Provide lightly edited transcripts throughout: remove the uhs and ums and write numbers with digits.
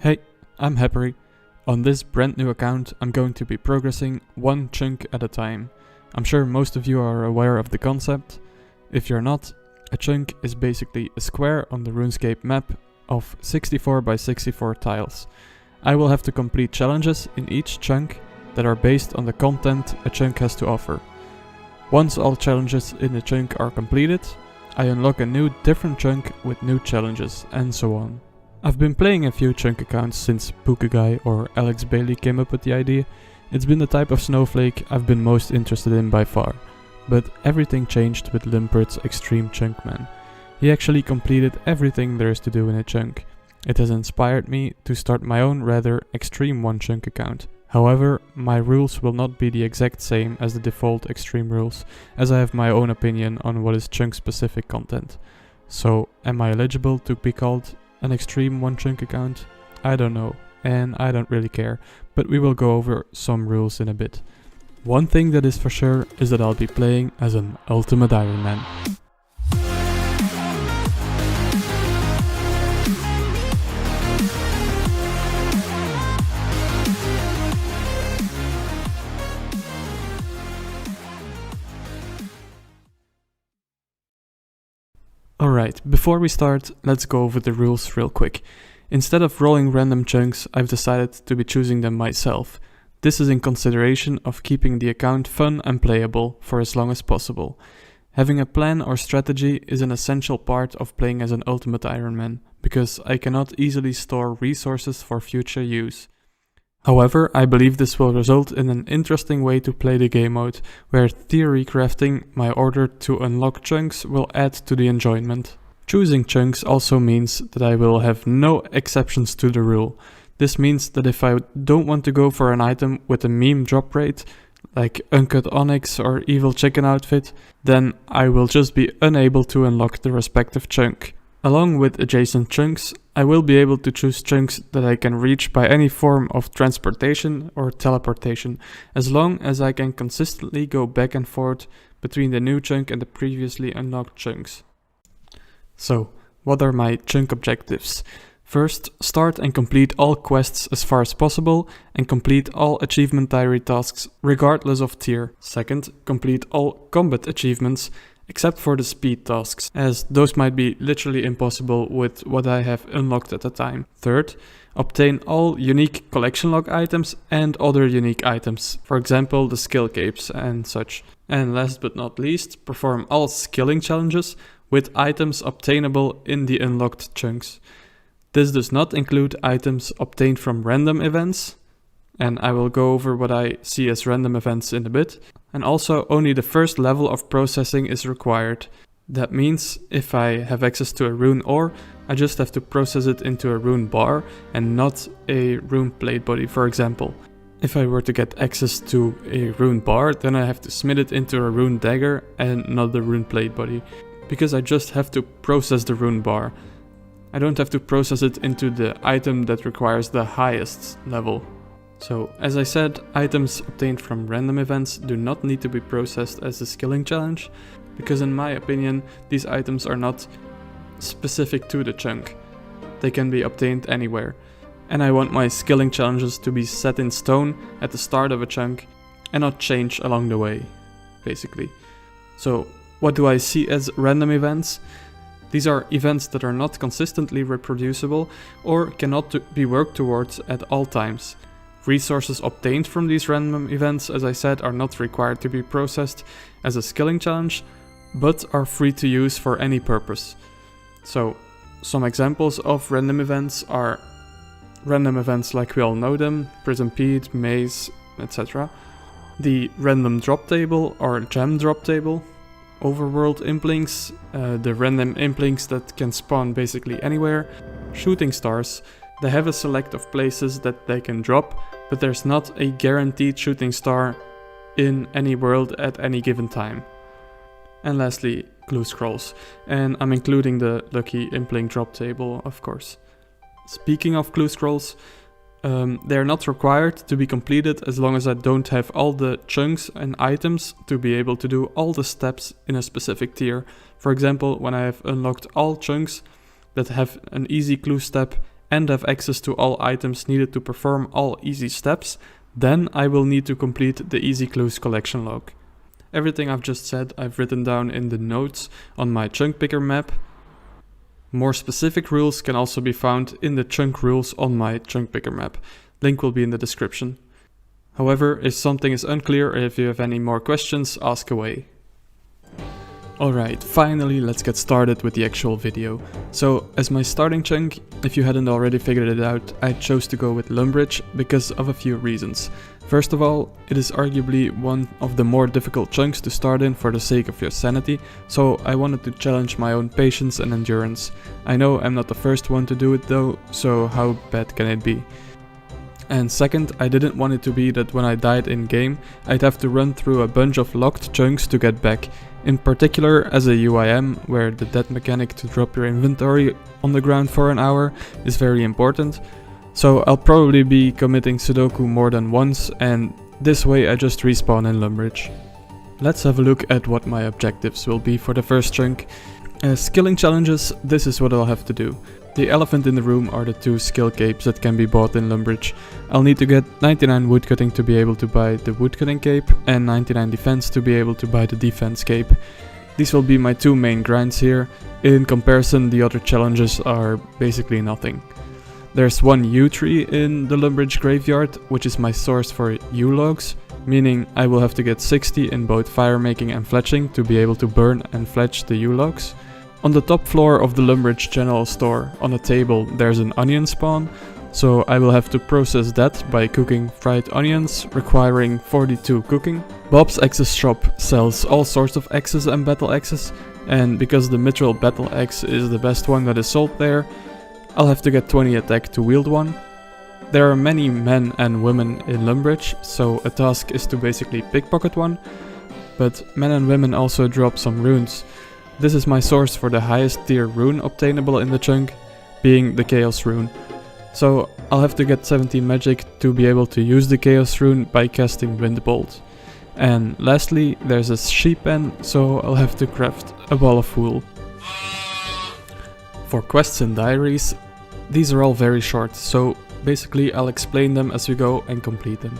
Hey, I'm Happery. On this brand new account, I'm going to be progressing one chunk at a time. I'm sure most of you are aware of the concept. If you're not, a chunk is basically a square on the RuneScape map of 64 by 64 tiles. I will have to complete challenges in each chunk that are based on the content a chunk has to offer. Once all challenges in the chunk are completed, I unlock a new different chunk with new challenges, and so on. I've been playing a few chunk accounts since Guy or Alex Bailey came up with the idea. It's been the type of snowflake I've been most interested in by far. But everything changed with Lumbridge's Extreme Chunkman. He actually completed everything there is to do in a chunk. It has inspired me to start my own rather Extreme One Chunk account. However, my rules will not be the exact same as the default Extreme rules, as I have my own opinion on what is chunk specific content. So, am I eligible to be called an Extreme One Chunk account? I don't know, and I don't really care, but we will go over some rules in a bit. One thing that is for sure is that I'll be playing as an Ultimate Iron Man. Alright, before we start, let's go over the rules real quick. Instead of rolling random chunks, I've decided to be choosing them myself. This is in consideration of keeping the account fun and playable for as long as possible. Having a plan or strategy is an essential part of playing as an Ultimate Iron Man, because I cannot easily store resources for future use. However, I believe this will result in an interesting way to play the game mode, where theory crafting my order to unlock chunks will add to the enjoyment. Choosing chunks also means that I will have no exceptions to the rule. This means that if I don't want to go for an item with a meme drop rate, like Uncut Onyx or Evil Chicken outfit, then I will just be unable to unlock the respective chunk. Along with adjacent chunks, I will be able to choose chunks that I can reach by any form of transportation or teleportation, as long as I can consistently go back and forth between the new chunk and the previously unlocked chunks. So, what are my chunk objectives? First, start and complete all quests as far as possible and complete all achievement diary tasks regardless of tier. Second, complete all combat achievements except for the speed tasks, as those might be literally impossible with what I have unlocked at the time. Third, obtain all unique collection log items and other unique items, for example the skill capes and such. And last but not least, perform all skilling challenges with items obtainable in the unlocked chunks. This does not include items obtained from random events, and I will go over what I see as random events in a bit. And also only the first level of processing is required. That means if I have access to a rune ore, I just have to process it into a rune bar and not a rune plate body, for example. If I were to get access to a rune bar, then I have to smith it into a rune dagger and not the rune plate body, because I just have to process the rune bar. I don't have to process it into the item that requires the highest level. So, as I said, items obtained from random events do not need to be processed as a skilling challenge, because in my opinion, these items are not specific to the chunk. They can be obtained anywhere. And I want my skilling challenges to be set in stone at the start of a chunk and not change along the way, basically. So, what do I see as random events? These are events that are not consistently reproducible or cannot be worked towards at all times. Resources obtained from these random events, as I said, are not required to be processed as a skilling challenge, but are free to use for any purpose. So, some examples of random events are random events like we all know them, Prison Pete, Maze, etc. The random drop table or gem drop table, overworld implinks, the random implinks that can spawn basically anywhere, shooting stars. They have a select of places that they can drop, but there's not a guaranteed shooting star in any world at any given time. And lastly, clue scrolls. And I'm including the lucky implink drop table, of course. Speaking of clue scrolls, they're not required to be completed as long as I don't have all the chunks and items to be able to do all the steps in a specific tier. For example, when I have unlocked all chunks that have an easy clue step and have access to all items needed to perform all easy steps, then I will need to complete the easy clues collection log. Everything I've just said I've written down in the notes on my chunk picker map. More specific rules can also be found in the chunk rules on my chunk picker map. Link will be in the description. However, if something is unclear or if you have any more questions, ask away. Alright, finally let's get started with the actual video. So, as my starting chunk, if you hadn't already figured it out, I chose to go with Lumbridge because of a few reasons. First of all, it is arguably one of the more difficult chunks to start in for the sake of your sanity, so I wanted to challenge my own patience and endurance. I know I'm not the first one to do it though, so how bad can it be? And second, I didn't want it to be that when I died in game, I'd have to run through a bunch of locked chunks to get back. In particular, as a UIM, where the death mechanic to drop your inventory on the ground for an hour is very important. So I'll probably be committing Sudoku more than once, and this way I just respawn in Lumbridge. Let's have a look at what my objectives will be for the first chunk. Skilling challenges, this is what I'll have to do. The elephant in the room are the 2 skill capes that can be bought in Lumbridge. I'll need to get 99 woodcutting to be able to buy the woodcutting cape and 99 defense to be able to buy the defense cape. These will be my 2 main grinds here. In comparison, the other challenges are basically nothing. There's 1 yew tree in the Lumbridge graveyard, which is my source for yew logs, meaning I will have to get 60 in both fire making and fletching to be able to burn and fletch the yew logs. On the top floor of the Lumbridge general store, on a table, there's an onion spawn, so I will have to process that by cooking fried onions, requiring 42 cooking. Bob's Axes shop sells all sorts of axes and battle axes, and because the mithril battle axe is the best one that is sold there, I'll have to get 20 attack to wield one. There are many men and women in Lumbridge, so a task is to basically pickpocket one, but men and women also drop some runes. This is my source for the highest tier rune obtainable in the chunk, being the Chaos rune. So I'll have to get 17 magic to be able to use the Chaos rune by casting Windbolt. And lastly, there's a sheep pen, so I'll have to craft a ball of wool. For quests and diaries, these are all very short, so basically I'll explain them as we go and complete them.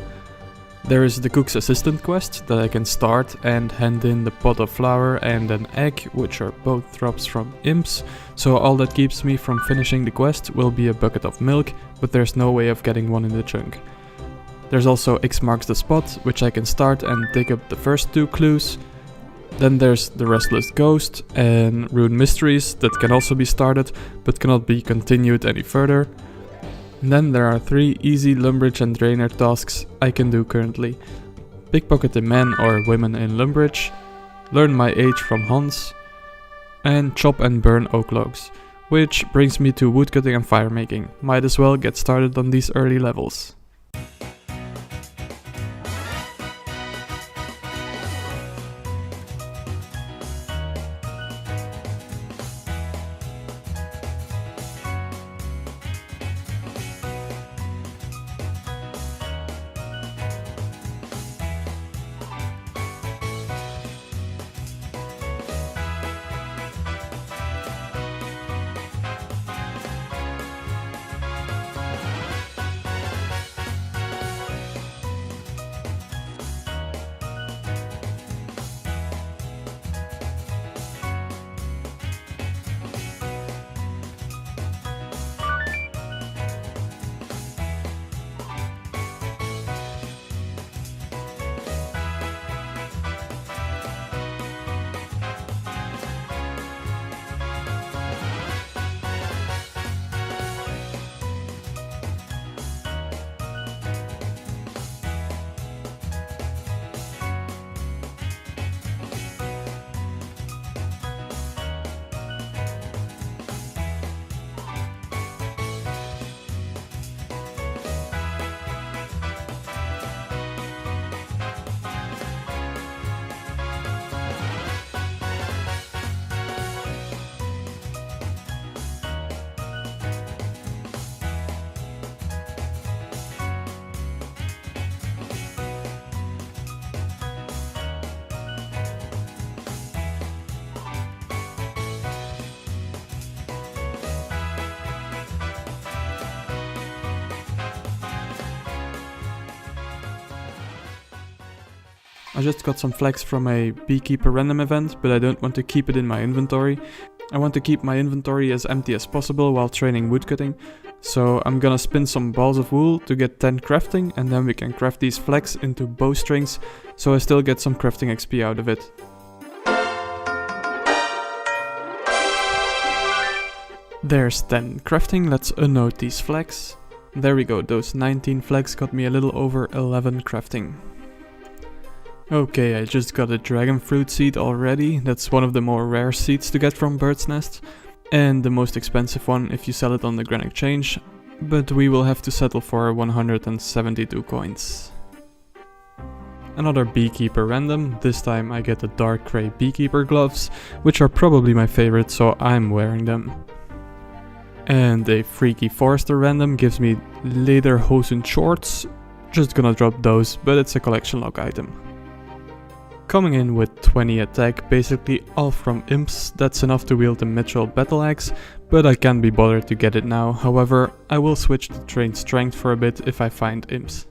There is the cook's assistant quest that I can start and hand in the pot of flour and an egg, which are both drops from imps, so all that keeps me from finishing the quest will be a bucket of milk, but there's no way of getting one in the chunk. There's also X marks the spot, which I can start and dig up the first 2 clues. Then there's the Restless Ghost and Rune Mysteries that can also be started, but cannot be continued any further. And then there are 3 easy Lumbridge and Drainer tasks I can do currently. Pickpocket the men or women in Lumbridge, learn my age from Hans, and chop and burn oak logs. Which brings me to woodcutting and fire making. Might as well get started on these early levels. I just got some flax from a beekeeper random event, but I don't want to keep it in my inventory. I want to keep my inventory as empty as possible while training woodcutting. So I'm gonna spin some balls of wool to get 10 crafting, and then we can craft these flax into bowstrings, so I still get some crafting XP out of it. There's 10 crafting, let's unload these flax. There we go, those 19 flax got me a little over 11 crafting. Okay, I just got a dragon fruit seed already. That's one of the more rare seeds to get from bird's nests. And the most expensive one if you sell it on the Grand Exchange. But we will have to settle for 172 coins. Another beekeeper random. This time I get the dark grey beekeeper gloves, which are probably my favorite, so I'm wearing them. And a freaky forester random gives me lederhosen shorts. Just gonna drop those, but it's a collection log item. Coming in with 20 attack, basically all from imps. That's enough to wield the mithril battle axe, but I can't be bothered to get it now. However, I will switch to train strength for a bit if I find imps.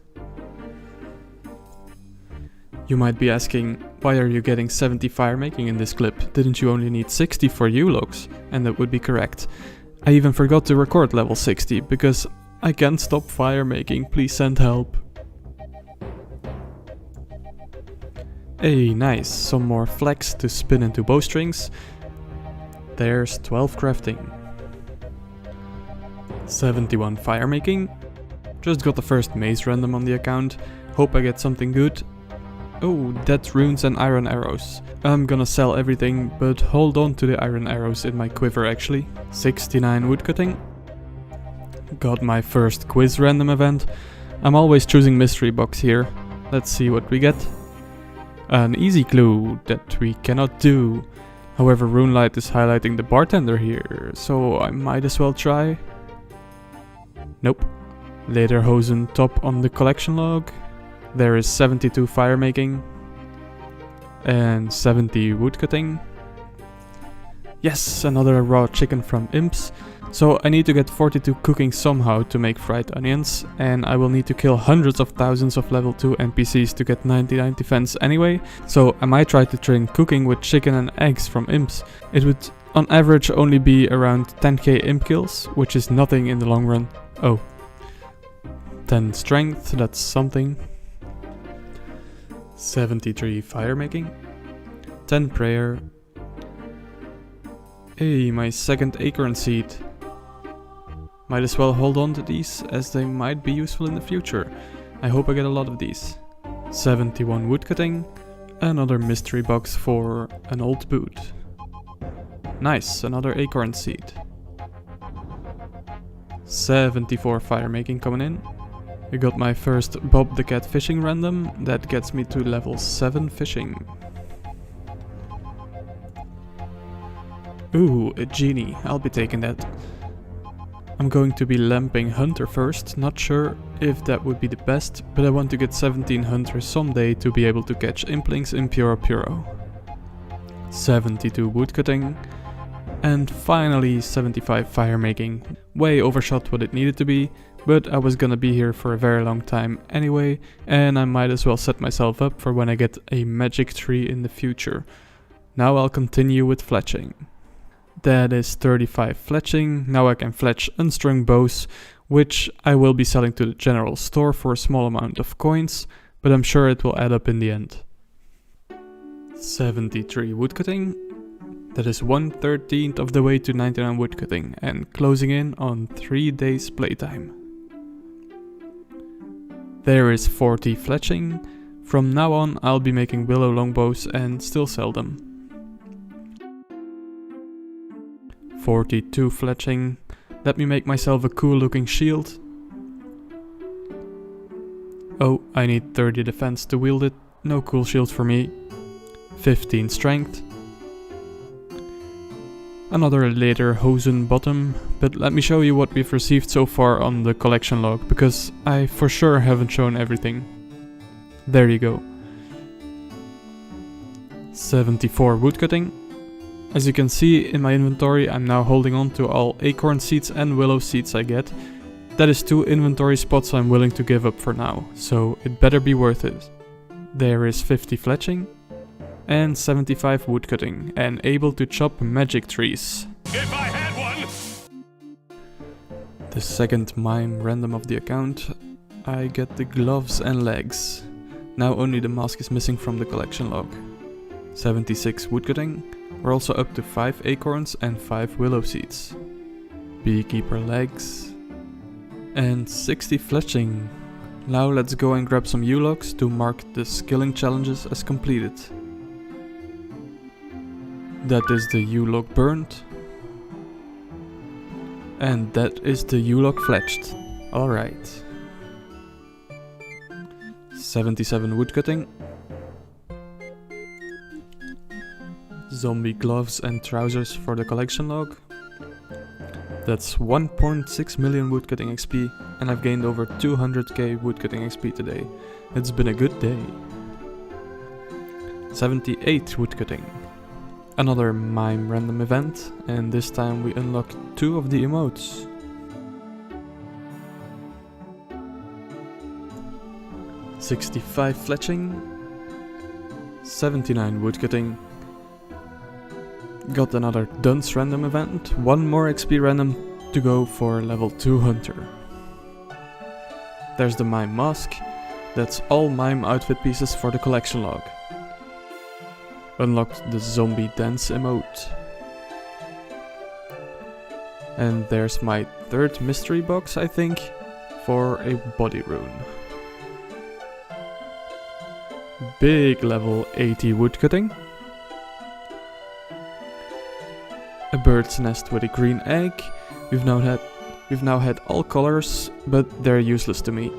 You might be asking, why are you getting 70 fire making in this clip? Didn't you only need 60 for U-logs? And that would be correct. I even forgot to record level 60 because I can't stop fire making, please send help. Hey, nice, some more flax to spin into bowstrings. There's 12 crafting. 71 fire making. Just got the first maze random on the account. Hope I get something good. Oh, dead runes and iron arrows. I'm gonna sell everything, but hold on to the iron arrows in my quiver actually. 69 woodcutting. Got my first quiz random event. I'm always choosing mystery box here. Let's see what we get. An easy clue that we cannot do. However, Runelight is highlighting the bartender here, so I might as well try. Nope. Lederhosen top on the collection log. There is 72 fire making. And 70 woodcutting. Yes, another raw chicken from imps. So I need to get 42 cooking somehow to make fried onions, and I will need to kill hundreds of thousands of level 2 NPCs to get 99 defense anyway, so I might try to train cooking with chicken and eggs from imps. It would on average only be around 10k imp kills, which is nothing in the long run. Oh. 10 strength, that's something. 73 fire making. 10 prayer. Hey, my second acorn seed. Might as well hold on to these, as they might be useful in the future. I hope I get a lot of these. 71 woodcutting. Another mystery box for an old boot. Nice, another acorn seed. 74 fire making coming in. I got my first Bob the Cat fishing random. That gets me to level 7 fishing. Ooh, a genie. I'll be taking that. I'm going to be lamping Hunter first, not sure if that would be the best, but I want to get 17 Hunters someday to be able to catch implings in Puro-Puro. 72 woodcutting, and finally 75 fire making. Way overshot what it needed to be, but I was gonna be here for a very long time anyway, and I might as well set myself up for when I get a magic tree in the future. Now I'll continue with fletching. That is 35 fletching. Now I can fletch unstrung bows, which I will be selling to the general store for a small amount of coins, but I'm sure it will add up in the end. 73 woodcutting. That is 1/13 of the way to 99 woodcutting, and closing in on 3 days playtime. There is 40 fletching. From now on I'll be making willow longbows and still sell them. 42 fletching. Let me make myself a cool looking shield. Oh, I need 30 defense to wield it. No cool shield for me. 15 strength. Another lederhosen bottom, but let me show you what we've received so far on the collection log, because I for sure haven't shown everything. There you go. 74 woodcutting. As you can see in my inventory, I'm now holding on to all acorn seeds and willow seeds I get. That is 2 inventory spots I'm willing to give up for now, so it better be worth it. There is 50 fletching and 75 woodcutting and able to chop magic trees. If I had one! The second mime random of the account, I get the gloves and legs. Now only the mask is missing from the collection log. 76 woodcutting, we're also up to 5 acorns and 5 willow seeds. Beekeeper legs. And 60 fletching. Now let's go and grab some U-logs to mark the skilling challenges as completed. That is the U-log burned. And that is the U-log fletched. Alright. 77 woodcutting. Zombie gloves and trousers for the collection log. That's 1.6 million woodcutting XP and I've gained over 200k woodcutting XP today. It's been a good day. 78 woodcutting. Another mime random event, and this time we unlock 2 of the emotes. $65 fletching, 79 woodcutting. Got another dunce random event, 1 more XP random to go for level 2 hunter. There's the mime mask, that's all mime outfit pieces for the collection log. Unlocked the zombie dance emote. And there's my 3rd mystery box, I think, for a body rune. Big level 80 woodcutting. A bird's nest with a green egg. We've now had all colors, but they're useless to me.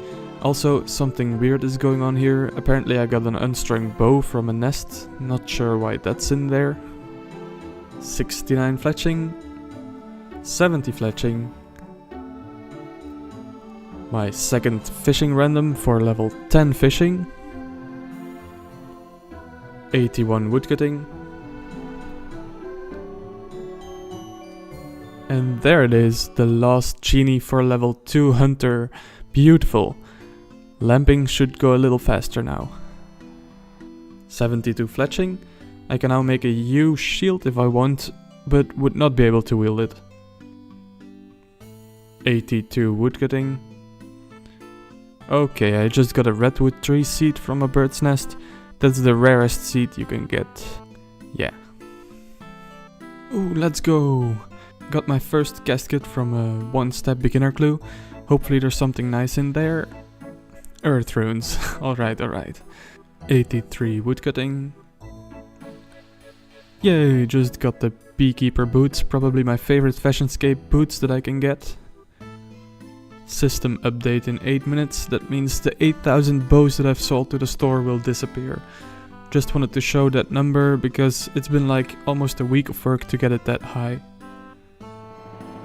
Also, something weird is going on here. Apparently I got an unstrung bow from a nest. Not sure why that's in there. 69 fletching. 70 fletching. My 2nd fishing random for level 10 fishing. 81 woodcutting. And there it is, the last genie for level 2 hunter. Beautiful. Lamping should go a little faster now. 72 fletching. I can now make a U shield if I want, but would not be able to wield it. 82 woodcutting. Okay, I just got a redwood tree seed from a bird's nest. That's the rarest seed you can get. Yeah. Ooh, let's go! Got my first casket from a 1-step beginner clue. Hopefully there's something nice in there. Earth runes. Alright. 83 woodcutting. Yay, just got the beekeeper boots. Probably my favorite fashionscape boots that I can get. System update in 8 minutes. That means the 8,000 bows that I've sold to the store will disappear. Just wanted to show that number because it's been like almost a week of work to get it that high.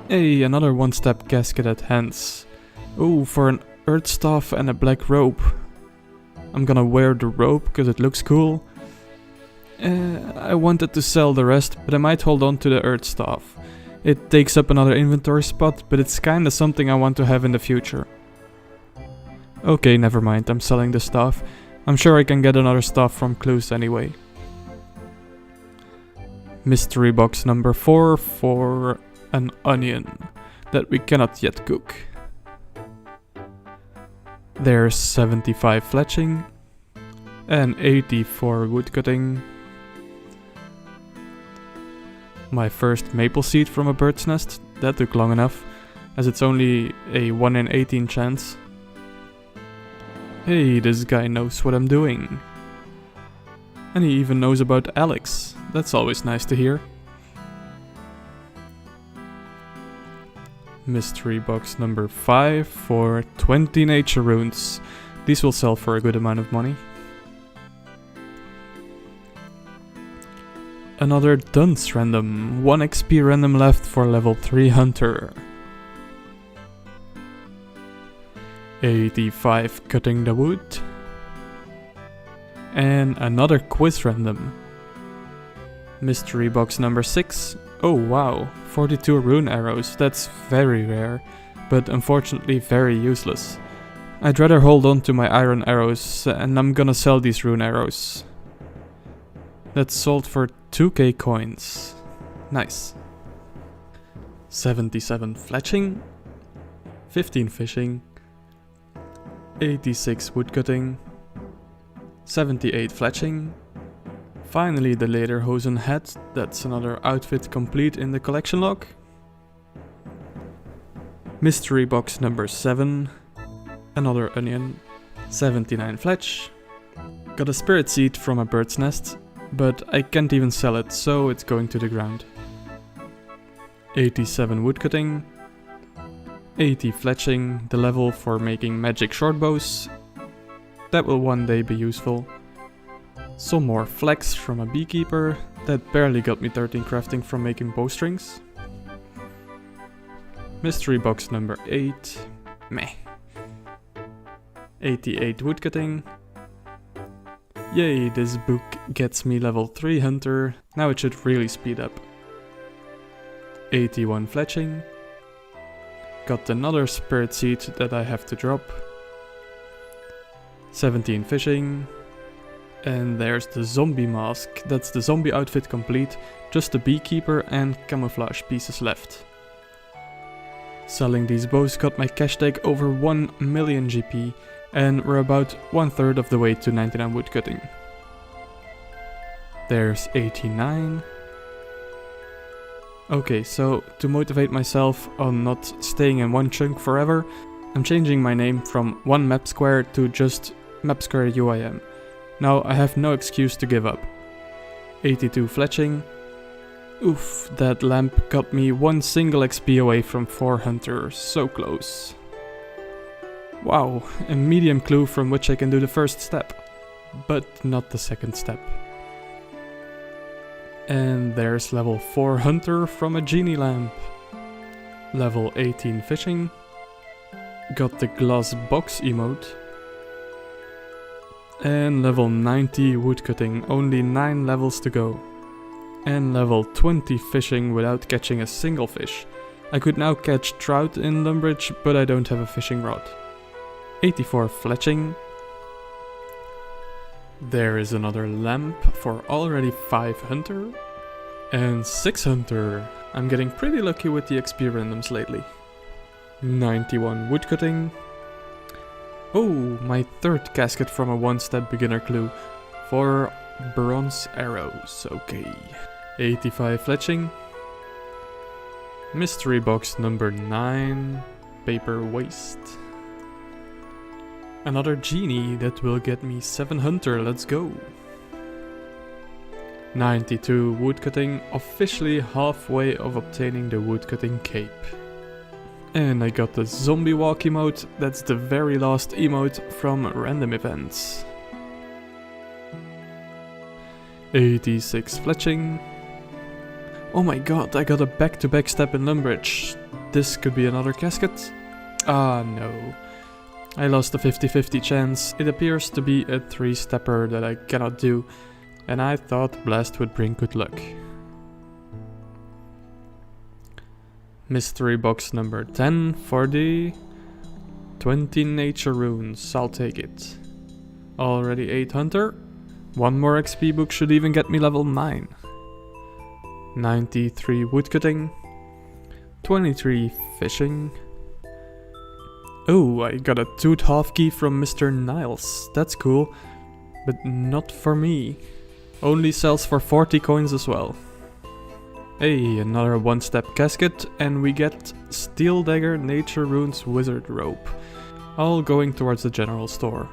Hey, another 1-step casket at hands. Ooh, for an earth staff and a black robe. I'm gonna wear the robe because it looks cool. I wanted to sell the rest, but I might hold on to the earth staff. It takes up another inventory spot, but it's kinda something I want to have in the future. Okay, never mind, I'm selling the staff. I'm sure I can get another staff from clues anyway. Mystery box number 4 for an onion that we cannot yet cook. There's 75 fletching and 84 woodcutting. My first maple seed from a bird's nest. That took long enough, as it's only a 1 in 18 chance. Hey, this guy knows what I'm doing. And he even knows about Alex. That's always nice to hear. Mystery box number 5 for 20 nature runes. These will sell for a good amount of money. Another dunce random. 1 XP random left for level 3 hunter. 85 cutting the wood. And another quiz random. Mystery box number 6. Oh wow, 42 rune arrows. That's very rare, but unfortunately very useless. I'd rather hold on to my iron arrows, and I'm gonna sell these rune arrows. That's sold for 2k coins. Nice. 77 fletching, 15 fishing, 86 woodcutting, 78 fletching, finally the lederhosen hat, that's another outfit complete in the collection log. Mystery box number 7, another onion, 79 fletch, got a spirit seed from a bird's nest, but I can't even sell it, so it's going to the ground. 87 woodcutting, 80 fletching, the level for making magic shortbows. That will one day be useful. Some more flax from a beekeeper, that barely got me 13 crafting from making bowstrings. Mystery box number 8, meh. 88 woodcutting. Yay, this book gets me level 3 hunter, now it should really speed up. 81 fletching. Got another spirit seed that I have to drop. 17 fishing. And there's the zombie mask, that's the zombie outfit complete, just the beekeeper and camouflage pieces left. Selling these bows got my cash tag over 1 million GP, and we're about 1/3 of the way to 99 woodcutting. There's 89. Okay, so to motivate myself on not staying in one chunk forever, I'm changing my name from One Map Square to just Map Square UIM. Now I have no excuse to give up. 82 fletching. Oof, that lamp got me 1 single XP away from 4 hunters, so close. Wow, a medium clue from which I can do the first step, but not the second step. And there's level 4 hunter from a genie lamp. Level 18 fishing. Got the glass box emote. And level 90 woodcutting, only 9 levels to go. And level 20 fishing without catching a single fish. I could now catch trout in Lumbridge, but I don't have a fishing rod. 84 fletching. There is another lamp for already 5 hunter. And 6 hunter. I'm getting pretty lucky with the XP randoms lately. 91 woodcutting. Oh, my 3rd casket from a 1-step beginner clue. 4 bronze arrows, okay. 85 fletching. Mystery box number 9. Paper waste. Another genie that will get me 7 hunter, let's go. 92 woodcutting, officially halfway of obtaining the woodcutting cape. And I got the zombie walk emote, that's the very last emote from random events. 86 fletching. Oh my god, I got a back-to-back step in Lumbridge. This could be another casket? Ah no. I lost a 50-50 chance. It appears to be a 3-stepper that I cannot do, and I thought Blast would bring good luck. Mystery box number 10 for the 20 nature runes, I'll take it. Already 8 hunter. 1 more XP book should even get me level 9. 93 woodcutting. 23 fishing. Oh, I got a tooth half key from Mr. Niles, that's cool. But not for me. Only sells for 40 coins as well. Hey, another 1-step casket, and we get Steel Dagger, Nature Runes, Wizard Rope. All going towards the general store.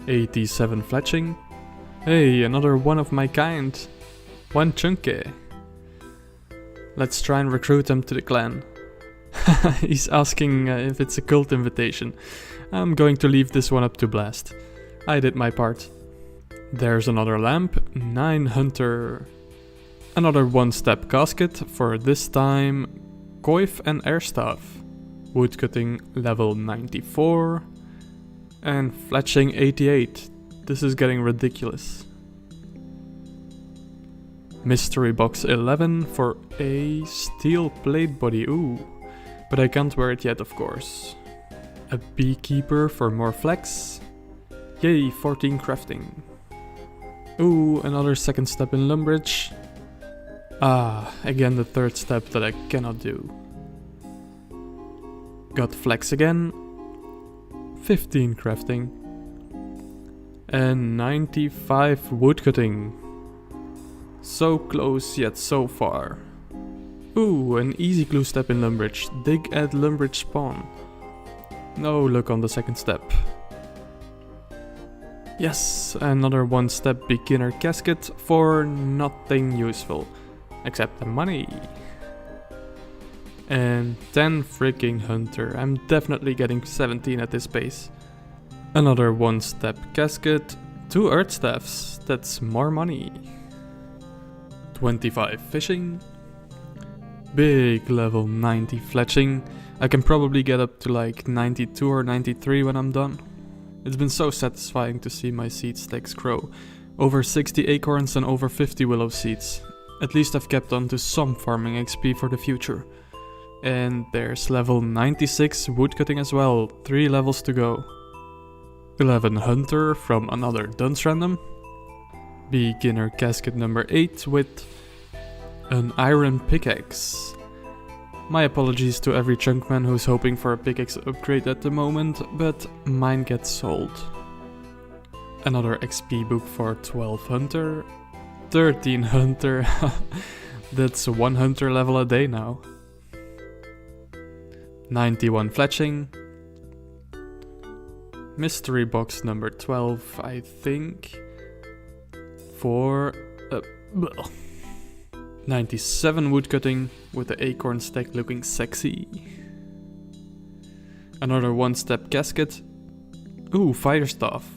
87 fletching. Hey, another one of my kind. 1 chunky. Let's try and recruit him to the clan. He's asking if it's a cult invitation. I'm going to leave this one up to Blast. I did my part. There's another lamp, 9 hunter. Another 1-step casket for this time coif and air staff. Woodcutting level 94. And fletching 88. This is getting ridiculous. Mystery box 11 for a steel plate body, ooh. But I can't wear it yet, of course. A beekeeper for more flex. Yay, 14 crafting. Ooh, another second step in Lumbridge. Ah, again the third step that I cannot do. Got flex again. 15 crafting. And 95 woodcutting. So close yet so far. Ooh, an easy clue step in Lumbridge. Dig at Lumbridge spawn. No luck on the second step. Yes, another one step beginner casket for nothing useful. Except the money. And 10 freaking hunter. I'm definitely getting 17 at this pace. Another one step casket. 2 earth staffs. That's more money. 25 fishing. Big level 90 fletching. I can probably get up to like 92 or 93 when I'm done. It's been so satisfying to see my seed stacks grow. Over 60 acorns and over 50 willow seeds. At least I've kept on to some farming XP for the future. And there's level 96 woodcutting as well, 3 levels to go. 11 hunter from another dunce random. Beginner casket number 8 with an iron pickaxe. My apologies to every chunkman who's hoping for a pickaxe upgrade at the moment, but mine gets sold. Another XP book for 12 hunter. 13 hunter. That's 1 hunter level a day now. 91 fletching. Mystery box number 12, I think. For 97 woodcutting with the acorn stack looking sexy. Another one step casket. Ooh, fighter staff.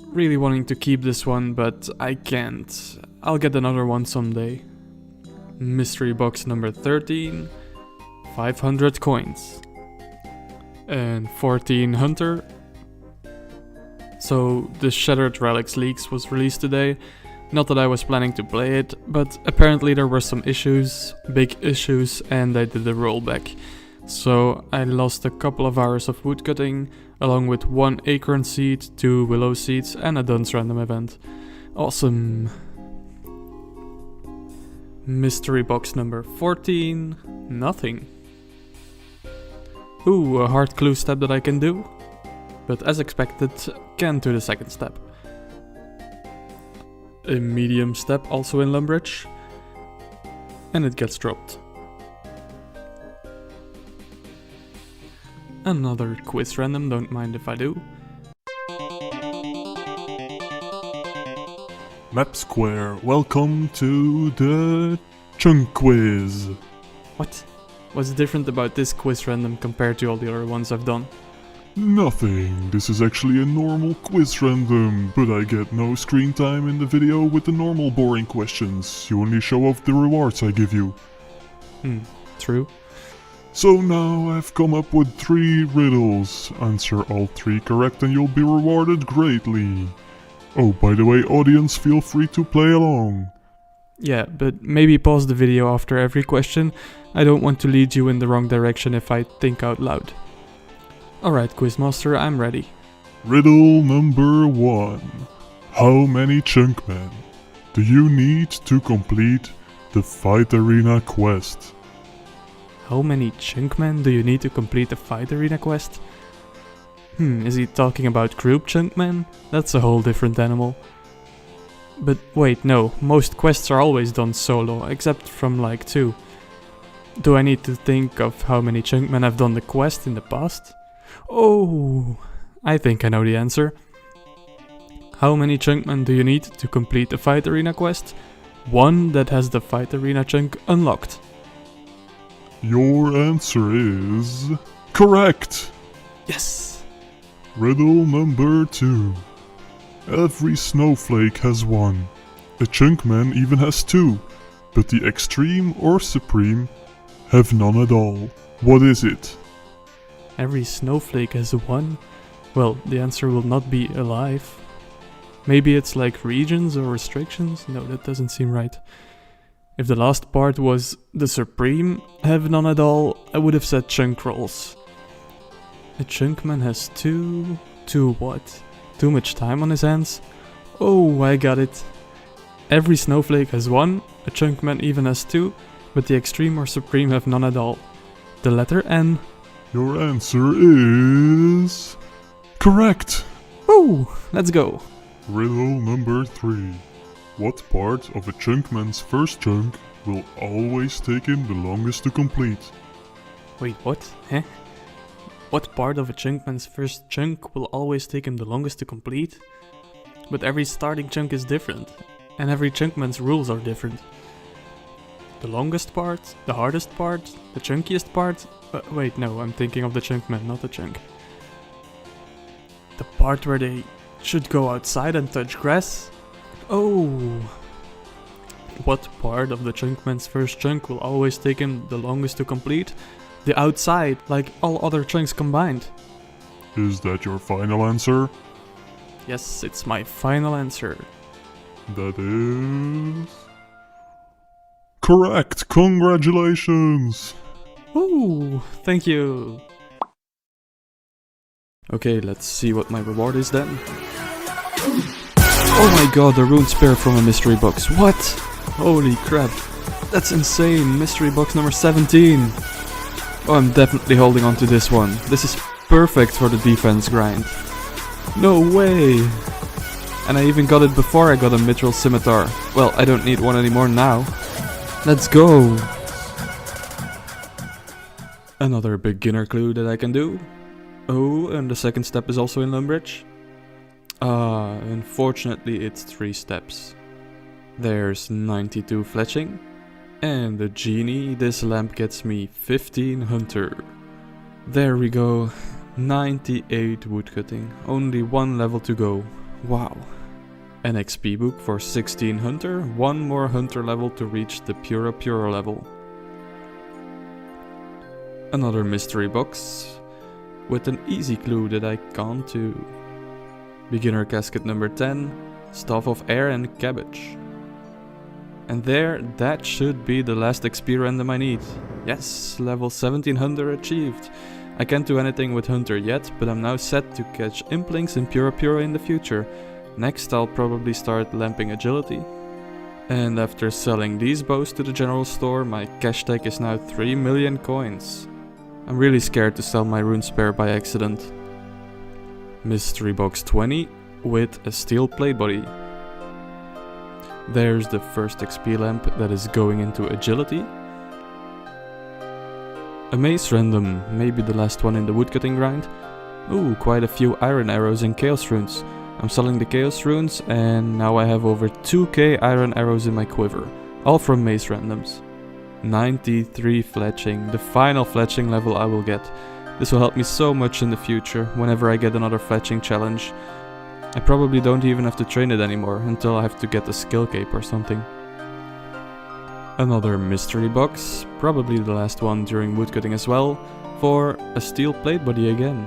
Really wanting to keep this one, but I can't. I'll get another one someday. Mystery box number 13. 500 coins. And 14 hunter. So the Shattered Relics Leaks was released today. Not that I was planning to play it, but apparently there were some issues, big issues, and I did a rollback. So I lost a couple of hours of woodcutting, along with 1 acorn seed, 2 willow seeds, and a dunce random event. Awesome. Mystery box number 14, nothing. Ooh, a hard clue step that I can do. But as expected, can't do the second step. A medium step also in Lumbridge. And it gets dropped. Another quiz random, don't mind if I do. Map Square, welcome to the chunk quiz. What? What's different about this quiz random compared to all the other ones I've done? Nothing, this is actually a normal quiz random, but I get no screen time in the video with the normal boring questions. You only show off the rewards I give you. True. So now I've come up with 3 riddles. Answer all 3 correct and you'll be rewarded greatly. Oh, by the way, audience, feel free to play along. Yeah, but maybe pause the video after every question. I don't want to lead you in the wrong direction if I think out loud. Alright, Quizmaster, I'm ready. Riddle number 1. How many chunkmen do you need to complete the Fight Arena quest? How many chunkmen do you need to complete the Fight Arena quest? Is he talking about group chunkmen? That's a whole different animal. But wait, no, most quests are always done solo, except from like 2. Do I need to think of how many chunkmen have done the quest in the past? Oh, I think I know the answer. How many chunkmen do you need to complete the Fight Arena quest? 1 that has the Fight Arena chunk unlocked. Your answer is correct! Yes! Riddle number 2. Every snowflake has 1. A chunkman even has 2, but the extreme or supreme have none at all. What is it? Every snowflake has 1? Well, the answer will not be alive. Maybe it's like regions or restrictions? No, that doesn't seem right. If the last part was the supreme have none at all, I would have said chunk rolls. A chunkman has two... Two what? Too much time on his hands? Oh, I got it. Every snowflake has one, a chunkman even has two, but the extreme or supreme have none at all. The letter N. Your answer is... correct! Woo! Let's go! Riddle number 3. What part of a chunkman's first chunk will always take him the longest to complete? Wait, what? Huh? What part of a chunkman's first chunk will always take him the longest to complete? But every starting chunk is different, and every chunkman's rules are different. The longest part, the hardest part, the chunkiest part? Wait, no, I'm thinking of the chunkman, not the chunk. The part where they should go outside and touch grass? Oh! What part of the chunkman's first chunk will always take him the longest to complete? The outside, like all other chunks combined. Is that your final answer? Yes, it's my final answer. That is... correct! Congratulations! Ooh, thank you. Okay, let's see what my reward is then. Oh my god, a rune spear from a mystery box. What? Holy crap. That's insane. Mystery box number 17. Oh, I'm definitely holding on to this one. This is perfect for the defense grind. No way! And I even got it before I got a mithril scimitar. Well, I don't need one anymore now. Let's go! Another beginner clue that I can do. Oh, and the second step is also in Lumbridge. Unfortunately it's 3 steps. There's 92 fletching. And the genie, this lamp gets me 15 hunter. There we go, 98 woodcutting, only 1 level to go. Wow. An XP book for 16 hunter, 1 more hunter level to reach the Puro-Puro level. Another mystery box with an easy clue that I can't do. Beginner casket number 10, Staff of Air and Cabbage. And there, that should be the last XP random I need. Yes, level 1700 achieved. I can't do anything with Hunter yet, but I'm now set to catch Implinks and Puro-Puro in the future. Next I'll probably start lamping agility. And after selling these bows to the general store, my cash tag is now 3 million coins. I'm really scared to sell my rune spear by accident. Mystery box 20 with a steel plate body. There's the first XP lamp that is going into agility. A mace random, maybe the last one in the woodcutting grind. Ooh, quite a few iron arrows and chaos runes. I'm selling the chaos runes and now I have over 2k iron arrows in my quiver, all from mace randoms. 93 fletching, the final fletching level I will get. This will help me so much in the future, whenever I get another fletching challenge. I probably don't even have to train it anymore, until I have to get a skill cape or something. Another mystery box, probably the last one during woodcutting as well, for a steel plate body again.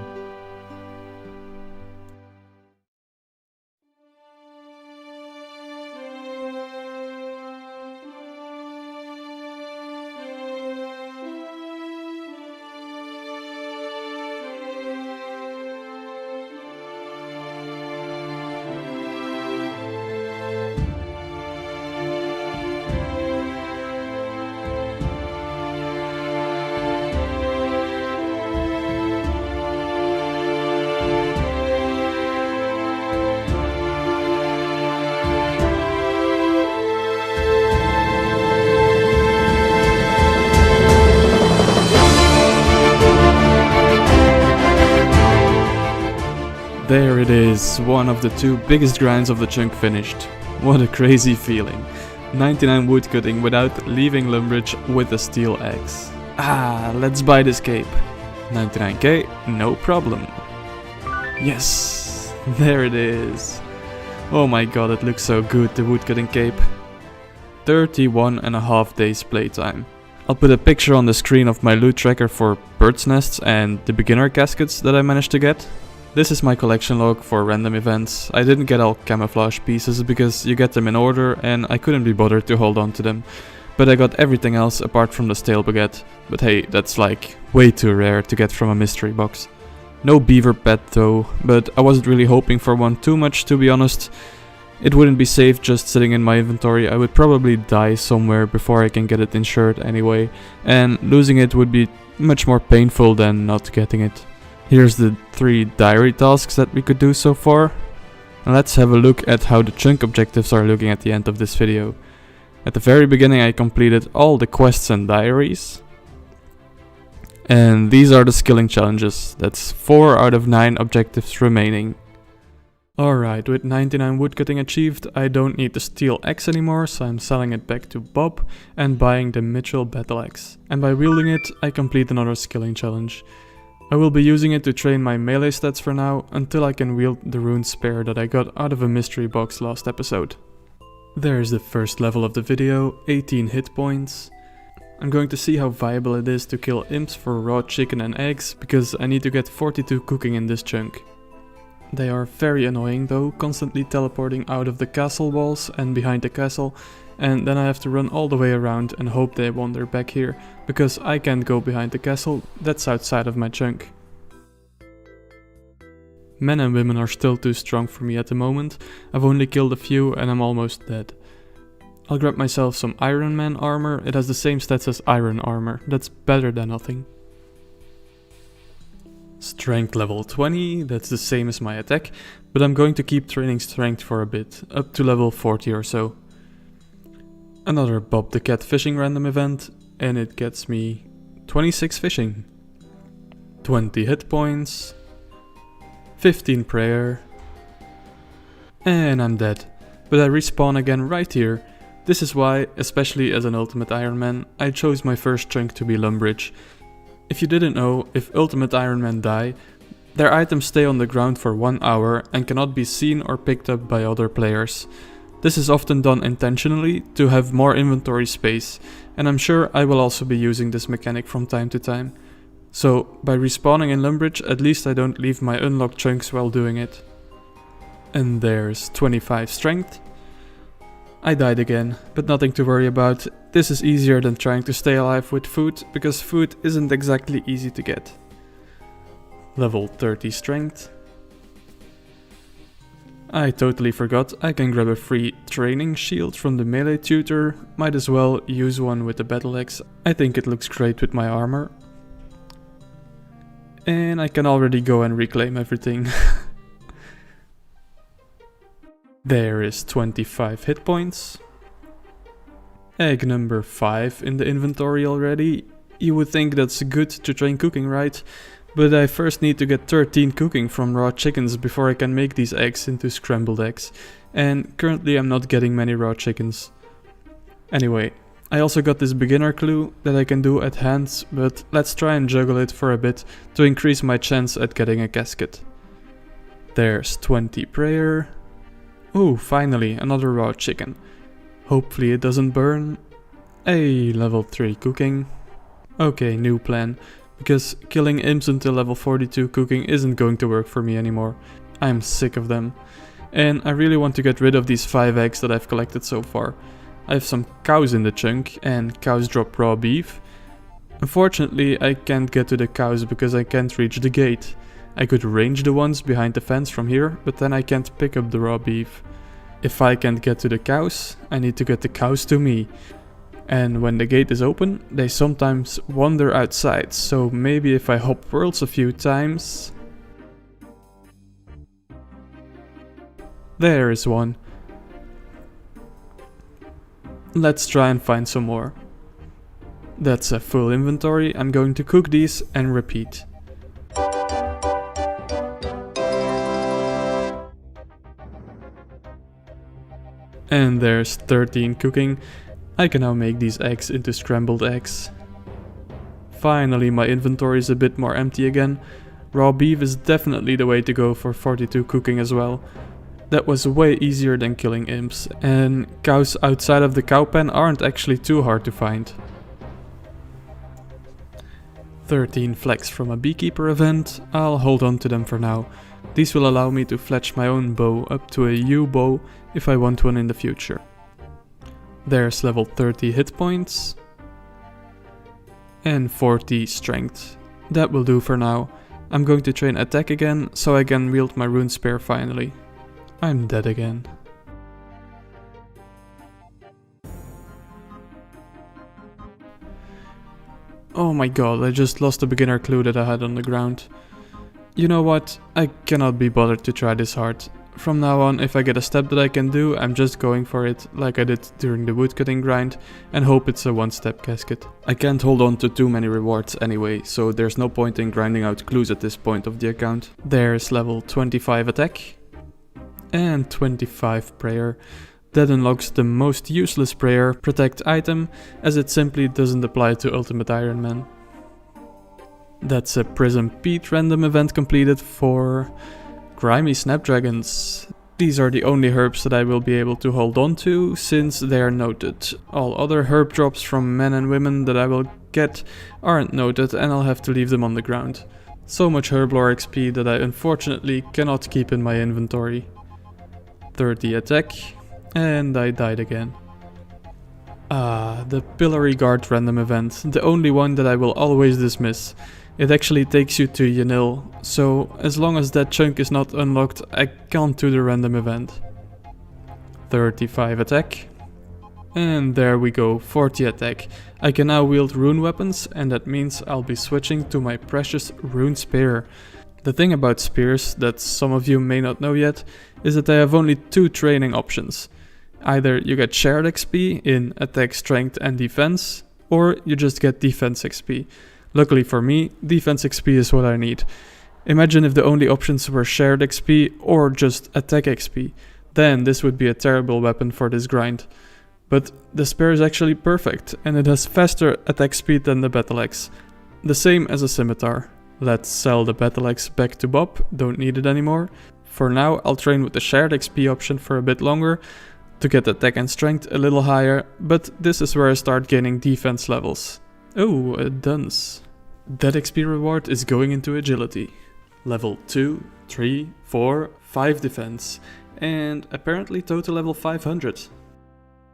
There it is, one of the 2 biggest grinds of the chunk finished. What a crazy feeling. 99 woodcutting without leaving Lumbridge with a steel axe. Ah, let's buy this cape. 99k, no problem. Yes, there it is. Oh my god, it looks so good, the woodcutting cape. 31.5 days playtime. I'll put a picture on the screen of my loot tracker for bird's nests and the beginner caskets that I managed to get. This is my collection log for random events. I didn't get all camouflage pieces because you get them in order and I couldn't be bothered to hold on to them. But I got everything else apart from the stale baguette. But hey, that's like way too rare to get from a mystery box. No beaver pet though, but I wasn't really hoping for one too much, to be honest. It wouldn't be safe just sitting in my inventory. I would probably die somewhere before I can get it insured anyway, and losing it would be much more painful than not getting it. Here's the 3 diary tasks that we could do so far. Let's have a look at how the chunk objectives are looking at the end of this video. At the very beginning I completed all the quests and diaries. And these are the skilling challenges. That's 4 out of 9 objectives remaining. Alright, with 99 woodcutting achieved, I don't need the steel axe anymore, so I'm selling it back to Bob and buying the Mitchell battle axe. And by wielding it, I complete another skilling challenge. I will be using it to train my melee stats for now, until I can wield the rune spear that I got out of a mystery box last episode. There's the first level of the video, 18 hit points. I'm going to see how viable it is to kill imps for raw chicken and eggs, because I need to get 42 cooking in this chunk. They are very annoying though, constantly teleporting out of the castle walls and behind the castle, and then I have to run all the way around and hope they wander back here, because I can't go behind the castle, that's outside of my chunk. Men and women are still too strong for me at the moment. I've only killed a few and I'm almost dead. I'll grab myself some Iron Man armor. It has the same stats as iron armor, that's better than nothing. Strength level 20, that's the same as my attack, but I'm going to keep training strength for a bit, up to level 40 or so. Another Bob the Cat fishing random event, and it gets me 26 fishing. 20 hit points, 15 prayer, and I'm dead. But I respawn again right here. This is why, especially as an Ultimate Iron Man, I chose my first chunk to be Lumbridge. If you didn't know, if Ultimate Iron Men die, their items stay on the ground for 1 hour and cannot be seen or picked up by other players. This is often done intentionally to have more inventory space, and I'm sure I will also be using this mechanic from time to time. So, by respawning in Lumbridge, at least I don't leave my unlocked chunks while doing it. And there's 25 strength. I died again, but nothing to worry about. This is easier than trying to stay alive with food, because food isn't exactly easy to get. Level 30 strength. I totally forgot, I can grab a free training shield from the melee tutor. Might as well use one with the battle axe. I think it looks great with my armor. And I can already go and reclaim everything. There is 25 hit points. Egg number 5 in the inventory already. You would think that's good to train cooking, right? But I first need to get 13 cooking from raw chickens before I can make these eggs into scrambled eggs. And currently I'm not getting many raw chickens. Anyway, I also got this beginner clue that I can do at hand, but let's try and juggle it for a bit to increase my chance at getting a casket. There's 20 prayer. Oh, finally, another raw chicken. Hopefully it doesn't burn. Hey, level 3 cooking. Okay, new plan. Because killing imps until level 42 cooking isn't going to work for me anymore. I'm sick of them. And I really want to get rid of these 5 eggs that I've collected so far. I have some cows in the chunk, and cows drop raw beef. Unfortunately, I can't get to the cows because I can't reach the gate. I could range the ones behind the fence from here, but then I can't pick up the raw beef. If I can't get to the cows, I need to get the cows to me. And when the gate is open, they sometimes wander outside, so maybe if I hop worlds a few times... There is one. Let's try and find some more. That's a full inventory. I'm going to cook these and repeat. And there's 13 cooking. I can now make these eggs into scrambled eggs. Finally, my inventory is a bit more empty again. Raw beef is definitely the way to go for 42 cooking as well. That was way easier than killing imps, and cows outside of the cow pen aren't actually too hard to find. 13 flax from a beekeeper event. I'll hold on to them for now. These will allow me to fletch my own bow up to a U bow if I want one in the future. There's level 30 hit points. And 40 strength. That will do for now. I'm going to train attack again, so I can wield my rune spear finally. I'm dead again. Oh my god, I just lost the beginner clue that I had on the ground. You know what, I cannot be bothered to try this hard. From now on, if I get a step that I can do, I'm just going for it, like I did during the woodcutting grind, and hope it's a one-step casket. I can't hold on to too many rewards anyway, so there's no point in grinding out clues at this point of the account. There's level 25 attack, and 25 prayer. That unlocks the most useless prayer protect item, as it simply doesn't apply to Ultimate Iron Man. That's a Prism Pete random event completed for Grimy Snapdragons. These are the only herbs that I will be able to hold on to, since they are noted. All other herb drops from men and women that I will get aren't noted, and I'll have to leave them on the ground. So much herb lore XP that I unfortunately cannot keep in my inventory. 30 attack, and I died again. The Pillory Guard random event, the only one that I will always dismiss. It actually takes you to Yanil, so as long as that chunk is not unlocked, I can't do the random event. 35 attack. And there we go, 40 attack. I can now wield rune weapons, and that means I'll be switching to my precious rune spear. The thing about spears that some of you may not know yet is that they have only two training options. Either you get shared XP in attack, strength and defense, or you just get defense XP. Luckily for me, defense XP is what I need. Imagine if the only options were shared XP or just attack XP. Then this would be a terrible weapon for this grind. But the spear is actually perfect, and it has faster attack speed than the battle axe. The same as a scimitar. Let's sell the battle axe back to Bob, don't need it anymore. For now, I'll train with the shared XP option for a bit longer to get attack and strength a little higher, but this is where I start gaining defense levels. Oh, a dunce. That XP reward is going into agility. Level 2, 3, 4, 5 defense, and apparently total level 500.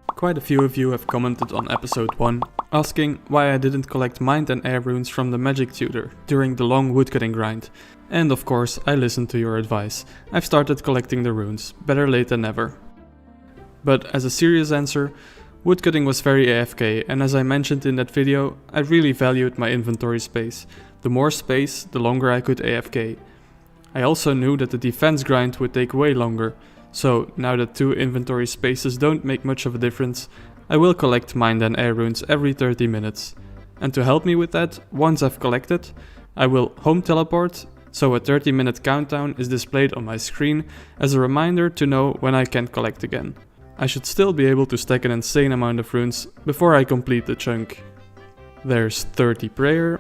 Quite a few of you have commented on episode 1, asking why I didn't collect mind and air runes from the magic tutor during the long woodcutting grind. And of course, I listened to your advice. I've started collecting the runes, better late than never. But as a serious answer, woodcutting was very AFK, and as I mentioned in that video, I really valued my inventory space. The more space, the longer I could AFK. I also knew that the defense grind would take way longer, so now that 2 inventory spaces don't make much of a difference, I will collect mind and air runes every 30 minutes. And to help me with that, once I've collected, I will home teleport, so a 30-minute countdown is displayed on my screen as a reminder to know when I can collect again. I should still be able to stack an insane amount of runes before I complete the chunk. There's 30 prayer,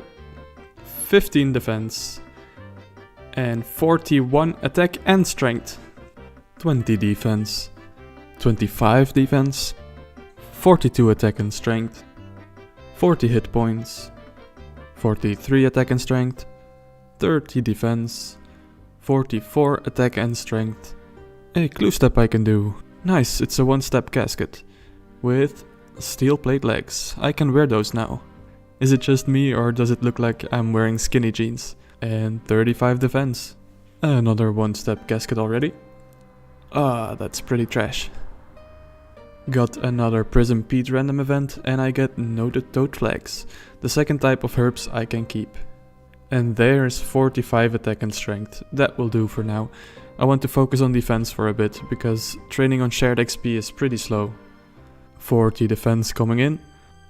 15 defense, and 41 attack and strength. 20 defense, 25 defense, 42 attack and strength, 40 hit points, 43 attack and strength, 30 defense, 44 attack and strength. A clue step I can do. Nice, it's a one-step casket. With steel plate legs. I can wear those now. Is it just me, or does it look like I'm wearing skinny jeans? And 35 defense. Another one-step casket already. That's pretty trash. Got another Prism Pete random event, and I get noted toad flags. The second type of herbs I can keep. And there's 45 attack and strength. That will do for now. I want to focus on defense for a bit, because training on shared XP is pretty slow. 40 defense coming in.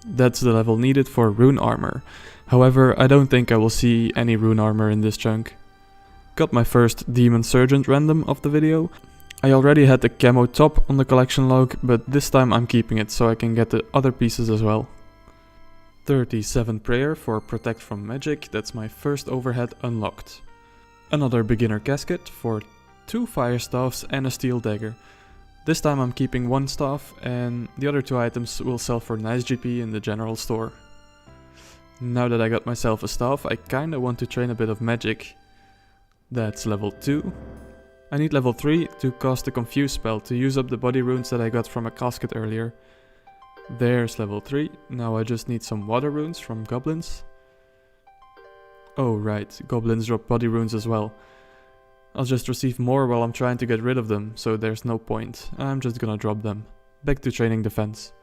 That's the level needed for rune armor. However, I don't think I will see any rune armor in this chunk. Got my first Demon Sergeant random of the video. I already had the camo top on the collection log, but this time I'm keeping it so I can get the other pieces as well. 37 prayer for protect from magic, that's my first overhead unlocked. Another beginner casket for 2 fire staffs and a steel dagger. This time I'm keeping 1 staff, and the other 2 items will sell for nice GP in the general store. Now that I got myself a staff, I kinda want to train a bit of magic. That's level 2. I need level 3 to cast the confuse spell to use up the body runes that I got from a casket earlier. There's level 3, now I just need some water runes from goblins. Oh right, goblins drop body runes as well. I'll just receive more while I'm trying to get rid of them, so there's no point. I'm just gonna drop them. Back to training defense.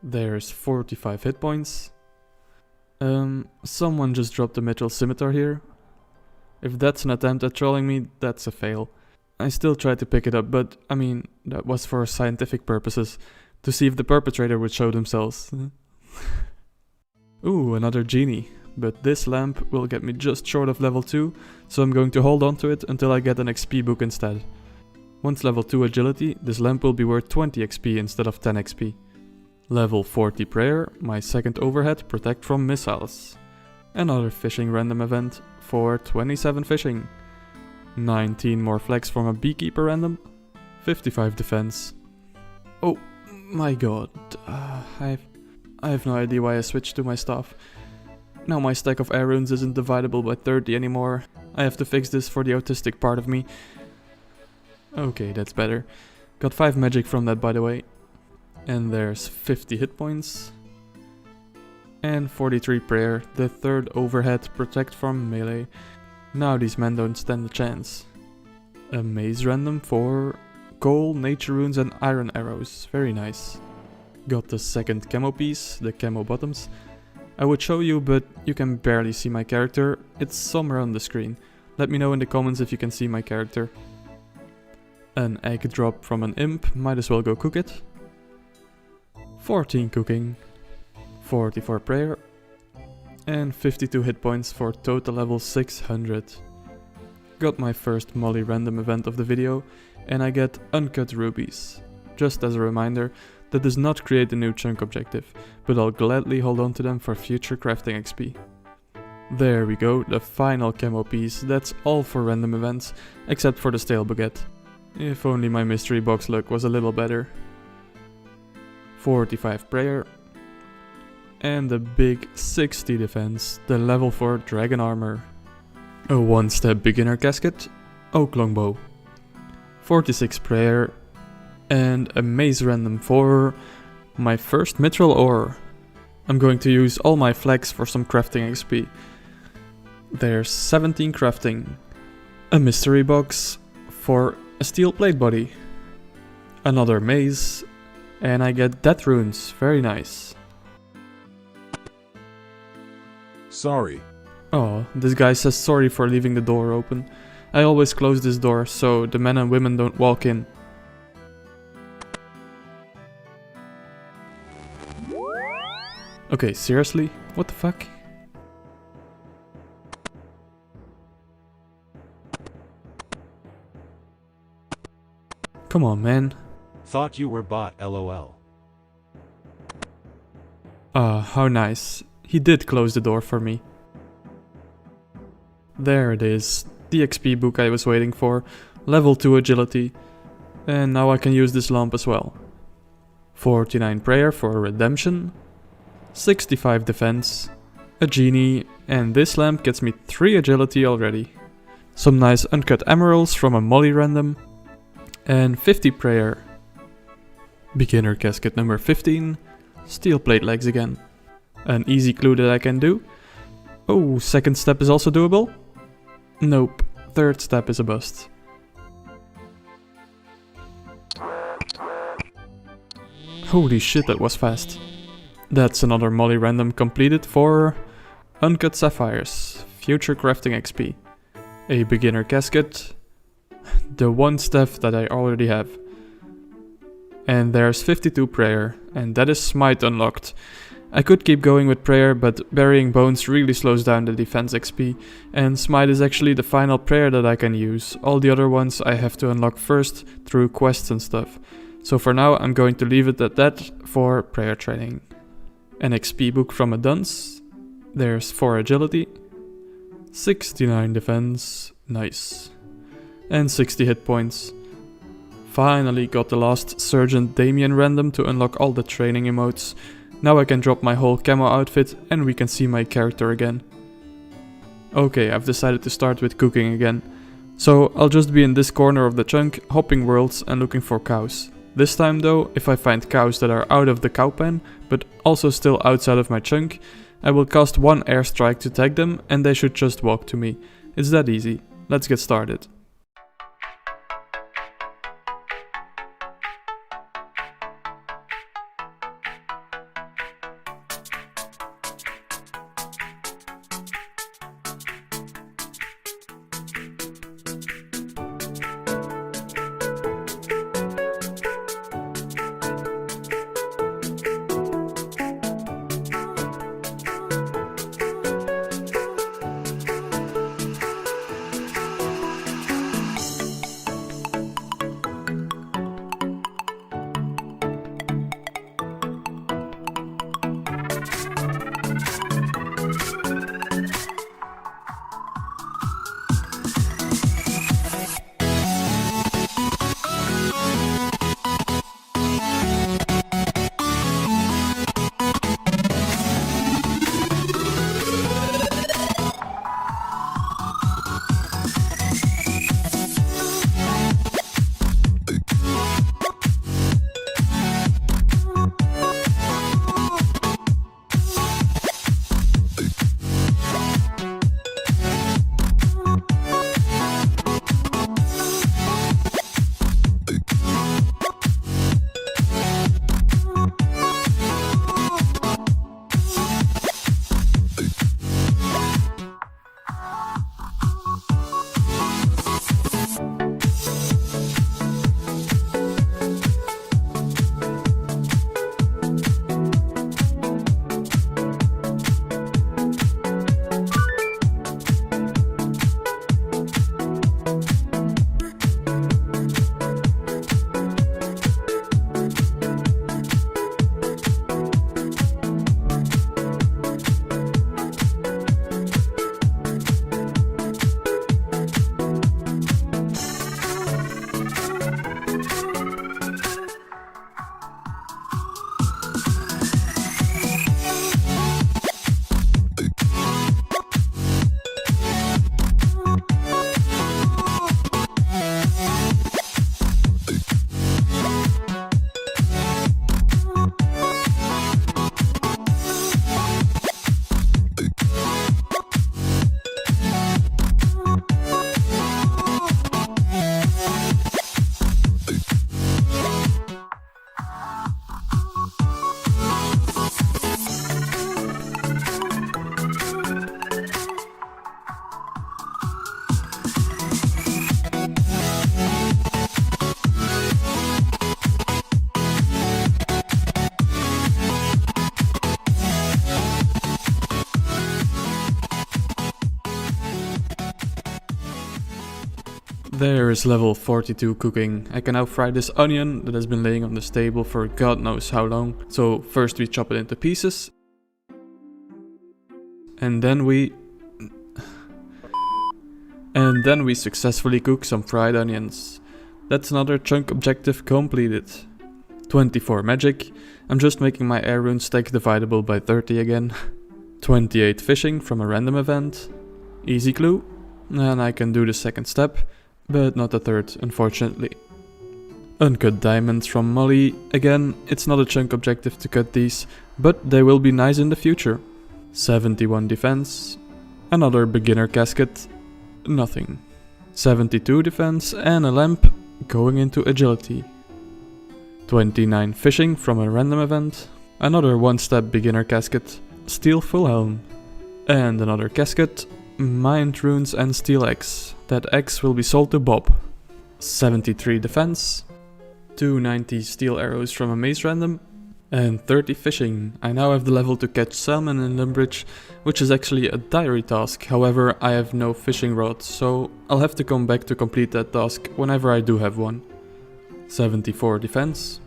There's 45 hit points. Someone just dropped a mithril scimitar here. If that's an attempt at trolling me, that's a fail. I still tried to pick it up, but I mean, that was for scientific purposes, to see if the perpetrator would show themselves. Ooh, another genie. But this lamp will get me just short of level 2, so I'm going to hold on to it until I get an XP book instead. Once level 2 agility, this lamp will be worth 20 XP instead of 10 XP. Level 40 prayer, my second overhead, protect from missiles. Another fishing random event for 27 fishing. 19 more flags from a beekeeper random. 55 defense. Oh my god, I have no idea why I switched to my staff. Now my stack of air runes isn't divisible by 30 anymore. I have to fix this for the autistic part of me. Okay, that's better. Got 5 magic from that, by the way. And there's 50 hit points. And 43 prayer, the third overhead, protect from melee. Now these men don't stand a chance. A maze random for coal, nature runes and iron arrows. Very nice. Got the second camo piece, the camo bottoms. I would show you, but you can barely see my character. It's somewhere on the screen. Let me know in the comments if you can see my character. An egg drop from an imp, might as well go cook it. 14 cooking. 44 prayer. And 52 hit points for total level 600. Got my first molly random event of the video, and I get uncut rubies. Just as a reminder, that does not create a new chunk objective, but I'll gladly hold on to them for future crafting XP. There we go, the final camo piece. That's all for random events, except for the stale baguette. If only my mystery box luck was a little better. 45 prayer. And a big 60 defense, the level 4 dragon armor. A 1-step beginner casket, oak longbow. 46 prayer. And a maze random for my first mithril ore. I'm going to use all my flags for some crafting XP. There's 17 crafting. A mystery box for a steel plate body. Another maze. And I get death runes, very nice. Sorry. Oh, this guy says sorry for leaving the door open. I always close this door so the men and women don't walk in. Okay, seriously? What the fuck? Come on, man. Thought you were bot, lol. How nice. He did close the door for me. There it is. The XP book I was waiting for. Level 2 agility. And now I can use this lamp as well. 49 prayer for redemption. 65 defense, a genie, and this lamp gets me 3 agility already. Some nice uncut emeralds from a molly random, and 50 prayer. Beginner casket number 15, steel plate legs again. An easy clue that I can do. Oh, second step is also doable? Nope, third step is a bust. Holy shit, that was fast. That's another molly random completed for uncut sapphires, future crafting XP, a beginner casket, the one staff that I already have. And there's 52 prayer, and that is smite unlocked. I could keep going with prayer, but burying bones really slows down the defense XP, and smite is actually the final prayer that I can use. All the other ones I have to unlock first through quests and stuff. So for now I'm going to leave it at that for prayer training. An XP book from a dunce. There's 4 agility. 69 defense. Nice. And 60 hit points. Finally got the last Sergeant Damien random to unlock all the training emotes. Now I can drop my whole camo outfit and we can see my character again. Okay, I've decided to start with cooking again. So I'll just be in this corner of the chunk, hopping worlds and looking for cows. This time though, if I find cows that are out of the cow pen, but also still outside of my chunk, I will cast one airstrike to tag them and they should just walk to me. It's that easy. Let's get started. There is level 42 cooking. I can now fry this onion that has been laying on this table for God knows how long. So first we chop it into pieces. And then we successfully cook some fried onions. That's another chunk objective completed. 24 magic. I'm just making my air rune stack dividable by 30 again. 28 fishing from a random event. Easy clue. And I can do the second step, but not the third, unfortunately. Uncut diamonds from Molly. Again, it's not a chunk objective to cut these, but they will be nice in the future. 71 defense. Another beginner casket. Nothing. 72 defense and a lamp going into agility. 29 fishing from a random event. Another one-step beginner casket. Steel full helm. And another casket. Mind runes and steel axe. That axe will be sold to Bob. 73 defense. 290 steel arrows from a maze random. And 30 fishing. I now have the level to catch salmon in Lumbridge, which is actually a diary task. However, I have no fishing rod, so I'll have to come back to complete that task whenever I do have one. 74 defense.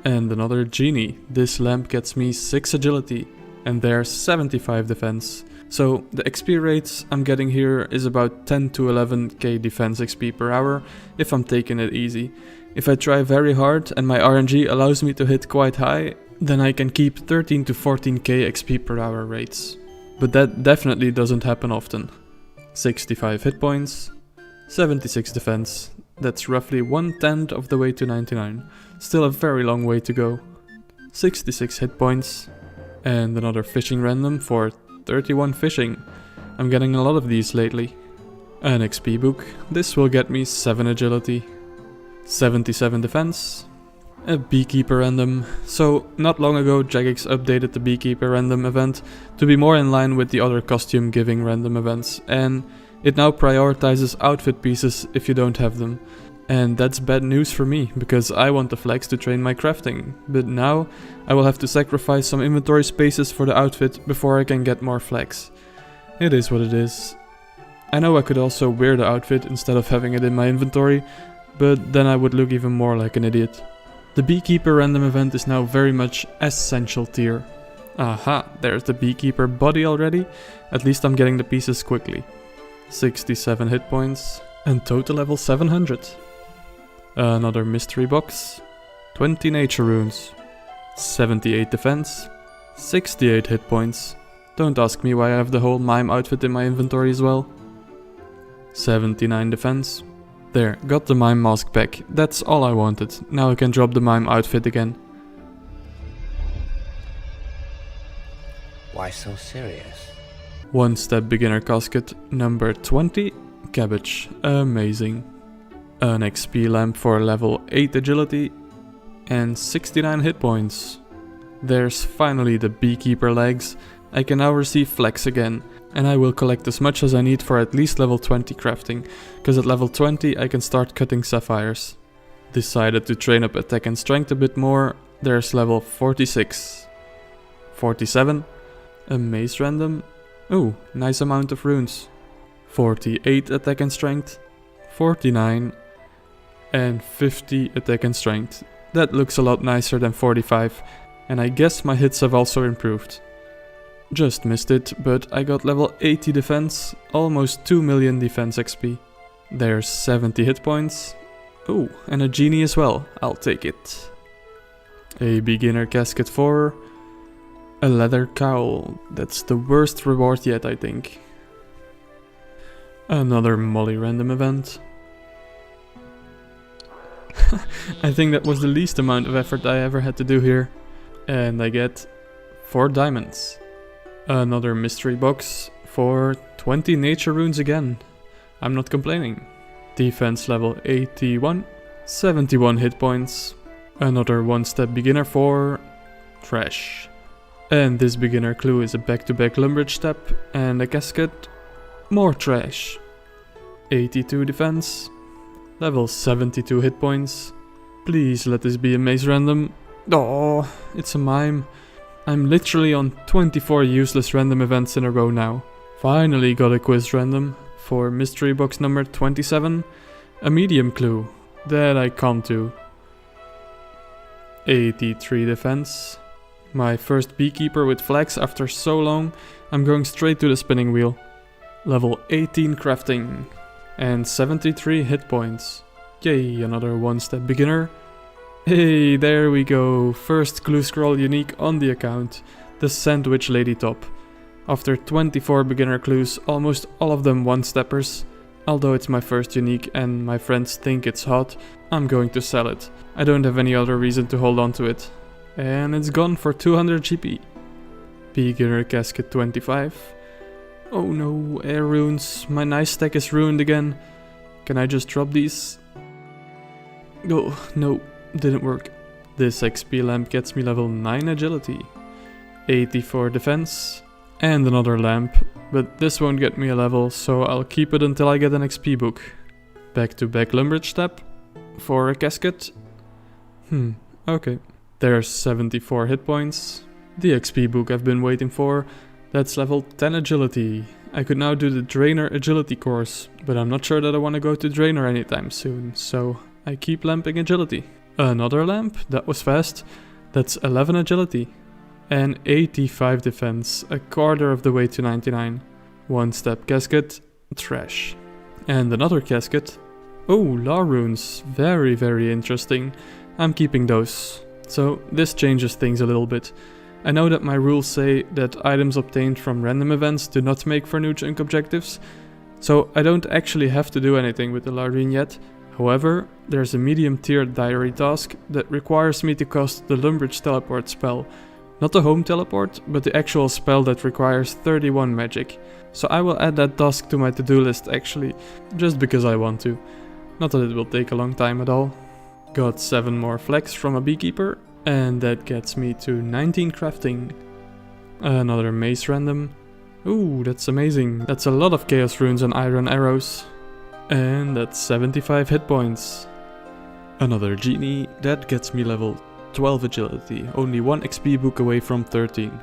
And another genie. This lamp gets me 6 agility. And there's 75 defense. So the XP rates I'm getting here is about 10 to 11k defense XP per hour if I'm taking it easy. If I try very hard and my RNG allows me to hit quite high, then I can keep 13 to 14k XP per hour rates. But that definitely doesn't happen often. 65 hit points, 76 defense. That's roughly 1/10 of the way to 99. Still a very long way to go. 66 hit points. And another fishing random for 31 fishing. I'm getting a lot of these lately. An XP book. This will get me 7 agility. 77 defense. A beekeeper random. So not long ago Jagex updated the beekeeper random event to be more in line with the other costume giving random events, and it now prioritizes outfit pieces if you don't have them. And that's bad news for me, because I want the flags to train my crafting, but now I will have to sacrifice some inventory spaces for the outfit before I can get more flags. It is what it is. I know I could also wear the outfit instead of having it in my inventory, but then I would look even more like an idiot. The Beekeeper random event is now very much essential tier. Aha, there's the Beekeeper body already. At least I'm getting the pieces quickly. 67 hit points and total level 700. Another mystery box. 20 nature runes. 78 defense. 68 hit points. Don't ask me why I have the whole mime outfit in my inventory as well. 79 defense. There, got the mime mask back. That's all I wanted. Now I can drop the mime outfit again. Why so serious? One step beginner casket number 20. Cabbage. Amazing. An XP lamp for level 8 agility. And 69 hit points. There's finally the beekeeper legs. I can now receive flax again. And I will collect as much as I need for at least level 20 crafting, because at level 20 I can start cutting sapphires. Decided to train up attack and strength a bit more. There's level 46. 47. A maze random. Oh, nice amount of runes. 48 attack and strength. 49. And 50 attack and strength. That looks a lot nicer than 45. And I guess my hits have also improved. Just missed it, but I got level 80 defense, almost 2 million defense XP. There's 70 hit points. Oh, and a genie as well, I'll take it. A beginner casket 4. A leather cowl, that's the worst reward yet I think. Another Molly random event. I think that was the least amount of effort I ever had to do here. And I get 4 diamonds. Another mystery box for 20 nature runes again. I'm not complaining. Defense level 81, 71 hit points. Another one step beginner for trash. And this beginner clue is a back-to-back Lumbridge step and a casket. More trash. 82 defense. Level 72 hit points. Please let this be a maze random. Oh, it's a mime. I'm literally on 24 useless random events in a row now. Finally got a quiz random for mystery box number 27. A medium clue that I can't do. 83 defense. My first beekeeper with flags after so long. I'm going straight to the spinning wheel. Level 18 crafting. And 73 hit points. Yay, another one step beginner. Hey, there we go, first clue scroll unique on the account, the sandwich lady top. After 24 beginner clues, almost all of them one-steppers. Although it's my first unique and my friends think it's hot, I'm going to sell it. I don't have any other reason to hold on to it. And it's gone for 200 GP. Beginner casket 25. Oh no, air runes, my nice stack is ruined again. Can I just drop these? Oh, no. Didn't work. This XP lamp gets me level 9 agility, 84 defense, and another lamp, but this won't get me a level, so I'll keep it until I get an XP book. Back-to-back Lumbridge step for a casket. Okay. There's 74 hit points. The XP book I've been waiting for. That's level 10 agility. I could now do the Drainer agility course, but I'm not sure that I want to go to Drainer anytime soon, so I keep lamping agility. Another lamp, that was fast. That's 11 agility. And 85 defense, a quarter of the way to 99. One step casket, trash. And another casket. Oh, law runes, very interesting. I'm keeping those. So this changes things a little bit. I know that my rules say that items obtained from random events do not make for new chunk objectives. So I don't actually have to do anything with the law rune yet. However, there's a medium tier diary task that requires me to cast the Lumbridge teleport spell, Not the home teleport, but the actual spell that requires 31 magic. So I will add that task to my to-do list actually, just because I want to. Not that it will take a long time at all. Got 7 more flax from a beekeeper, and that gets me to 19 crafting. Another mace random. Ooh, that's amazing. That's a lot of chaos runes and iron arrows. And that's 75 hit points. Another genie, that gets me level 12 agility, only 1 XP book away from 13.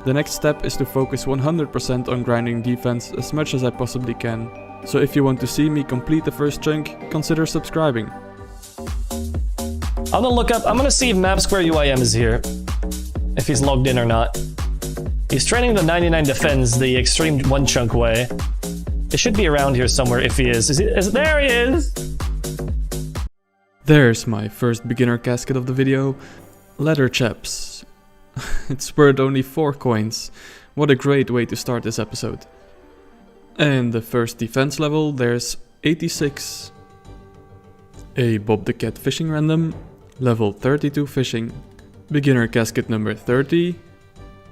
The next step is to focus 100% on grinding defense as much as I possibly can. So if you want to see me complete the first chunk, consider subscribing. I'm gonna see if Map Square UIM is here. If he's logged in or not. He's training the 99 defense the Extreme One Chunk way. It should be around here somewhere if he is. There he is! There's my first beginner casket of the video. Leather chaps. It's worth only 4 coins. What a great way to start this episode. And the first defense level, there's 86. A Bob the Cat fishing random, level 32 fishing. Beginner casket number 30.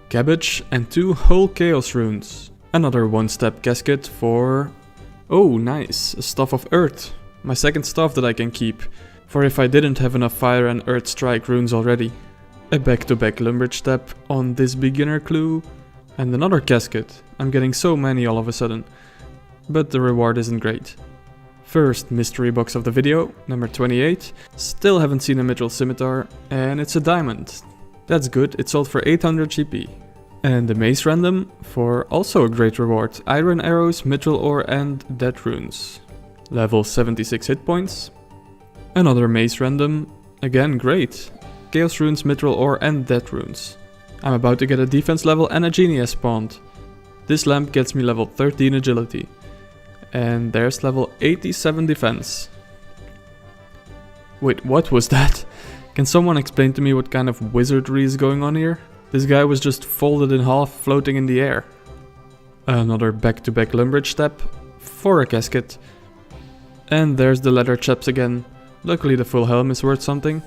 Cabbage and 2 whole chaos runes. Another 1-step casket for... Oh, nice, a Staff of Earth. My second staff that I can keep, for if I didn't have enough fire and earth strike runes already. A back-to-back Lumbridge step on this beginner clue. And another casket. I'm getting so many all of a sudden. But the reward isn't great. First mystery box of the video, number 28. Still haven't seen a Mithril Scimitar, and it's a diamond. That's good, it sold for 800 GP. And the mace random for also a great reward. Iron arrows, mithril ore and dead runes. Level 76 hit points. Another mace random, again great. Chaos runes, mithril ore and dead runes. I'm about to get a defense level and a genie has spawned. This lamp gets me level 13 agility. And there's level 87 defense. Wait, what was that? Can someone explain to me what kind of wizardry is going on here? This guy was just folded in half, floating in the air. Another back-to-back Lumbridge step for a casket. And there's the leather chaps again. Luckily the full helm is worth something.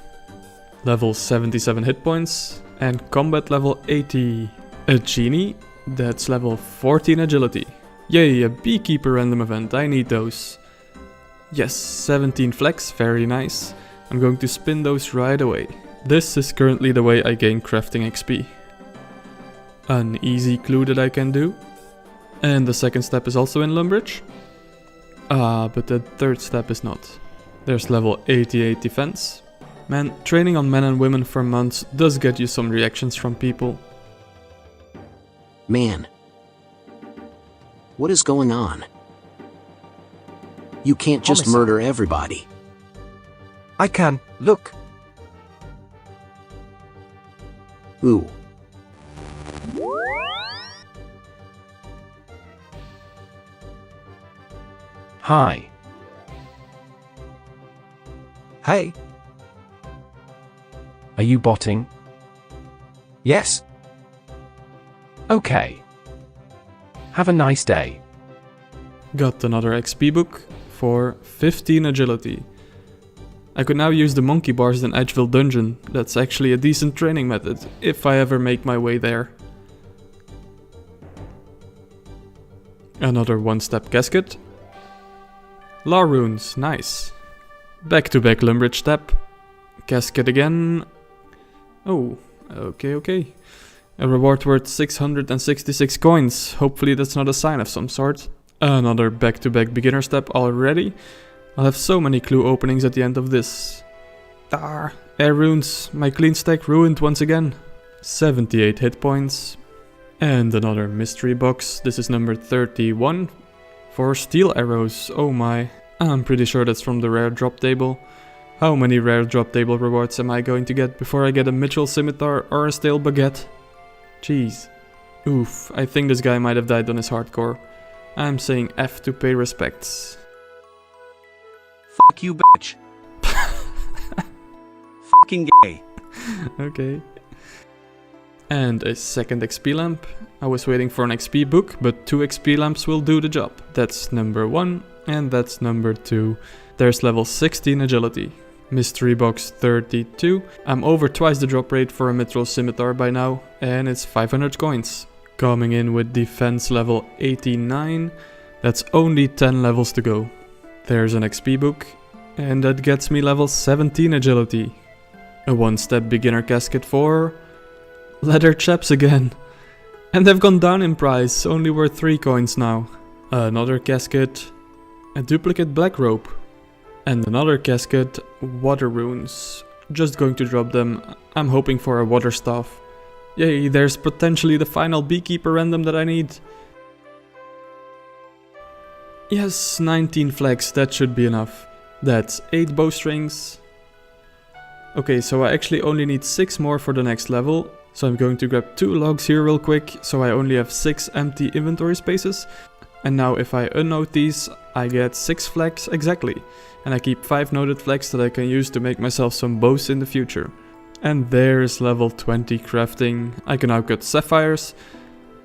Level 77 hit points and combat level 80. A genie, that's level 14 agility. Yay, a beekeeper random event, I need those. Yes, 17 flex, very nice. I'm going to spin those right away. This is currently the way I gain crafting XP. An easy clue that I can do. And the second step is also in Lumbridge. But the third step is not. There's level 88 defense. Man, training on men and women for months does get you some reactions from people. Man. What is going on? You can't just murder everybody. I can, look. Ooh. Hi. Hey. Are you botting? Yes. Okay. Have a nice day. Got another XP book for 15 agility. I could now use the monkey bars in Edgeville Dungeon. That's actually a decent training method, if I ever make my way there. Another 1-step casket. Law runes, nice. Back-to-back Lumbridge step. Casket again. Oh, okay. A reward worth 666 coins. Hopefully that's not a sign of some sort. Another back-to-back beginner step already. I'll have so many clue openings at the end of this. Air runes, my clean stack ruined once again. 78 hit points. And another mystery box, this is number 31. For steel arrows, oh my. I'm pretty sure that's from the rare drop table. How many rare drop table rewards am I going to get before I get a Mithril Scimitar or a stale baguette? Jeez. Oof, I think this guy might have died on his hardcore. I'm saying F to pay respects. Fuck you, bitch. Fucking gay. Okay. And a second XP lamp. I was waiting for an XP book, but 2 XP lamps will do the job. That's number 1, and that's number 2. There's level 16 agility. Mystery box 32. I'm over twice the drop rate for a mithril scimitar by now, and it's 500 coins. Coming in with defense level 89. That's only 10 levels to go. There's an XP book, and that gets me level 17 agility. A one-step beginner casket for leather chaps again. And they've gone down in price, only worth 3 coins now. Another casket, a duplicate black rope. And another casket, water runes. Just going to drop them. I'm hoping for a water staff. Yay, there's potentially the final beekeeper random that I need. Yes, 19 flags, that should be enough. That's 8 bowstrings. Okay, so I actually only need 6 more for the next level. So I'm going to grab 2 logs here real quick, so I only have 6 empty inventory spaces. And now if I unnote these, I get 6 flags exactly. And I keep 5 noted flags that I can use to make myself some bows in the future. And there's level 20 crafting. I can now cut sapphires.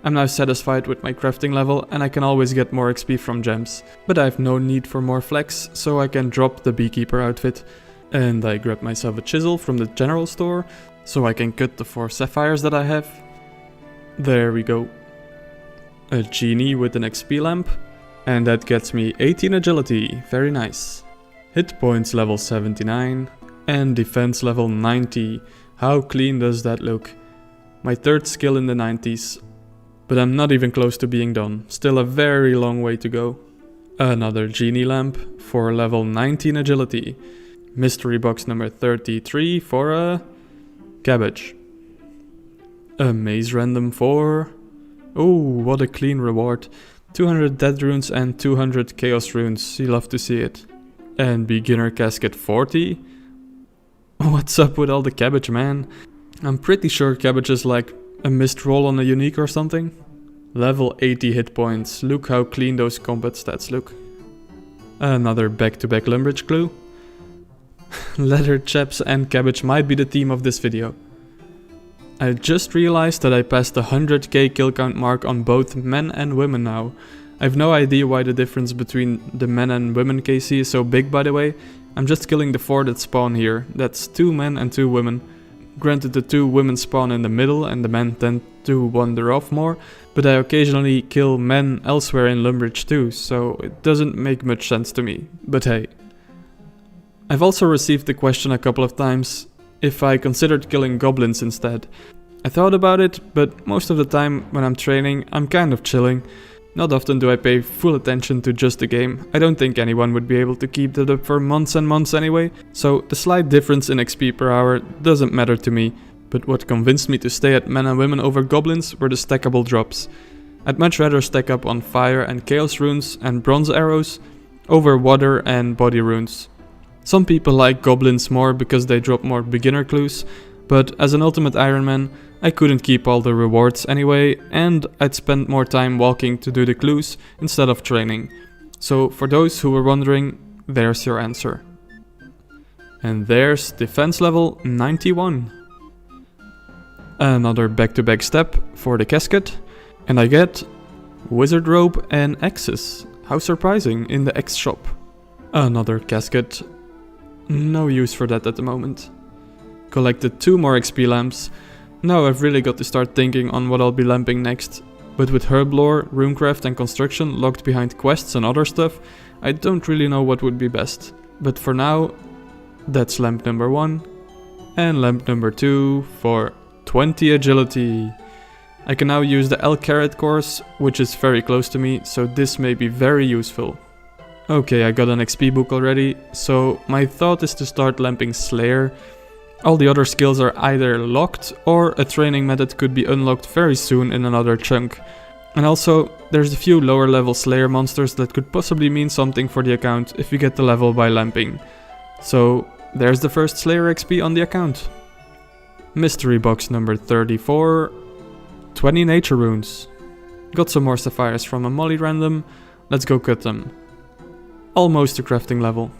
I'm now satisfied with my crafting level and I can always get more XP from gems. But I have no need for more flags, so I can drop the beekeeper outfit. And I grab myself a chisel from the general store, so I can cut the 4 sapphires that I have. There we go. A genie with an XP lamp. And that gets me 18 agility, very nice. Hit points level 79 and defense level 90. How clean does that look? My 3rd skill in the 90s. But I'm not even close to being done, still a very long way to go. Another genie lamp for level 19 agility. Mystery box number 33 for a cabbage. A maze random for... Oh, what a clean reward. 200 dead runes and 200 chaos runes, you love to see it. And beginner casket 40? What's up with all the cabbage, man? I'm pretty sure cabbage is like a missed roll on a unique or something. Level 80 hit points, look how clean those combat stats look. Another back-to-back Lumbridge clue. Leather chaps and cabbage might be the theme of this video. I just realized that I passed the 100k kill count mark on both men and women now. I have no idea why the difference between the men and women KC is so big, by the way. I'm just killing the 4 that spawn here. That's 2 men and 2 women. Granted, the 2 women spawn in the middle and the men tend to wander off more, but I occasionally kill men elsewhere in Lumbridge too, so it doesn't make much sense to me. But hey. I've also received the question a couple of times if I considered killing goblins instead. I thought about it, but most of the time when I'm training, I'm kind of chilling. Not often do I pay full attention to just the game. I don't think anyone would be able to keep that up for months and months anyway, so the slight difference in XP per hour doesn't matter to me. But what convinced me to stay at men and women over goblins were the stackable drops. I'd much rather stack up on fire and chaos runes and bronze arrows over water and body runes. Some people like goblins more because they drop more beginner clues, but as an ultimate Iron Man, I couldn't keep all the rewards anyway, and I'd spend more time walking to do the clues instead of training. So for those who were wondering, there's your answer. And there's defense level 91. Another back-to-back step for the casket, and I get wizard robe and axes. How surprising, in the X shop. Another casket. No use for that at the moment. Collected 2 more XP lamps. Now I've really got to start thinking on what I'll be lamping next. But with herb lore, runecraft and construction locked behind quests and other stuff, I don't really know what would be best. But for now, that's lamp number 1. And lamp number 2 for 20 agility. I can now use the L Carrot course, which is very close to me, so this may be very useful. Okay, I got an XP book already, so my thought is to start lamping Slayer. All the other skills are either locked, or a training method could be unlocked very soon in another chunk. And also, there's a few lower level Slayer monsters that could possibly mean something for the account if you get the level by lamping. So, there's the first Slayer XP on the account. Mystery box number 34. 20 nature runes. Got some more sapphires from a molly random, let's go cut them. Almost a crafting level.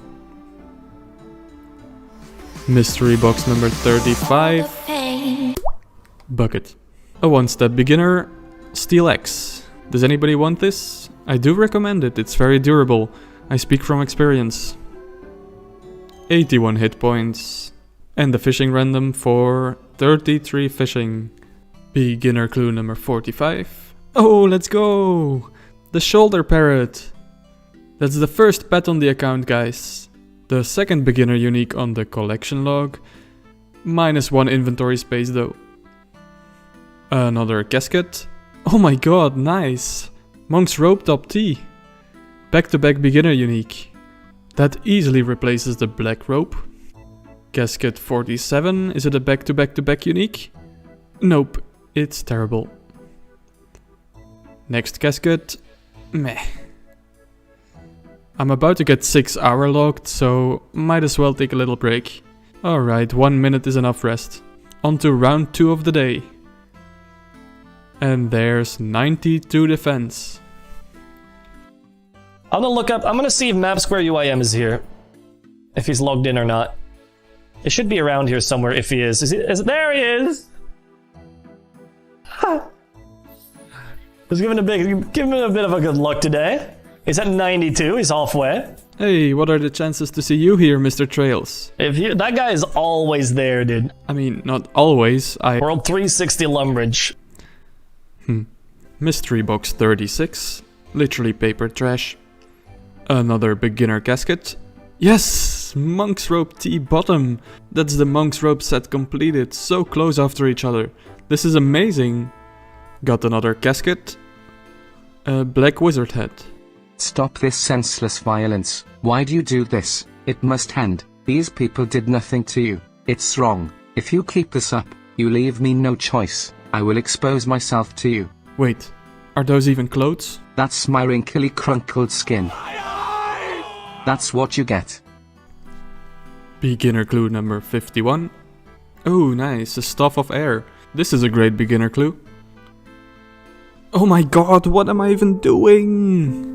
Mystery box number 35. Bucket. A one-step beginner, steel axe. Does anybody want this? I do recommend it, it's very durable. I speak from experience. 81 hit points. And the fishing random for 33 fishing. Beginner clue number 45. Oh, let's go! The shoulder parrot. That's the first pet on the account, guys. The second beginner unique on the collection log. -1 inventory space though. Another casket. Oh my god, nice! Monk's rope top T. Back-to-back beginner unique. That easily replaces the black rope. Casket 47, is it a back-to-back-to-back unique? Nope, it's terrible. Next casket, meh. I'm about to get 6 hour logged, so might as well take a little break. Alright, 1 minute is enough rest. On to round 2 of the day. And there's 92 defense. I'm gonna see if Map Square UIM is here. If he's logged in or not. It should be around here somewhere if he is. There he is! Let's give him a bit of a good luck today. He's at 92, he's halfway. Hey, what are the chances to see you here, Mr. Trails? That guy is always there, dude. I mean, not always, World 360 Lumbridge. Mystery box 36. Literally paper trash. Another beginner casket. Yes! Monk's rope T bottom. That's the Monk's rope set completed. So close after each other. This is amazing. Got another casket. A black wizard head. Stop this senseless violence. Why do you do this? It must end. These people did nothing to you. It's wrong. If you keep this up, you leave me no choice. I will expose myself to you. Wait, are those even clothes? That's my wrinkly crunkled skin. That's what you get. Beginner clue number 51. Oh, nice, a staff of air. This is a great beginner clue. Oh my god, what am I even doing?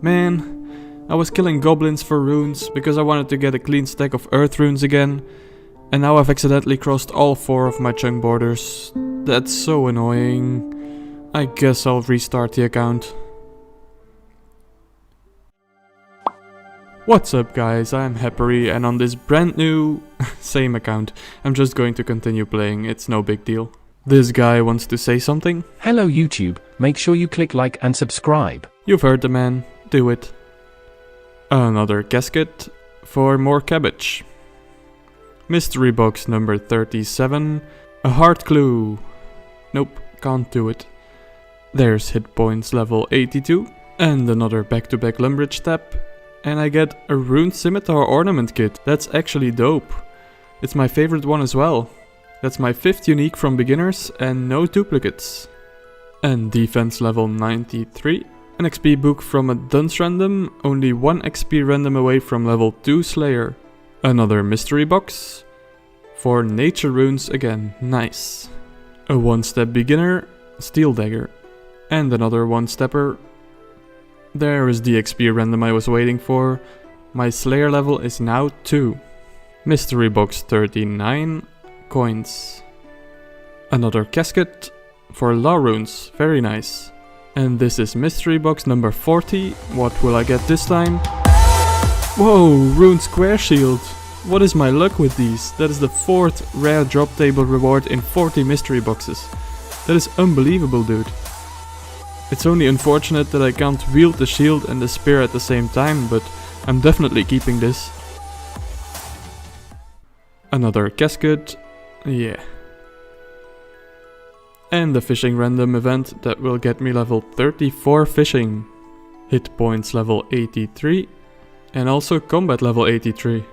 Man, I was killing goblins for runes because I wanted to get a clean stack of earth runes again. And now I've accidentally crossed all 4 of my chunk borders. That's so annoying. I guess I'll restart the account. What's up guys, I'm Happery and on this brand new, same account, I'm just going to continue playing, it's no big deal. This guy wants to say something? Hello YouTube, make sure you click like and subscribe. You've heard the man, do it. Another casket for more cabbage. Mystery box number 37, a heart clue. Nope, can't do it. There's hit points level 82 and another back-to-back Lumbridge tab. And I get a rune scimitar ornament kit. That's actually dope. It's my favorite one as well. That's my 5th unique from beginners and no duplicates. And defense level 93. An XP book from a dunce random, only 1 XP random away from level 2 slayer. Another mystery box. For nature runes again, nice. A 1-step beginner, steel dagger. And another 1-stepper. There is the XP random I was waiting for. My slayer level is now 2. Mystery box 39, coins. Another casket for law runes, very nice. And this is mystery box number 40. What will I get this time? Whoa, rune square shield. What is my luck with these? That is the 4th rare drop table reward in 40 mystery boxes. That is unbelievable, dude. It's only unfortunate that I can't wield the shield and the spear at the same time, but I'm definitely keeping this. Another casket, yeah. And the fishing random event that will get me level 34 fishing. Hit points level 83 and also combat level 83.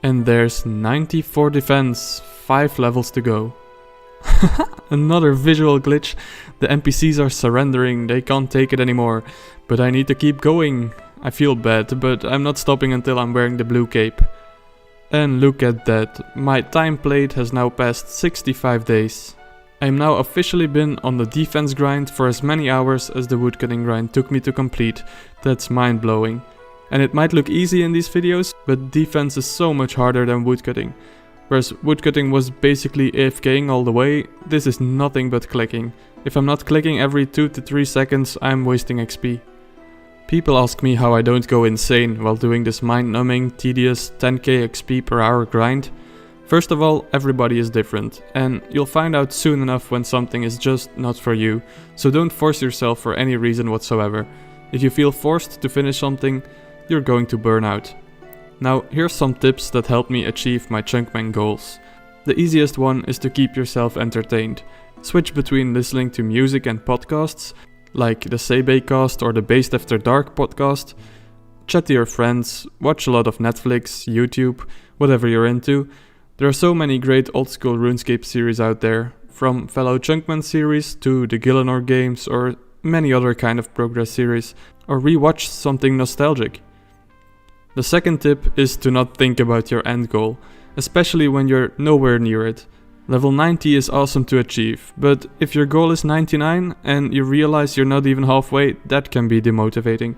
And there's 94 defense, 5 levels to go. Another visual glitch. The NPCs are surrendering, they can't take it anymore. But I need to keep going. I feel bad, but I'm not stopping until I'm wearing the blue cape. And look at that, my time played has now passed 65 days. I'm now officially been on the defense grind for as many hours as the woodcutting grind took me to complete. That's mind blowing. And it might look easy in these videos, but defense is so much harder than woodcutting. Whereas woodcutting was basically AFKing all the way, this is nothing but clicking. If I'm not clicking every 2 to 3 seconds, I'm wasting XP. People ask me how I don't go insane while doing this mind-numbing, tedious 10k XP per hour grind. First of all, everybody is different, and you'll find out soon enough when something is just not for you, so don't force yourself for any reason whatsoever. If you feel forced to finish something, you're going to burn out. Now, here's some tips that help me achieve my Chunkman goals. The easiest one is to keep yourself entertained. Switch between listening to music and podcasts, like the Seibecast or the Based After Dark podcast. Chat to your friends, watch a lot of Netflix, YouTube, whatever you're into. There are so many great old school RuneScape series out there, from fellow Chunkman series to the Gillinor games or many other kind of progress series, or rewatch something nostalgic. The second tip is to not think about your end goal, especially when you're nowhere near it. Level 90 is awesome to achieve, but if your goal is 99 and you realize you're not even halfway, that can be demotivating.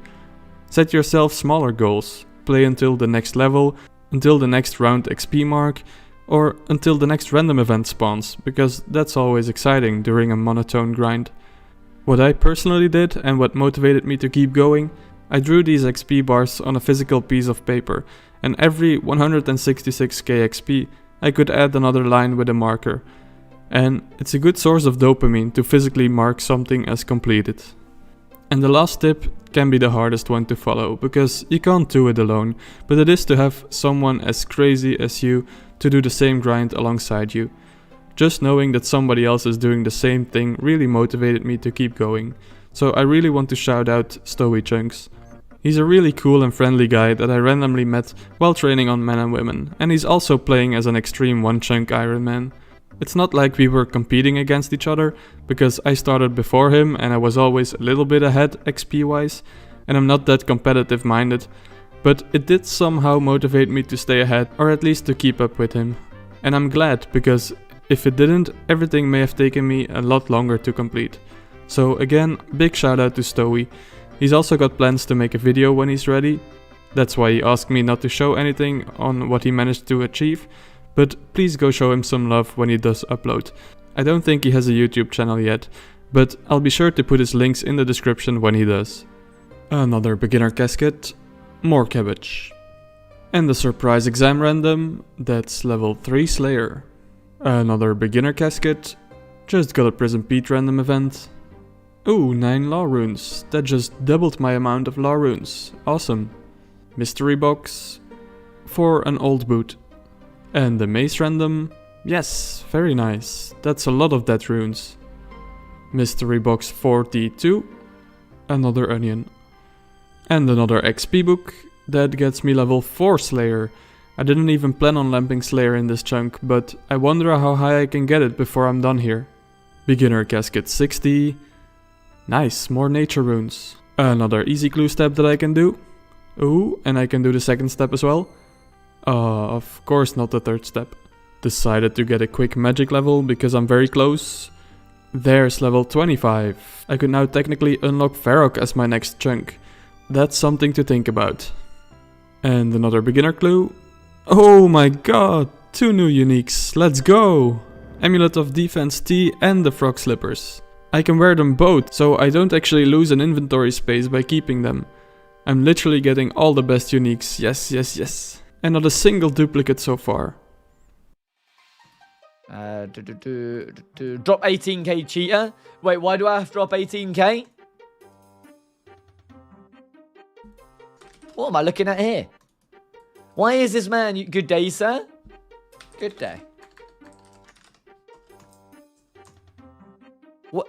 Set yourself smaller goals, play until the next level, until the next round XP mark, or until the next random event spawns, because that's always exciting during a monotone grind. What I personally did and what motivated me to keep going, I drew these XP bars on a physical piece of paper, and every 166k XP I could add another line with a marker. And it's a good source of dopamine to physically mark something as completed. And the last tip can be the hardest one to follow, because you can't do it alone, but it is to have someone as crazy as you to do the same grind alongside you. Just knowing that somebody else is doing the same thing really motivated me to keep going. So I really want to shout out Stowy Chunks. He's a really cool and friendly guy that I randomly met while training on Men and Women, and he's also playing as an Extreme One Chunk UIM. It's not like we were competing against each other, because I started before him and I was always a little bit ahead XP wise, and I'm not that competitive minded, but it did somehow motivate me to stay ahead, or at least to keep up with him. And I'm glad, because if it didn't, everything may have taken me a lot longer to complete. So again, big shout out to Stowy. He's also got plans to make a video when he's ready. That's why he asked me not to show anything on what he managed to achieve, but please go show him some love when he does upload. I don't think he has a YouTube channel yet, but I'll be sure to put his links in the description when he does. Another beginner casket, more cabbage. And the surprise exam random, that's level 3 Slayer. Another beginner casket, just got a Prison Pete random event. Ooh, 9 law runes. That just doubled my amount of law runes. Awesome. Mystery box for an old boot. And the mace random. Yes, very nice. That's a lot of dead runes. Mystery box 42. Another onion. And another XP book. That gets me level 4 Slayer. I didn't even plan on lamping Slayer in this chunk, but I wonder how high I can get it before I'm done here. Beginner casket 60. Nice, more nature runes. Another easy clue step that I can do. Ooh, and I can do the second step as well. Of course not the third step. Decided to get a quick magic level because I'm very close. There's level 25. I could now technically unlock Varrock as my next chunk. That's something to think about. And another beginner clue. Oh my god, 2 new uniques, let's go! Amulet of Defense T and the Frog Slippers. I can wear them both, so I don't actually lose an inventory space by keeping them. I'm literally getting all the best uniques, yes, yes, yes. And not a single duplicate so far. Drop 18k cheater? Wait, why do I have to drop 18k? What am I looking at here? Why is this man... Good day, sir. Good day. What?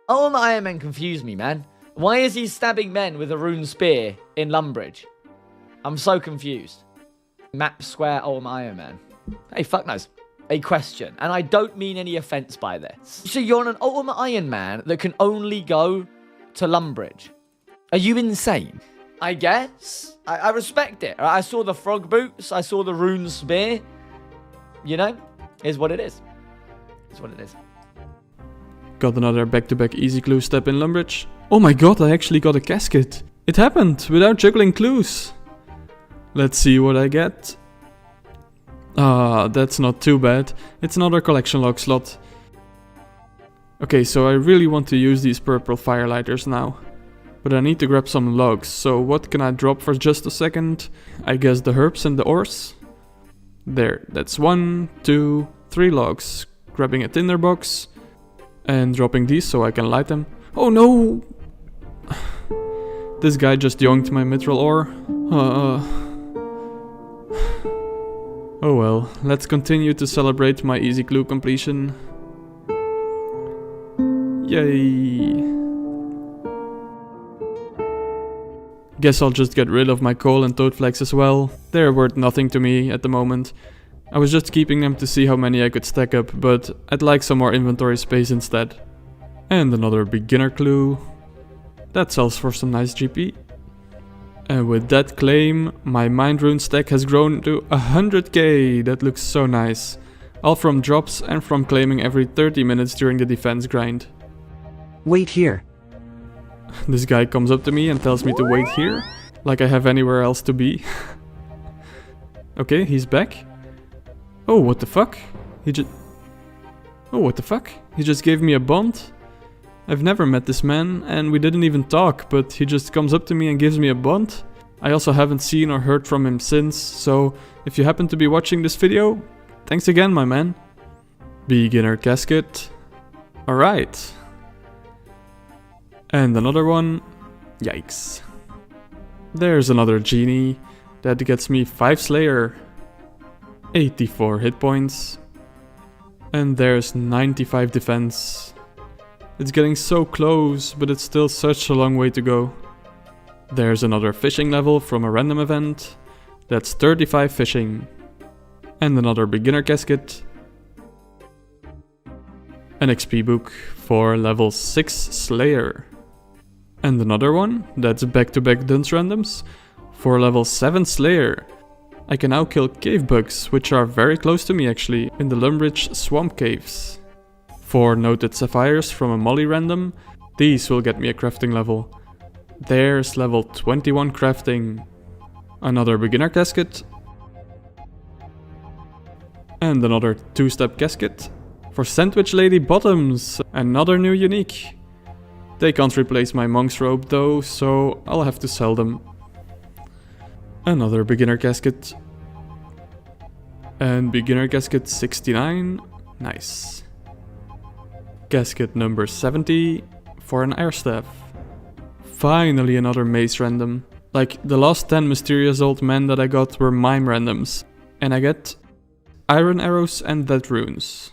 Oh, my Iron Man confused me, man. Why is he stabbing men with a rune spear in Lumbridge? I'm so confused. Map square, oh, my Iron Man. Hey, fuck knows. A question, and I don't mean any offense by this. So you're on an Ultimate Iron Man that can only go to Lumbridge. Are you insane? I guess. I respect it. I saw the frog boots. I saw the rune spear. You know, is what it is. Is what it is. Got another back-to-back easy clue step in Lumbridge. Oh my god, I actually got a casket. It happened without juggling clues. Let's see what I get. Ah, that's not too bad. It's another collection log slot. Okay, so I really want to use these purple firelighters now. But I need to grab some logs, so what can I drop for just a second? I guess the herbs and the ores. There, that's 1, 2, 3 logs. Grabbing a tinderbox and dropping these so I can light them. Oh no! This guy just yoinked my mithril ore. Oh well, let's continue to celebrate my easy clue completion. Yay! Guess I'll just get rid of my coal and toad flags as well. They're worth nothing to me at the moment. I was just keeping them to see how many I could stack up, but I'd like some more inventory space instead. And another beginner clue. That sells for some nice GP. And with that claim, my mind rune stack has grown to 100k. That looks so nice. All from drops and from claiming every 30 minutes during the defense grind. Wait here. This guy comes up to me and tells me to wait here, like I have anywhere else to be. Okay, he's back. Oh, what the fuck? Oh, what the fuck? He just gave me a bond? I've never met this man, and we didn't even talk, but he just comes up to me and gives me a bond? I also haven't seen or heard from him since, so if you happen to be watching this video, thanks again, my man. Beginner casket. Alright. And another one. Yikes. There's another genie. That gets me 5 Slayer. 84 hit points. And there's 95 defense. It's getting so close, but it's still such a long way to go. There's another fishing level from a random event. That's 35 fishing. And another beginner casket. An XP book for level 6 Slayer. And another one, that's back-to-back dunce randoms, for level 7 Slayer. I can now kill cave bugs, which are very close to me actually, in the Lumbridge swamp caves. 4 noted sapphires from a molly random, these will get me a crafting level. There's level 21 crafting. Another beginner casket. And another 2-step casket. For Sandwich Lady bottoms, another new unique. They can't replace my monk's robe though, so I'll have to sell them. Another beginner casket. And beginner casket 69. Nice. Casket number 70 for an air staff. Finally another mace random. Like the last 10 mysterious old men that I got were mime randoms. And I get iron arrows and dead runes.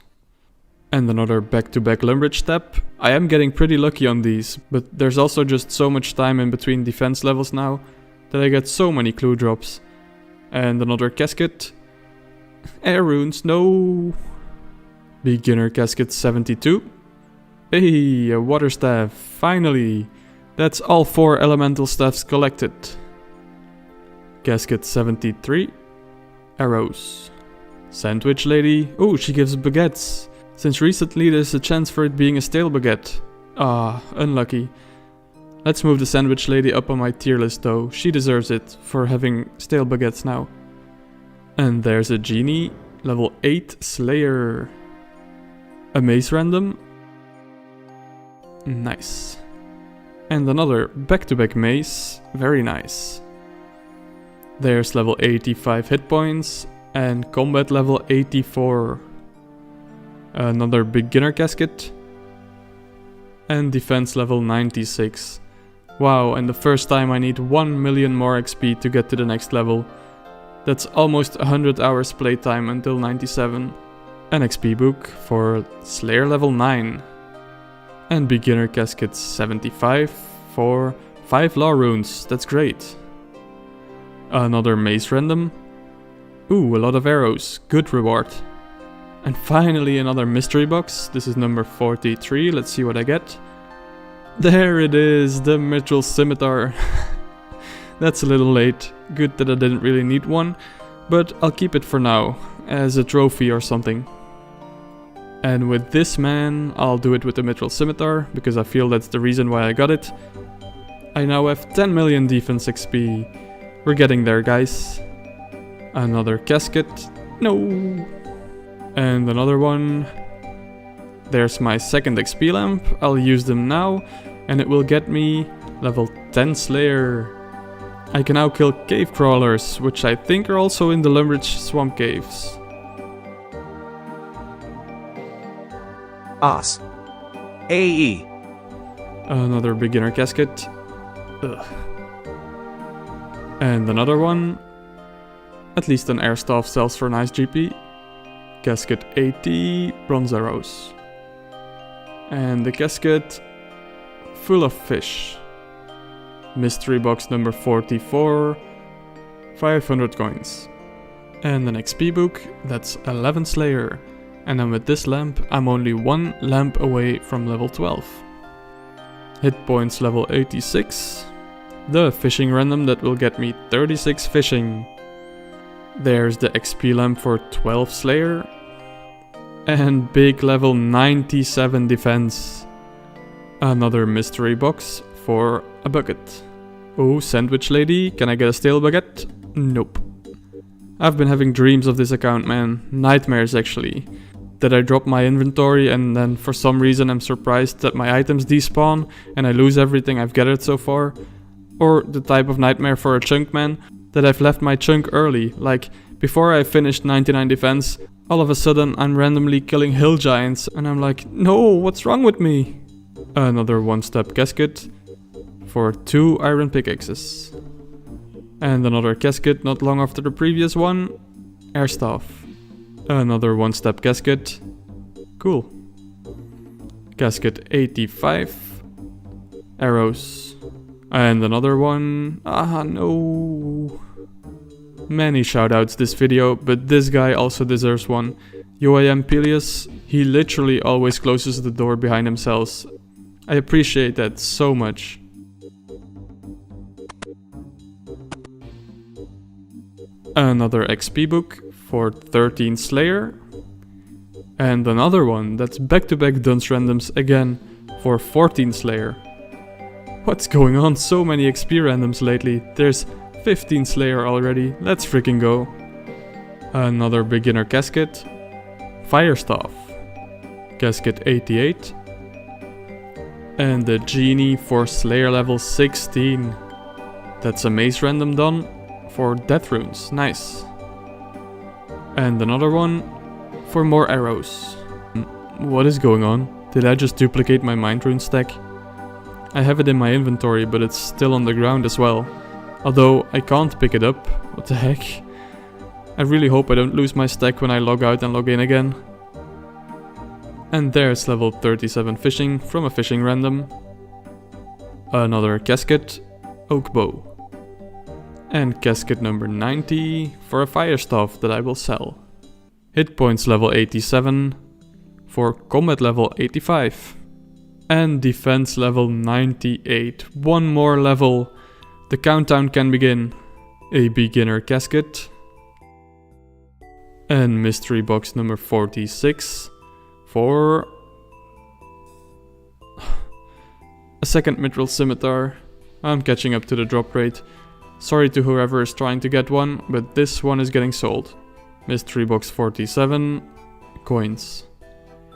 And another back-to-back Lumbridge step. I am getting pretty lucky on these, but there's also just so much time in between defense levels now that I get so many clue drops. And another casket. Air runes, no. Beginner casket 72. Hey, a water staff, finally. That's all 4 elemental staffs collected. Casket 73. Arrows. Sandwich Lady. Oh, she gives baguettes. Since recently there's a chance for it being a stale baguette. Ah, unlucky. Let's move the Sandwich Lady up on my tier list though. She deserves it for having stale baguettes now. And there's a genie. Level 8 Slayer. A mace random. Nice. And another back-to-back mace. Very nice. There's level 85 hit points. And combat level 84. Another beginner casket. And defense level 96. Wow, and the first time I need 1 million more XP to get to the next level. That's almost 100 hours playtime until 97. An XP book for Slayer level 9. And beginner casket 75 for 5 law runes, that's great. Another mace random. Ooh, a lot of arrows, good reward. And finally another mystery box. This is number 43. Let's see what I get. There it is, the Mithril Scimitar. That's a little late. Good that I didn't really need one. But I'll keep it for now, as a trophy or something. And with this man, I'll do it with the Mithril Scimitar, because I feel that's the reason why I got it. I now have 10 million defense XP. We're getting there, guys. Another casket. No! And another one. There's my second XP lamp. I'll use them now, and it will get me level 10 Slayer. I can now kill cave crawlers, which I think are also in the Lumbridge swamp caves. Os. AE. Another beginner casket. Ugh. And another one. At least an air staff sells for nice GP. Casket 80 bronze arrows. And the casket full of fish. Mystery box number 44, 500 coins. And an XP book, that's 11 Slayer. And then with this lamp, I'm only 1 lamp away from level 12. Hit points level 86. The fishing random that will get me 36 fishing. There's the XP lamp for 12 Slayer. And big level 97 defense. Another mystery box for a bucket. Oh, sandwich lady, can I get a stale baguette? Nope. I've been having dreams of this account, man. Nightmares, actually. That I drop my inventory and then for some reason I'm surprised that my items despawn and I lose everything I've gathered so far. Or the type of nightmare for a chunk man, that I've left my chunk early. Like, before I finished 99 defense, all of a sudden I'm randomly killing hill giants and I'm like, no, what's wrong with me? Another one-step casket for 2 iron pickaxes. And another casket not long after the previous one, air staff. Another one-step casket. Cool. Casket 85. Arrows. And another one. Ah, no. Many shoutouts this video, but this guy also deserves one. UIM Peleus, he literally always closes the door behind himself. I appreciate that so much. Another XP book for 13 Slayer. And another one that's back-to-back dunce randoms again for 14 Slayer. What's going on? So many XP randoms lately. There's 15 Slayer already. Let's freaking go. Another beginner casket. Fire staff. Casket 88. And the genie for Slayer level 16. That's a maze random done for death runes. Nice. And another one for more arrows. What is going on? Did I just duplicate my mind rune stack? I have it in my inventory, but it's still on the ground as well. Although I can't pick it up. What the heck? I really hope I don't lose my stack when I log out and log in again. And there's level 37 fishing from a fishing random. Another casket, oak bow. And casket number 90 for a fire staff that I will sell. Hit points level 87 for combat level 85. And defense level 98. One more level. The countdown can begin. A beginner casket. And mystery box number 46 for a second mithril scimitar. I'm catching up to the drop rate. Sorry to whoever is trying to get one, but this one is getting sold. Mystery box 47 coins.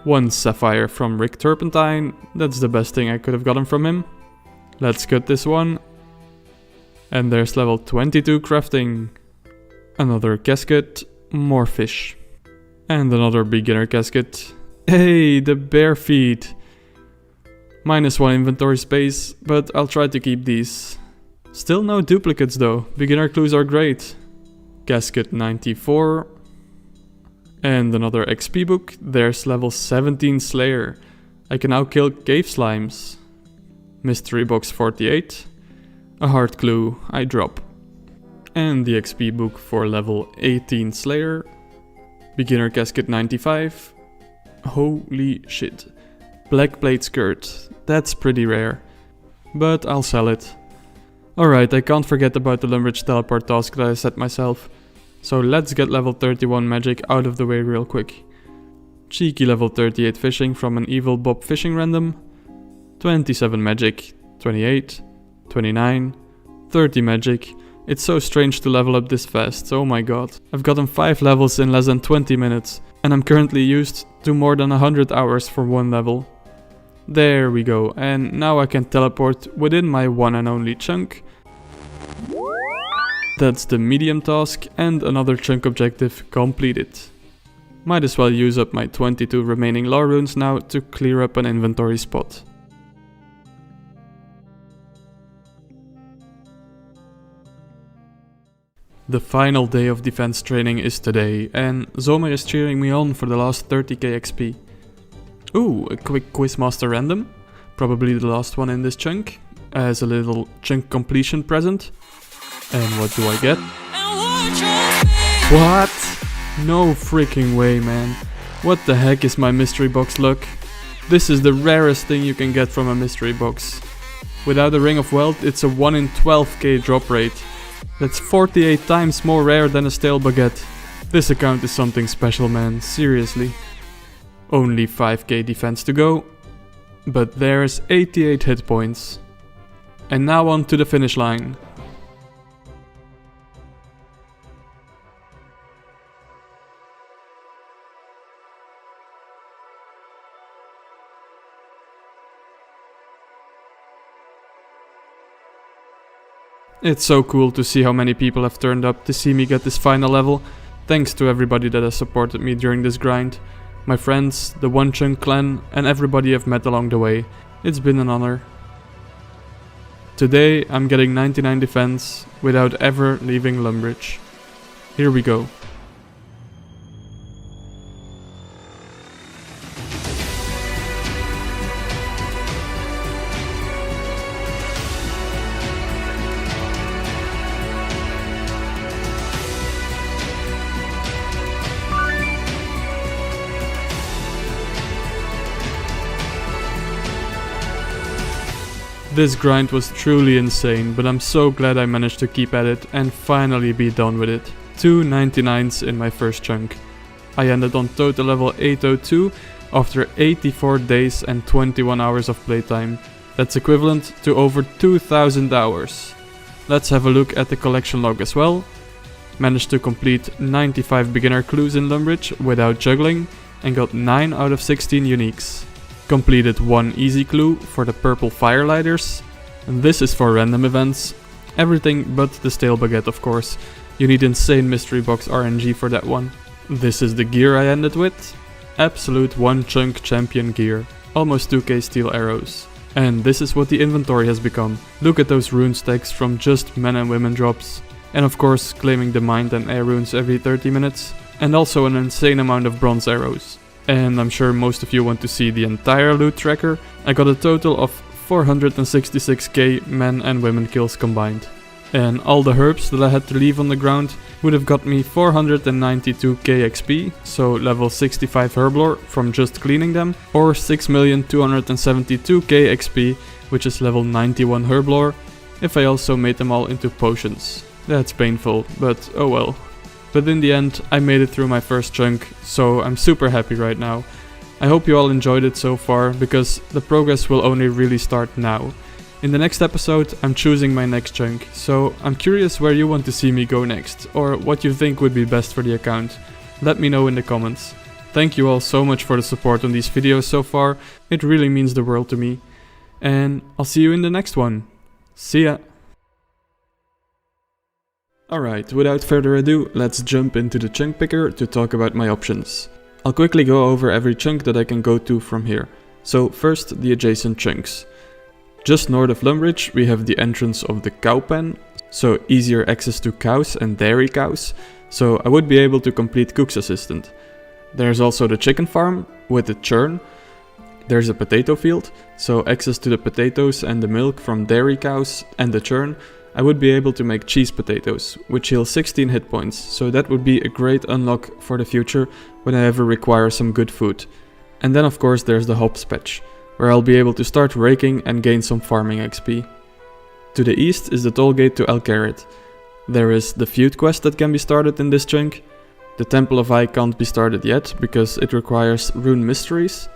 1 sapphire from Rick Turpentine. That's the best thing I could have gotten from him. Let's cut this one. And there's level 22 crafting. Another casket. More fish. And another beginner casket. Hey, the bare feet. -1 inventory space, but I'll try to keep these. Still no duplicates though. Beginner clues are great. Casket 94. And another XP book. There's level 17 Slayer. I can now kill cave slimes. Mystery box 48. A heart clue. I drop. And the XP book for level 18 Slayer. Beginner casket 95. Holy shit. Black plate skirt. That's pretty rare. But I'll sell it. Alright, I can't forget about the Lumbridge teleport task that I set myself. So let's get level 31 magic out of the way real quick. Cheeky level 38 fishing from an Evil Bob fishing random. 27 magic. 28. 29. 30 magic. It's so strange to level up this fast, oh my god. I've gotten 5 levels in less than 20 minutes. And I'm currently used to more than 100 hours for one level. There we go, and now I can teleport within my one and only chunk. That's the medium task and another chunk objective completed. Might as well use up my 22 remaining law runes now to clear up an inventory spot. The final day of defense training is today, and Zomer is cheering me on for the last 30k XP. Ooh, a quick Quizmaster random, probably the last one in this chunk, as a little chunk completion present. And what do I get? What? No freaking way, man. What the heck is my mystery box luck? This is the rarest thing you can get from a mystery box. Without a Ring of Wealth, it's a 1 in 12k drop rate. That's 48 times more rare than a stale baguette. This account is something special, man, seriously. Only 5k defense to go, but there's 88 hit points. And now on to the finish line. It's so cool to see how many people have turned up to see me get this final level. Thanks to everybody that has supported me during this grind. My friends, the One Chunk clan, and everybody I've met along the way. It's been an honor. Today I'm getting 99 defense without ever leaving Lumbridge. Here we go. This grind was truly insane, but I'm so glad I managed to keep at it and finally be done with it. 2 99s in my first chunk. I ended on total level 802 after 84 days and 21 hours of playtime. That's equivalent to over 2000 hours. Let's have a look at the collection log as well. Managed to complete 95 beginner clues in Lumbridge without juggling and got 9 out of 16 uniques. Completed 1 easy clue for the purple firelighters. And this is for random events. Everything but the stale baguette, of course. You need insane mystery box RNG for that one. This is the gear I ended with. Absolute one chunk champion gear. Almost 2k steel arrows. And this is what the inventory has become. Look at those rune stacks from just men and women drops. And of course claiming the mind and air runes every 30 minutes. And also an insane amount of bronze arrows. And I'm sure most of you want to see the entire loot tracker. I got a total of 466k men and women kills combined. And all the herbs that I had to leave on the ground would have got me 492k XP, so level 65 herblore from just cleaning them, or 6,272k XP, which is level 91 herblore, if I also made them all into potions. That's painful, but oh well. But in the end, I made it through my first chunk, so I'm super happy right now. I hope you all enjoyed it so far, because the progress will only really start now. In the next episode, I'm choosing my next chunk, so I'm curious where you want to see me go next, or what you think would be best for the account. Let me know in the comments. Thank you all so much for the support on these videos so far, it really means the world to me. And I'll see you in the next one. See ya! Alright, without further ado, let's jump into the chunk picker to talk about my options. I'll quickly go over every chunk that I can go to from here. So first, the adjacent chunks. Just north of Lumbridge we have the entrance of the cow pen, so easier access to cows and dairy cows, so I would be able to complete Cook's Assistant. There's also the chicken farm with the churn. There's a potato field, so access to the potatoes and the milk from dairy cows and the churn. I would be able to make cheese potatoes, which heal 16 hit points, so that would be a great unlock for the future when I ever require some good food. And then of course there's the hops patch, where I'll be able to start raking and gain some farming XP. To the east is the toll gate to El Carrot. There is the feud quest that can be started in this chunk. The Temple of Eye can't be started yet, because it requires rune mysteries.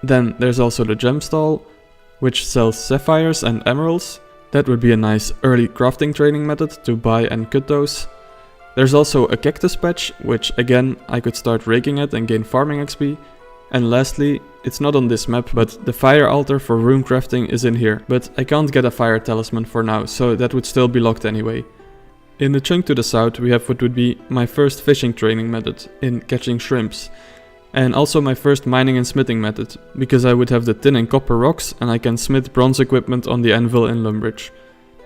Then there's also the gem stall, which sells sapphires and emeralds. That would be a nice early crafting training method to buy and cut those. There's also a cactus patch, which again I could start raking at and gain farming XP. And lastly, it's not on this map, but the fire altar for runecrafting is in here. But I can't get a fire talisman for now, so that would still be locked anyway. In the chunk to the south we have what would be my first fishing training method in catching shrimps. And also my first mining and smithing method, because I would have the tin and copper rocks and I can smith bronze equipment on the anvil in Lumbridge.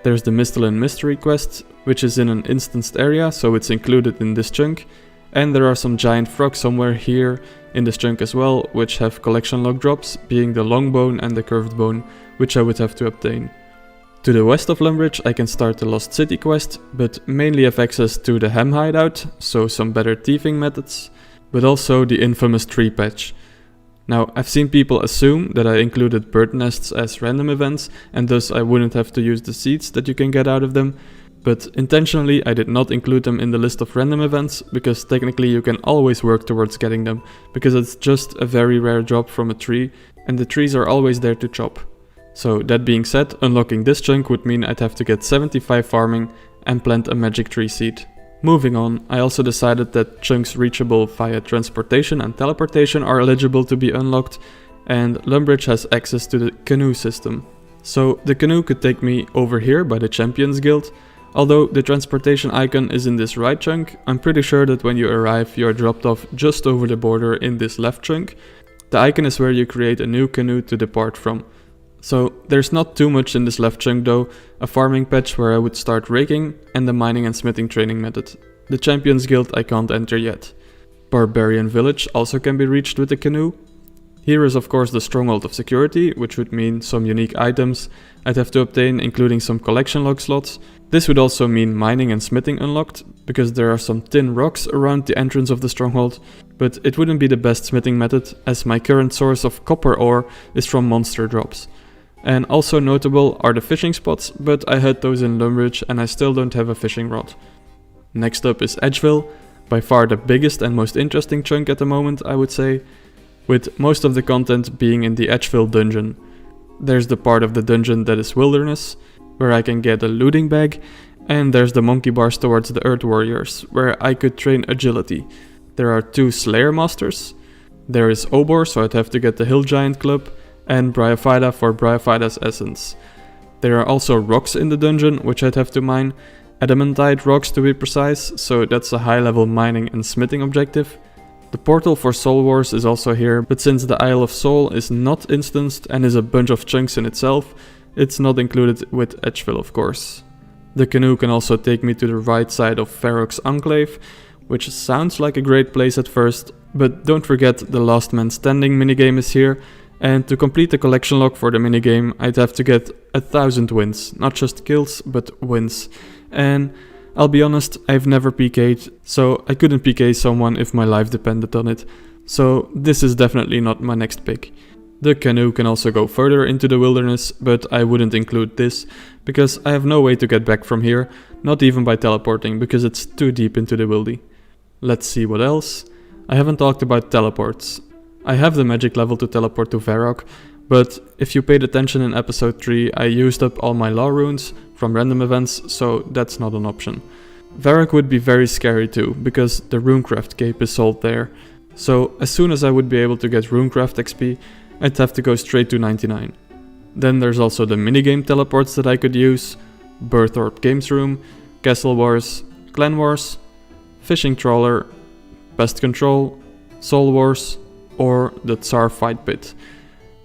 There's the Misthalin mystery quest, which is in an instanced area, so it's included in this chunk. And there are some giant frogs somewhere here in this chunk as well, which have collection log drops, being the long bone and the curved bone, which I would have to obtain. To the west of Lumbridge I can start the Lost City quest, but mainly have access to the Hem hideout, so some better thieving methods, but also the infamous tree patch. Now, I've seen people assume that I included bird nests as random events, and thus I wouldn't have to use the seeds that you can get out of them, but intentionally I did not include them in the list of random events, because technically you can always work towards getting them, because it's just a very rare drop from a tree, and the trees are always there to chop. So that being said, unlocking this chunk would mean I'd have to get 75 farming and plant a magic tree seed. Moving on, I also decided that chunks reachable via transportation and teleportation are eligible to be unlocked, and Lumbridge has access to the canoe system. So the canoe could take me over here by the Champions Guild. Although the transportation icon is in this right chunk, I'm pretty sure that when you arrive you are dropped off just over the border in this left chunk. The icon is where you create a new canoe to depart from. So there's not too much in this left chunk though, a farming patch where I would start raking and the mining and smithing training method. The Champions Guild I can't enter yet. Barbarian Village also can be reached with the canoe. Here is of course the Stronghold of Security, which would mean some unique items I'd have to obtain, including some collection log slots. This would also mean mining and smithing unlocked, because there are some tin rocks around the entrance of the stronghold, but it wouldn't be the best smithing method as my current source of copper ore is from monster drops. And also notable are the fishing spots, but I had those in Lumbridge and I still don't have a fishing rod. Next up is Edgeville, by far the biggest and most interesting chunk at the moment, I would say, with most of the content being in the Edgeville dungeon. There's the part of the dungeon that is wilderness, where I can get a looting bag, and there's the monkey bars towards the Earth Warriors, where I could train agility. There are 2 Slayer Masters, there is Obor, so I'd have to get the Hill Giant Club, and Bryophyta for Bryophyta's essence. There are also rocks in the dungeon, which I'd have to mine, adamantite rocks to be precise, so that's a high level mining and smithing objective. The portal for Soul Wars is also here, but since the Isle of Soul is not instanced and is a bunch of chunks in itself, it's not included with Edgeville of course. The canoe can also take me to the right side of Ferox's Enclave, which sounds like a great place at first, but don't forget the Last Man Standing minigame is here, and to complete the collection log for the minigame I'd have to get 1000 wins, not just kills but wins. And I'll be honest, I've never PK'd, so I couldn't PK someone if my life depended on it, so this is definitely not my next pick. The canoe can also go further into the wilderness, but I wouldn't include this, because I have no way to get back from here, not even by teleporting, because it's too deep into the wildy. Let's see what else. I haven't talked about teleports. I have the magic level to teleport to Varrock, but if you paid attention in episode 3, I used up all my law runes from random events, so that's not an option. Varrock would be very scary too, because the Runecraft cape is sold there. So as soon as I would be able to get Runecraft XP, I'd have to go straight to 99. Then there's also the minigame teleports that I could use, Birthorpe Games Room, Castle Wars, Clan Wars, Fishing Trawler, Pest Control, Soul Wars, or the Tsar Fight Pit.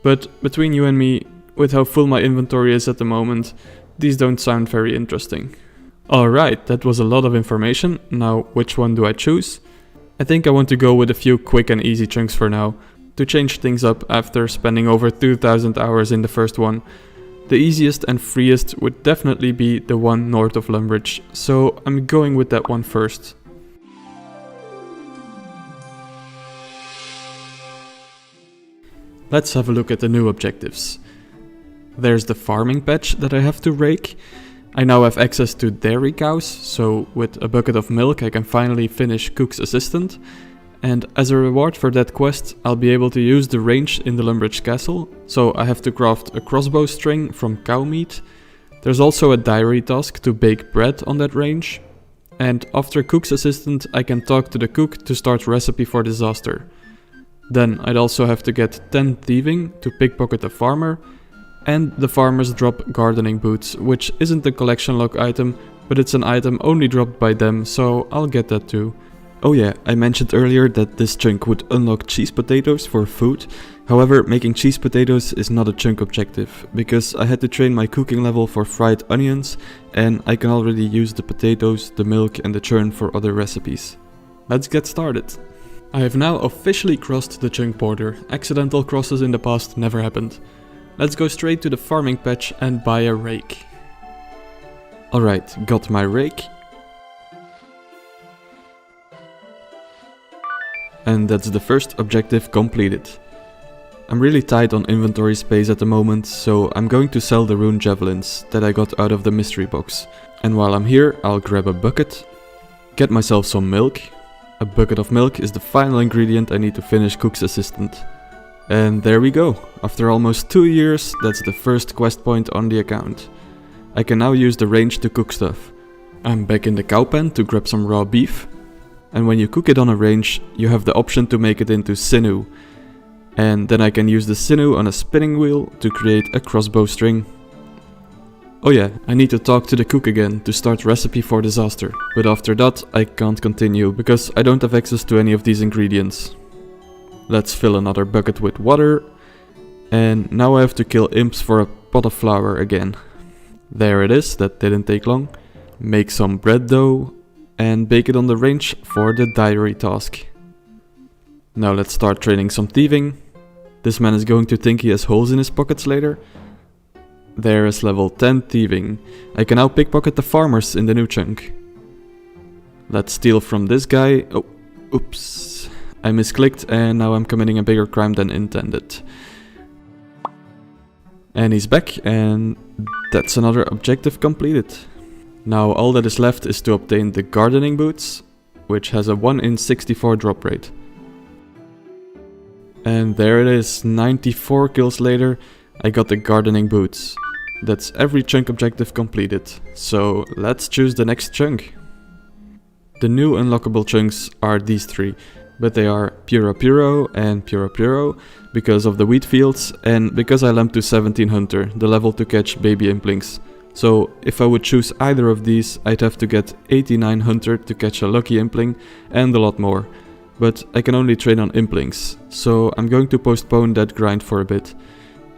But between you and me, with how full my inventory is at the moment, these don't sound very interesting. Alright, that was a lot of information. Now, which one do I choose? I think I want to go with a few quick and easy chunks for now, to change things up after spending over 2000 hours in the first one. The easiest and freest would definitely be the one north of Lumbridge, so I'm going with that one first. Let's have a look at the new objectives. There's the farming patch that I have to rake. I now have access to dairy cows, so with a bucket of milk I can finally finish Cook's Assistant. And as a reward for that quest, I'll be able to use the range in the Lumbridge castle, so I have to craft a crossbow string from cow meat. There's also a diary task to bake bread on that range. And after Cook's Assistant, I can talk to the cook to start recipe for disaster. Then I'd also have to get 10 thieving to pickpocket a farmer, and the farmers drop gardening boots, which isn't a collection log item, but it's an item only dropped by them, so I'll get that too. Oh yeah, I mentioned earlier that this chunk would unlock cheese potatoes for food. However, making cheese potatoes is not a chunk objective, because I had to train my cooking level for fried onions, and I can already use the potatoes, the milk and the churn for other recipes. Let's get started. I have now officially crossed the chunk border. Accidental crosses in the past never happened. Let's go straight to the farming patch and buy a rake. Alright, got my rake. And that's the first objective completed. I'm really tight on inventory space at the moment, so I'm going to sell the rune javelins that I got out of the mystery box. And while I'm here, I'll grab a bucket, get myself some milk. A bucket of milk is the final ingredient I need to finish Cook's Assistant. And there we go. After almost 2 years, that's the first quest point on the account. I can now use the range to cook stuff. I'm back in the cow pen to grab some raw beef. And when you cook it on a range, you have the option to make it into sinew. And then I can use the sinew on a spinning wheel to create a crossbow string. Oh yeah, I need to talk to the cook again to start recipe for disaster. But after that, I can't continue because I don't have access to any of these ingredients. Let's fill another bucket with water. And now I have to kill imps for a pot of flour again. There it is, that didn't take long. Make some bread dough and bake it on the range for the diary task. Now let's start training some thieving. This man is going to think he has holes in his pockets later. There is level 10 thieving. I can now pickpocket the farmers in the new chunk. Let's steal from this guy. Oh, oops. I misclicked and now I'm committing a bigger crime than intended. And he's back, and that's another objective completed. Now all that is left is to obtain the gardening boots, which has a 1 in 64 drop rate. And there it is, 94 kills later, I got the gardening boots. That's every chunk objective completed, so let's choose the next chunk. The new unlockable chunks are these three, but they are Puro-Puro and Puro-Puro because of the wheat fields and because I lumped to 17 Hunter, the level to catch baby implings. So if I would choose either of these, I'd have to get 89 Hunter to catch a lucky impling and a lot more. But I can only train on implings, so I'm going to postpone that grind for a bit.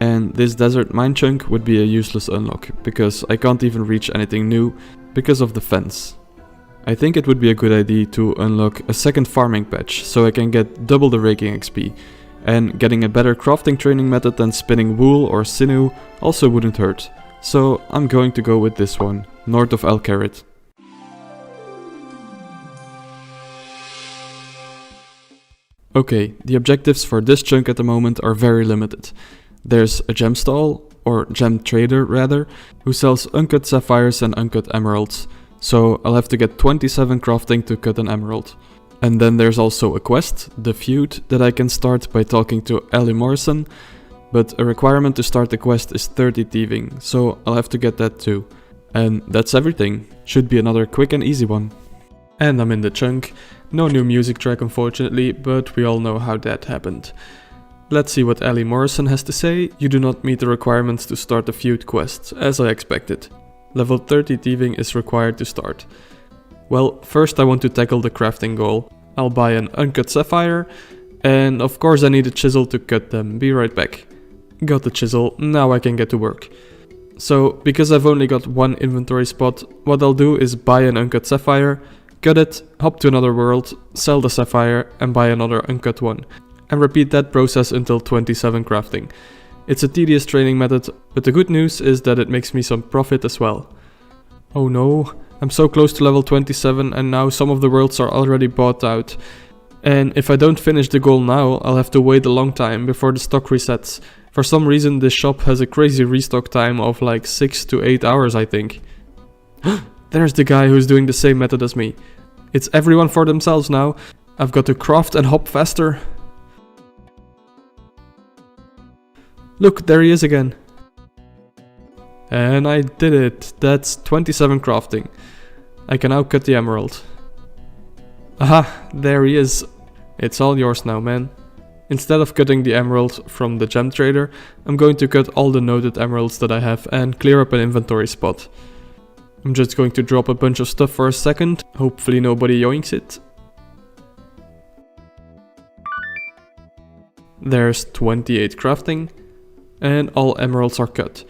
And this desert mine chunk would be a useless unlock, because I can't even reach anything new because of the fence. I think it would be a good idea to unlock a second farming patch, so I can get double the raking XP. And getting a better crafting training method than spinning wool or sinew also wouldn't hurt. So I'm going to go with this one, north of El Carrot. Okay, the objectives for this chunk at the moment are very limited. There's a gem stall, or gem trader rather, who sells uncut sapphires and uncut emeralds. So I'll have to get 27 crafting to cut an emerald. And then there's also a quest, the feud, that I can start by talking to Ellie Morrison. But a requirement to start the quest is 30 thieving, so I'll have to get that too. And that's everything. Should be another quick and easy one. And I'm in the chunk. No new music track unfortunately, but we all know how that happened. Let's see what Ellie Morrison has to say. You do not meet the requirements to start the feud quest, as I expected. Level 30 thieving is required to start. Well, first I want to tackle the crafting goal. I'll buy an uncut sapphire, and of course I need a chisel to cut them. Be right back. Got the chisel, now I can get to work. So, because I've only got one inventory spot, what I'll do is buy an uncut sapphire, cut it, hop to another world, sell the sapphire, and buy another uncut one. And repeat that process until 27 crafting. It's a tedious training method, but the good news is that it makes me some profit as well. Oh no, I'm so close to level 27 and now some of the worlds are already bought out. And if I don't finish the goal now, I'll have to wait a long time before the stock resets. For some reason this shop has a crazy restock time of like 6 to 8 hours I think. There's the guy who's doing the same method as me. It's everyone for themselves now. I've got to craft and hop faster. Look, there he is again. And I did it. That's 27 crafting. I can now cut the emerald. Aha, there he is. It's all yours now, man. Instead of cutting the emeralds from the gem trader, I'm going to cut all the noted emeralds that I have and clear up an inventory spot. I'm just going to drop a bunch of stuff for a second, hopefully nobody yoinks it. There's 28 crafting, and all emeralds are cut.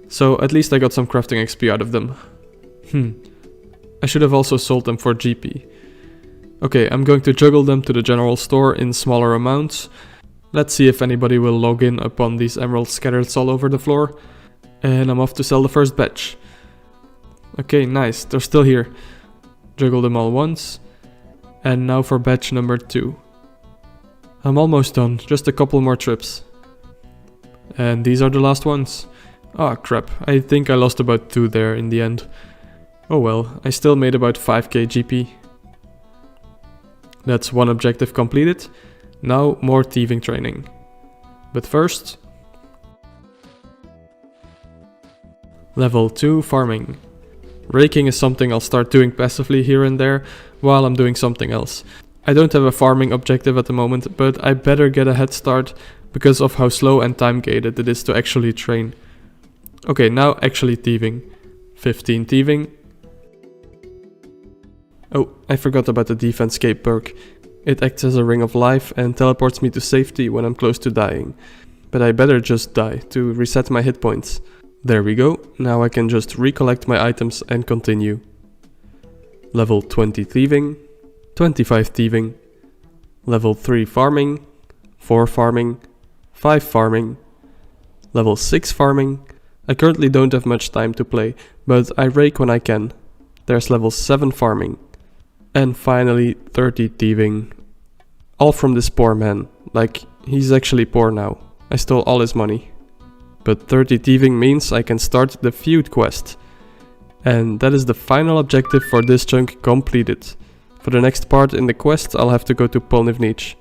So at least I got some crafting XP out of them. I should have also sold them for GP. Okay, I'm going to juggle them to the general store in smaller amounts. Let's see if anybody will log in upon these emeralds scattered all over the floor. And I'm off to sell the first batch. Okay, nice, they're still here. Juggle them all once. And now for batch number 2. I'm almost done, just a couple more trips. And these are the last ones. Ah, crap, I think I lost about 2 there in the end. Oh well, I still made about 5k GP. That's one objective completed. Now more thieving training. But first... Level 2 farming. Raking is something I'll start doing passively here and there while I'm doing something else. I don't have a farming objective at the moment, but I better get a head start because of how slow and time gated it is to actually train. Okay, now actually thieving. 15 thieving. Oh, I forgot about the defense cape perk. It acts as a ring of life and teleports me to safety when I'm close to dying. But I better just die to reset my hit points. There we go, now I can just recollect my items and continue. Level 20 thieving, 25 thieving, level 3 farming, 4 farming, 5 farming, level 6 farming. I currently don't have much time to play, but I rake when I can. There's level 7 farming. And finally 30 thieving. All from this poor man, like he's actually poor now. I stole all his money. But 30 thieving means I can start the feud quest. And that is the final objective for this chunk completed. For the next part in the quest I'll have to go to Polnivnich.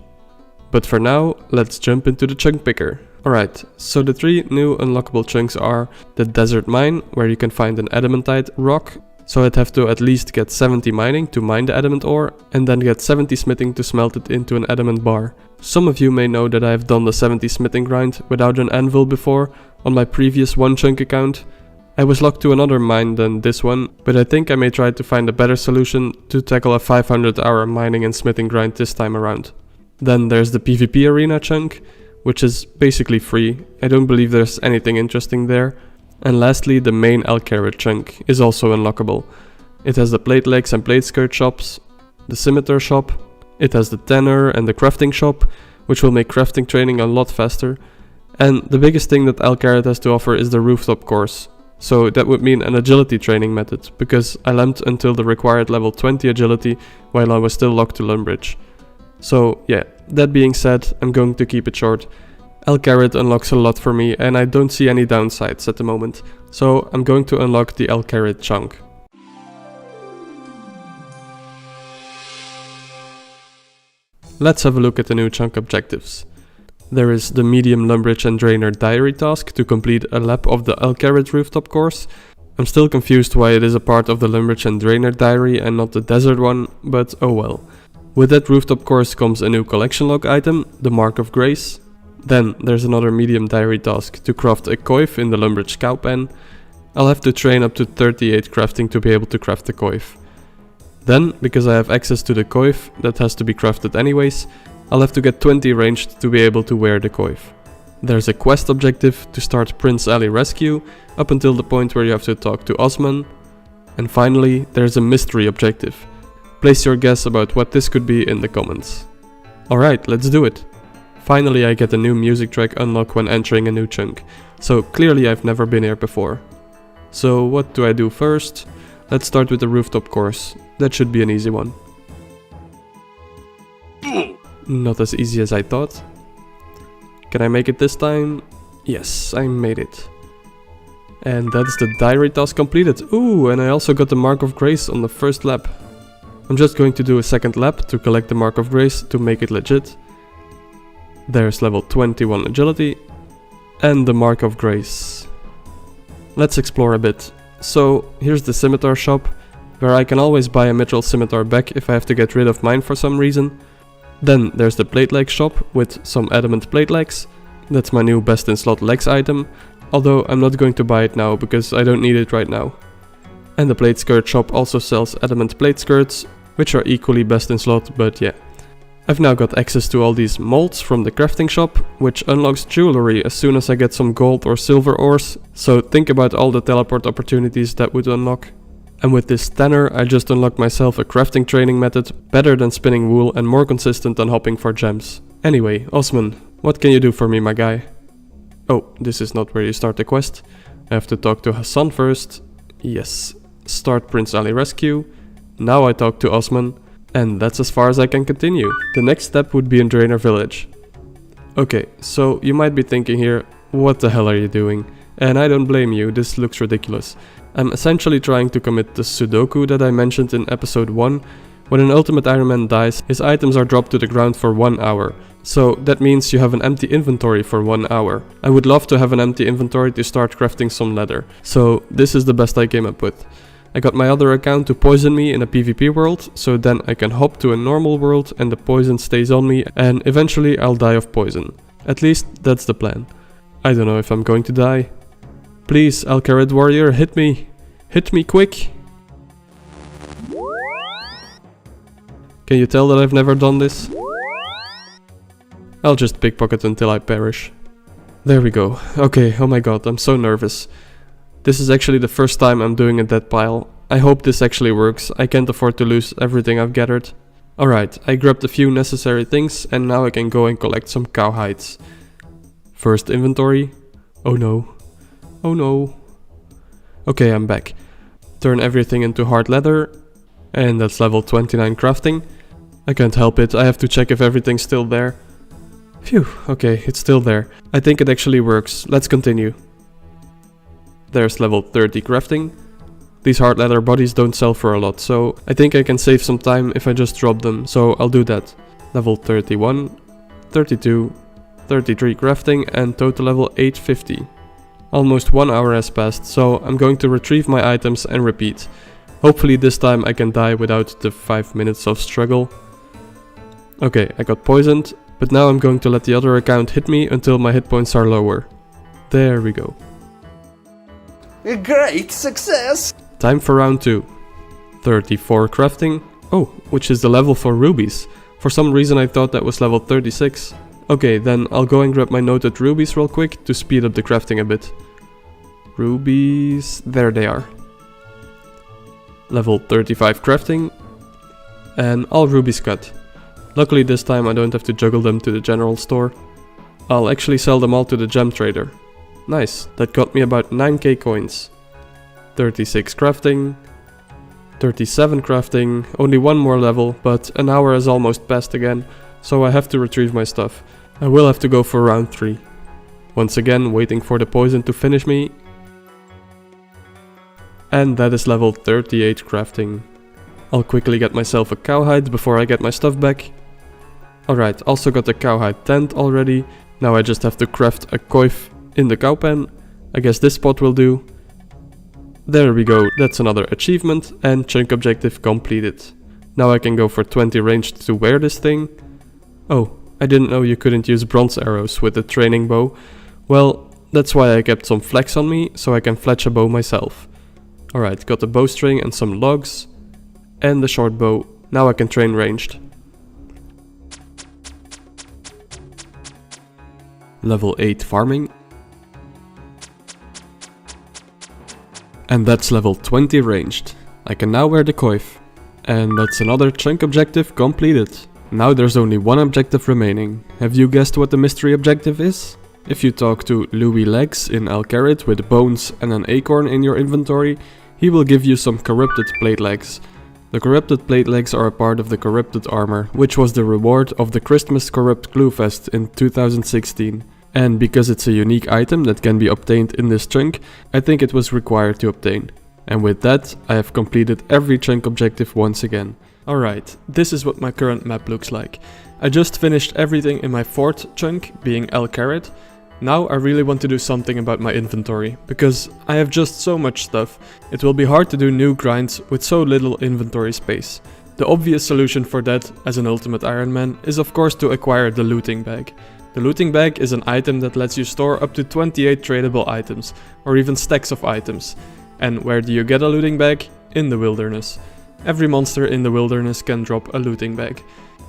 But for now, let's jump into the chunk picker. Alright, so the 3 new unlockable chunks are the desert mine, where you can find an adamantite rock. So I'd have to at least get 70 mining to mine the adamant ore, and then get 70 smithing to smelt it into an adamant bar. Some of you may know that I have done the 70 smithing grind without an anvil before on my previous One Chunk account. I was locked to another mine than this one, but I think I may try to find a better solution to tackle a 500 hour mining and smithing grind this time around. Then there's the PvP arena chunk, which is basically free. I don't believe there's anything interesting there. And lastly, the main Alcarat chunk is also unlockable. It has the plate legs and plate skirt shops, the scimitar shop, it has the tanner and the crafting shop, which will make crafting training a lot faster. And the biggest thing that Alcarat has to offer is the rooftop course. So that would mean an agility training method, because I lamped until the required level 20 agility while I was still locked to Lumbridge. So yeah, that being said, I'm going to keep it short. Alcarat unlocks a lot for me and I don't see any downsides at the moment, so I'm going to unlock the Alcarat chunk. Let's have a look at the new chunk objectives. There is the medium Lumbridge and Drainer diary task to complete a lap of the Alcarat rooftop course. I'm still confused why it is a part of the Lumbridge and Drainer diary and not the desert one, but oh well. With that rooftop course comes a new collection log item, the Mark of Grace. Then there's another medium diary task to craft a coif in the Lumbridge cow pen. I'll have to train up to 38 crafting to be able to craft the coif. Then, because I have access to the coif that has to be crafted anyways, I'll have to get 20 ranged to be able to wear the coif. There's a quest objective to start Prince Ali rescue up until the point where you have to talk to Osman. And finally, there's a mystery objective. Place your guess about what this could be in the comments. Alright, let's do it. Finally I get a new music track unlock when entering a new chunk, so clearly I've never been here before. So what do I do first? Let's start with the rooftop course, that should be an easy one. Not as easy as I thought. Can I make it this time? Yes, I made it. And that's the diary task completed. Ooh, and I also got the Mark of Grace on the first lap. I'm just going to do a second lap to collect the Mark of Grace to make it legit. There's level 21 agility and the Mark of Grace. Let's explore a bit. So here's the scimitar shop, where I can always buy a mithril scimitar back if I have to get rid of mine for some reason. Then there's the plate leg shop with some adamant plate legs. That's my new best in slot legs item, although I'm not going to buy it now because I don't need it right now. And the plate skirt shop also sells adamant plate skirts, which are equally best in slot, but yeah. I've now got access to all these molds from the crafting shop, which unlocks jewelry as soon as I get some gold or silver ores, so think about all the teleport opportunities that would unlock. And with this tanner, I just unlocked myself a crafting training method better than spinning wool and more consistent than hopping for gems. Anyway, Osman, what can you do for me, my guy? Oh, this is not where you start the quest. I have to talk to Hassan first. Yes, start Prince Ali rescue. Now I talk to Osman. And that's as far as I can continue. The next step would be in Drainer Village. Okay, so you might be thinking here, what the hell are you doing? And I don't blame you, this looks ridiculous. I'm essentially trying to commit the Sudoku that I mentioned in episode 1. When an Ultimate Iron Man dies, his items are dropped to the ground for 1 hour. So that means you have an empty inventory for 1 hour. I would love to have an empty inventory to start crafting some leather. So this is the best I came up with. I got my other account to poison me in a PvP world, so then I can hop to a normal world and the poison stays on me and eventually I'll die of poison. At least that's the plan. I don't know if I'm going to die. Please, Alcarid warrior, hit me. Hit me quick. Can you tell that I've never done this? I'll just pickpocket until I perish. There we go. Okay, oh my god, I'm so nervous. This is actually the first time I'm doing a dead pile. I hope this actually works. I can't afford to lose everything I've gathered. Alright, I grabbed a few necessary things and now I can go and collect some cow hides. First inventory. Oh no. Oh no. Okay, I'm back. Turn everything into hard leather. And that's level 29 crafting. I can't help it, I have to check if everything's still there. Phew, okay, it's still there. I think it actually works. Let's continue. There's level 30 crafting. These hard leather bodies don't sell for a lot, so I think I can save some time if I just drop them, so I'll do that. Level 31, 32, 33 crafting and total level 850. Almost 1 hour has passed, so I'm going to retrieve my items and repeat. Hopefully this time I can die without the 5 minutes of struggle. Okay, I got poisoned, but now I'm going to let the other account hit me until my hit points are lower. There we go. A great success! Time for round 2. 34 crafting. Oh, which is the level for rubies. For some reason I thought that was level 36. Okay, then I'll go and grab my noted rubies real quick to speed up the crafting a bit. Rubies, there they are. Level 35 crafting. And all rubies cut. Luckily this time I don't have to juggle them to the general store. I'll actually sell them all to the gem trader. Nice, that got me about 9k coins. 36 crafting. 37 crafting, only one more level, but an hour has almost passed again, so I have to retrieve my stuff. I will have to go for round 3. Once again, waiting for the poison to finish me. And that is level 38 crafting. I'll quickly get myself a cowhide before I get my stuff back. Alright, also got the cowhide tent already. Now I just have to craft a coif in the cow pen. I guess this spot will do. There we go, that's another achievement and chunk objective completed. Now I can go for 20 ranged to wear this thing. Oh, I didn't know you couldn't use bronze arrows with the training bow. Well, that's why I kept some flex on me, so I can fletch a bow myself. Alright, got the bowstring and some logs. And the short bow. Now I can train ranged. Level 8 farming. And that's level 20 ranged. I can now wear the coif. And that's another chunk objective completed. Now there's only one objective remaining. Have you guessed what the mystery objective is? If you talk to Louis Legs in Alcarid with bones and an acorn in your inventory, he will give you some corrupted plate legs. The corrupted plate legs are a part of the corrupted armor, which was the reward of the Christmas Corrupt Glue Fest in 2016. And because it's a unique item that can be obtained in this chunk, I think it was required to obtain. And with that, I have completed every chunk objective once again. Alright, this is what my current map looks like. I just finished everything in my fourth chunk, being Alcarid. Now I really want to do something about my inventory, because I have just so much stuff. It will be hard to do new grinds with so little inventory space. The obvious solution for that, as an Ultimate Iron Man, is of course to acquire the looting bag. The looting bag is an item that lets you store up to 28 tradable items, or even stacks of items. And where do you get a looting bag? In the wilderness. Every monster in the wilderness can drop a looting bag.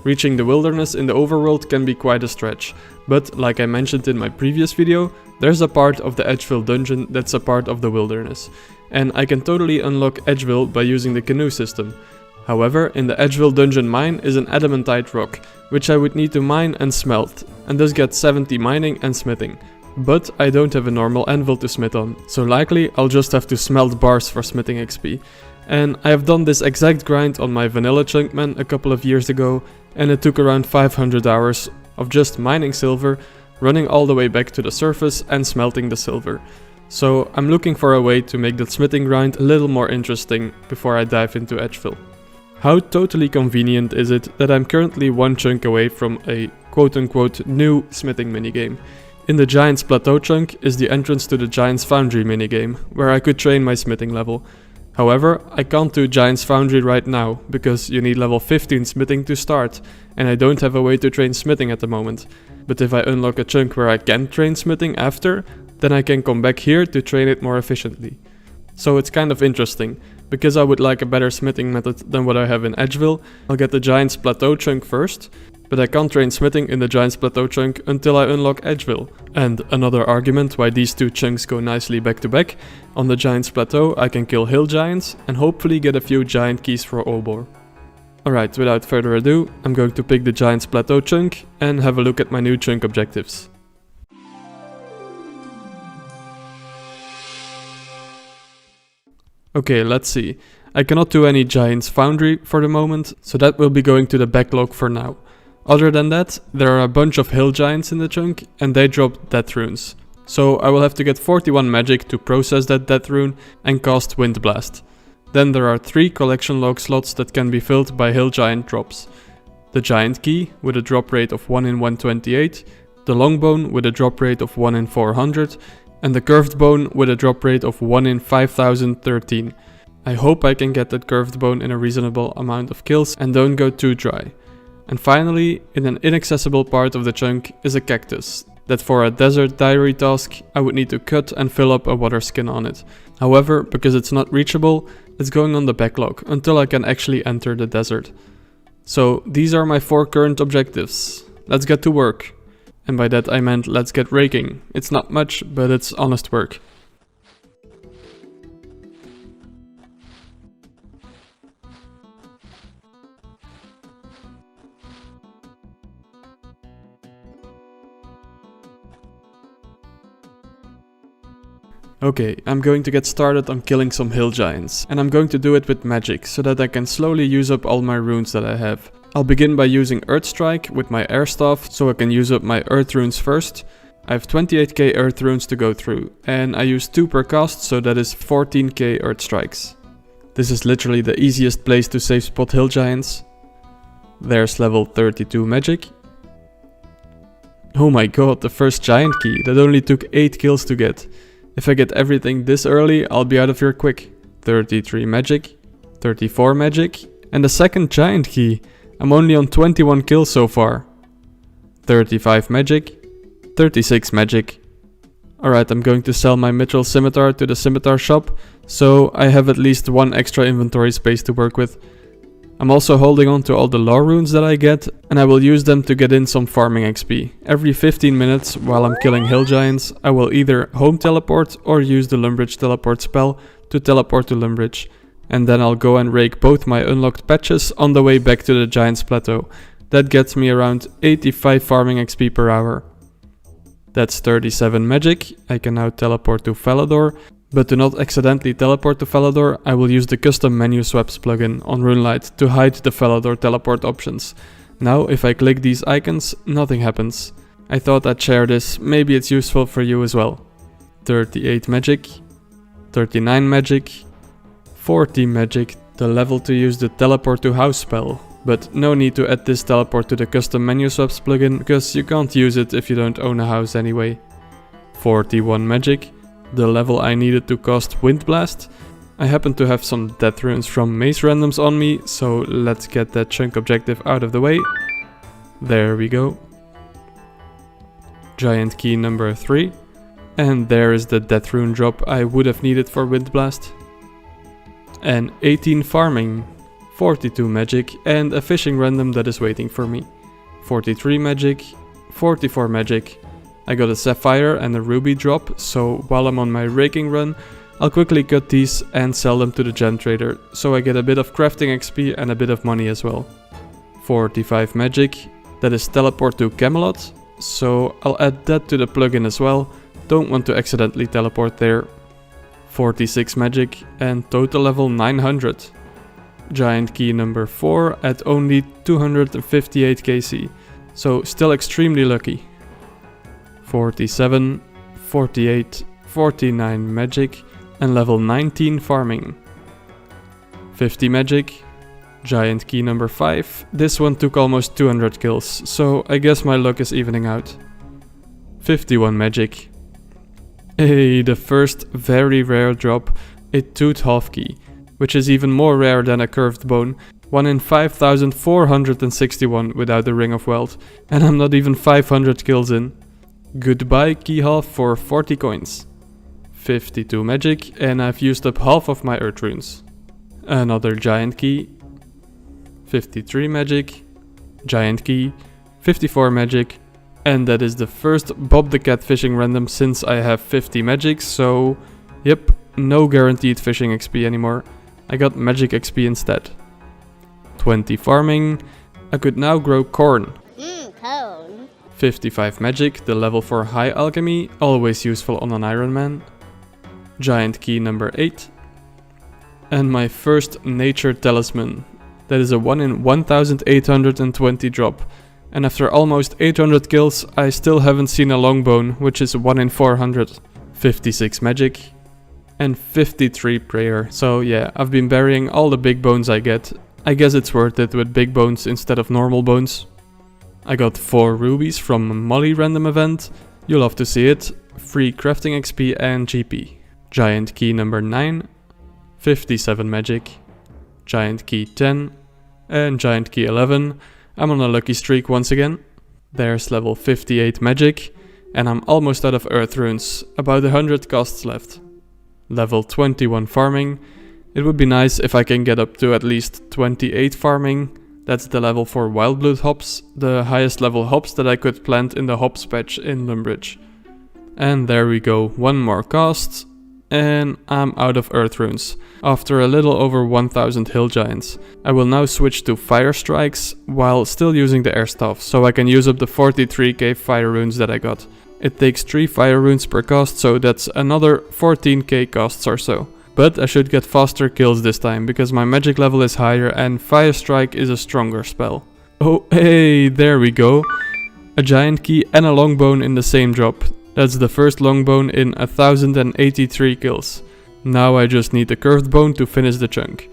Reaching the wilderness in the overworld can be quite a stretch, but like I mentioned in my previous video, there's a part of the Edgeville dungeon that's a part of the wilderness, and I can totally unlock Edgeville by using the canoe system. However, in the Edgeville dungeon mine is an adamantite rock, which I would need to mine and smelt, and thus get 70 mining and smithing. But I don't have a normal anvil to smith on, so likely I'll just have to smelt bars for smithing XP. And I have done this exact grind on my vanilla chunkman a couple of years ago, and it took around 500 hours of just mining silver, running all the way back to the surface and smelting the silver. So I'm looking for a way to make that smithing grind a little more interesting before I dive into Edgeville. How totally convenient is it that I'm currently one chunk away from a quote-unquote new smithing minigame. In the Giant's Plateau chunk is the entrance to the Giant's Foundry minigame, where I could train my smithing level. However, I can't do Giant's Foundry right now, because you need level 15 smithing to start, and I don't have a way to train smithing at the moment. But if I unlock a chunk where I can train smithing after, then I can come back here to train it more efficiently. So it's kind of interesting. Because I would like a better smithing method than what I have in Edgeville, I'll get the Giant's Plateau chunk first, but I can't train smithing in the Giant's Plateau chunk until I unlock Edgeville. And another argument why these two chunks go nicely back to back, on the Giant's Plateau I can kill hill giants and hopefully get a few giant keys for Obor. Alright, without further ado, I'm going to pick the Giant's Plateau chunk and have a look at my new chunk objectives. Okay, let's see. I cannot do any Giant's Foundry for the moment, so that will be going to the backlog for now. Other than that, there are a bunch of hill giants in the chunk, and they drop death runes. So I will have to get 41 magic to process that death rune and cast Wind Blast. Then there are 3 collection log slots that can be filled by hill giant drops. The Giant Key with a drop rate of 1 in 128, the Longbone with a drop rate of 1 in 400, and the Curved Bone with a drop rate of 1 in 5013. I hope I can get that Curved Bone in a reasonable amount of kills and don't go too dry. And finally, in an inaccessible part of the chunk is a cactus, that for a desert diary task I would need to cut and fill up a water skin on it. However, because it's not reachable, it's going on the backlog until I can actually enter the desert. So these are my 4 current objectives. Let's get to work. And by that I meant let's get raking. It's not much, but it's honest work. Okay, I'm going to get started on killing some hill giants, and I'm going to do it with magic, so that I can slowly use up all my runes that I have. I'll begin by using Earth Strike with my air staff, so I can use up my earth runes first. I have 28k earth runes to go through, and I use 2 per cast, so that is 14k earth strikes. This is literally the easiest place to safe spot hill giants. There's level 32 magic. Oh my god, the first giant key, that only took 8 kills to get. If I get everything this early, I'll be out of here quick. 33 magic, 34 magic, and the second giant key. I'm only on 21 kills so far. 35 magic, 36 magic. Alright, I'm going to sell my mithril scimitar to the scimitar shop, so I have at least 1 extra inventory space to work with. I'm also holding on to all the lore runes that I get, and I will use them to get in some farming XP. Every 15 minutes while I'm killing hill giants, I will either home teleport or use the Lumbridge teleport spell to teleport to Lumbridge. And then I'll go and rake both my unlocked patches on the way back to the Giant's Plateau. That gets me around 85 farming XP per hour. That's 37 magic. I can now teleport to Falador. But to not accidentally teleport to Falador, I will use the custom menu swaps plugin on Runelight to hide the Falador teleport options. Now if I click these icons, nothing happens. I thought I'd share this, maybe it's useful for you as well. 38 magic, 39 magic, 40 magic, the level to use the teleport to house spell. But no need to add this teleport to the custom menu swaps plugin, because you can't use it if you don't own a house anyway. 41 magic, the level I needed to cast Wind Blast. I happen to have some death runes from maze randoms on me, so let's get that chunk objective out of the way. There we go. Giant key number 3. And there is the death rune drop I would have needed for Wind Blast. And 18 farming, 42 magic, and a fishing random that is waiting for me. 43 magic, 44 magic. I got a sapphire and a ruby drop, so while I'm on my raking run, I'll quickly cut these and sell them to the gem trader, so I get a bit of crafting XP and a bit of money as well. 45 magic, that is teleport to Camelot, so I'll add that to the plugin as well. Don't want to accidentally teleport there. 46 magic and total level 900. Giant key number 4 at only 258 KC, so still extremely lucky. 47, 48, 49 magic and level 19 farming. 50 magic. Giant key number 5. This one took almost 200 kills, so I guess my luck is evening out. 51 magic. Hey, the first very rare drop, a tooth half key, which is even more rare than a curved bone. 1 in 5,461 without the Ring of Wealth, and I'm not even 500 kills in. Goodbye key half for 40 coins. 52 magic, and I've used up half of my earth runes. Another giant key. 53 magic. Giant key. 54 magic. And that is the first Bob the Cat fishing random since I have 50 magic, so yep, no guaranteed fishing XP anymore. I got magic XP instead. 20 farming. I could now grow corn. Corn. 55 magic, the level for high alchemy, always useful on an Iron Man. Giant key number 8. And my first nature talisman. That is a 1 in 1,820 drop. And after almost 800 kills, I still haven't seen a longbone, which is 1 in 400. 56 magic. And 53 prayer. So yeah, I've been burying all the big bones I get. I guess it's worth it with big bones instead of normal bones. I got 4 rubies from a Molly random event. You'll love to see it. Free crafting XP and GP. Giant key number 9. 57 magic. Giant key 10. And giant key 11. I'm on a lucky streak once again. There's level 58 magic. And I'm almost out of earth runes. About 100 costs left. Level 21 farming. It would be nice if I can get up to at least 28 farming. That's the level for Wildblood hops, the highest level hops that I could plant in the hops patch in Lumbridge. And there we go, one more cost, and I'm out of earth runes, after a little over 1000 hill giants. I will now switch to fire strikes, while still using the air staff, so I can use up the 43k fire runes that I got. It takes 3 fire runes per cost, so that's another 14k costs or so. But I should get faster kills this time, because my magic level is higher and Fire Strike is a stronger spell. Oh hey, there we go. A giant key and a longbone in the same drop. That's the first longbone in 1083 kills. Now I just need the curved bone to finish the chunk.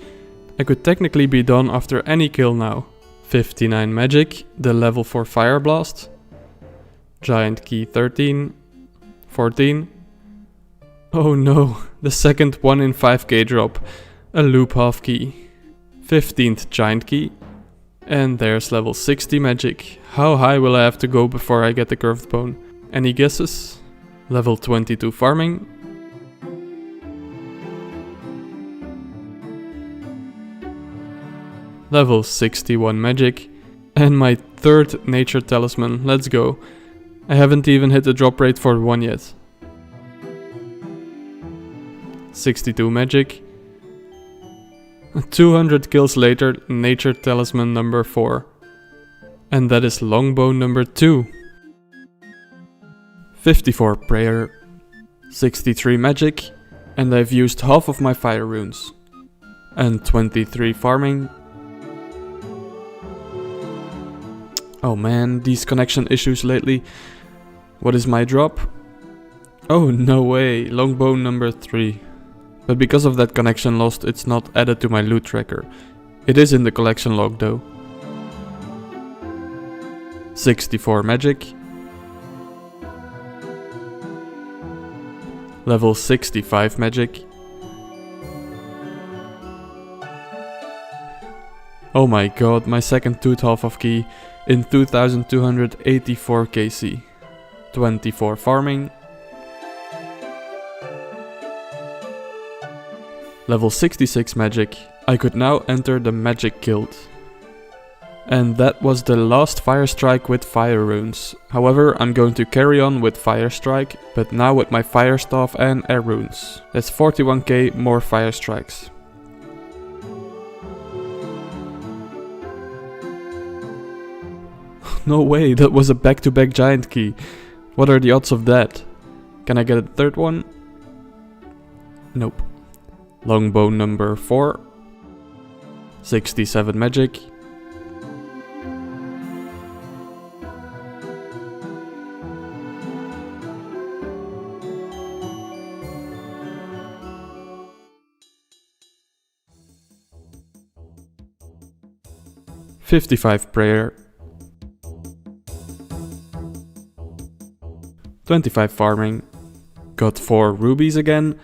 I could technically be done after any kill now. 59 magic, the level for Fire Blast. Giant key 13. 14. Oh no, the second 1 in 5k drop. A loop half key. 15th giant key. And there's level 60 magic. How high will I have to go before I get the curved bone? Any guesses? Level 22 farming. Level 61 magic. And my third nature talisman, let's go. I haven't even hit the drop rate for one yet. 62 magic. 200 kills later, nature talisman number 4. And that is longbone number 2. 54 prayer. 63 magic. And I've used half of my fire runes. And 23 farming. Oh man, these connection issues lately. What is my drop? Oh no way, longbone number 3. But because of that connection lost, it's not added to my loot tracker. It is in the collection log though. 64 magic. Level 65 magic. Oh my god, my second tooth half of key in 2284 KC. 24 farming. Level 66 magic. I could now enter the magic guild. And that was the last fire strike with fire runes. However, I'm going to carry on with fire strike, but now with my fire staff and air runes. That's 41k more fire strikes. No way, that was a back-to-back giant key. What are the odds of that? Can I get a third one? Nope. Longbow number 4. 67 magic. $55 prayer. 25 farming. Got 4 rubies again.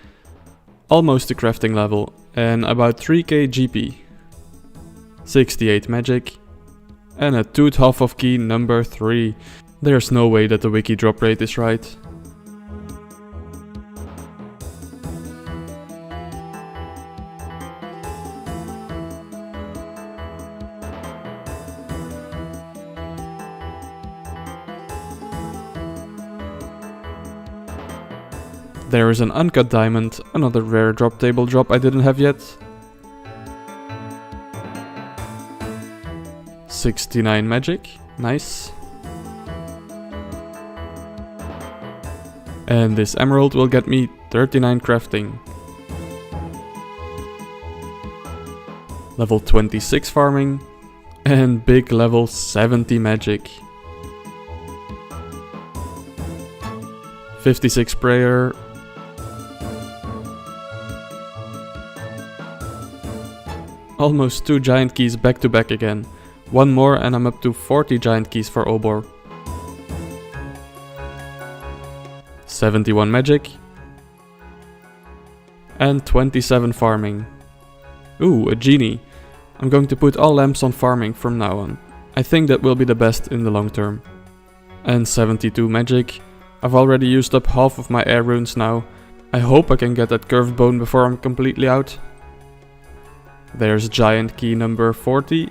Almost to crafting level. And about 3k GP. 68 magic. And a tooth half of key number 3. There's no way that the wiki drop rate is right. There is an uncut diamond, another rare drop table drop I didn't have yet. 69 magic, nice. And this emerald will get me 39 crafting. Level 26 farming. And big level 70 magic. 56 prayer. Almost 2 giant keys back to back again. One more and I'm up to 40 giant keys for Obor. 71 magic. And 27 farming. Ooh, a genie. I'm going to put all lamps on farming from now on. I think that will be the best in the long term. And 72 magic. I've already used up half of my air runes now. I hope I can get that curved bone before I'm completely out. There's giant key number 40.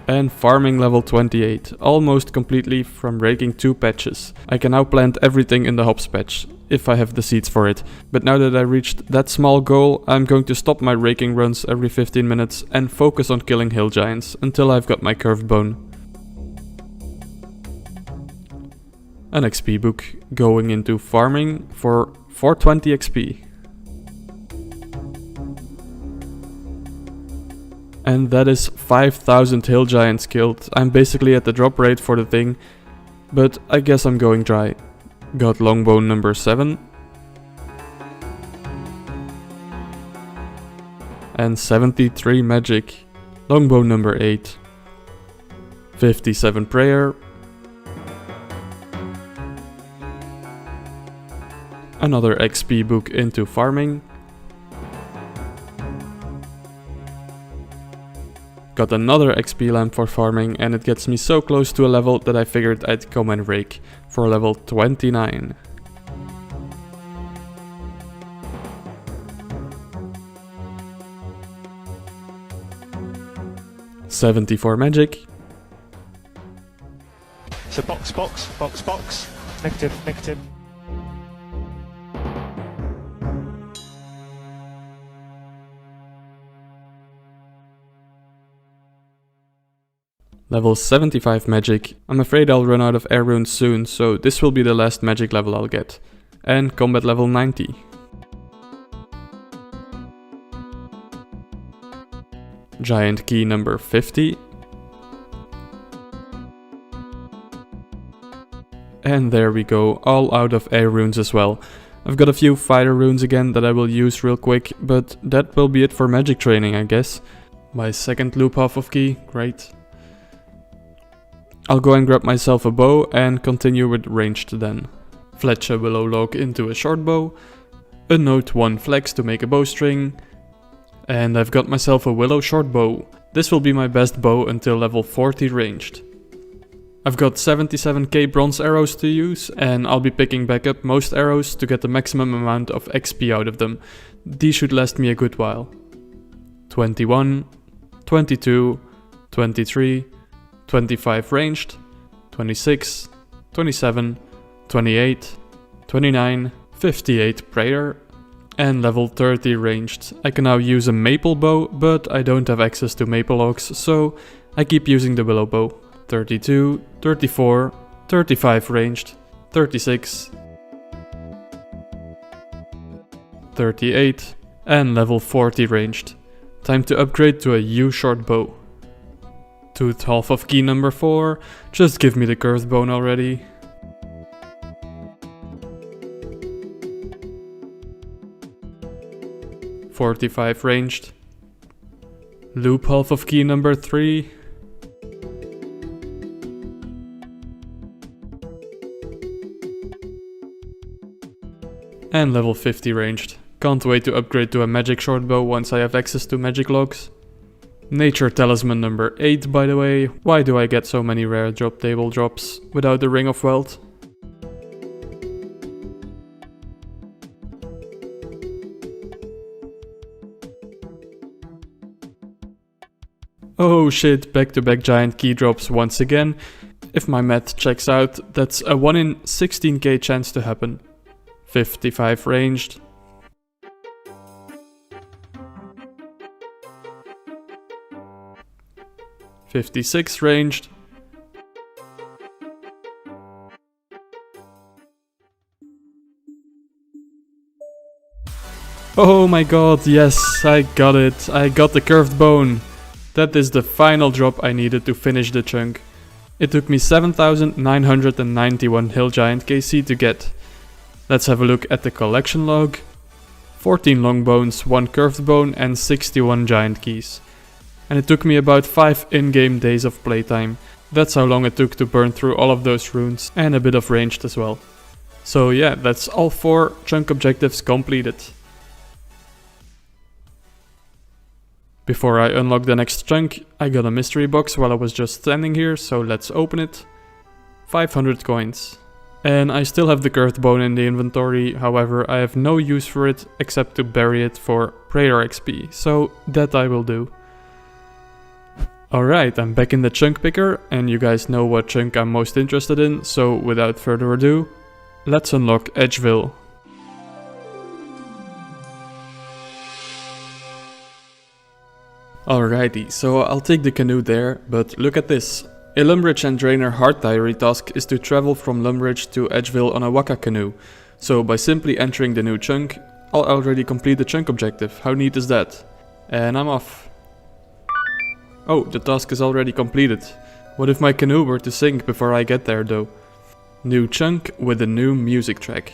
And farming level 28, almost completely from raking 2 patches. I can now plant everything in the hops patch, if I have the seeds for it. But now that I reached that small goal, I'm going to stop my raking runs every 15 minutes and focus on killing hill giants until I've got my curved bone. An XP book going into farming for 420 XP. And that is 5,000 hill giants killed. I'm basically at the drop rate for the thing, but I guess I'm going dry. Got longbow number 7. And 73 magic. Longbow number 8. 57 prayer. Another XP book into farming. Got another XP lamp for farming and it gets me so close to a level that I figured I'd come and rake for level 29. $74 magic. So box, negative, negative. Level 75 magic. I'm afraid I'll run out of air runes soon, so this will be the last magic level I'll get. And combat level 90. Giant key number 50. And there we go, all out of air runes as well. I've got a few fire runes again that I will use real quick, but that will be it for magic training, I guess. My second loop half of key, great. I'll go and grab myself a bow and continue with ranged then. Fletch a willow log into a short bow, a note 1 flex to make a bowstring, and I've got myself a willow short bow. This will be my best bow until level 40 ranged. I've got 77k bronze arrows to use, and I'll be picking back up most arrows to get the maximum amount of XP out of them. These should last me a good while. 21, 22, 23, 25 ranged, 26, 27, 28, 29, 58 prayer, and level 30 ranged. I can now use a maple bow, but I don't have access to maple logs, so I keep using the willow bow. 32, 34, 35 ranged, 36, 38, and level 40 ranged. Time to upgrade to a U-short bow. Tooth half of key number 4, just give me the curved bone already. .45 ranged. Loop half of key number 3. And level 50 ranged. Can't wait to upgrade to a magic short bow once I have access to magic logs. Nature talisman number 8, by the way. Why do I get so many rare drop table drops without the Ring of Wealth? Oh shit, back-to-back giant key drops once again. If my math checks out, that's a 1 in 16k chance to happen. 55 ranged. .56 ranged. Oh my god, yes, I got it. I got the curved bone. That is the final drop I needed to finish the chunk. It took me 7,991 Hill Giant KC to get. Let's have a look at the collection log. 14 long bones, 1 curved bone and 61 giant keys. And it took me about 5 in-game days of playtime. That's how long it took to burn through all of those runes and a bit of ranged as well. So yeah, that's all 4 chunk objectives completed. Before I unlock the next chunk, I got a mystery box while I was just standing here, so let's open it. 500 coins. And I still have the curved bone in the inventory, however I have no use for it except to bury it for prayer XP, so that I will do. Alright, I'm back in the chunk picker, and you guys know what chunk I'm most interested in, so without further ado, let's unlock Edgeville. Alrighty, so I'll take the canoe there, but look at this. A Lumbridge and Drainer hard diary task is to travel from Lumbridge to Edgeville on a Waka canoe. So by simply entering the new chunk, I'll already complete the chunk objective. How neat is that? And I'm off. Oh, the task is already completed. What if my canoe were to sink before I get there though? New chunk with a new music track.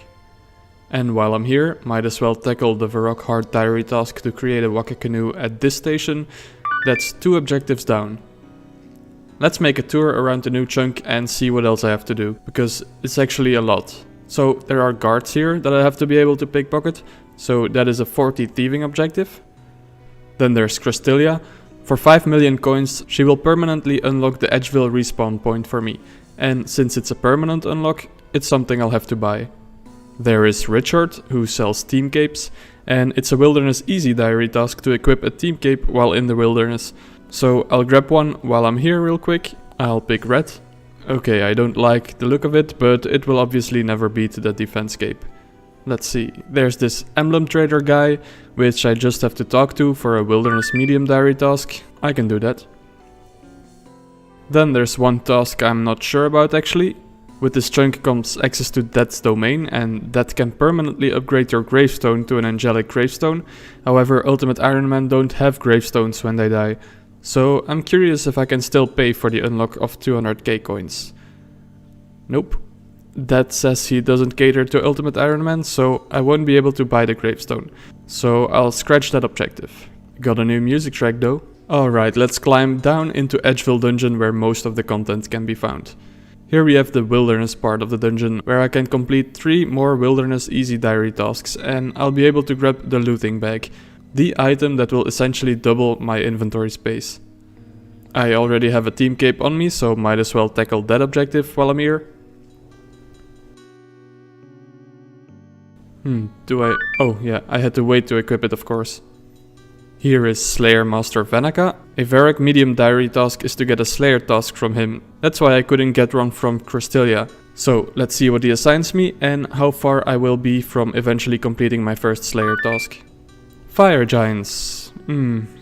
And while I'm here, might as well tackle the Varrock hard diary task to create a Waka canoe at this station. That's 2 objectives down. Let's make a tour around the new chunk and see what else I have to do, because it's actually a lot. So there are guards here that I have to be able to pickpocket, so that is a 40 thieving objective. Then there's Crystalia. For 5 million coins, she will permanently unlock the Edgeville respawn point for me, and since it's a permanent unlock, it's something I'll have to buy. There is Richard, who sells team capes, and it's a wilderness easy diary task to equip a team cape while in the wilderness. So I'll grab one while I'm here real quick. I'll pick red. Okay, I don't like the look of it, but it will obviously never beat the defense cape. Let's see, there's this emblem trader guy, which I just have to talk to for a wilderness medium diary task. I can do that. Then there's one task I'm not sure about actually. With this chunk comes access to Death's Domain, and that can permanently upgrade your gravestone to an angelic gravestone. However, Ultimate Iron Men don't have gravestones when they die. So I'm curious if I can still pay for the unlock of 200k coins. Nope. That says he doesn't cater to Ultimate Iron Man, so I won't be able to buy the gravestone. So I'll scratch that objective. Got a new music track though. Alright, let's climb down into Edgeville dungeon where most of the content can be found. Here we have the wilderness part of the dungeon, where I can complete 3 more wilderness easy diary tasks, and I'll be able to grab the looting bag, the item that will essentially double my inventory space. I already have a team cape on me, so might as well tackle that objective while I'm here. Oh yeah, I had to wait to equip it, of course. Here is Slayer Master Vanaka. A Varrock medium diary task is to get a Slayer task from him. That's why I couldn't get one from Krystelia. So let's see what he assigns me and how far I will be from eventually completing my first Slayer task. Fire Giants.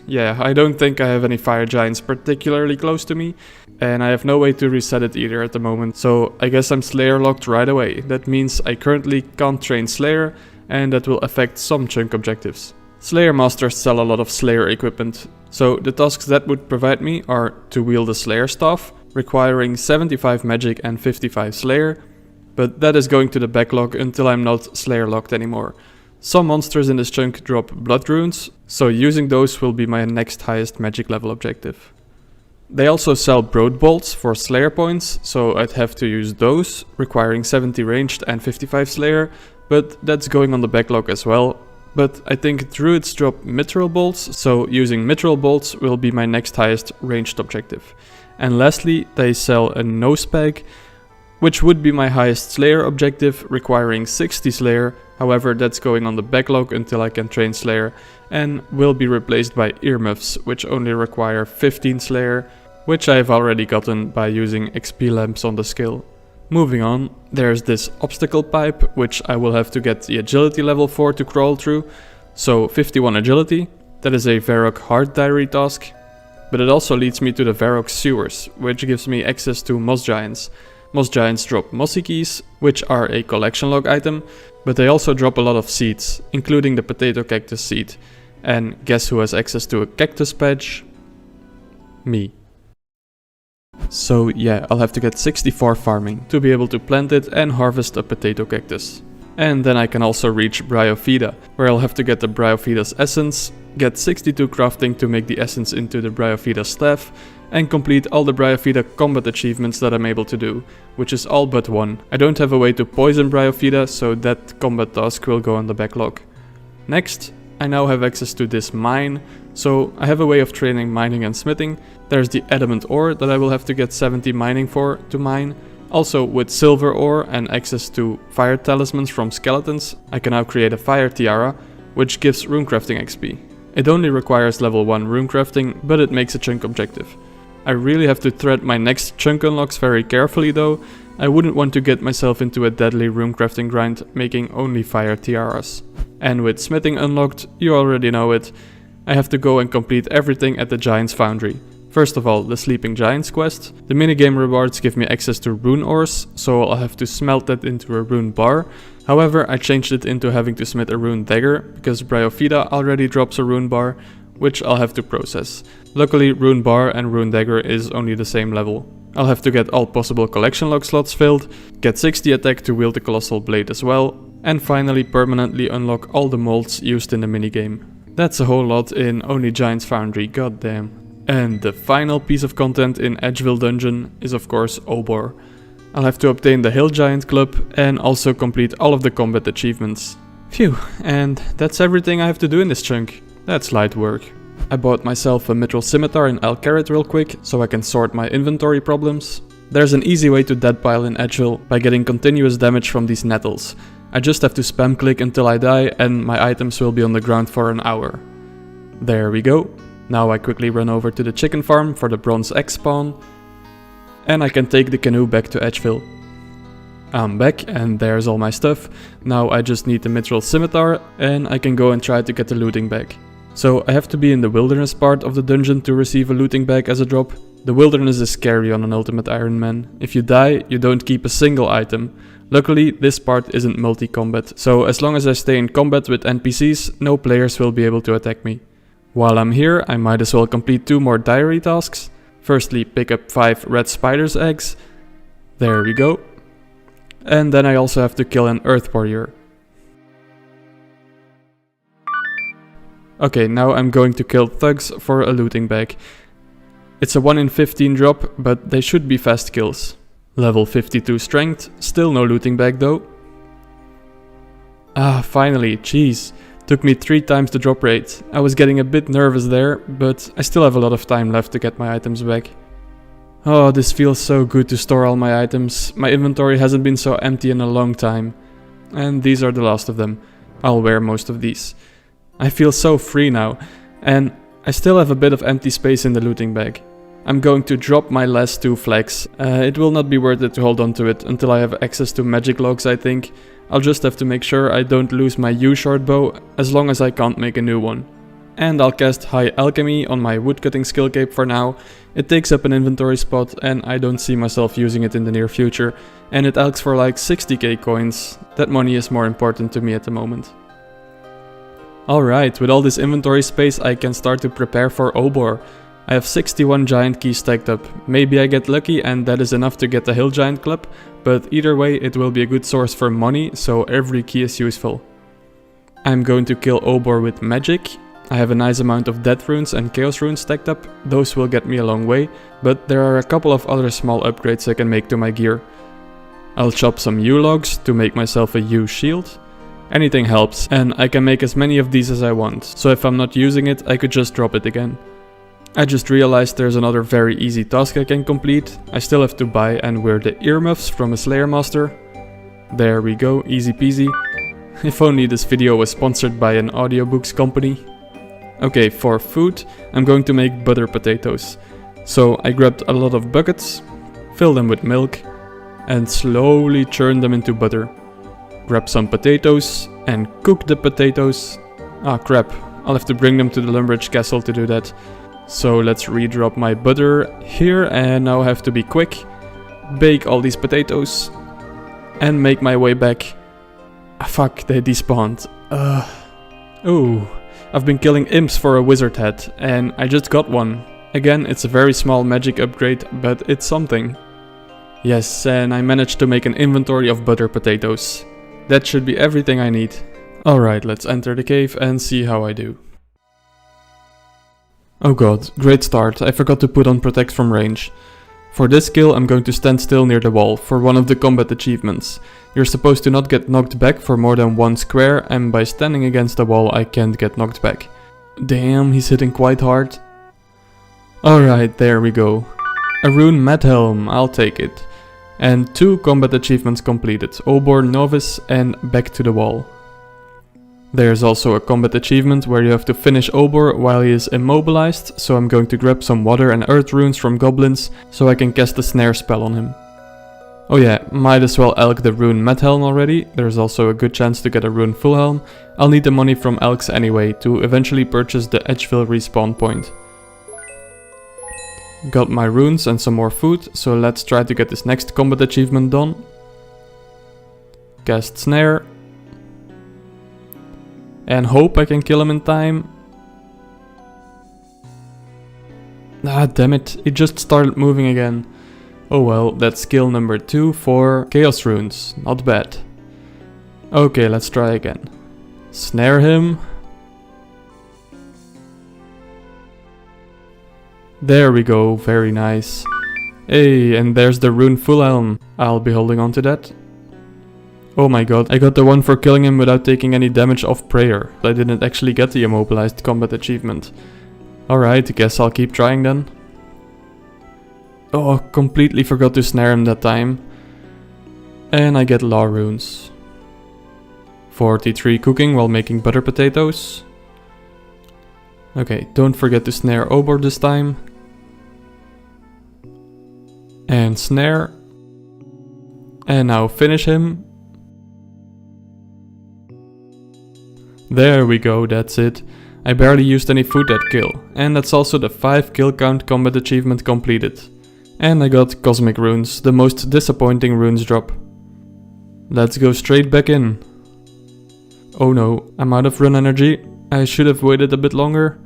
Yeah, I don't think I have any Fire Giants particularly close to me. And I have no way to reset it either at the moment. So I guess I'm Slayer locked right away. That means I currently can't train Slayer, and that will affect some chunk objectives. Slayer Masters sell a lot of Slayer equipment. So the tasks that would provide me are to wield a Slayer Staff, requiring 75 magic and 55 Slayer. But that is going to the backlog until I'm not Slayer locked anymore. Some monsters in this chunk drop blood runes, so using those will be my next highest magic level objective. They also sell broad bolts for Slayer points, so I'd have to use those, requiring 70 ranged and 55 Slayer, but that's going on the backlog as well. But I think druids drop mithril bolts, so using mithril bolts will be my next highest ranged objective. And lastly, they sell a nose bag, which would be my highest Slayer objective, requiring 60 Slayer. However, that's going on the backlog until I can train Slayer, and will be replaced by earmuffs, which only require 15 Slayer, which I've already gotten by using XP lamps on the skill. Moving on, there's this obstacle pipe, which I will have to get the agility level for to crawl through, so 51 agility. That is a Varrock hard diary task, but it also leads me to the Varrock sewers, which gives me access to Moss Giants. Moss Giants drop Mossy Keys, which are a collection log item, but they also drop a lot of seeds, including the potato cactus seed. And guess who has access to a cactus patch? Me. So yeah, I'll have to get 64 farming to be able to plant it and harvest a potato cactus. And then I can also reach Bryophyta, where I'll have to get the Bryophyta's essence, get 62 crafting to make the essence into the Bryophyta staff, and complete all the Bryophyta combat achievements that I'm able to do, which is all but one. I don't have a way to poison Bryophyta, so that combat task will go on the backlog. Next, I now have access to this mine, so I have a way of training mining and smithing. There's the adamant ore that I will have to get 70 mining for to mine. Also with silver ore and access to fire talismans from skeletons, I can now create a fire tiara, which gives runecrafting XP. It only requires level 1 runecrafting, but it makes a chunk objective. I really have to thread my next chunk unlocks very carefully though. I wouldn't want to get myself into a deadly runecrafting grind making only fire tiaras. And with smithing unlocked, you already know it, I have to go and complete everything at the Giant's Foundry. First of all, the Sleeping Giants quest. The minigame rewards give me access to rune ores, so I'll have to smelt that into a rune bar. However, I changed it into having to smith a rune dagger, because Bryophyta already drops a rune bar, which I'll have to process. Luckily, rune bar and rune dagger is only the same level. I'll have to get all possible collection log slots filled, get 60 attack to wield the Colossal Blade as well, and finally permanently unlock all the molds used in the minigame. That's a whole lot in only Giant's Foundry, goddamn. And the final piece of content in Edgeville Dungeon is of course Obor. I'll have to obtain the Hill Giant Club and also complete all of the combat achievements. Phew, and that's everything I have to do in this chunk. That's light work. I bought myself a Mithril Scimitar in Alcarat real quick, so I can sort my inventory problems. There's an easy way to deadpile in Edgeville by getting continuous damage from these nettles. I just have to spam click until I die and my items will be on the ground for an hour. There we go. Now I quickly run over to the chicken farm for the bronze egg spawn. And I can take the canoe back to Edgeville. I'm back and there's all my stuff. Now I just need the Mithril Scimitar and I can go and try to get the looting bag. So I have to be in the wilderness part of the dungeon to receive a looting bag as a drop. The wilderness is scary on an Ultimate Iron Man. If you die, you don't keep a single item. Luckily, this part isn't multi-combat, so as long as I stay in combat with NPCs, no players will be able to attack me. While I'm here, I might as well complete 2 more diary tasks. Firstly, pick up 5 red spider's eggs. There we go. And then I also have to kill an earth warrior. Okay, now I'm going to kill thugs for a looting bag. It's a 1 in 15 drop, but they should be fast kills. Level 52 strength, still no looting bag though. Ah, finally, jeez. Took me 3 times the drop rate. I was getting a bit nervous there, but I still have a lot of time left to get my items back. Oh, this feels so good to store all my items. My inventory hasn't been so empty in a long time. And these are the last of them. I'll wear most of these. I feel so free now, and I still have a bit of empty space in the looting bag. I'm going to drop my last 2 flags. It will not be worth it to hold on to it until I have access to magic logs, I think. I'll just have to make sure I don't lose my U-short bow as long as I can't make a new one. And I'll cast High Alchemy on my woodcutting skill cape for now. It takes up an inventory spot and I don't see myself using it in the near future. And it asks for like 60k coins. That money is more important to me at the moment. Alright, with all this inventory space I can start to prepare for Obor. I have 61 giant keys stacked up. Maybe I get lucky and that is enough to get the Hill Giant Club, but either way it will be a good source for money, so every key is useful. I'm going to kill Obor with magic. I have a nice amount of Death Runes and Chaos Runes stacked up. Those will get me a long way, but there are a couple of other small upgrades I can make to my gear. I'll chop some U-logs to make myself a U-shield. Anything helps, and I can make as many of these as I want, so if I'm not using it, I could just drop it again. I just realized there's another very easy task I can complete. I still have to buy and wear the earmuffs from a Slayer Master. There we go, easy peasy. If only this video was sponsored by an audiobooks company. Okay, for food, I'm going to make butter potatoes. So I grabbed a lot of buckets, fill them with milk, and slowly churn them into butter. Grab some potatoes and cook the potatoes. Ah crap, I'll have to bring them to the Lumbridge castle to do that. So let's redrop my butter here, and now I have to be quick. Bake all these potatoes and make my way back. Ah, fuck, they despawned. Oh, I've been killing imps for a wizard head and I just got one. Again, it's a very small magic upgrade, but it's something. Yes, and I managed to make an inventory of butter potatoes. That should be everything I need. Alright, let's enter the cave and see how I do. Oh god, great start. I forgot to put on protect from range. For this skill I'm going to stand still near the wall for one of the combat achievements. You're supposed to not get knocked back for more than 1 square, and by standing against the wall I can't get knocked back. Damn, he's hitting quite hard. Alright, there we go. A rune Mad Helm, I'll take it. And 2 combat achievements completed, Obor Novice and Back to the Wall. There's also a combat achievement where you have to finish Obor while he is immobilized, so I'm going to grab some water and earth runes from goblins so I can cast the snare spell on him. Oh yeah, might as well elk the rune Mad Helm already. There's also a good chance to get a rune Full Helm. I'll need the money from elks anyway to eventually purchase the Edgeville respawn point. Got my runes and some more food, so let's try to get this next combat achievement done. Cast snare. And hope I can kill him in time. Ah, damn it, it just started moving again. Oh well, that's skill number 2 for Chaos Runes, not bad. Okay, let's try again. Snare him. There we go, very nice. Hey, and there's the rune Full Helm. I'll be holding on to that. Oh my god, I got the one for killing him without taking any damage off prayer. I didn't actually get the immobilized combat achievement. Alright, guess I'll keep trying then. Oh, completely forgot to snare him that time. And I get law runes. 43 cooking while making butter potatoes. Okay, don't forget to snare Obor this time. And snare. And now finish him. There we go, that's it. I barely used any food that kill. And that's also the 5 kill count combat achievement completed. And I got Cosmic Runes, the most disappointing runes drop. Let's go straight back in. Oh no, I'm out of run energy. I should have waited a bit longer.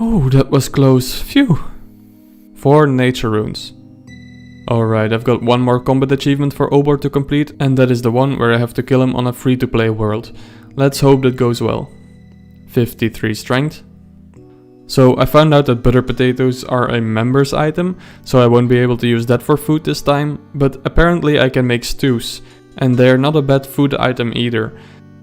Oh, that was close. Phew. 4 nature runes. Alright, I've got one more combat achievement for Obor to complete, and that is the one where I have to kill him on a free-to-play world. Let's hope that goes well. 53 strength. So I found out that butter potatoes are a members item, so I won't be able to use that for food this time, but apparently I can make stews, and they're not a bad food item either.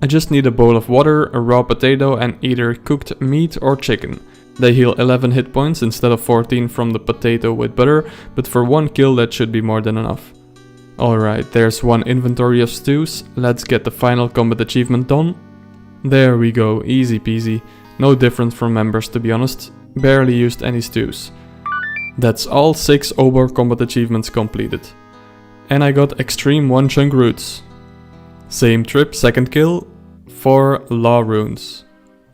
I just need a bowl of water, a raw potato and either cooked meat or chicken. They heal 11 hit points instead of 14 from the potato with butter, but for one kill that should be more than enough. Alright, there's one inventory of stews. Let's get the final combat achievement done. There we go, easy peasy. No different from members to be honest. Barely used any stews. That's all 6 Obor combat achievements completed. And I got Extreme One Chunk roots. Same trip, second kill, 4 law runes.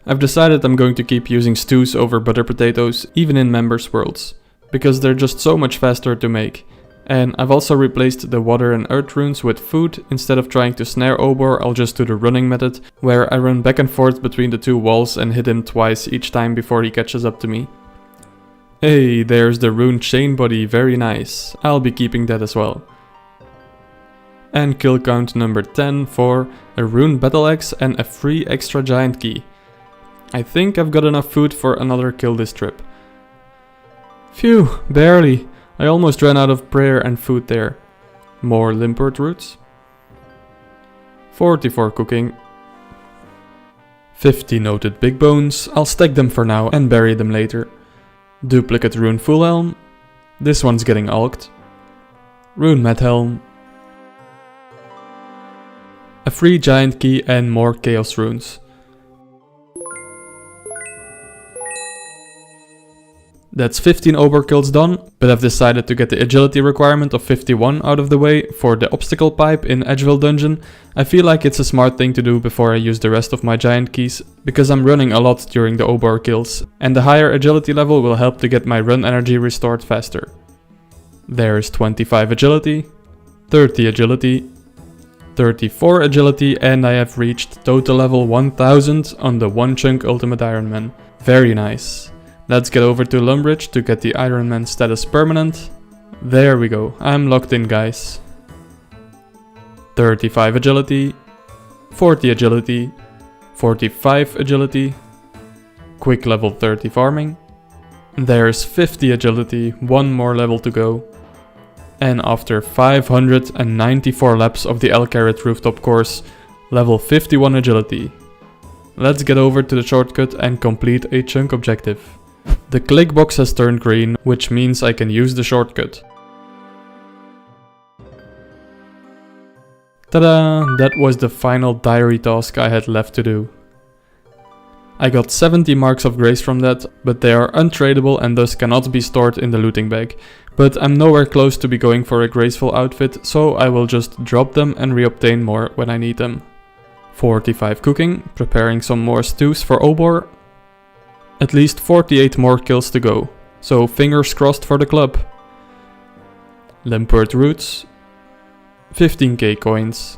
I've decided I'm going to keep using stews over butter potatoes, even in members worlds, because they're just so much faster to make. And I've also replaced the water and earth runes with food. Instead of trying to snare Obor, I'll just do the running method, where I run back and forth between the 2 walls and hit him twice each time before he catches up to me. Hey, there's the rune chain body, very nice. I'll be keeping that as well. And kill count number 10 for a rune battle axe and a free extra giant key. I think I've got enough food for another kill this trip. Phew, barely. I almost ran out of prayer and food there. More limpert roots. 44 cooking. 50 noted big bones. I'll stack them for now and bury them later. Duplicate rune full helm. This one's getting alked. Rune mat helm. A free giant key and more chaos runes. That's 15 Obor kills done, but I've decided to get the agility requirement of 51 out of the way for the obstacle pipe in Edgeville dungeon. I feel like it's a smart thing to do before I use the rest of my giant keys, because I'm running a lot during the Obor kills, and the higher agility level will help to get my run energy restored faster. There's 25 agility, 30 agility, 34 agility, and I have reached total level 1000 on the One Chunk Ultimate Iron Man. Very nice. Let's get over to Lumbridge to get the Iron Man status permanent. There we go, I'm locked in guys. 35 agility, 40 agility, 45 agility, quick level 30 farming. There's 50 agility, one more level to go. And after 594 laps of the El Carrot rooftop course, level 51 agility. Let's get over to the shortcut and complete a chunk objective. The click box has turned green, which means I can use the shortcut. Ta-da! That was the final diary task I had left to do. I got 70 marks of grace from that, but they are untradeable and thus cannot be stored in the looting bag. But I'm nowhere close to be going for a graceful outfit, so I will just drop them and reobtain more when I need them. 45 cooking, preparing some more stews for Obor. At least 48 more kills to go, so fingers crossed for the club. Limpert roots. 15k coins.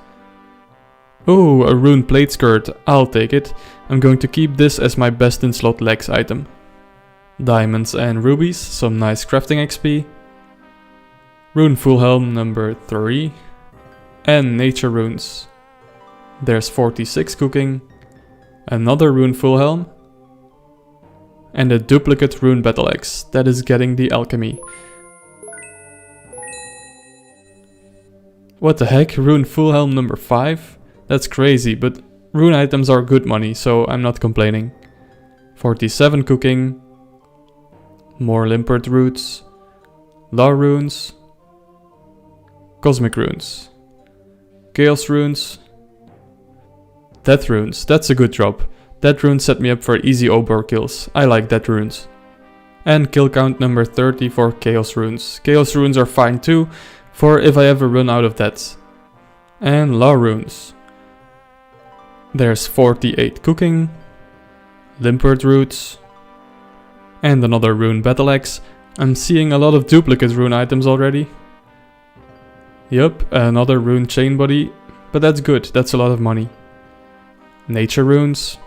Oh, a rune plate skirt, I'll take it. I'm going to keep this as my best in slot legs item. Diamonds and rubies, some nice crafting XP. Rune full helm number 3. And nature runes. There's 46 cooking. Another rune full helm. And a duplicate rune battle axe, that is getting the alchemy. What the heck, rune full helm number 5? That's crazy, but rune items are good money, so I'm not complaining. 47 cooking. More limpert roots. Law runes. Cosmic runes. Chaos runes. Death runes, that's a good drop. Death runes set me up for easy Obor kills. I like death runes. And kill count number 30 for chaos runes. Chaos runes are fine too, for if I ever run out of deaths. And law runes. There's 48 cooking. Limpert roots. And another rune battle axe. I'm seeing a lot of duplicate rune items already. Yup, another rune chain body. But that's good, that's a lot of money. Nature runes.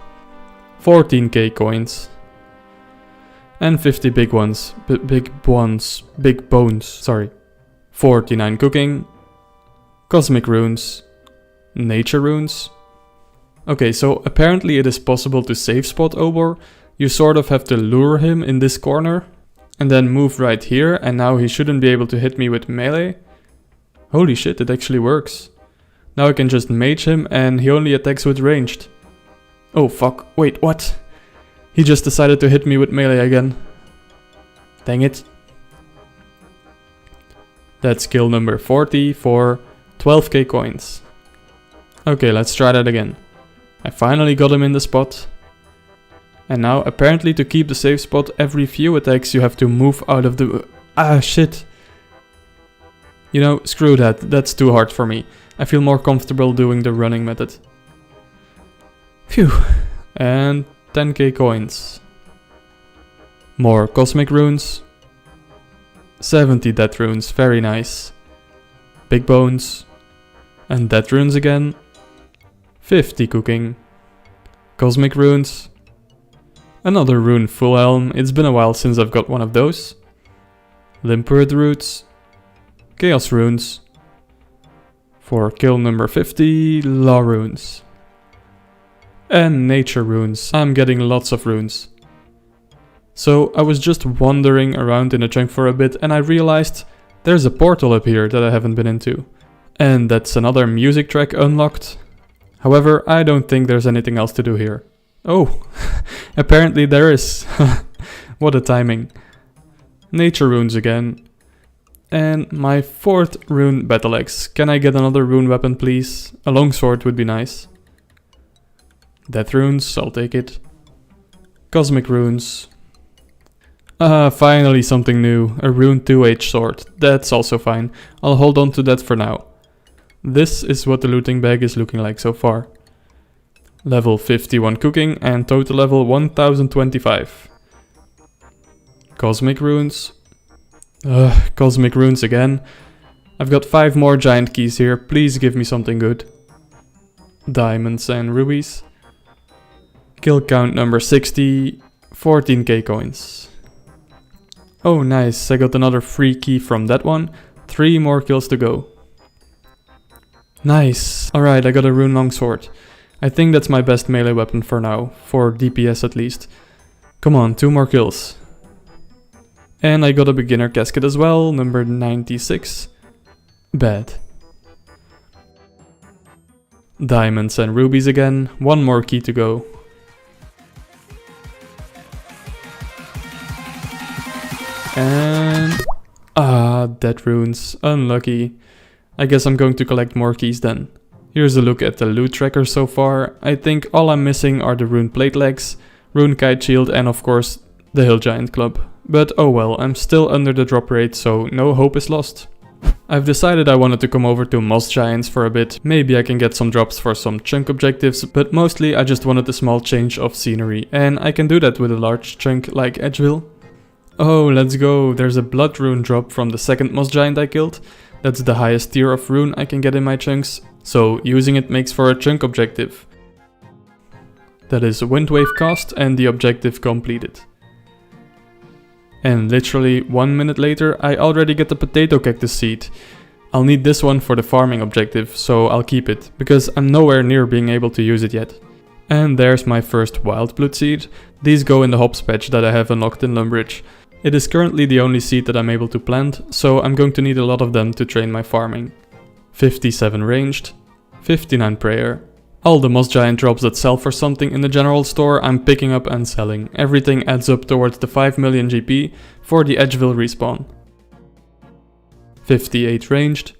14k coins. And 50 big ones. Big bones, sorry. 49 cooking. Cosmic runes. Nature runes. Okay, so apparently it is possible to safe spot Obor. You sort of have to lure him in this corner. And then move right here, and now he shouldn't be able to hit me with melee. Holy shit, it actually works. Now I can just mage him and he only attacks with ranged. Oh fuck, wait, what? He just decided to hit me with melee again. Dang it. That's kill number 40 for 12k coins. Okay, let's try that again. I finally got him in the spot. And now, apparently to keep the safe spot, every few attacks you have to move out of the... Ah, shit. You know, screw that. That's too hard for me. I feel more comfortable doing the running method. Phew. And 10k coins. More cosmic runes. 70 death runes, very nice. Big bones. And death runes again. 50 cooking. Cosmic runes. Another rune full helm, it's been a while since I've got one of those. Limpward roots. Chaos runes. For kill number 50, law runes. And nature runes, I'm getting lots of runes. So I was just wandering around in a chunk for a bit and I realized there's a portal up here that I haven't been into. And that's another music track unlocked. However, I don't think there's anything else to do here. Oh, apparently there is. What a timing. Nature runes again. And my 4th rune battle axe. Can I get another rune weapon please? A longsword would be nice. Death runes, I'll take it. Cosmic runes. Finally something new. A rune 2H sword. That's also fine. I'll hold on to that for now. This is what the looting bag is looking like so far. Level 51 cooking and total level 1025. Cosmic runes. Cosmic runes again. I've got 5 more giant keys here. Please give me something good. Diamonds and rubies. Kill count number 60. 14k coins. Oh nice, I got another free key from that one. 3 more kills to go. Nice. Alright, I got a rune longsword. I think that's my best melee weapon for now, for DPS at least. Come on, 2 more kills. And I got a beginner casket as well, number 96. Bad. Diamonds and rubies again, 1 more key to go. And... dead runes, unlucky. I guess I'm going to collect more keys then. Here's a look at the loot tracker so far. I think all I'm missing are the rune plate legs, rune kite shield and of course the hill giant club. But oh well, I'm still under the drop rate so no hope is lost. I've decided I wanted to come over to moss giants for a bit. Maybe I can get some drops for some chunk objectives, but mostly I just wanted a small change of scenery and I can do that with a large chunk like Edgeville. Oh, let's go. There's a blood rune drop from the 2nd moss giant I killed. That's the highest tier of rune I can get in my chunks. So using it makes for a chunk objective. That is Windwave cast and the objective completed. And literally 1 minute later I already get the potato cactus seed. I'll need this one for the farming objective, so I'll keep it, because I'm nowhere near being able to use it yet. And there's my first wild blood seed. These go in the hops patch that I have unlocked in Lumbridge. It is currently the only seed that I'm able to plant, so I'm going to need a lot of them to train my farming. 57 ranged, 59 prayer. All the moss giant drops that sell for something in the general store I'm picking up and selling. Everything adds up towards the 5 million GP for the Edgeville respawn. 58 ranged.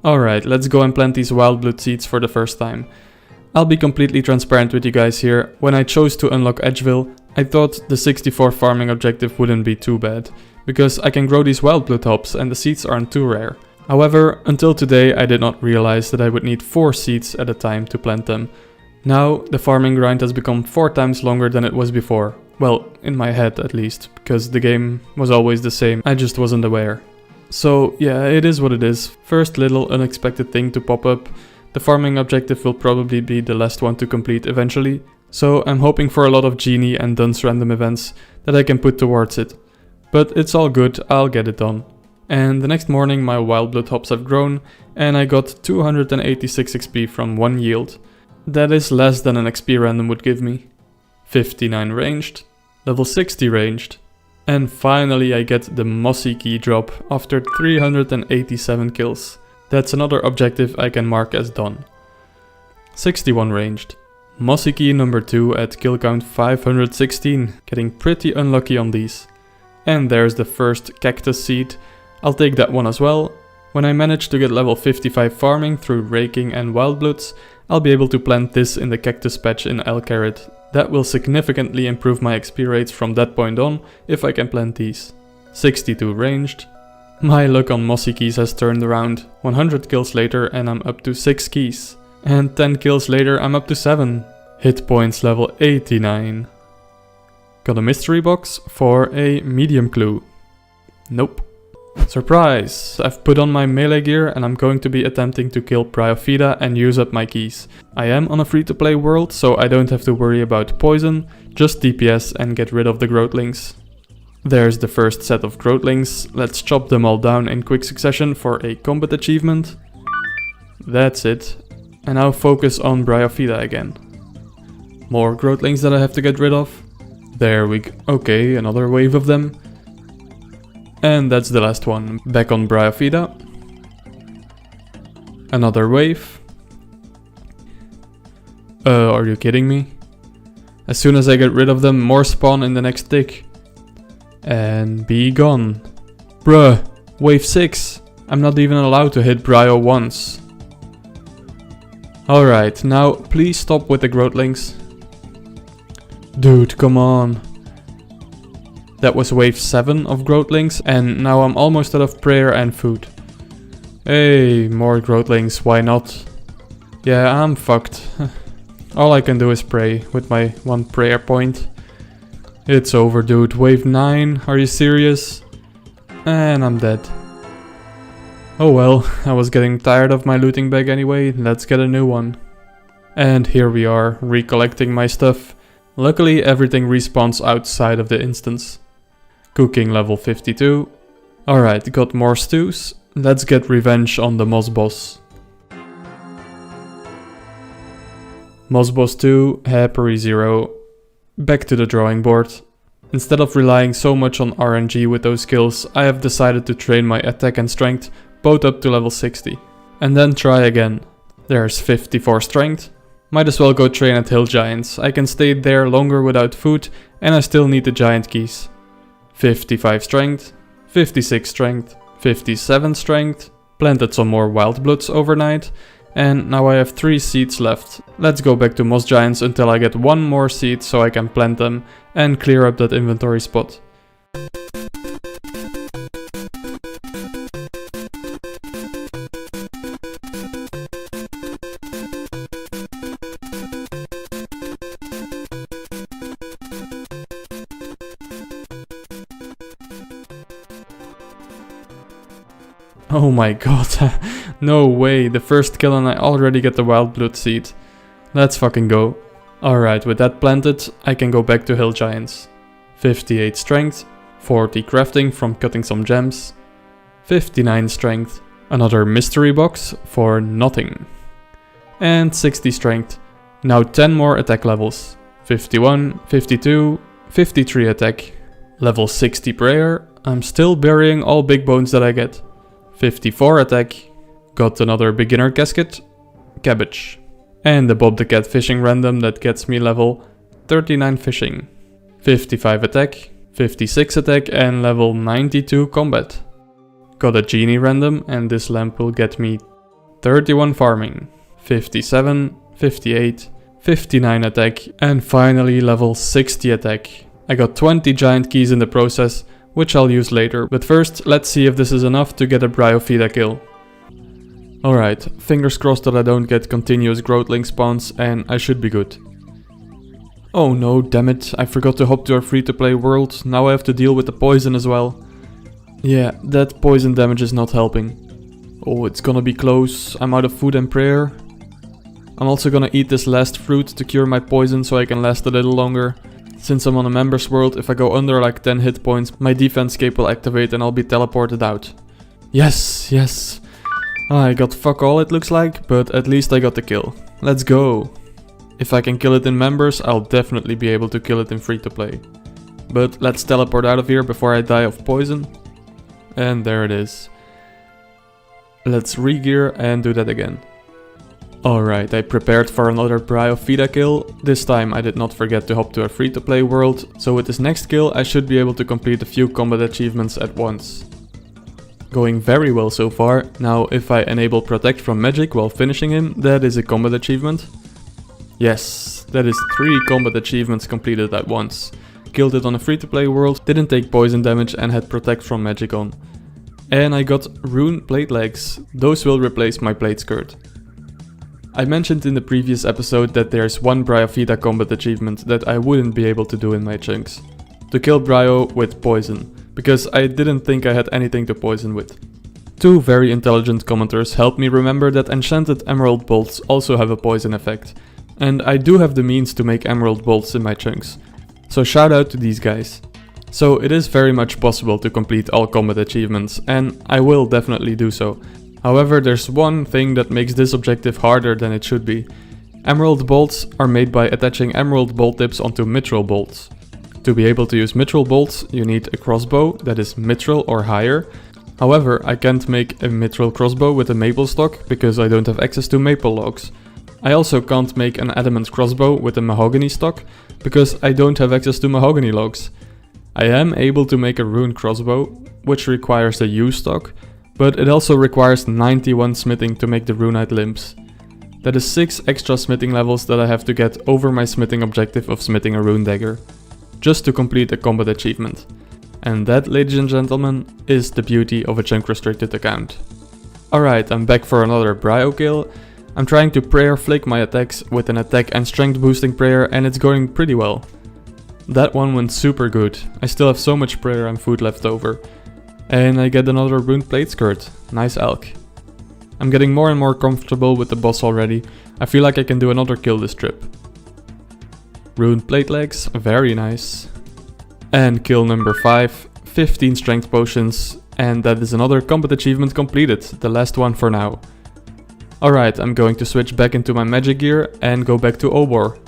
Alright, let's go and plant these wild blood seeds for the first time. I'll be completely transparent with you guys here. When I chose to unlock Edgeville, I thought the 64 farming objective wouldn't be too bad, because I can grow these wild blood hops and the seeds aren't too rare. However, until today I did not realize that I would need 4 seeds at a time to plant them. Now, the farming grind has become 4 times longer than it was before. Well, in my head at least, because the game was always the same, I just wasn't aware. So yeah, it is what it is. First little unexpected thing to pop up. The farming objective will probably be the last one to complete eventually. So I'm hoping for a lot of genie and dunce random events that I can put towards it. But it's all good, I'll get it done. And the next morning my wild blood hops have grown and I got 286 XP from 1 yield. That is less than an XP random would give me. 59 ranged, level 60 ranged. And finally I get the mossy key drop after 387 kills. That's another objective I can mark as done. 61 ranged. Mossy key number 2 at kill count 516, getting pretty unlucky on these. And there's the first cactus seed, I'll take that one as well. When I manage to get level 55 farming through Raking and Wildbloods, I'll be able to plant this in the cactus patch in El Carrot. That will significantly improve my XP rates from that point on, if I can plant these. 62 ranged. My luck on mossy keys has turned around. 100 kills later and I'm up to 6 keys. And 10 kills later I'm up to 7. Hit points level 89. Got a mystery box for a medium clue. Nope. Surprise! I've put on my melee gear and I'm going to be attempting to kill Puro-Puro and use up my keys. I am on a free-to-play world, so I don't have to worry about poison, just DPS and get rid of the growthlings. There's the first set of growthlings, let's chop them all down in quick succession for a combat achievement. That's it. And now focus on Puro-Puro again. More growthlings that I have to get rid of. There we go. Okay, another wave of them. And that's the last one. Back on Puro-Puro. Another wave. Are you kidding me? As soon as I get rid of them, more spawn in the next tick. And be gone. Bruh, wave 6. I'm not even allowed to hit Prio once. Alright, now please stop with the growthlings. Dude, come on. That was wave 7 of growthlings and now I'm almost out of prayer and food. Hey, more growthlings, why not? Yeah, I'm fucked. All I can do is pray with my 1 prayer point. It's over, dude. Wave 9, are you serious? And I'm dead. Oh well, I was getting tired of my looting bag anyway, let's get a new one. And here we are, recollecting my stuff. Luckily everything respawns outside of the instance. Cooking level 52. Alright, got more stews. Let's get revenge on the Moss Boss. Moss Boss 2, Happery 0. Back to the drawing board. Instead of relying so much on RNG with those skills, I have decided to train my attack and strength both up to level 60. And then try again. There's 54 strength. Might as well go train at Hill Giants. I can stay there longer without food and I still need the giant keys. 55 strength, 56 strength, 57 strength, planted some more Wildbloods overnight, and now I have 3 seeds left. Let's go back to Moss Giants until I get 1 more seed so I can plant them and clear up that inventory spot. Oh my god, no way, the first kill and I already get the Wildblood seed. Let's fucking go. Alright, with that planted, I can go back to Hill Giants. 58 strength, 40 crafting from cutting some gems, 59 strength, another mystery box for nothing, and 60 strength. Now 10 more attack levels, 51, 52, 53 attack, level 60 prayer. I'm still burying all big bones that I get. 54 attack, got another beginner casket, cabbage, and the Bob the Cat fishing random that gets me level 39 fishing, 55 attack, 56 attack and level 92 combat. Got a genie random and this lamp will get me 31 farming, 57, 58, 59 attack and finally level 60 attack. I got 20 giant keys in the process, which I'll use later, but first let's see if this is enough to get a Puro-Puro kill. Alright, fingers crossed that I don't get continuous growthling spawns and I should be good. Oh no, damn it, I forgot to hop to our free-to-play world, now I have to deal with the poison as well. Yeah, that poison damage is not helping. Oh, it's gonna be close, I'm out of food and prayer. I'm also gonna eat this last fruit to cure my poison so I can last a little longer. Since I'm on a members world, if I go under like 10 hit points, my defense cape will activate and I'll be teleported out. Yes, yes. I got fuck all it looks like, but at least I got the kill. Let's go. If I can kill it in members, I'll definitely be able to kill it in free to play. But let's teleport out of here before I die of poison. And there it is. Let's re-gear and do that again. Alright, I prepared for another Bryophyta kill. This time I did not forget to hop to a free-to-play world, so with this next kill I should be able to complete a few combat achievements at once. Going very well so far. Now if I enable protect from magic while finishing him, that is a combat achievement. Yes, that is 3 combat achievements completed at once. Killed it on a free-to-play world, didn't take poison damage and had protect from magic on. And I got rune plate legs. Those will replace my plate skirt. I mentioned in the previous episode that there's one Bryophyta combat achievement that I wouldn't be able to do in my chunks. To kill Bryo with poison, because I didn't think I had anything to poison with. 2 very intelligent commenters helped me remember that enchanted emerald bolts also have a poison effect. And I do have the means to make emerald bolts in my chunks. So shout out to these guys. So it is very much possible to complete all combat achievements, and I will definitely do so. However, there's one thing that makes this objective harder than it should be. Emerald bolts are made by attaching emerald bolt tips onto mithril bolts. To be able to use mithril bolts, you need a crossbow that is mithril or higher. However, I can't make a mithril crossbow with a maple stock because I don't have access to maple logs. I also can't make an adamant crossbow with a mahogany stock because I don't have access to mahogany logs. I am able to make a rune crossbow, which requires a yew stock, but it also requires 91 smithing to make the runite limbs. That is 6 extra smithing levels that I have to get over my smithing objective of smithing a rune dagger, just to complete a combat achievement. And that, ladies and gentlemen, is the beauty of a chunk restricted account. Alright, I'm back for another Bryo kill. I'm trying to prayer flick my attacks with an attack and strength boosting prayer, and it's going pretty well. That one went super good. I still have so much prayer and food left over. And I get another rune plate skirt. Nice elk. I'm getting more and more comfortable with the boss already. I feel like I can do another kill this trip. Rune plate legs, very nice. And kill number 5, 15 strength potions. And that is another combat achievement completed, the last one for now. Alright, I'm going to switch back into my magic gear and go back to Obor.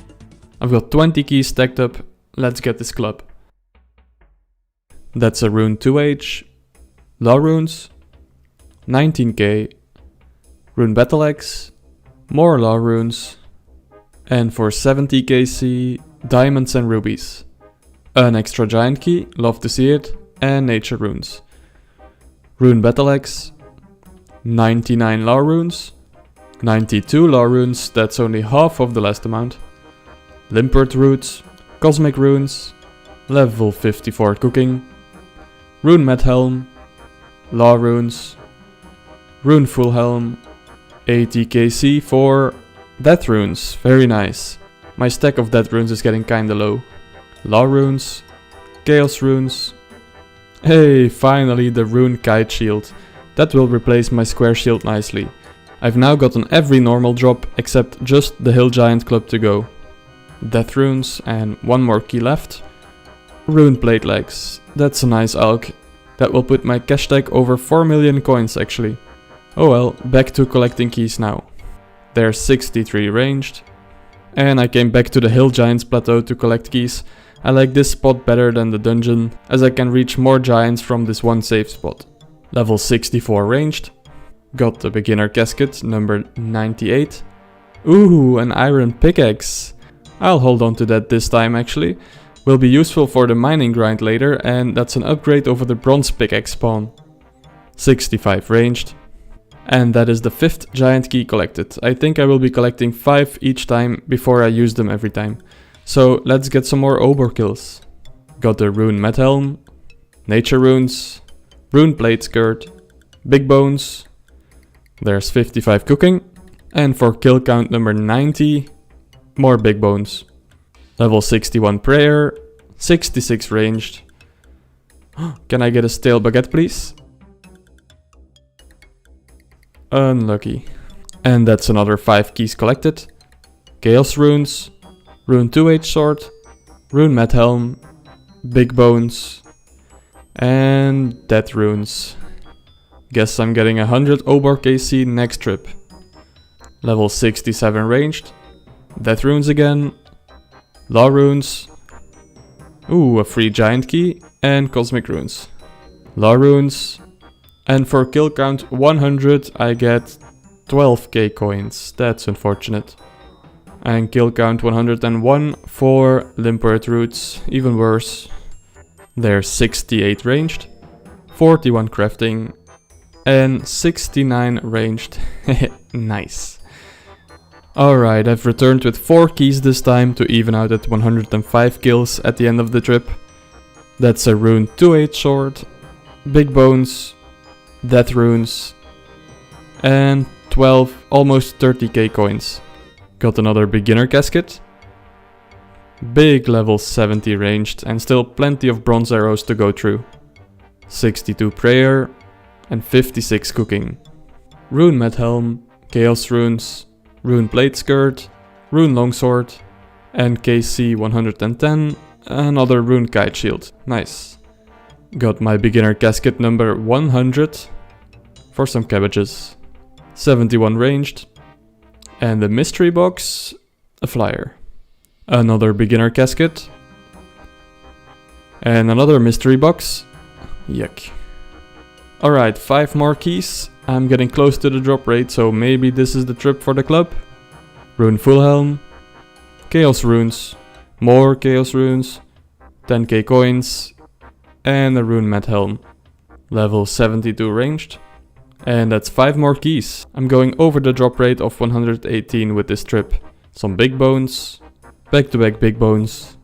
I've got 20 keys stacked up, let's get this club. That's a rune 2H. Law runes, 19k, rune battle axe, more law runes, and for 70kc, diamonds and rubies. An extra giant key, love to see it, and nature runes. Rune battle axe, 99 law runes, 92 law runes, that's only half of the last amount. Limpert roots, cosmic runes, level 54 cooking, rune mat helm, law runes, rune full helm, 80kc for death runes, very nice. My stack of death runes is getting kinda low. Law runes, chaos runes. Hey, finally the rune kite shield. That will replace my square shield nicely. I've now gotten every normal drop except just the hill giant club to go. Death runes and one more key left. Rune plate legs, that's a nice elk. That will put my cash tag over 4 million coins actually. Oh well, back to collecting keys now. There's 63 ranged. And I came back to the Hill Giants plateau to collect keys. I like this spot better than the dungeon, as I can reach more giants from this one safe spot. Level 64 ranged. Got the beginner casket, number 98. Ooh, an iron pickaxe. I'll hold on to that this time actually. Will be useful for the mining grind later, and that's an upgrade over the bronze pickaxe spawn. 65 ranged. And that is the 5th giant key collected. I think I will be collecting 5 each time before I use them every time. So let's get some more Obor kills. Got the rune mat helm, nature runes, rune plate skirt, big bones. There's 55 cooking. And for kill count number 90, more big bones. Level 61 prayer, 66 ranged. Can I get a stale baguette please? Unlucky. And that's another 5 keys collected. Chaos runes, rune 2H sword, rune mat helm, big bones, and death runes. Guess I'm getting 100 Obor KC next trip. Level 67 ranged. Death runes again. Law runes. Ooh, a free giant key and cosmic runes. Law runes. And for kill count 100 I get 12k coins. That's unfortunate. And kill count 101 for Limpert Roots, even worse. They're 68 ranged, 41 crafting, and 69 ranged. Nice. Alright, I've returned with 4 keys this time to even out at 105 kills at the end of the trip. That's a rune 2-8 sword, big bones, death runes, and 12, almost 30k coins. Got another beginner casket, big level 70 ranged, and still plenty of bronze arrows to go through. 62 prayer and 56 cooking. Rune Med Helm, Chaos Runes, Rune Blade Skirt, Rune Longsword, and KC 110, another Rune Kite Shield. Nice. Got my beginner casket number 100 for some cabbages. 71 ranged. And the mystery box, a flyer. Another beginner casket. And another mystery box. Yuck. Alright, 5 more keys. I'm getting close to the drop rate, so maybe this is the trip for the club. Rune Full Helm. Chaos Runes. More Chaos Runes. 10k coins. And a Rune Med Helm. Level 72 ranged. And that's 5 more keys. I'm going over the drop rate of 118 with this trip. Some big bones, back-to-back big bones.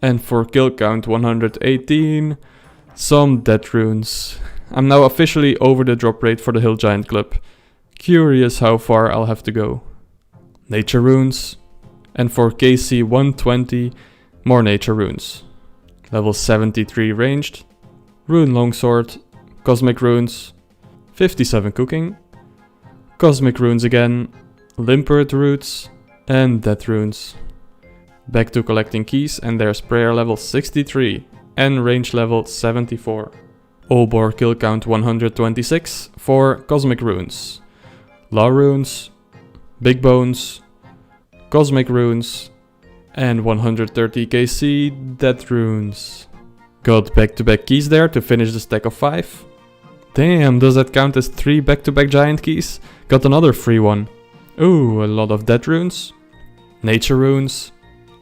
And for kill count 118, some dead runes. I'm now officially over the drop rate for the Hill Giant Club. Curious how far I'll have to go. Nature runes. And for KC 120, more nature runes. Level 73 ranged. Rune Longsword, Cosmic Runes. 57 cooking, Cosmic Runes again, Limpert Roots, and Death Runes. Back to collecting keys, and there's prayer level 63 and range level 74. Obor kill count 126 for Cosmic Runes. Law Runes, Big Bones, Cosmic Runes, and 130 KC Death Runes. Got back-to-back keys there to finish the stack of 5. Damn, does that count as 3 back-to-back giant keys? Got another free one. Ooh, a lot of dead runes. Nature runes.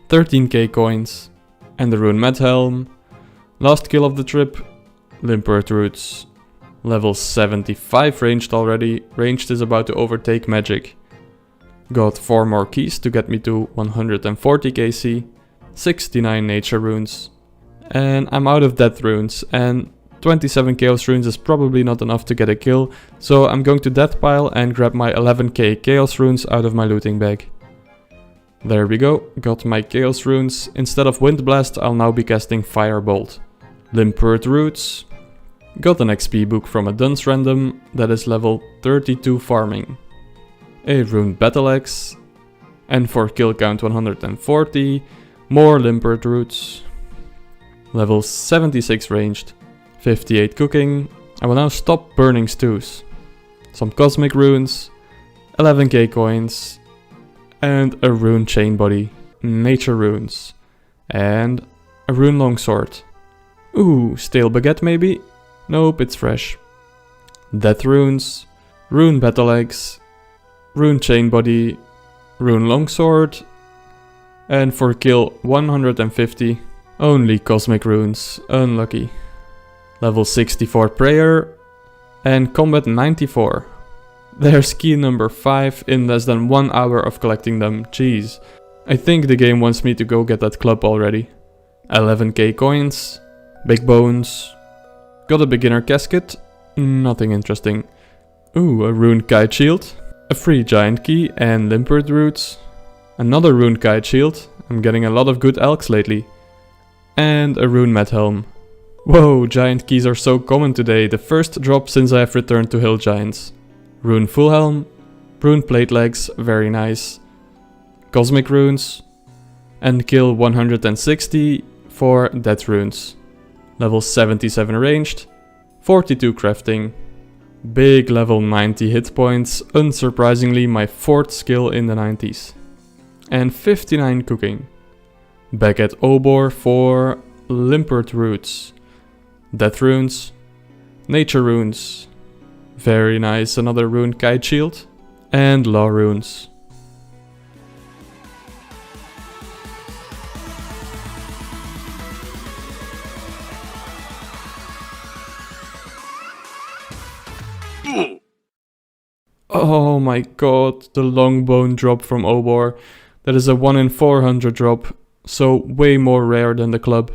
13k coins. And the Rune Med Helm. Last kill of the trip. Limpert Roots. Level 75 ranged already. Ranged is about to overtake magic. Got 4 more keys to get me to 140 KC. 69 nature runes. And I'm out of death runes, and 27 Chaos Runes is probably not enough to get a kill, so I'm going to Death Pile and grab my 11k Chaos Runes out of my looting bag. There we go, got my Chaos Runes. Instead of Wind Blast, I'll now be casting Firebolt. Limpert Roots. Got an XP book from a Dunce random that is level 32 farming. A Rune Battle Axe. And for kill count 140, more Limpert Roots. Level 76 ranged. 58 cooking. I will now stop burning stews. Some Cosmic Runes, 11k coins, and a Rune Chain Body, Nature Runes, and a Rune Longsword. Ooh, stale baguette maybe? Nope, it's fresh. Death Runes, Rune Battle Axe, Rune Chain Body, Rune Longsword, and for kill 150, only Cosmic Runes, unlucky. Level 64 prayer, and combat 94. There's key number 5 in less than 1 hour of collecting them, jeez. I think the game wants me to go get that club already. 11k coins, big bones, got a beginner casket, nothing interesting. Ooh, a Rune Kite Shield, a free giant key and Limpert Roots, another Rune Kite Shield, I'm getting a lot of good elks lately, and a Rune Med Helm. Whoa, giant keys are so common today, the first drop since I have returned to Hill Giants. Rune Full Helm, Rune Plate Legs, very nice. Cosmic Runes, and kill 160 for Death Runes. Level 77 ranged, 42 crafting. Big level 90 hit points, unsurprisingly my 4th skill in the 90s. And 59 cooking. Back at Obor for Limpert Roots. Death Runes, Nature Runes, Very nice, another rune kite shield. And law runes. Oh my god, the longbone drop from Obor. That is a 1 in 400 drop, so way more rare than the club.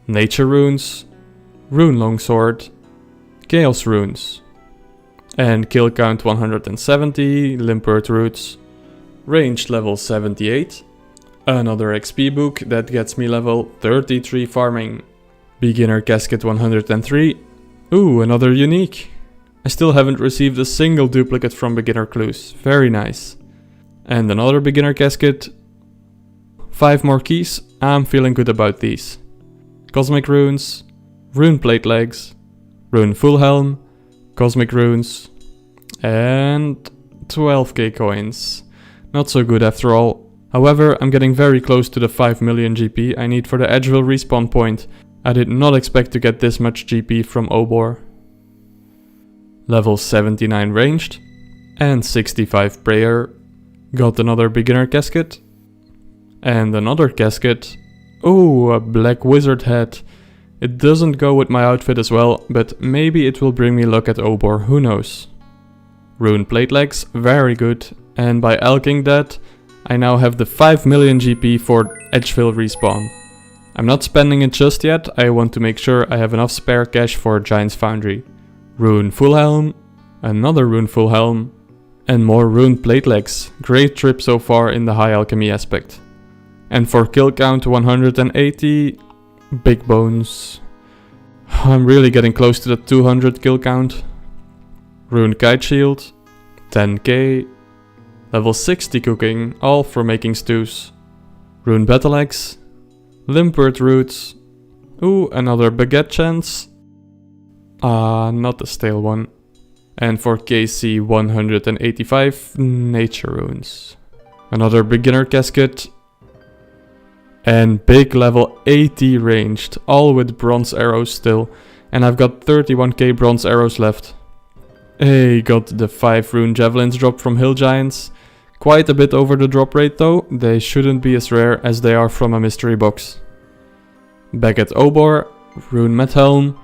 Nature runes, rune longsword, chaos runes, and kill count 170, limpert roots, range level 78, another XP book that gets me level 33 farming, beginner casket 103, ooh, another unique. I still haven't received a single duplicate from beginner clues, very nice. And another beginner casket, 5 more keys, I'm feeling good about these. Cosmic runes, rune plate legs, rune full helm, cosmic runes, and 12k coins. Not so good after all. However, I'm getting very close to the 5 million GP I need for the Edgeville respawn point. I did not expect to get this much GP from Obor. Level 79 ranged, and 65 prayer. Got another beginner casket, and another casket. Oh, a black wizard hat. It doesn't go with my outfit as well, but maybe it will bring me luck at Obor, who knows. Rune plate legs, very good, and by alching that, I now have the 5 million GP for Edgeville respawn. I'm not spending it just yet, I want to make sure I have enough spare cash for Giant's Foundry. Rune full helm, another rune full helm, and more rune plate legs. Great trip so far in the high alchemy aspect. And for kill count 180, big bones. I'm really getting close to the 200 kill count. Rune kite shield, 10k, level 60 cooking, all for making stews. Rune battle axe, limpert roots, ooh, another baguette chance. Not the stale one. And for KC 185, nature runes. Another beginner casket. And big level 80 ranged, all with bronze arrows still. And I've got 31k bronze arrows left. Hey, got the 5 rune javelins drop from hill giants. Quite a bit over the drop rate though, they shouldn't be as rare as they are from a mystery box. Back at Obor, rune met helm,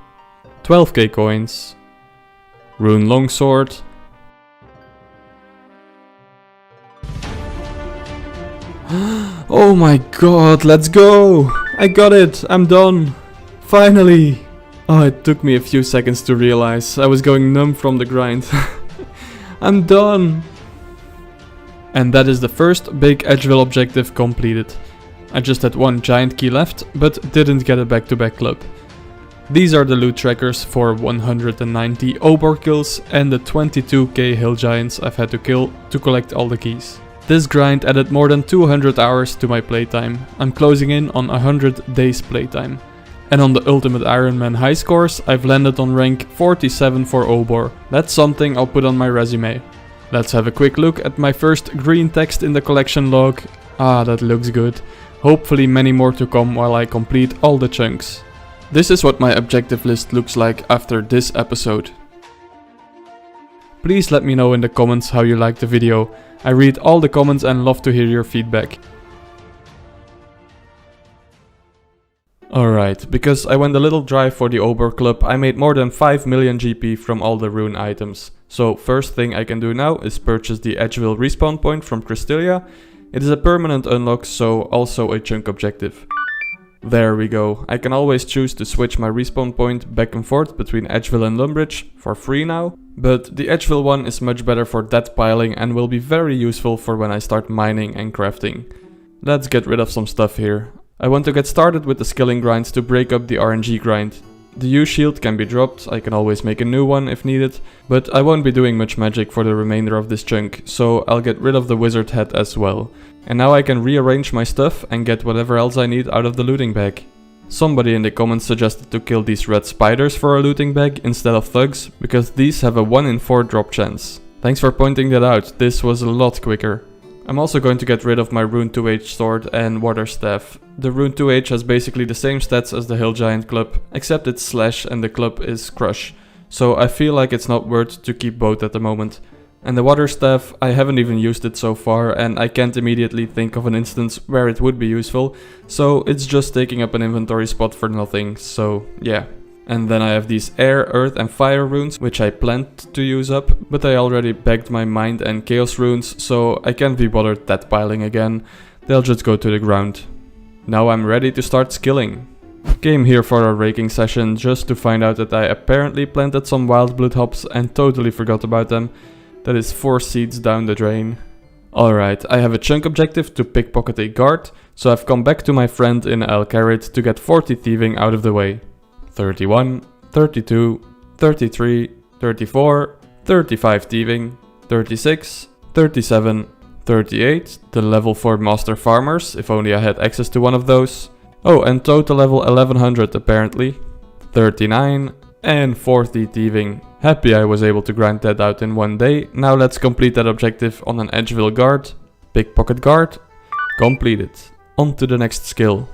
12k coins, rune longsword, oh my god, let's go! I got it, I'm done, finally! Oh, it took me a few seconds to realize, I was going numb from the grind. I'm done! And that is the first big Edgeville objective completed. I just had one giant key left, but didn't get a back-to-back club. These are the loot trackers for 190 Obor kills and the 22k hill giants I've had to kill to collect all the keys. This grind added more than 200 hours to my playtime. I'm closing in on 100 days playtime. And on the Ultimate Iron Man high scores, I've landed on rank 47 for Obor. That's something I'll put on my resume. Let's have a quick look at my first green text in the collection log. Ah, that looks good. Hopefully many more to come while I complete all the chunks. This is what my objective list looks like after this episode. Please let me know in the comments how you liked the video. I read all the comments and love to hear your feedback. Alright, because I went a little dry for the Obor club, I made more than 5 million GP from all the rune items. So first thing I can do now is purchase the Edgeville respawn point from Crystalia. It is a permanent unlock, so also a chunk objective. There we go. I can always choose to switch my respawn point back and forth between Edgeville and Lumbridge for free now. But the Edgeville one is much better for debt piling and will be very useful for when I start mining and crafting. Let's get rid of some stuff here. I want to get started with the skilling grinds to break up the RNG grind. The U-shield can be dropped, I can always make a new one if needed, but I won't be doing much magic for the remainder of this chunk, so I'll get rid of the wizard hat as well. And now I can rearrange my stuff and get whatever else I need out of the looting bag. Somebody in the comments suggested to kill these red spiders for a looting bag instead of thugs, because these have a 1 in 4 drop chance. Thanks for pointing that out, this was a lot quicker. I'm also going to get rid of my Rune 2H sword and water staff. The Rune 2H has basically the same stats as the Hill Giant club, except it's slash and the club is crush. so I feel like it's not worth to keep both at the moment. And the water staff, I haven't even used it so far, and I can't immediately think of an instance where it would be useful, so it's just taking up an inventory spot for nothing, so yeah. And then I have these air, earth and fire runes, which I planned to use up, but I already bagged my mind and chaos runes, so I can't be bothered that piling again. They'll just go to the ground. Now I'm ready to start skilling. Came here for a raking session just to find out that I apparently planted some wild blood hops and totally forgot about them. That is 4 seeds down the drain. Alright, I have a chunk objective to pickpocket a guard, so I've come back to my friend in El Carrot to get 40 thieving out of the way. 31, 32, 33, 34, 35 thieving, 36, 37, 38, the level 4 master farmers, if only I had access to one of those. Oh, and total level 1100 apparently. 39, and 40 thieving. Happy I was able to grind that out in one day. Now let's complete that objective on an Edgeville guard. Pickpocket guard. Completed. On to the next skill.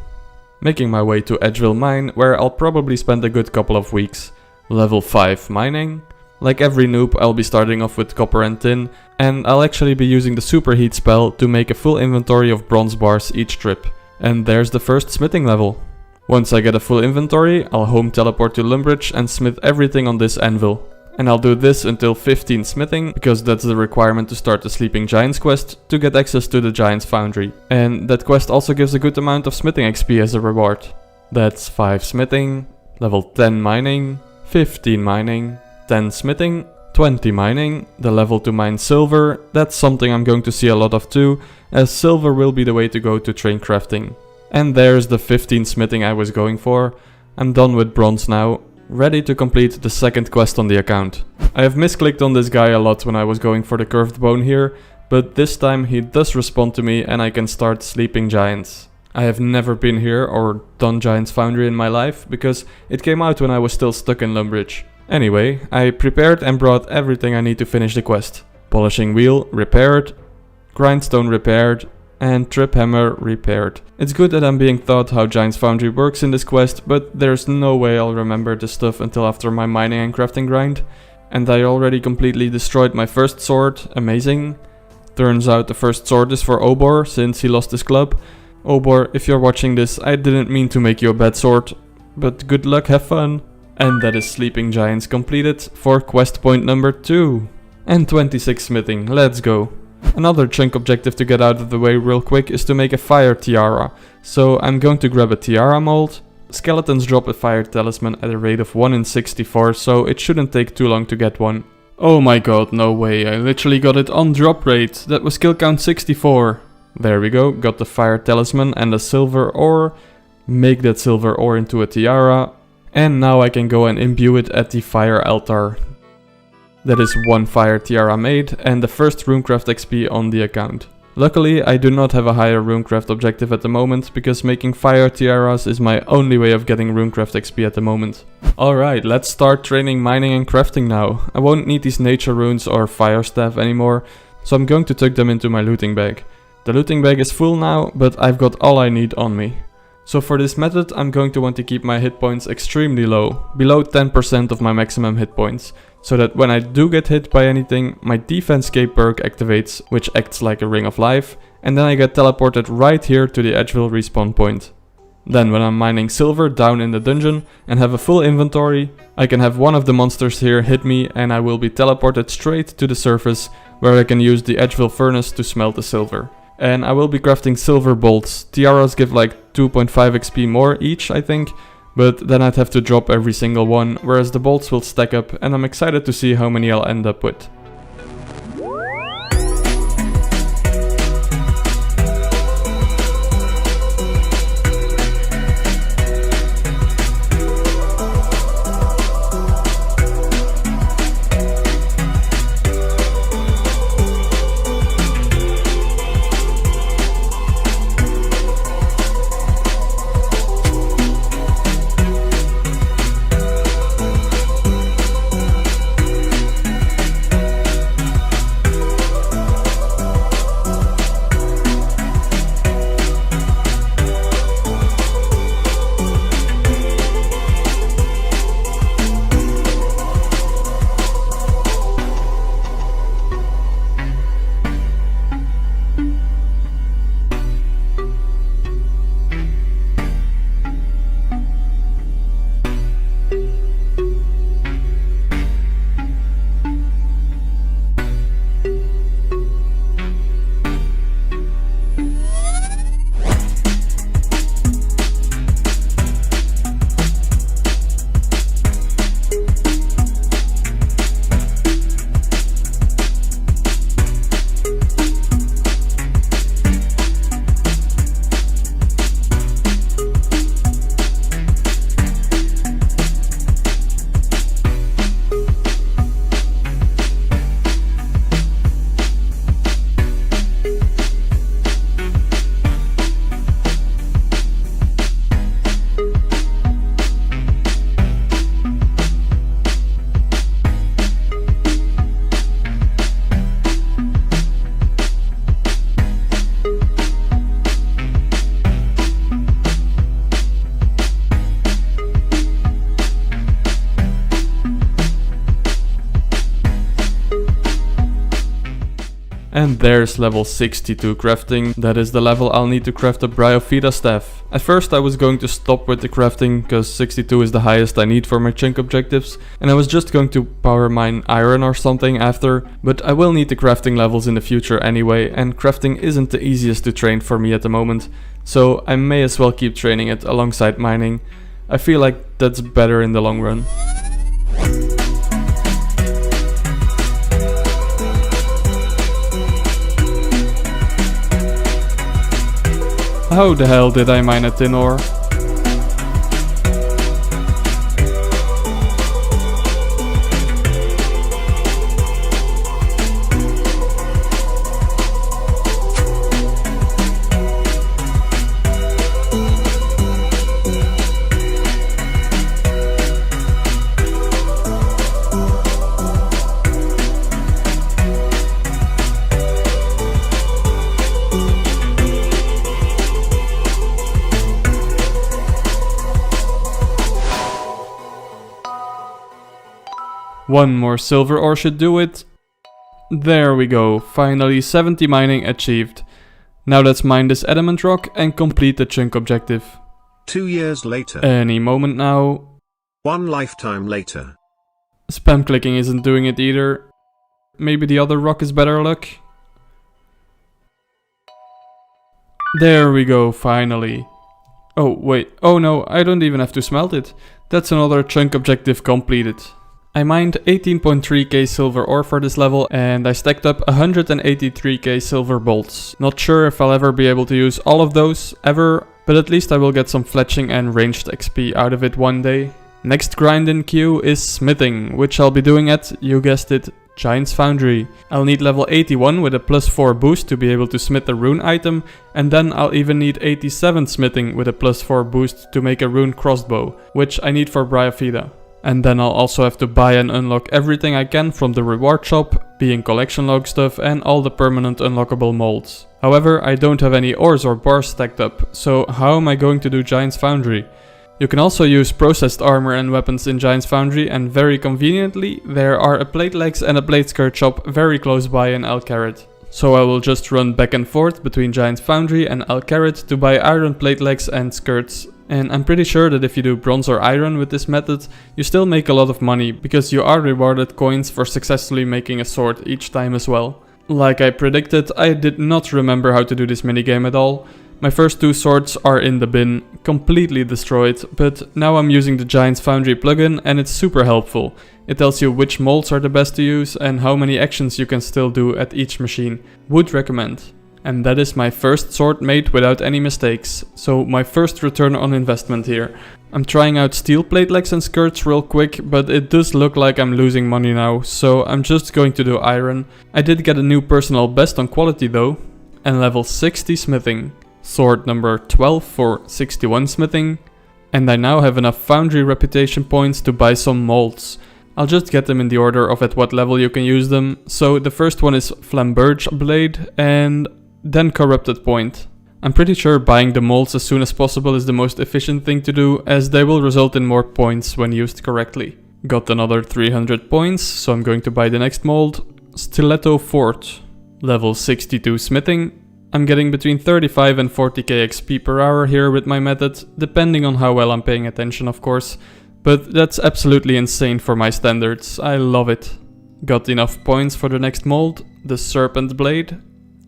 Making my way to Edgeville mine, where I'll probably spend a good couple of weeks. Level 5 mining. Like every noob, I'll be starting off with copper and tin, and I'll actually be using the superheat spell to make a full inventory of bronze bars each trip. And there's the first smithing level. Once I get a full inventory, I'll home teleport to Lumbridge and smith everything on this anvil. And I'll do this until 15 smithing, because that's the requirement to start the Sleeping Giants quest to get access to the Giants Foundry. And that quest also gives a good amount of smithing XP as a reward. That's 5 smithing, level 10 mining, 15 mining, 10 smithing, 20 mining, the level to mine silver. That's something I'm going to see a lot of too, as silver will be the way to go to train crafting. And there's the 15 smithing I was going for. I'm done with bronze now. Ready to complete the second quest on the account. I have misclicked on this guy a lot when I was going for the curved bone here, but this time he does respond to me and I can start sleeping giants. I have never been here or done Giants Foundry in my life, because it came out when I was still stuck in Lumbridge. Anyway, I prepared and brought everything I need to finish the quest. Polishing wheel repaired, grindstone repaired, and trip hammer repaired. It's good that I'm being taught how Giants Foundry works in this quest, but there's no way I'll remember this stuff until after my mining and crafting grind. And I already completely destroyed my first sword, amazing. Turns out the first sword is for Obor, since he lost his club. Obor, if you're watching this, I didn't mean to make you a bad sword, but good luck, have fun. And that is Sleeping Giants completed for quest point number 2. And 26 smithing, let's go. Another chunk objective to get out of the way real quick is to make a fire tiara. So I'm going to grab a tiara mold. Skeletons drop a fire talisman at a rate of 1 in 64, so it shouldn't take too long to get one. Oh my god, no way, I literally got it on drop rate. That was kill count 64. There we go, got the fire talisman and a silver ore. Make that silver ore into a tiara. And now I can go and imbue it at the fire altar. That is 1 fire tiara made and the first Runecraft XP on the account. Luckily, I do not have a higher Runecraft objective at the moment, because making fire tiaras is my only way of getting Runecraft XP at the moment. Alright, let's start training mining and crafting now. I won't need these nature runes or fire staff anymore, so I'm going to tuck them into my looting bag. The looting bag is full now, but I've got all I need on me. So for this method, I'm going to want to keep my hit points extremely low, below 10% of my maximum hit points, so that when I do get hit by anything, my defense cape perk activates, which acts like a ring of life, and then I get teleported right here to the Edgeville respawn point. Then when I'm mining silver down in the dungeon and have a full inventory, I can have one of the monsters here hit me and I will be teleported straight to the surface, where I can use the Edgeville furnace to smelt the silver. And I will be crafting silver bolts. Tiaras give like 2.5 XP more each, I think, but then I'd have to drop every single one, whereas the bolts will stack up, and I'm excited to see how many I'll end up with. And there's level 62 crafting. That is the level I'll need to craft a Bryophyta staff. At first I was going to stop with the crafting because 62 is the highest I need for my chunk objectives, and I was just going to power mine iron or something after, but I will need the crafting levels in the future anyway, and crafting isn't the easiest to train for me at the moment, so I may as well keep training it alongside mining. I feel like that's better in the long run. How the hell did I mine a tin ore? One more silver ore should do it. There we go, finally 70 mining achieved. Now let's mine this adamant rock and complete the chunk objective. 2 years later. Any moment now. 1 lifetime later. Spam clicking isn't doing it either. Maybe the other rock is better luck. There we go, finally. Oh wait, oh no, I don't even have to smelt it. That's another chunk objective completed. I mined 18.3k silver ore for this level and I stacked up 183k silver bolts. Not sure if I'll ever be able to use all of those, ever, but at least I will get some fletching and ranged XP out of it one day. Next grind in queue is smithing, which I'll be doing at, you guessed it, Giant's Foundry. I'll need level 81 with a +4 boost to be able to smith a rune item, and then I'll even need 87 smithing with a +4 boost to make a rune crossbow, which I need for Bryophyta. And then I'll also have to buy and unlock everything I can from the reward shop, being collection log stuff and all the permanent unlockable molds. However, I don't have any ores or bars stacked up, so how am I going to do Giant's Foundry? You can also use processed armor and weapons in Giant's Foundry, and very conveniently, there are a plate legs and a blade skirt shop very close by in Alcarat. So I will just run back and forth between Giant's Foundry and Alcarat to buy iron plate legs and skirts. And I'm pretty sure that if you do bronze or iron with this method, you still make a lot of money, because you are rewarded coins for successfully making a sword each time as well. Like I predicted, I did not remember how to do this minigame at all. My first 2 swords are in the bin, completely destroyed, but now I'm using the Giant's Foundry plugin and it's super helpful. It tells you which molds are the best to use and how many actions you can still do at each machine. Would recommend. And that is my first sword made without any mistakes, so my first return on investment here. I'm trying out steel plate legs and skirts real quick, but it does look like I'm losing money now, so I'm just going to do iron. I did get a new personal best on quality though, and level 60 smithing. Sword number 12 for 61 smithing, and I now have enough foundry reputation points to buy some molds. I'll just get them in the order of at what level you can use them. So the first one is Lumbridge blade and then corrupted point. I'm pretty sure buying the molds as soon as possible is the most efficient thing to do, as they will result in more points when used correctly. Got another 300 points, so I'm going to buy the next mold. Stiletto Fort. Level 62 smithing. I'm getting between 35 and 40k XP per hour here with my method, depending on how well I'm paying attention of course. But that's absolutely insane for my standards, I love it. Got enough points for the next mold, the Serpent Blade.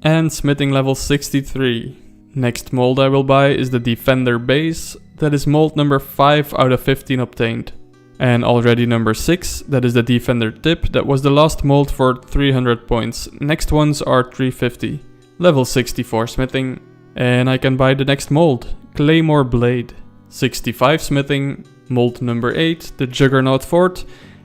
And smithing level 63. Next mold I will buy is the Defender Base, that is mold number 5 out of 15 obtained. And already number 6, that is the Defender Tip, that was the last mold for 300 points. Next ones are 350. Level 64 smithing. And I can buy the next mold, Claymore Blade. 65 smithing, mold number 8, the Juggernaut Fort.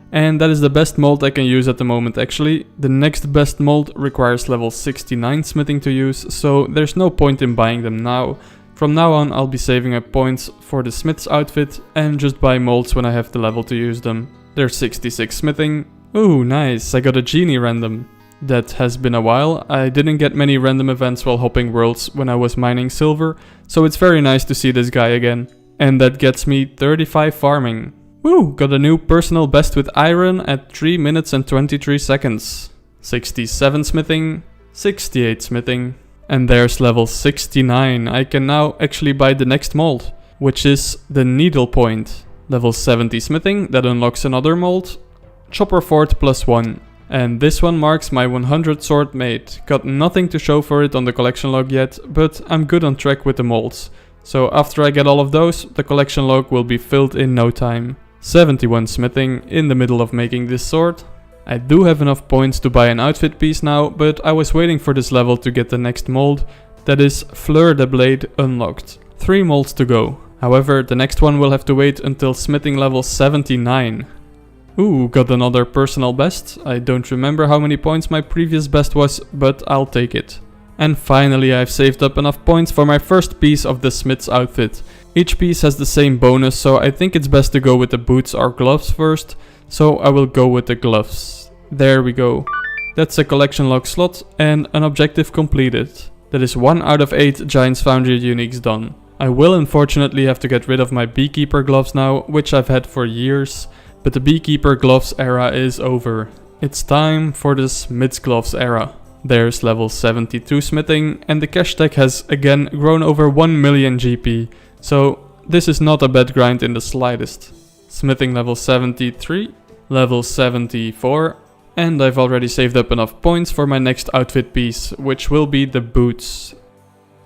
And that is the best mold I can use at the moment actually. The next best mold requires level 69 smithing to use, so there's no point in buying them now. From now on I'll be saving up points for the smith's outfit and just buy molds when I have the level to use them. There's 66 smithing. Ooh, nice, I got a genie random. That has been a while. I didn't get many random events while hopping worlds when I was mining silver, so it's very nice to see this guy again. And that gets me 35 farming. Woo, got a new personal best with iron at 3 minutes and 23 seconds. 67 smithing, 68 smithing. And there's level 69. I can now actually buy the next mold, which is the needle point. Level 70 smithing, that unlocks another mold. Chopper fort +1. And this one marks my 100 sword made. Got nothing to show for it on the collection log yet, but I'm good on track with the molds. So after I get all of those, the collection log will be filled in no time. 71 smithing, in the middle of making this sword. I do have enough points to buy an outfit piece now, but I was waiting for this level to get the next mold. That is Fleur de Blade unlocked. 3 molds to go. However, the next one will have to wait until smithing level 79. Ooh, got another personal best. I don't remember how many points my previous best was, but I'll take it. And finally I've saved up enough points for my first piece of the smith's outfit. Each piece has the same bonus, so I think it's best to go with the boots or gloves first. So I will go with the gloves. There we go. That's a collection log slot and an objective completed. That is 1 out of 8 Giant's Foundry uniques done. I will unfortunately have to get rid of my beekeeper gloves now, which I've had for years. But the beekeeper gloves era is over. It's time for the smith's gloves era. There's level 72 smithing, and the cash tag has again grown over 1 million GP. So this is not a bad grind in the slightest. Smithing level 73, level 74, and I've already saved up enough points for my next outfit piece, which will be the boots.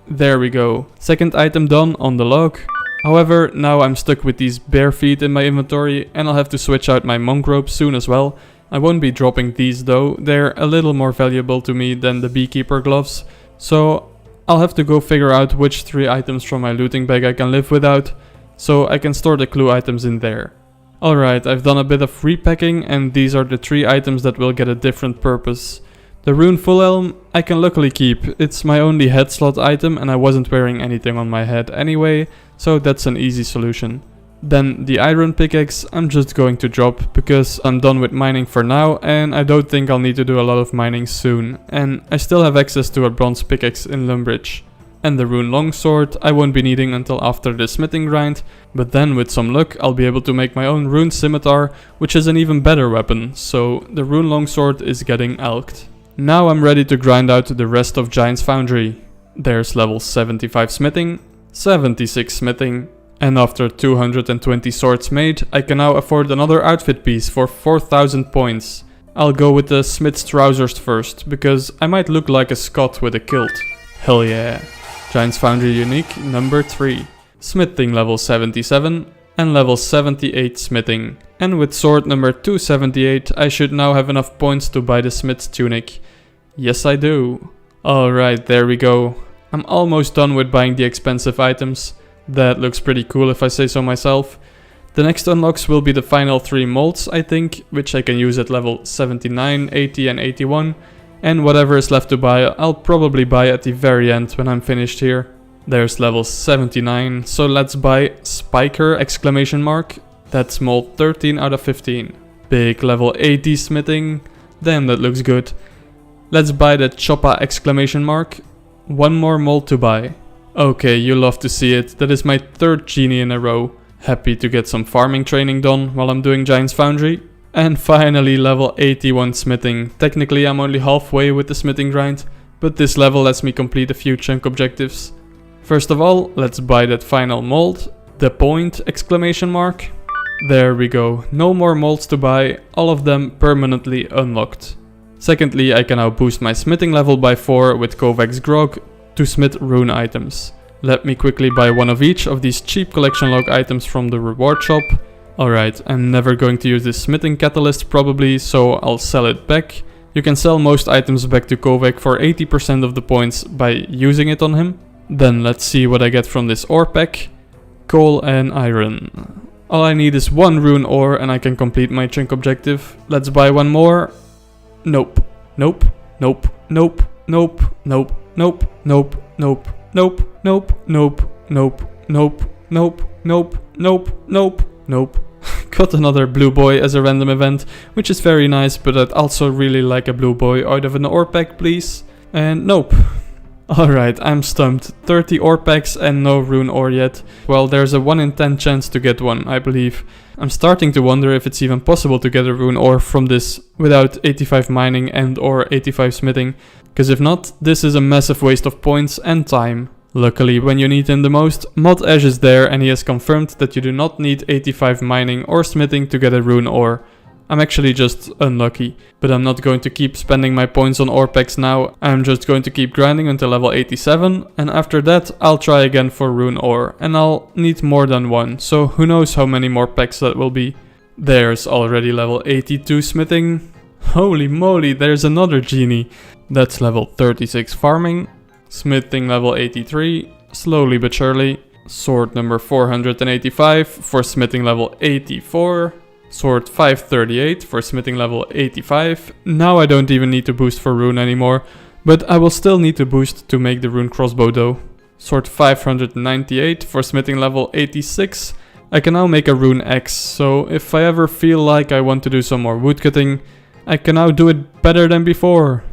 There we go. Second item done on the log. However, now I'm stuck with these bare feet in my inventory and I'll have to switch out my monk robe soon as well. I won't be dropping these though, they're a little more valuable to me than the beekeeper gloves. So I'll have to go figure out which 3 items from my looting bag I can live without, so I can store the clue items in there. Alright, I've done a bit of repacking and these are the 3 items that will get a different purpose. The rune full helm I can luckily keep, it's my only head slot item and I wasn't wearing anything on my head anyway, so that's an easy solution. Then the iron pickaxe I'm just going to drop because I'm done with mining for now and I don't think I'll need to do a lot of mining soon, and I still have access to a bronze pickaxe in Lumbridge. And the rune longsword I won't be needing until after the smithing grind, but then with some luck I'll be able to make my own rune scimitar, which is an even better weapon, so the rune longsword is getting elked. Now I'm ready to grind out the rest of Giant's Foundry. There's level 75 smithing, 76 smithing, and after 220 swords made, I can now afford another outfit piece for 4000 points. I'll go with the smith's trousers first, because I might look like a Scot with a kilt. Hell yeah. Giant's Foundry unique number 3. Smithing level 77 and level 78 smithing. And with sword number 278 I should now have enough points to buy the smith's tunic. Yes I do. Alright, there we go. I'm almost done with buying the expensive items. That looks pretty cool if I say so myself. The next unlocks will be the final 3 molds I think, which I can use at level 79, 80 and 81. And whatever is left to buy I'll probably buy at the very end when I'm finished here. There's level 79, so let's buy Spiker exclamation mark. That's mold 13 out of 15. Big level 80 smithing. Damn, that looks good. Let's buy the Choppa exclamation mark. 1 more mold to buy. Okay, you love to see it. That is my 3rd genie in a row. Happy to get some farming training done while I'm doing Giant's Foundry. And finally level 81 smithing. Technically I'm only halfway with the smithing grind, but this level lets me complete a few chunk objectives. First of all, let's buy that final mold. The point exclamation mark. There we go. No more molds to buy, all of them permanently unlocked. Secondly, I can now boost my smithing level by 4 with Kovacs Grog to smith rune items. Let me quickly buy one of each of these cheap collection log items from the reward shop. Alright, I'm never going to use this smithing catalyst probably, so I'll sell it back. You can sell most items back to Kovac for 80% of the points by using it on him. Then let's see what I get from this ore pack. Coal and iron. All I need is 1 rune ore and I can complete my chunk objective. Let's buy 1 more. Nope. Nope. Nope. Nope. Nope. Nope. Nope. Nope. Nope. Nope. Nope. Nope. Nope. Nope. Nope. Nope. Nope. Nope. Nope. Got another blue boy as a random event, which is very nice, but I'd also really like a blue boy out of an ore pack, please. And nope. Alright, I'm stumped. 30 ore packs and no rune ore yet. Well, there's a 1 in 10 chance to get one, I believe. I'm starting to wonder if it's even possible to get a rune ore from this without 85 mining and or 85 smithing. Cause if not, this is a massive waste of points and time. Luckily, when you need him the most, Mod Ash is there and he has confirmed that you do not need 85 mining or smithing to get a rune ore. I'm actually just unlucky, but I'm not going to keep spending my points on ore packs now. I'm just going to keep grinding until level 87, and after that I'll try again for rune ore, and I'll need more than one, so who knows how many more packs that will be. There's already level 82 smithing. Holy moly, there's another genie. That's level 36 farming. Smithing level 83, slowly but surely. Sword number 485 for smithing level 84. Sword 538 for smithing level 85. Now I don't even need to boost for rune anymore, but I will still need to boost to make the rune crossbow though. Sword 598 for smithing level 86. I can now make a rune X, so if I ever feel like I want to do some more woodcutting, I can now do it better than before.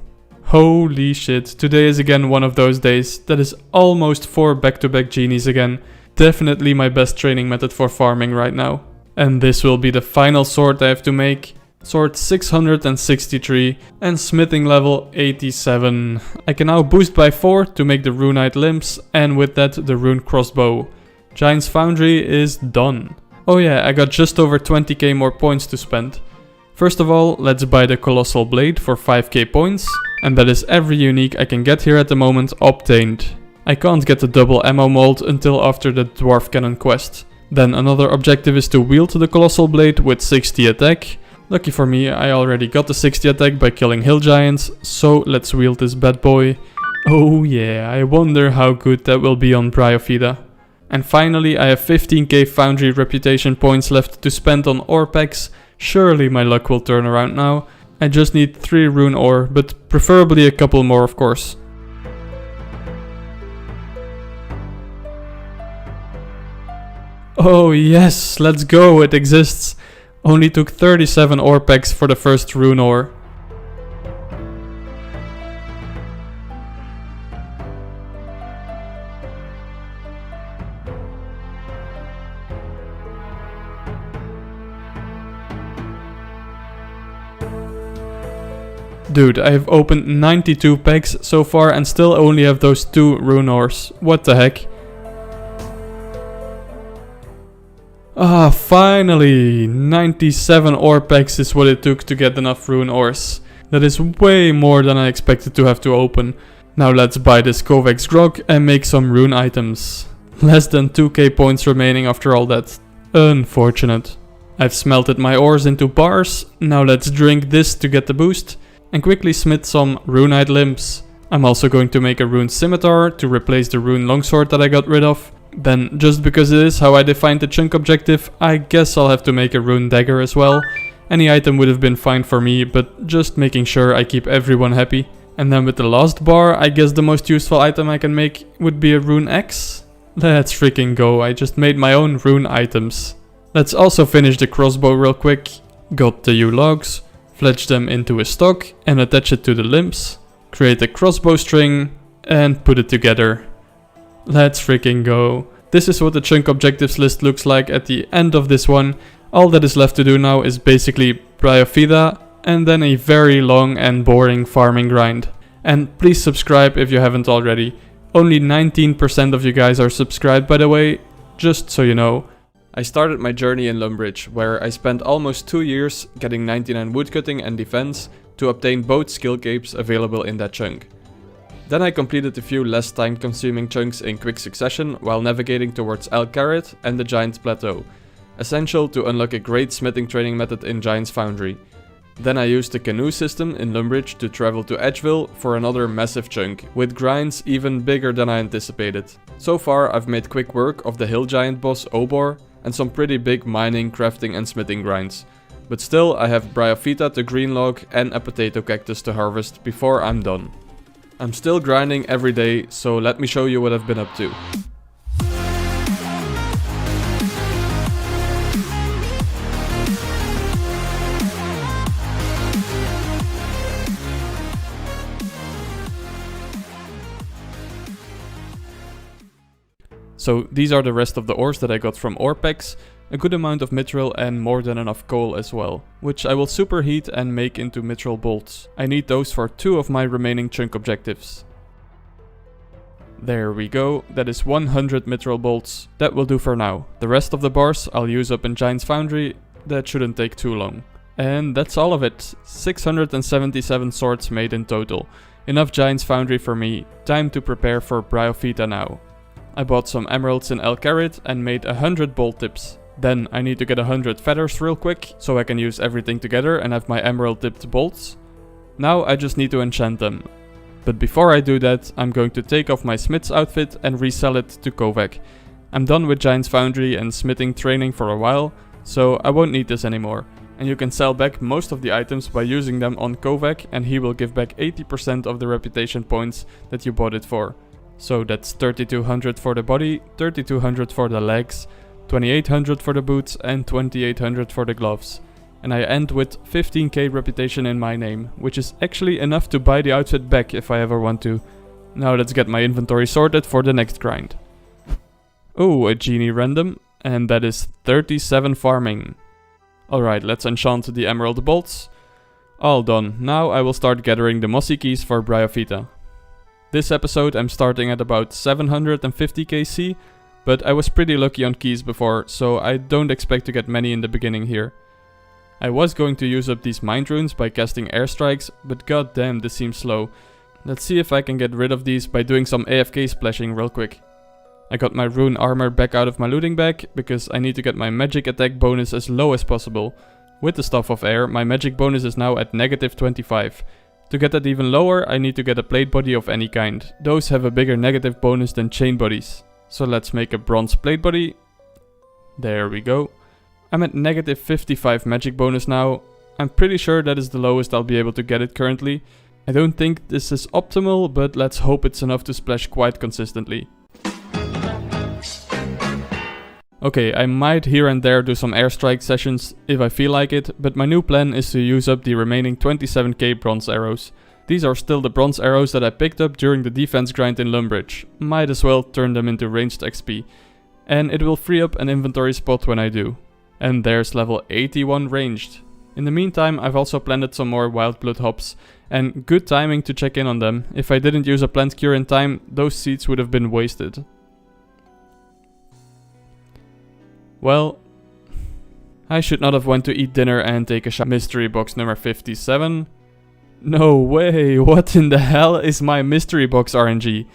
Holy shit, today is again one of those days. That is almost 4 back-to-back genies again. Definitely my best training method for farming right now. And this will be the final sword I have to make. Sword 663 and smithing level 87. I can now boost by 4 to make the runite limbs and with that the rune crossbow. Giant's Foundry is done. Oh yeah, I got just over 20k more points to spend. First of all, let's buy the Colossal Blade for 5k points. And that is every unique I can get here at the moment obtained. I can't get the double ammo mold until after the Dwarf Cannon quest. Then another objective is to wield the Colossal Blade with 60 attack. Lucky for me, I already got the 60 attack by killing hill giants, so let's wield this bad boy. Oh yeah, I wonder how good that will be on Bryophyta. And finally I have 15k Foundry reputation points left to spend on ore packs. Surely my luck will turn around now. I just need 3 rune ore, but preferably a couple more of course. Oh yes, let's go, it exists. Only took 37 ore packs for the first rune ore. Dude, I have opened 92 packs so far and still only have those 2 rune ores. What the heck? Ah, finally! 97 ore packs is what it took to get enough rune ores. That is way more than I expected to have to open. Now let's buy this Kovacs grog and make some rune items. Less than 2k points remaining after all that. Unfortunate. I've smelted my ores into bars. Now let's drink this to get the boost. And quickly smith some runite limbs. I'm also going to make a rune scimitar to replace the rune longsword that I got rid of. Then, just because it is how I defined the chunk objective, I guess I'll have to make a rune dagger as well. Any item would have been fine for me, but just making sure I keep everyone happy. And then with the last bar, I guess the most useful item I can make would be a rune axe. Let's freaking go, I just made my own rune items. Let's also finish the crossbow real quick. Got the yew logs. Fletch them into a stock and attach it to the limbs. Create a crossbow string and put it together. Let's freaking go. This is what the chunk objectives list looks like at the end of this one. All that is left to do now is basically Bryophyta and then a very long and boring farming grind. And please subscribe if you haven't already. Only 19% of you guys are subscribed, by the way, just so you know. I started my journey in Lumbridge, where I spent almost 2 years getting 99 woodcutting and defense to obtain both skill capes available in that chunk. Then I completed a few less time consuming chunks in quick succession while navigating towards El Carrot and the Giant's Plateau, essential to unlock a great smithing training method in Giant's Foundry. Then I used the canoe system in Lumbridge to travel to Edgeville for another massive chunk, with grinds even bigger than I anticipated. So far I've made quick work of the hill giant boss Obor, and some pretty big mining, crafting and smithing grinds. But still I have Bryophyta to greenlog and a potato cactus to harvest before I'm done. I'm still grinding every day, so let me show you what I've been up to. So these are the rest of the ores that I got from ore packs. a good amount of mithril and more than enough coal as well, which I will superheat and make into mithril bolts. I need those for 2 of my remaining chunk objectives. There we go, that is 100 mithril bolts. That will do for now. The rest of the bars I'll use up in Giant's Foundry, that shouldn't take too long. And that's all of it, 677 swords made in total. Enough Giant's Foundry for me, time to prepare for Bryophyta now. I bought some emeralds in El Carrot and made 100 bolt tips. Then I need to get 100 feathers real quick, so I can use everything together and have my emerald tipped bolts. Now I just need to enchant them. But before I do that, I'm going to take off my smith's outfit and resell it to Kovac. I'm done with Giant's Foundry and smithing training for a while, so I won't need this anymore. And you can sell back most of the items by using them on Kovac, and he will give back 80% of the reputation points that you bought it for. So that's 3200 for the body, 3200 for the legs, 2800 for the boots and 2800 for the gloves. And I end with 15k reputation in my name, which is actually enough to buy the outfit back if I ever want to. Now let's get my inventory sorted for the next grind. Oh, a genie random, and that is 37 farming. Alright, let's enchant the emerald bolts. All done, now I will start gathering the mossy keys for Bryophyta. This episode I'm starting at about 750k C, but I was pretty lucky on keys before, so I don't expect to get many in the beginning here. I was going to use up these mind runes by casting airstrikes, but goddamn this seems slow. Let's see if I can get rid of these by doing some AFK splashing real quick. I got my rune armor back out of my looting bag, because I need to get my magic attack bonus as low as possible. With the Staff of Air, my magic bonus is now at negative 25. To get that even lower, I need to get a plate body of any kind. Those have a bigger negative bonus than chain bodies. So let's make a bronze plate body. There we go. I'm at negative 55 magic bonus now. I'm pretty sure that is the lowest I'll be able to get it currently. I don't think this is optimal, but let's hope it's enough to splash quite consistently. Okay, I might here and there do some airstrike sessions if I feel like it, but my new plan is to use up the remaining 27k bronze arrows. These are still the bronze arrows that I picked up during the defense grind in Lumbridge. Might as well turn them into ranged XP. And it will free up an inventory spot when I do. And there's level 81 ranged. In the meantime, I've also planted some more wild blood hops, and good timing to check in on them. If I didn't use a plant cure in time, those seeds would have been wasted. Well, I should not have went to eat dinner and take a shot. Mystery box number 57. No way, what in the hell is my mystery box RNG?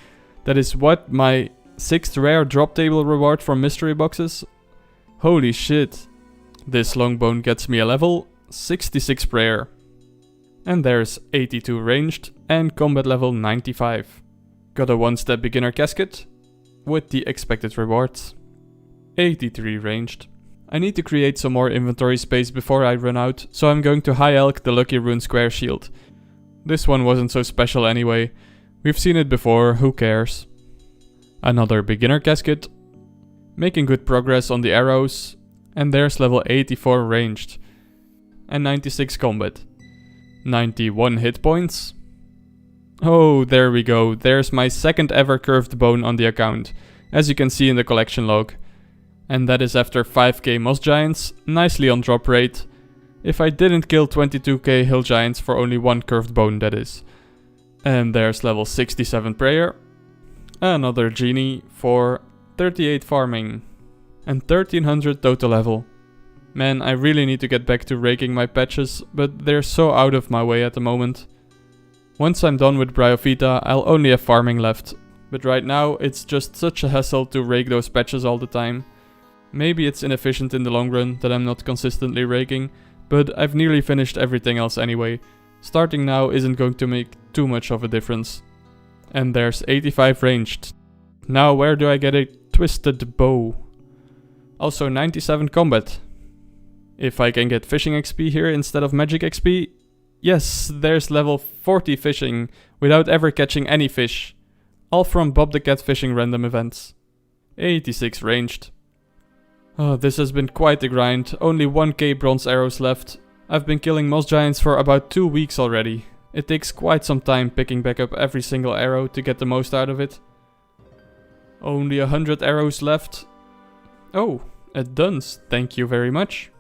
That is what, my 6th rare drop table reward for mystery boxes? Holy shit. This longbone gets me a level 66 prayer. And there's 82 ranged and combat level 95. Got a 1-step beginner casket with the expected rewards. 83 ranged. I need to create some more inventory space before I run out, so I'm going to high elk the lucky rune square shield. This one wasn't so special anyway. We've seen it before, who cares? Another beginner casket. Making good progress on the arrows. And there's level 84 ranged. And 96 combat. 91 hit points. Oh, there we go. There's my 2nd ever curved bone on the account, as you can see in the collection log. And that is after 5k moss giants, nicely on drop rate. If I didn't kill 22k hill giants for only 1 curved bone, that is. And there's level 67 prayer. Another genie for 38 farming. And 1300 total level. Man, I really need to get back to raking my patches, but they're so out of my way at the moment. Once I'm done with Bryophyta, I'll only have farming left. But right now, it's just such a hassle to rake those patches all the time. Maybe it's inefficient in the long run that I'm not consistently raking, but I've nearly finished everything else anyway. Starting now isn't going to make too much of a difference. And there's 85 ranged. Now where do I get a twisted bow? Also 97 combat. If I can get fishing XP here instead of magic XP. Yes, there's level 40 fishing without ever catching any fish. All from Bob the Cat fishing random events. 86 ranged. Oh, this has been quite a grind, only 1k bronze arrows left. I've been killing moss giants for about 2 weeks already. It takes quite some time picking back up every single arrow to get the most out of it. Only 100 arrows left. Oh, A dunce, thank you very much.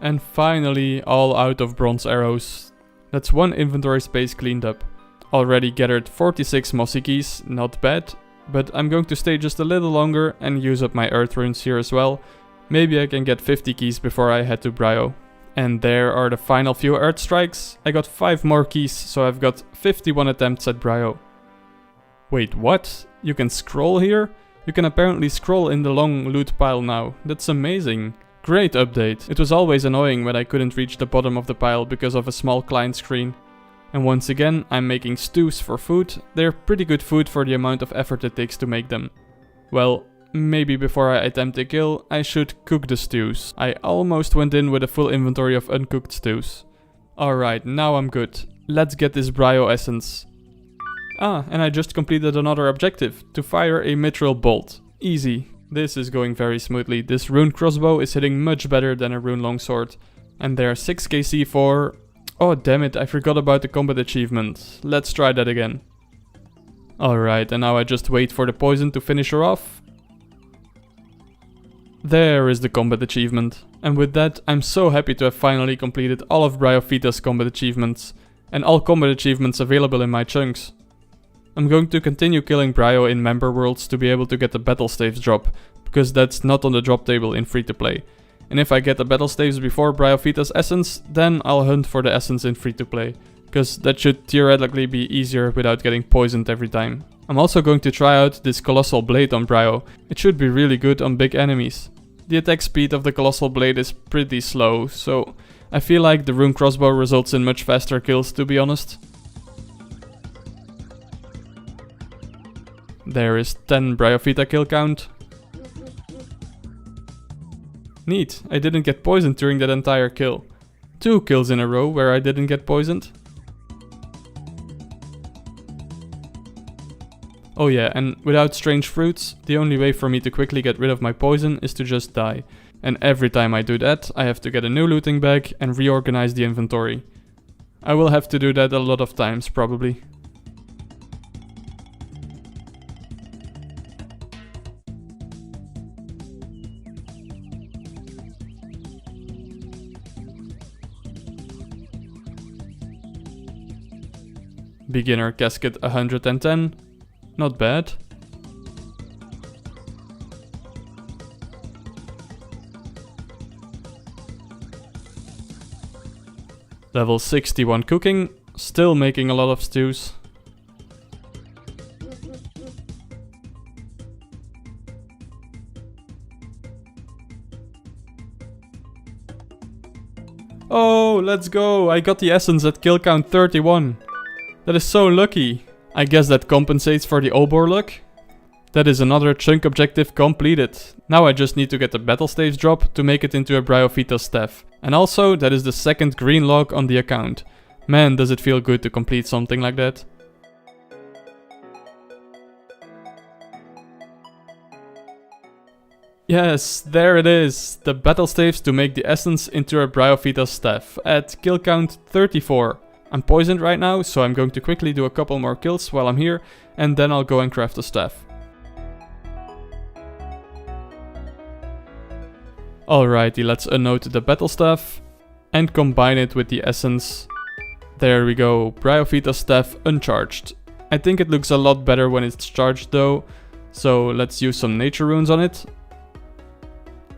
And finally, all out of bronze arrows. That's one inventory space cleaned up. Already gathered 46 mossy keys, not bad. But I'm going to stay just a little longer and use up my earth runes here as well. Maybe I can get 50 keys before I head to Brio. And there are the final few earth strikes. I got 5 more keys, so I've got 51 attempts at Brio. Wait, what? You can scroll here? You can apparently scroll in the long loot pile now. That's amazing. Great update. It was always annoying when I couldn't reach the bottom of the pile because of a small client screen. And once again, I'm making stews for food. They're pretty good food for the amount of effort it takes to make them. Well, maybe before I attempt a kill, I should cook the stews. I almost went in with a full inventory of uncooked stews. Alright, now I'm good. Let's get this Brio essence. Ah, and I just completed another objective, to fire a mithril bolt. Easy. This is going very smoothly. This rune crossbow is hitting much better than a rune longsword. And there are 6 KC for... Oh damn it, I forgot about the combat achievement. Let's try that again. Alright, and now I just wait for the poison to finish her off. There is the combat achievement. And with that, I'm so happy to have finally completed all of Bryophyta's combat achievements. And all combat achievements available in my chunks. I'm going to continue killing Brio in member worlds to be able to get the battle staves drop, because that's not on the drop table in free to play. And if I get the battle staves before Bryophyta's essence, then I'll hunt for the essence in free to play, because that should theoretically be easier without getting poisoned every time. I'm also going to try out this colossal blade on Brio. It should be really good on big enemies. The attack speed of the colossal blade is pretty slow, so I feel like the rune crossbow results in much faster kills, to be honest. There is 10 Bryophyta kill count. Neat, I didn't get poisoned during that entire kill. 2 kills in a row where I didn't get poisoned. Oh yeah, and without strange fruits, the only way for me to quickly get rid of my poison is to just die. And every time I do that, I have to get a new looting bag and reorganize the inventory. I will have to do that a lot of times, probably. Beginner casket 110. Not bad. Level 61 cooking. Still making a lot of stews. Oh, let's go! I got the essence at kill count 31. That is so lucky. I guess that compensates for the Obor luck. That is another chunk objective completed. Now I just need to get the battle staves drop to make it into a Bryophyta staff. And also, that is the second green log on the account. Man, does it feel good to complete something like that. Yes, there it is. The battle staves to make the essence into a Bryophyta staff at kill count 34. I'm poisoned right now, so I'm going to quickly do a couple more kills while I'm here, and then I'll go and craft a staff. Alrighty, let's unnote the battle staff and combine it with the essence. There we go, Bryophyta staff uncharged. I think it looks a lot better when it's charged though, so let's use some nature runes on it.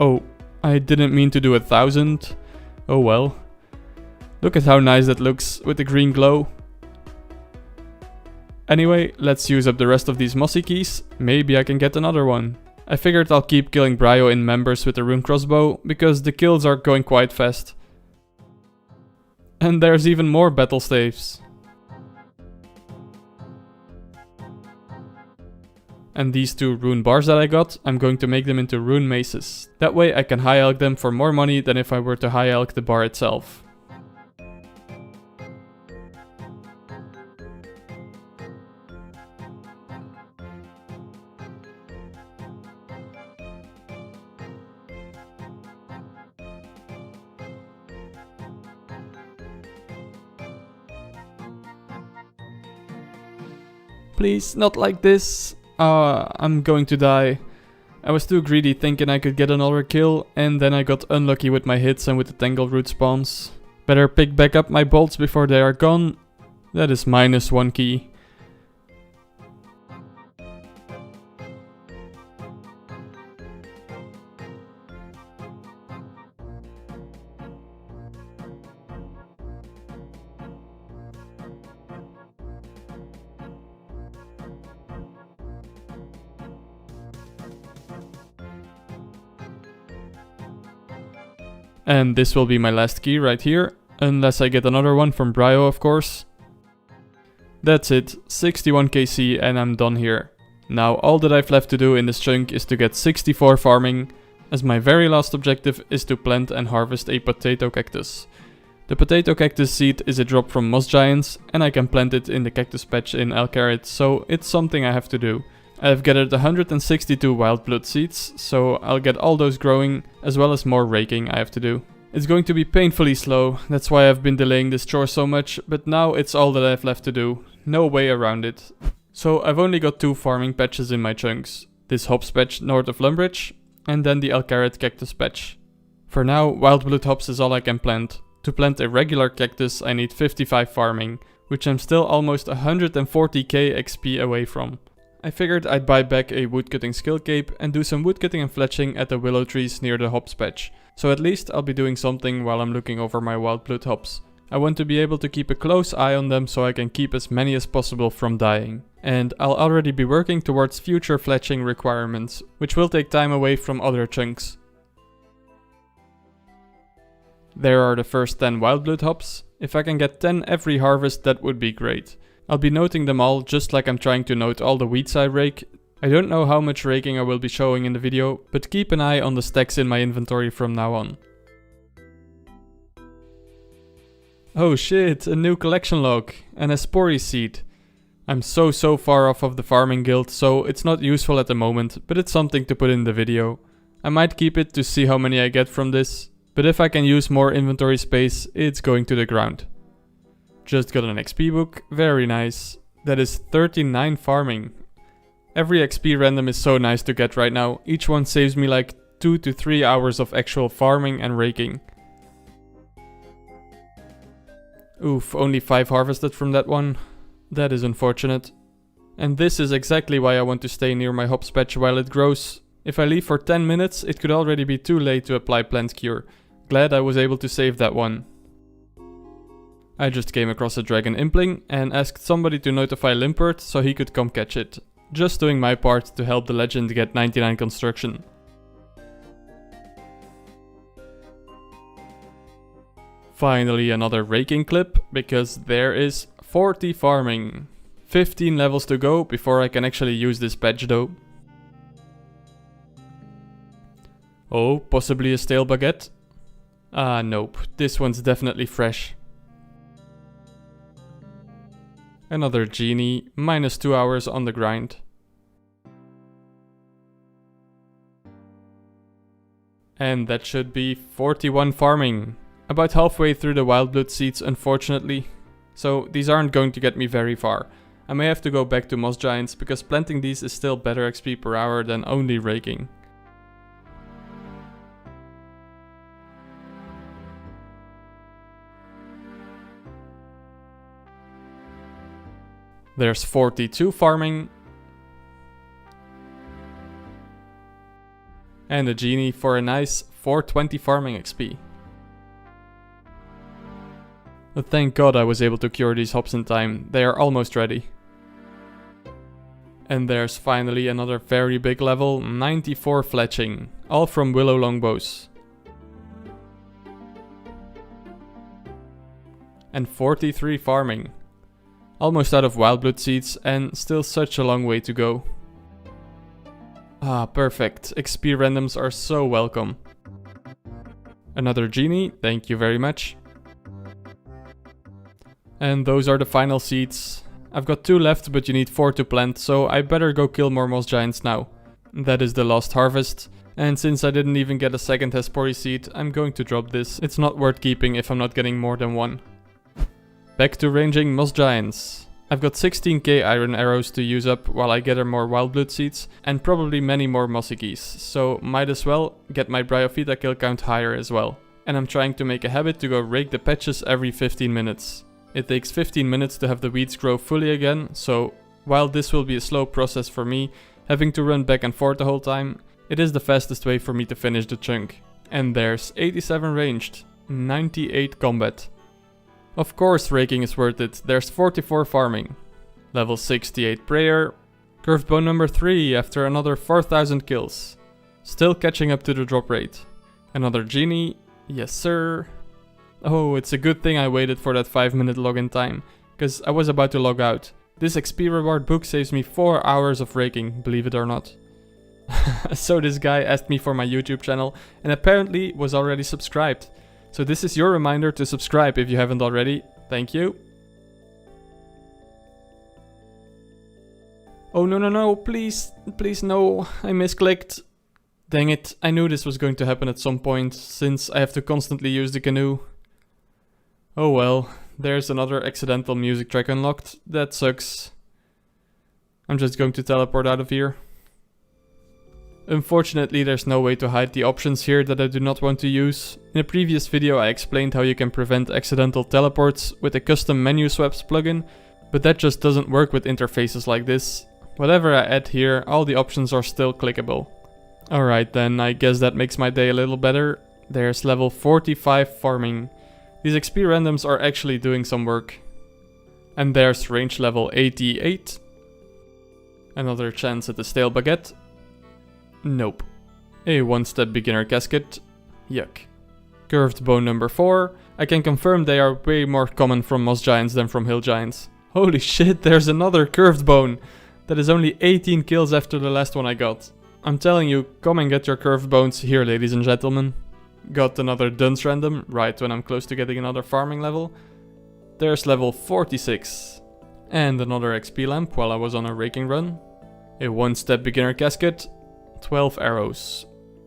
Oh, I didn't mean to do 1000. Oh well. Look at how nice that looks with the green glow. Anyway, let's use up the rest of these mossy keys. Maybe I can get another one. I figured I'll keep killing Brio in members with the rune crossbow, because the kills are going quite fast. And there's even more battle staves. And these 2 rune bars that I got, I'm going to make them into rune maces. That way I can high elk them for more money than if I were to high elk the bar itself. Please, not like this. I'm going to die. I was too greedy thinking I could get another kill, and then I got unlucky with my hits and with the Tangleroot spawns. Better pick back up my bolts before they are gone. That is -1 key. And this will be my last key right here, unless I get another one from Brio, of course. That's it, 61 KC and I'm done here. Now all that I've left to do in this chunk is to get 64 farming, as my very last objective is to plant and harvest a potato cactus. The potato cactus seed is a drop from moss giants, and I can plant it in the cactus patch in Alcarid, so it's something I have to do. I've gathered 162 wild blood seeds, so I'll get all those growing, as well as more raking I have to do. It's going to be painfully slow, that's why I've been delaying this chore so much, but now it's all that I've left to do. No way around it. So I've only got 2 farming patches in my chunks. This hops patch north of Lumbridge, and then the Alcarid cactus patch. For now, wild blood hops is all I can plant. To plant a regular cactus I need 55 farming, which I'm still almost 140k XP away from. I figured I'd buy back a woodcutting skill cape and do some woodcutting and fletching at the willow trees near the hops patch. So at least I'll be doing something while I'm looking over my wild blood hops. I want to be able to keep a close eye on them so I can keep as many as possible from dying. And I'll already be working towards future fletching requirements, which will take time away from other chunks. There are the first 10 wild blood hops. If I can get 10 every harvest, that would be great. I'll be noting them all, just like I'm trying to note all the weeds I rake. I don't know how much raking I will be showing in the video, but keep an eye on the stacks in my inventory from now on. Oh shit, a new collection log, and a spory seed. I'm so far off of the farming guild, so it's not useful at the moment, but it's something to put in the video. I might keep it to see how many I get from this, but if I can use more inventory space, it's going to the ground. Just got an XP book, very nice. That is 39 farming. Every XP random is so nice to get right now. Each one saves me like 2 to 3 hours of actual farming and raking. Oof, only 5 harvested from that one. That is unfortunate. And this is exactly why I want to stay near my hops patch while it grows. If I leave for 10 minutes, it could already be too late to apply plant cure. Glad I was able to save that one. I just came across a dragon impling and asked somebody to notify Limpert so he could come catch it. Just doing my part to help the legend get 99 construction. Finally another raking clip, because there is 40 farming. 15 levels to go before I can actually use this patch though. Oh, possibly a stale baguette? Ah, nope, this one's definitely fresh. Another genie, -2 hours on the grind. And that should be 41 farming. About halfway through the wild blood seeds, unfortunately. So these aren't going to get me very far. I may have to go back to moss giants because planting these is still better XP per hour than only raking. There's 42 farming. And a genie for a nice 420 farming XP. But thank God I was able to cure these hops in time, they are almost ready. And there's finally another very big level, 94 fletching, all from willow longbows. And 43 farming. Almost out of wild blood seeds and still such a long way to go. Ah, perfect. XP randoms are so welcome. Another genie, thank you very much. And those are the final seeds. I've got 2 left, but you need 4 to plant, so I better go kill more moss giants now. That is the last harvest. And since I didn't even get a second Happery seed, I'm going to drop this. It's not worth keeping if I'm not getting more than 1. Back to ranging moss giants. I've got 16k iron arrows to use up while I gather more wild blood seeds, and probably many more mossy keys, so might as well get my Bryophyta kill count higher as well. And I'm trying to make a habit to go rake the patches every 15 minutes. It takes 15 minutes to have the weeds grow fully again, so while this will be a slow process for me, having to run back and forth the whole time, it is the fastest way for me to finish the chunk. And there's 87 ranged, 98 combat. Of course raking is worth it, there's 44 farming. Level 68 prayer. Curved bone number 3 after another 4000 kills. Still catching up to the drop rate. Another genie, yes sir. Oh, it's a good thing I waited for that 5-minute login time, cause I was about to log out. This XP reward book saves me 4 hours of raking, believe it or not. So this guy asked me for my YouTube channel and apparently was already subscribed. So this is your reminder to subscribe if you haven't already. Thank you. Oh no, please no, I misclicked. Dang it, I knew this was going to happen at some point, since I have to constantly use the canoe. Oh well, there's another accidental music track unlocked, that sucks. I'm just going to teleport out of here. Unfortunately, there's no way to hide the options here that I do not want to use. In a previous video I explained how you can prevent accidental teleports with a custom menu swaps plugin, but that just doesn't work with interfaces like this. Whatever I add here, all the options are still clickable. Alright then, I guess that makes my day a little better. There's level 45 farming. These XP randoms are actually doing some work. And there's range level 88. Another chance at the stale baguette. Nope. A one-step beginner casket. Yuck. Curved bone number 4. I can confirm they are way more common from moss giants than from hill giants. Holy shit, there's another curved bone. That is only 18 kills after the last one I got. I'm telling you, come and get your curved bones here, ladies and gentlemen. Got another dunce random, right when I'm close to getting another farming level. There's level 46. And another XP lamp while I was on a raking run. A one-step beginner casket. 12 arrows.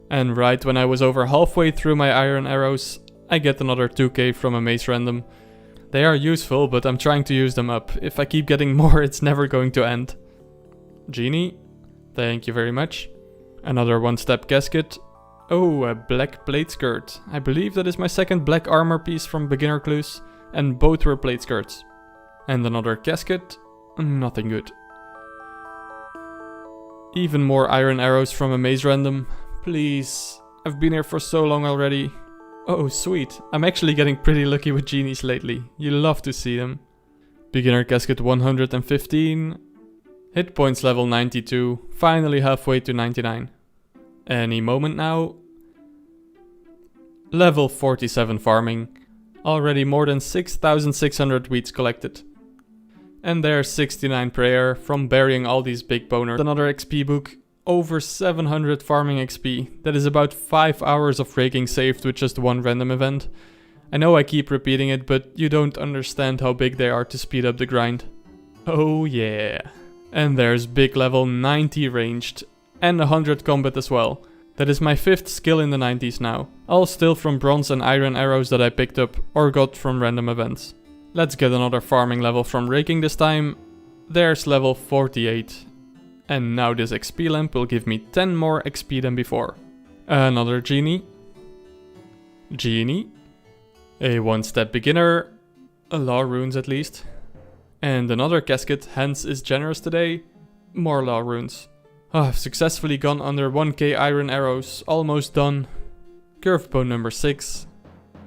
And right when I was over halfway through my iron arrows, I get another 2k from a mace random. They are useful, but I'm trying to use them up. If I keep getting more, it's never going to end. Genie, thank you very much. Another one-step casket. Oh, a black plate skirt. I believe that is my second black armor piece from beginner clues, and both were plate skirts. And another casket. Nothing good. Even more iron arrows from a maze random. Please. I've been here for so long already. Oh, sweet. I'm actually getting pretty lucky with genies lately. You love to see them. Beginner casket 115. Hit points level 92. Finally halfway to 99. Any moment now. Level 47 farming. Already more than 6,600 weeds collected. And there's 69 prayer from burying all these big boners. Another XP book. Over 700 farming XP. That is about 5 hours of raking saved with just one random event. I know I keep repeating it, but you don't understand how big they are to speed up the grind. Oh yeah. And there's big level 90 ranged. And 100 combat as well. That is my 5th skill in the 90s now. All still from bronze and iron arrows that I picked up or got from random events. Let's get another farming level from raking this time. There's level 48. And now this XP lamp will give me 10 more XP than before. Another genie. Genie. A one-step beginner. A law runes at least. And another casket, hence is generous today. More law runes. Oh, I've successfully gone under 1k iron arrows. Almost done. Curved bone number 6.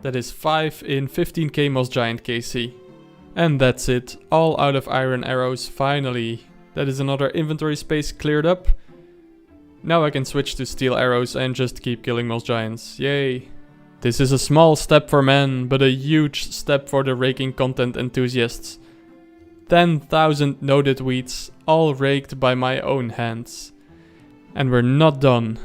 That is 5 in 15k moss giant KC. And that's it. All out of iron arrows finally. That is another inventory space cleared up. Now I can switch to steel arrows and just keep killing moss giants. Yay. This is a small step for men, but a huge step for the raking content enthusiasts. 10,000 noted weeds, all raked by my own hands. And we're not done.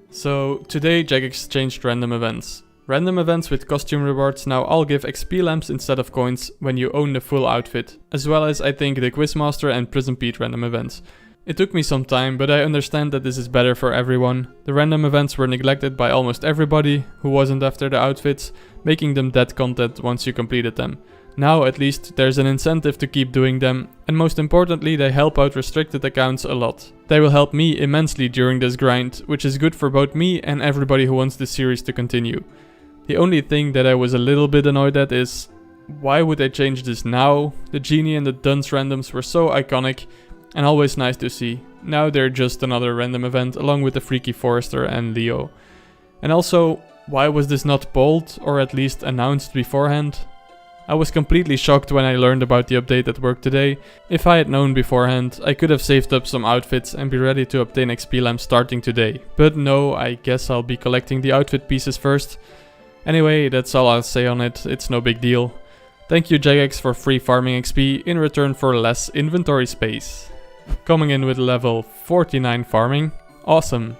So today Jack exchanged random events. Random events with costume rewards now all give XP lamps instead of coins when you own the full outfit, as well as I think the Quizmaster and Prison Pete random events. It took me some time, but I understand that this is better for everyone. The random events were neglected by almost everybody who wasn't after the outfits, making them dead content once you completed them. Now at least there's an incentive to keep doing them, and most importantly they help out restricted accounts a lot. They will help me immensely during this grind, which is good for both me and everybody who wants this series to continue. The only thing that I was a little bit annoyed at is, why would they change this now? The genie and the dunce randoms were so iconic and always nice to see. Now they're just another random event along with the Freaky Forester and Leo. And also, why was this not polled or at least announced beforehand? I was completely shocked when I learned about the update at work today. If I had known beforehand, I could have saved up some outfits and be ready to obtain XP lamps starting today. But no, I guess I'll be collecting the outfit pieces first. Anyway, that's all I'll say on it, it's no big deal. Thank you Jagex for free farming XP in return for less inventory space. Coming in with level 49 farming. Awesome.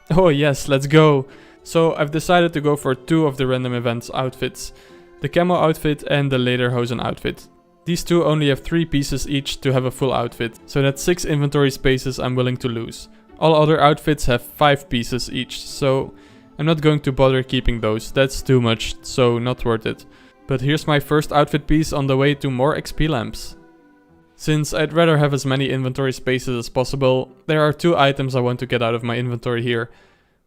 Oh yes, let's go. So I've decided to go for 2 of the random events outfits. The camo outfit and the lederhosen outfit. These 2 only have 3 pieces each to have a full outfit, so that's 6 inventory spaces I'm willing to lose. All other outfits have 5 pieces each, so I'm not going to bother keeping those, that's too much, so not worth it. But here's my first outfit piece on the way to more XP lamps. Since I'd rather have as many inventory spaces as possible, there are 2 items I want to get out of my inventory here.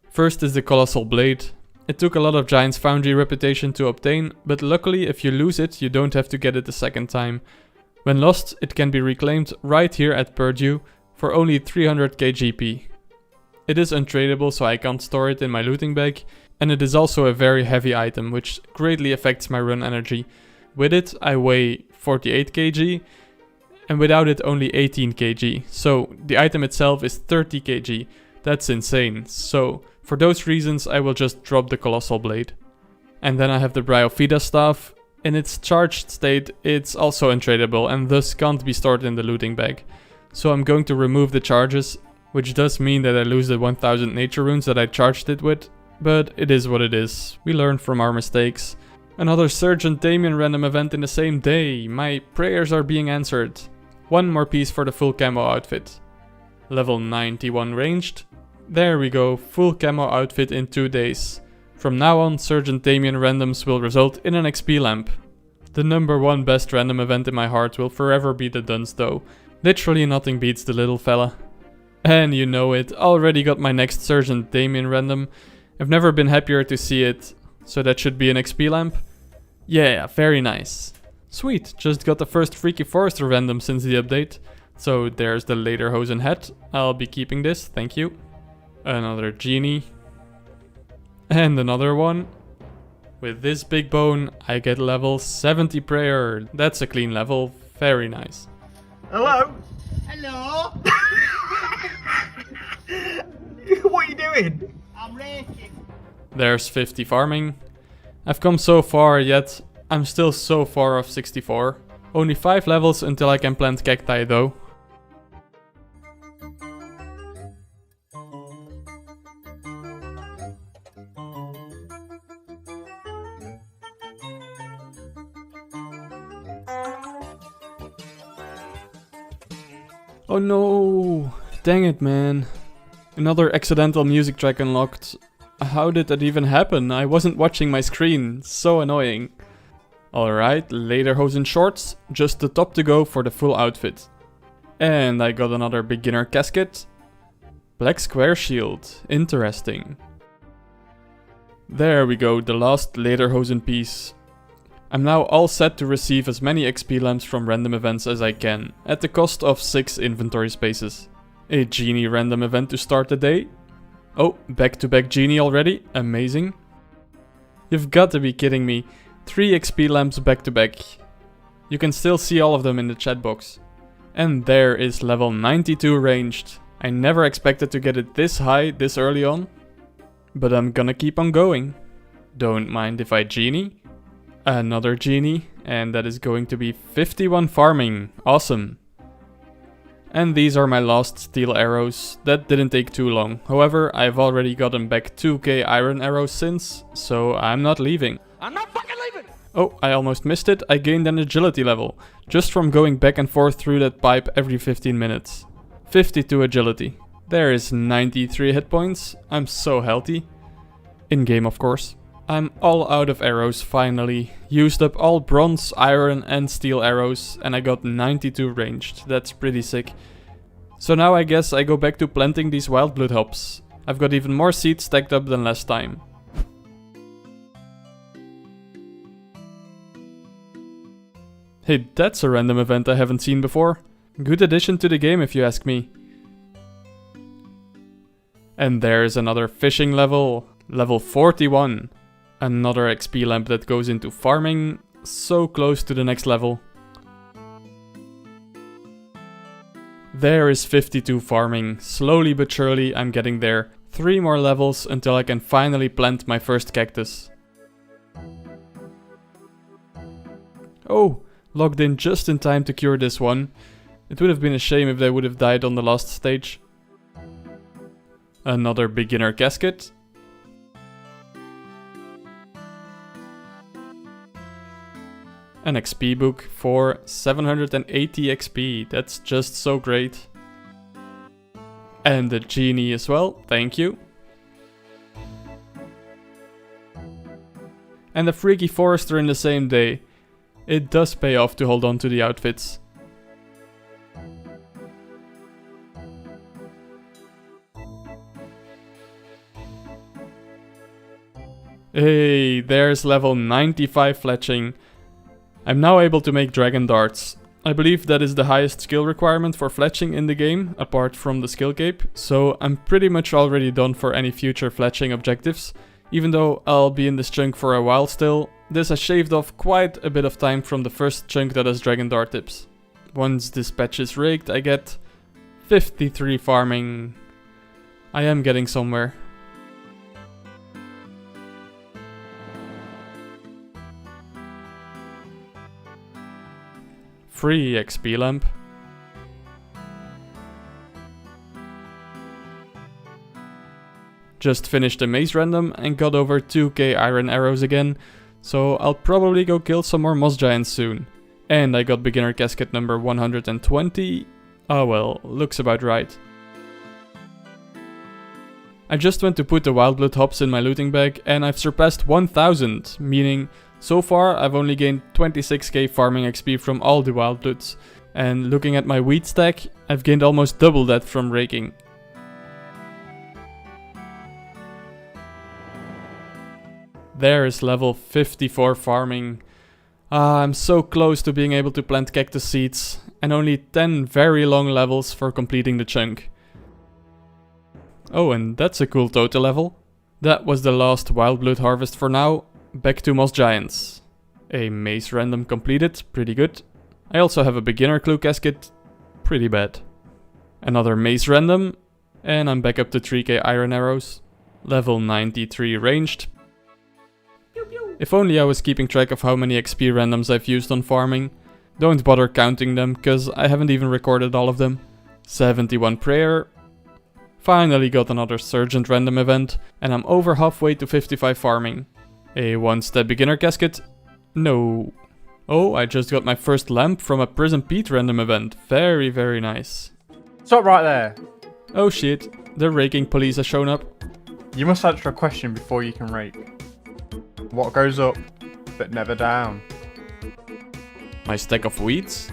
First is the Colossal Blade. It took a lot of Giant's Foundry reputation to obtain, but luckily if you lose it, you don't have to get it the second time. When lost, it can be reclaimed right here at Purdue for only 300k GP. It is untradeable, so I can't store it in my looting bag, and it is also a very heavy item, which greatly affects my run energy. With it, I weigh 48 kg, and without it only 18 kg, so the item itself is 30 kg. That's insane, so for those reasons I will just drop the Colossal Blade. And then I have the Bryophyta staff. In its charged state it's also untradeable and thus can't be stored in the looting bag. So I'm going to remove the charges, which does mean that I lose the 1000 nature runes that I charged it with, but it is what it is, we learn from our mistakes. Another Sergeant Damien random event in the same day, my prayers are being answered. 1 more piece for the full camo outfit. Level 91 ranged. There we go, full camo outfit in 2 days. From now on, Sergeant Damien randoms will result in an XP lamp. The number 1 best random event in my heart will forever be the Duns though. Literally nothing beats the little fella. And you know it, already got my next Sergeant Damien random. I've never been happier to see it. So that should be an XP lamp? Yeah, very nice. Sweet, just got the first Freaky Forester random since the update. So there's the lederhosen hat, I'll be keeping this, thank you. Another genie. And another one. With this big bone, I get level 70 prayer. That's a clean level, very nice. Hello? Hello? What are you doing? I'm raking. There's 50 farming. I've come so far, yet I'm still so far off 64. Only 5 levels until I can plant cacti though. Oh no! Dang it, man. Another accidental music track unlocked. How did that even happen? I wasn't watching my screen. So annoying. Alright, lederhosen shorts. Just the top to go for the full outfit. And I got another beginner casket. Black square shield. Interesting. There we go, the last lederhosen piece. I'm now all set to receive as many XP lamps from random events as I can, at the cost of 6 inventory spaces. A genie random event to start the day. Oh, back-to-back genie already, amazing. You've got to be kidding me, 3 XP lamps back-to-back. You can still see all of them in the chat box. And there is level 92 ranged. I never expected to get it this high this early on. But I'm gonna keep on going. Don't mind if I genie. Another genie, and that is going to be 51 farming. Awesome. And these are my last steel arrows. That didn't take too long. However, I've already gotten back 2k iron arrows since, so I'm not leaving. I'm not fucking leaving! Oh, I almost missed it. I gained an agility level, just from going back and forth through that pipe every 15 minutes. 52 agility. There is 93 hit points. I'm so healthy. In game, of course. I'm all out of arrows finally. Used up all bronze, iron and steel arrows and I got 92 ranged. That's pretty sick. So now I guess I go back to planting these wild blood hops. I've got even more seeds stacked up than last time. Hey, that's a random event I haven't seen before. Good addition to the game if you ask me. And there's another fishing level. Level 41. Another XP lamp that goes into farming. So close to the next level. There is 52 farming. Slowly but surely I'm getting there. 3 more levels until I can finally plant my first cactus. Oh, logged in just in time to cure this one. It would have been a shame if they would have died on the last stage. Another beginner casket. An XP book for 780 XP. That's just so great. And a genie as well. Thank you. And a freaky forester in the same day. It does pay off to hold on to the outfits. Hey, there's level 95 fletching. I'm now able to make dragon darts. I believe that is the highest skill requirement for fletching in the game, apart from the skill cape, so I'm pretty much already done for any future fletching objectives. Even though I'll be in this chunk for a while still, this has shaved off quite a bit of time from the first chunk that has dragon dart tips. Once this patch is raked, I get 53 farming. I am getting somewhere. Free XP lamp. Just finished a maze random and got over 2k iron arrows again, so I'll probably go kill some more moss giants soon. And I got beginner casket number 120. Oh well, looks about right. I just went to put the wild blood hops in my looting bag and I've surpassed 1000, meaning so far I've only gained 26k farming XP from all the wild bloods. And looking at my wheat stack, I've gained almost double that from raking. There is level 54 farming. I'm so close to being able to plant cactus seeds, and only 10 very long levels for completing the chunk. Oh, and that's a cool total level. That was the last wild blood harvest for now. Back to moss giants. A maze random completed, pretty good. I also have a beginner clue casket, pretty bad. Another maze random, and I'm back up to 3k iron arrows. Level 93 ranged. If only I was keeping track of how many XP randoms I've used on farming. Don't bother counting them, cause I haven't even recorded all of them. 71 prayer. Finally got another Sergeant random event, and I'm over halfway to 55 farming. A one-step beginner casket? No. Oh, I just got my first lamp from a Prison Pete random event. Very, very nice. Stop right there. Oh shit, the raking police has shown up. You must answer a question before you can rake. What goes up, but never down? My stack of weeds?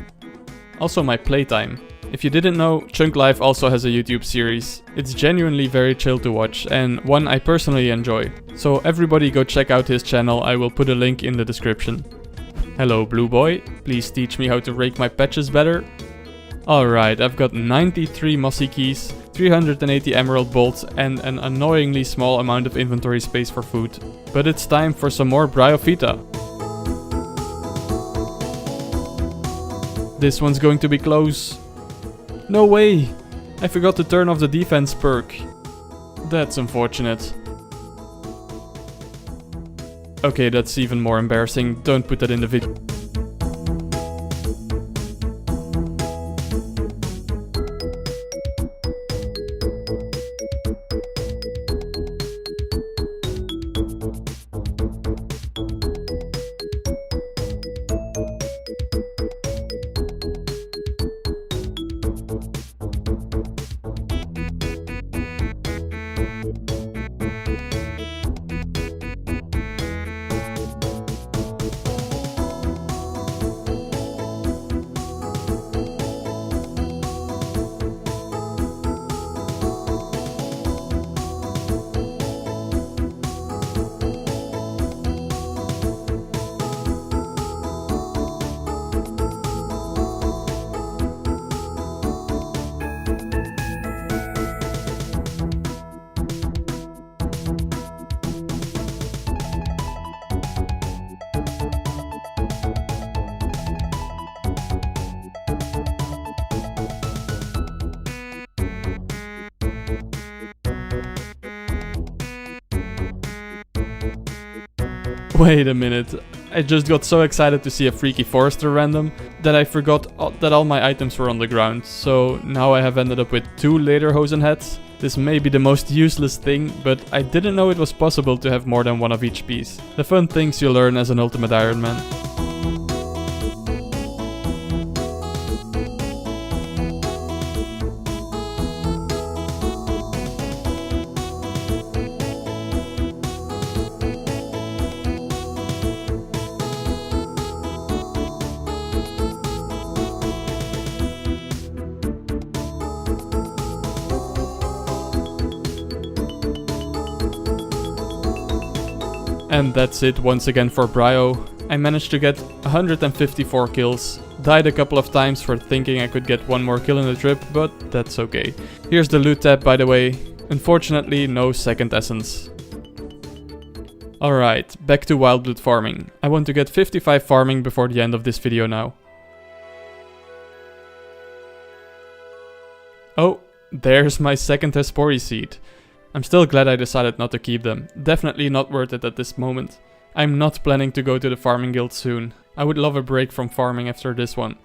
Also my playtime. If you didn't know, Chunk Life also has a YouTube series. It's genuinely very chill to watch and one I personally enjoy. So everybody go check out his channel, I will put a link in the description. Hello blue boy, please teach me how to rake my patches better. Alright, I've got 93 mossy keys, 380 emerald bolts and an annoyingly small amount of inventory space for food. But it's time for some more bryophyta. This one's going to be close. No way! I forgot to turn off the defense perk. That's unfortunate. Okay, that's even more embarrassing. Don't put that in the video. Wait a minute, I just got so excited to see a freaky forester random that I forgot that all my items were on the ground, so now I have ended up with 2 lederhosen heads. This may be the most useless thing, but I didn't know it was possible to have more than one of each piece. The fun things you learn as an Ultimate Iron Man. And that's it once again for Brio. I managed to get 154 kills. Died a couple of times for thinking I could get one more kill in the trip, but that's okay. Here's the loot tab, by the way. Unfortunately, no second essence. Alright, back to Wildblood farming. I want to get 55 farming before the end of this video now. Oh, there's my second Happery seed. I'm still glad I decided not to keep them. Definitely not worth it at this moment. I'm not planning to go to the farming guild soon. I would love a break from farming after this one.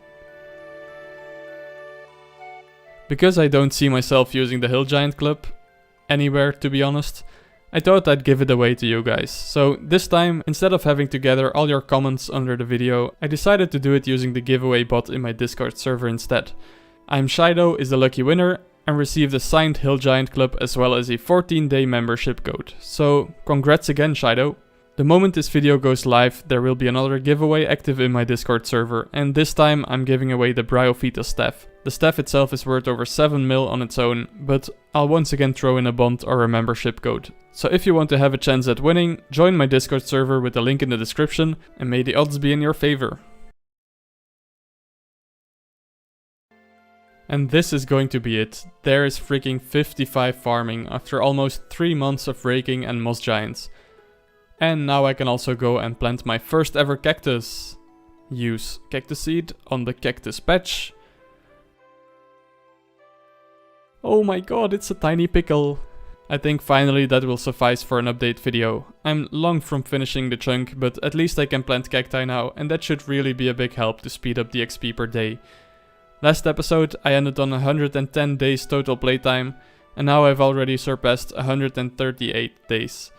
Because I don't see myself using the Hill Giant Club anywhere, to be honest, I thought I'd give it away to you guys. So this time, instead of having to gather all your comments under the video, I decided to do it using the giveaway bot in my Discord server instead. I'm Shido is the lucky winner and received a signed Hill Giant Club as well as a 14-day membership code. So congrats again, Shido. The moment this video goes live, there will be another giveaway active in my Discord server, and this time I'm giving away the Bryophyta staff. The staff itself is worth over 7 mil on its own, but I'll once again throw in a bond or a membership code. So if you want to have a chance at winning, join my Discord server with the link in the description, and may the odds be in your favor. And this is going to be it. There is freaking 55 farming after almost 3 months of raking and moss giants. And now I can also go and plant my first ever cactus. Use cactus seed on the cactus patch. Oh my god, it's a tiny pickle. I think finally that will suffice for an update video. I'm long from finishing the chunk, but at least I can plant cacti now, and that should really be a big help to speed up the XP per day. Last episode I ended on 110 days total playtime, and now I've already surpassed 138 days.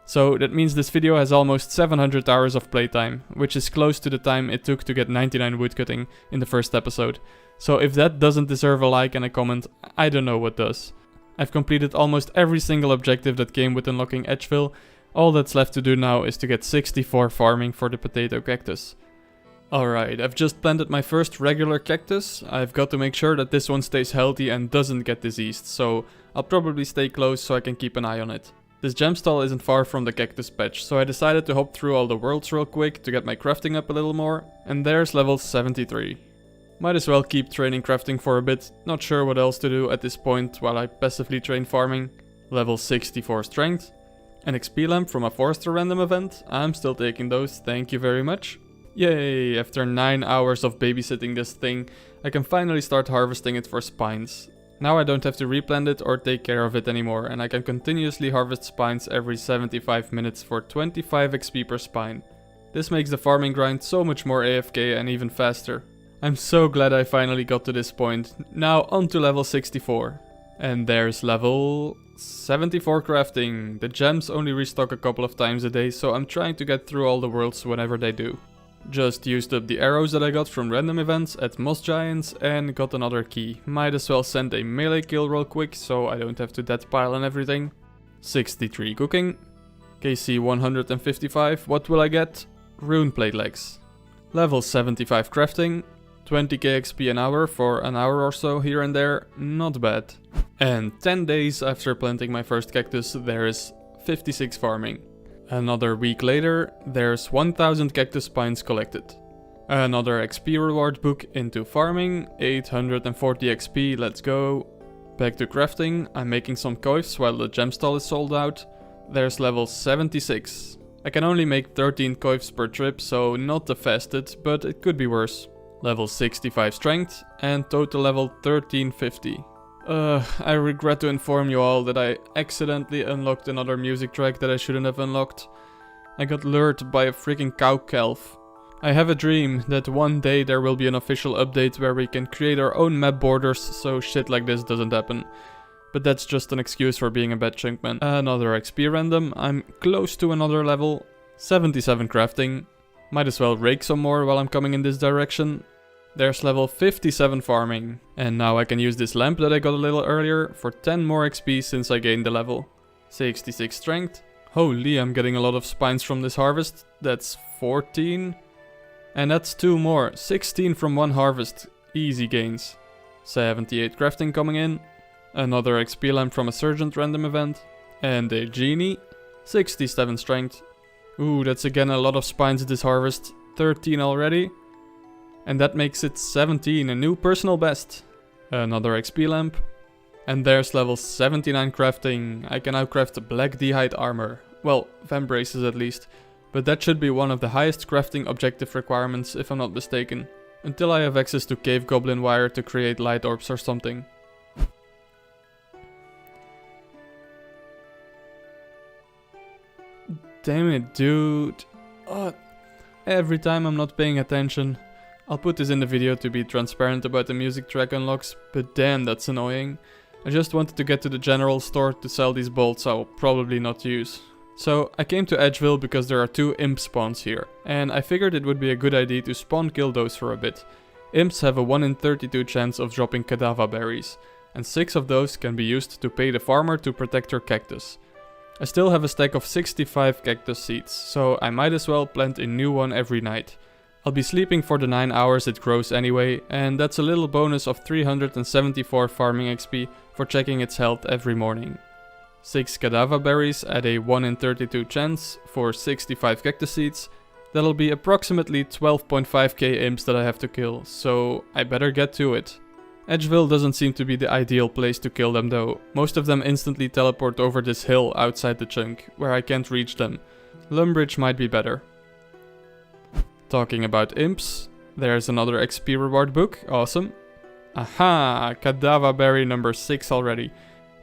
So that means this video has almost 700 hours of playtime, which is close to the time it took to get 99 woodcutting in the first episode. So if that doesn't deserve a like and a comment, I don't know what does. I've completed almost every single objective that came with unlocking Edgeville. All that's left to do now is to get 64 farming for the potato cactus. Alright, I've just planted my first regular cactus. I've got to make sure that this one stays healthy and doesn't get diseased, so I'll probably stay close so I can keep an eye on it. This gem stall isn't far from the cactus patch, so I decided to hop through all the worlds real quick to get my crafting up a little more, and there's level 73. Might as well keep training crafting for a bit, not sure what else to do at this point while I passively train farming. Level 64 strength. An XP lamp from a forester random event, I'm still taking those, thank you very much. Yay, after 9 hours of babysitting this thing, I can finally start harvesting it for spines. Now I don't have to replant it or take care of it anymore, and I can continuously harvest spines every 75 minutes for 25 XP per spine. This makes the farming grind so much more AFK and even faster. I'm so glad I finally got to this point. Now on to level 64. And there's level 74 crafting. The gems only restock a couple of times a day, so I'm trying to get through all the worlds whenever they do. Just used up the arrows that I got from random events at Moss Giants and got another key. Might as well send a melee kill real quick so I don't have to death pile and everything. 63 cooking. KC 155, what will I get? Rune plate legs. Level 75 crafting. 20k XP an hour for an hour or so here and there, not bad. And 10 days after planting my first cactus, there is 56 farming. Another week later, there's 1000 cactus spines collected. Another XP reward book into farming, 840 XP, let's go. Back to crafting, I'm making some coifs while the gem stall is sold out. There's level 76. I can only make 13 coifs per trip, so not the fastest, but it could be worse. Level 65 strength and total level 1350. I regret to inform you all that I accidentally unlocked another music track that I shouldn't have unlocked. I got lured by a freaking cow calf. I have a dream that one day there will be an official update where we can create our own map borders so shit like this doesn't happen. But that's just an excuse for being a bad chunkman. Another XP random, I'm close to another level. 77 crafting. Might as well rake some more while I'm coming in this direction. There's level 57 farming. And now I can use this lamp that I got a little earlier for 10 more XP since I gained the level. 66 strength. Holy, I'm getting a lot of spines from this harvest. That's 14. And that's 2 more. 16 from one harvest. Easy gains. 78 crafting coming in. Another XP lamp from a Sergeant random event. And a genie. 67 strength. Ooh, that's again a lot of spines this harvest. 13 already. And that makes it 17, a new personal best. Another XP lamp. And there's level 79 crafting. I can now craft black d'hide armor. Well, vamp braces at least. But that should be one of the highest crafting objective requirements if I'm not mistaken. Until I have access to cave goblin wire to create light orbs or something. Damn it, dude. Oh, every time I'm not paying attention. I'll put this in the video to be transparent about the music track unlocks, but damn, that's annoying. I just wanted to get to the general store to sell these bolts I'll probably not use. So I came to Edgeville because there are 2 imp spawns here, and I figured it would be a good idea to spawn kill those for a bit. Imps have a 1 in 32 chance of dropping cadaver berries, and 6 of those can be used to pay the farmer to protect her cactus. I still have a stack of 65 cactus seeds, so I might as well plant a new one every night. I'll be sleeping for the 9 hours it grows anyway, and that's a little bonus of 374 farming XP for checking its health every morning. 6 cadaver berries at a 1 in 32 chance for 65 cactus seeds. That'll be approximately 12.5k imps that I have to kill, so I better get to it. Edgeville doesn't seem to be the ideal place to kill them though. Most of them instantly teleport over this hill outside the chunk, where I can't reach them. Lumbridge might be better. Talking about imps, there's another XP reward book, awesome. Aha, cadaver berry number 6 already.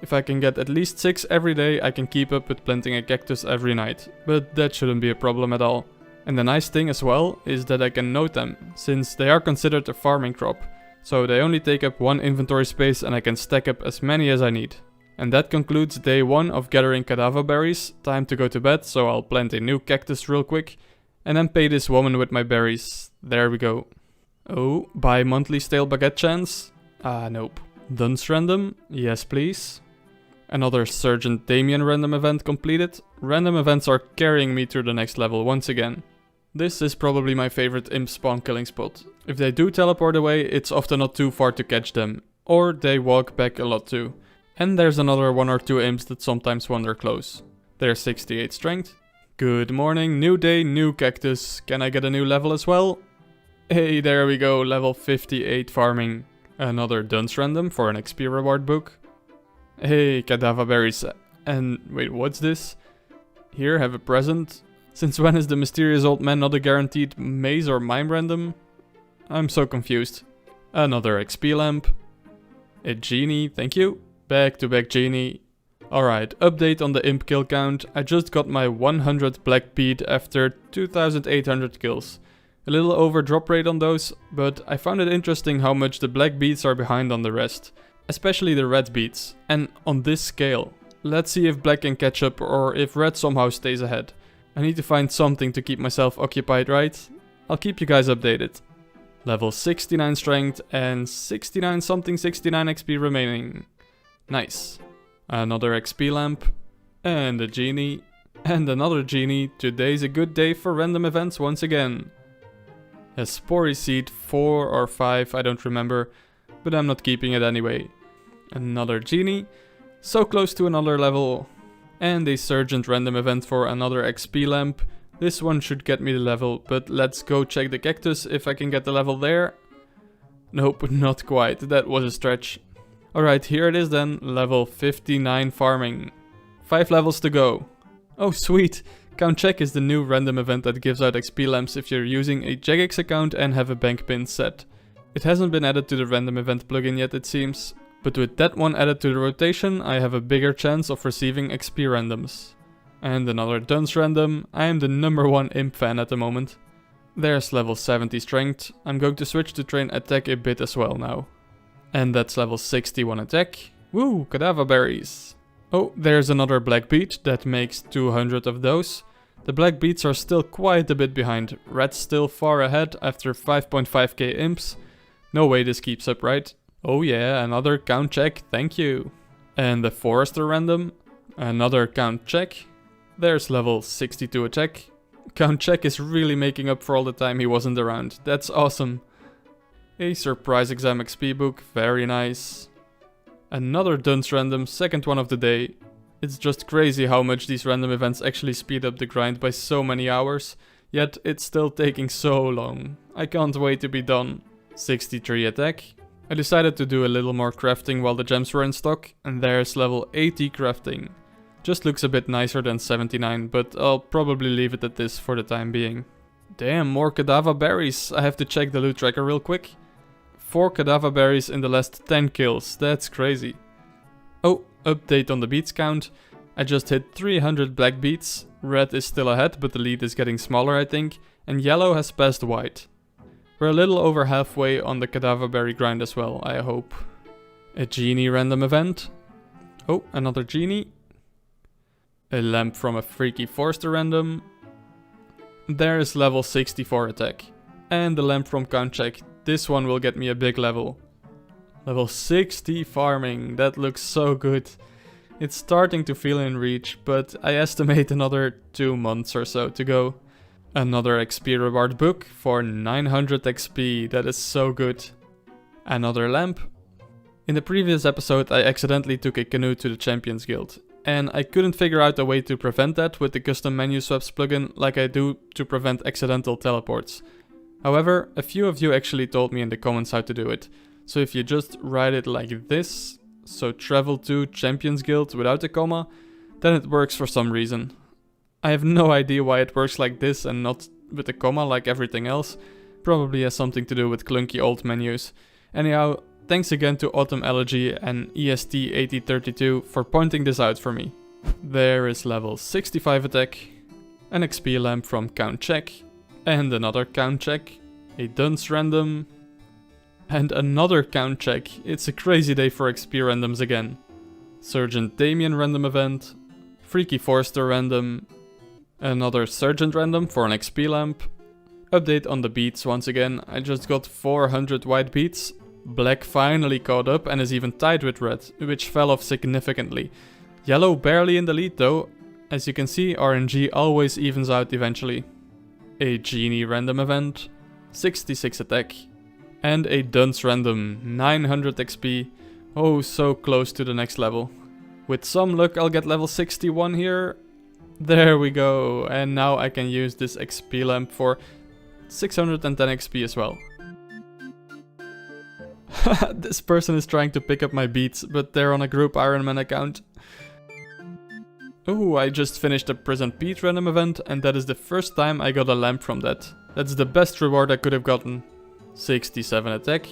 If I can get at least 6 every day, I can keep up with planting a cactus every night, but that shouldn't be a problem at all. And the nice thing as well is that I can note them, since they are considered a farming crop. So they only take up 1 inventory space and I can stack up as many as I need. And that concludes day 1 of gathering cadaver berries. Time to go to bed, so I'll plant a new cactus real quick. And then pay this woman with my berries. There we go. Oh, buy monthly stale baguette chance? Nope. Dunce random? Yes please. Another Sergeant Damien random event completed. Random events are carrying me to the next level once again. This is probably my favorite imp spawn killing spot. If they do teleport away, it's often not too far to catch them. Or they walk back a lot too. And there's another 1 or 2 imps that sometimes wander close. There's 68 strength. Good morning, new day, new cactus. Can I get a new level as well? Hey, there we go, level 58 farming. Another dunce random for an XP reward book. Hey, cadaver berries. And wait, what's this? Here, have a present. Since when is the mysterious old man not a guaranteed maze or mime random? I'm so confused. Another XP lamp. A genie, thank you. Back to back genie. Alright, update on the imp kill count. I just got my 100 black bead after 2800 kills. A little over drop rate on those, but I found it interesting how much the black beads are behind on the rest. Especially the red beads. And on this scale. Let's see if black can catch up or if red somehow stays ahead. I need to find something to keep myself occupied, right? I'll keep you guys updated. Level 69 strength and 69 something 69 XP remaining. Nice. Another XP lamp. And a genie. And another genie. Today's a good day for random events once again. A spory seed 4 or 5, I don't remember. But I'm not keeping it anyway. Another genie. So close to another level. And a Sergeant random event for another XP lamp. This one should get me the level, but let's go check the cactus if I can get the level there. Nope, not quite, that was a stretch. Alright, here it is then, level 59 farming. 5 levels to go. Oh sweet, Count Check is the new random event that gives out XP lamps if you're using a Jagex account and have a bank pin set. It hasn't been added to the random event plugin yet it seems, but with that one added to the rotation I have a bigger chance of receiving XP randoms. And another dunce random. I am the #1 imp fan at the moment. There's level 70 strength. I'm going to switch to train attack a bit as well now. And that's level 61 attack. Woo, cadaver berries. Oh, there's another black beet that makes 200 of those. The black beets are still quite a bit behind. Red's still far ahead after 5.5k imps. No way this keeps up, right? Oh yeah, another count check, thank you. And the forester random. Another count check. There's level 62 attack. Count check is really making up for all the time he wasn't around. That's awesome. A surprise exam XP book, very nice. Another dunce random, second one of the day. It's just crazy how much these random events actually speed up the grind by so many hours, yet it's still taking so long. I can't wait to be done. 63 attack. I decided to do a little more crafting while the gems were in stock, and there's level 80 crafting. Just looks a bit nicer than 79, but I'll probably leave it at this for the time being. Damn, more cadaver berries. I have to check the loot tracker real quick. 4 cadaver berries in the last 10 kills, that's crazy. Oh, update on the beets count. I just hit 300 black beets. Red is still ahead, but the lead is getting smaller I think. And yellow has passed white. We're a little over halfway on the cadaver berry grind as well, I hope. A genie random event. Oh, another genie. A lamp from a freaky forester random. There is level 64 attack. And the lamp from count check. This one will get me a big level. Level 60 farming, that looks so good. It's starting to feel in reach, but I estimate another 2 months or so to go. Another XP reward book for 900 XP, that is so good. Another lamp. In the previous episode I accidentally took a canoe to the Champions Guild. And I couldn't figure out a way to prevent that with the custom menu swaps plugin like I do to prevent accidental teleports. However, a few of you actually told me in the comments how to do it. So if you just write it like this, so travel to Champions Guild without a comma, then it works for some reason. I have no idea why it works like this and not with a comma like everything else. Probably has something to do with clunky old menus. Anyhow, thanks again to Autumn Elegy and EST8032 for pointing this out for me. There is level 65 attack, an XP lamp from count check, and another count check, a dunce random, and another count check. It's a crazy day for XP randoms again. Sergeant Damien random event, Freaky Forester random, another Sergeant random for an XP lamp. Update on the beets once again, I just got 400 white beets. Black finally caught up and is even tied with red, which fell off significantly. Yellow barely in the lead though. As you can see, RNG always evens out eventually. A genie random event, 66 attack, and a dunce random, 900 XP, oh so close to the next level. With some luck I'll get level 61 here, there we go, and now I can use this XP lamp for 610 XP as well. This person is trying to pick up my beats, but they're on a group Ironman account. Oh, I just finished a Present Beat random event, and that is the first time I got a lamp from that. That's the best reward I could have gotten. 67 attack.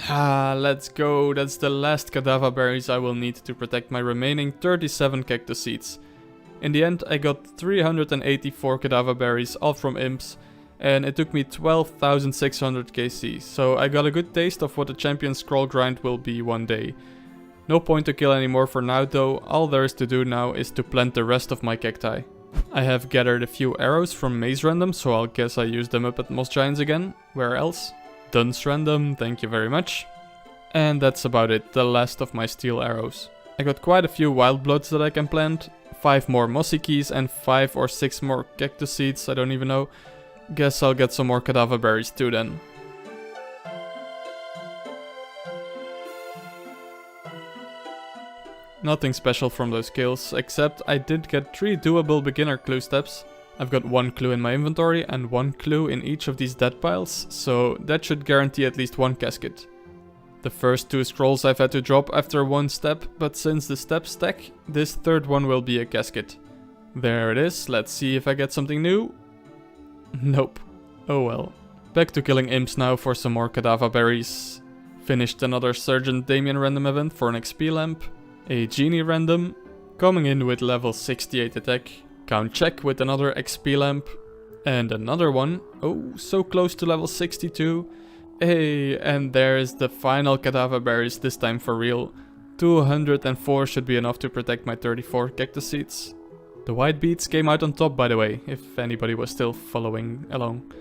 Ah, let's go, that's the last cadaver berries I will need to protect my remaining 37 cactus seeds. In the end I got 384 cadaver berries, all from imps, and it took me 12,600 KC, so I got a good taste of what the champion scroll grind will be one day. No point to kill anymore for now though, all there is to do now is to plant the rest of my cacti. I have gathered a few arrows from maze random, so I'll guess I use them up at Moss Giants again. Where else? Dunce random, thank you very much. And that's about it, the last of my steel arrows. I got quite a few wild bloods that I can plant, 5 more mossy keys and 5 or 6 more cactus seeds, I don't even know. Guess I'll get some more cadaver berries too then. Nothing special from those kills, except I did get 3 doable beginner clue steps. I've got 1 clue in my inventory and 1 clue in each of these dead piles, so that should guarantee at least 1 casket. The first 2 scrolls I've had to drop after 1 step, but since the steps stack, this third one will be a casket. There it is, let's see if I get something new. Nope. Oh well. Back to killing imps now for some more cadaver berries. Finished another Sergeant Damien random event for an XP lamp. A genie random, coming in with level 68 attack. Count check with another XP lamp. And another one. Oh, so close to level 62. Hey, and there's the final cadaver berries, this time for real. 204 should be enough to protect my 34 cactus seeds. The white beets came out on top, by the way, if anybody was still following along.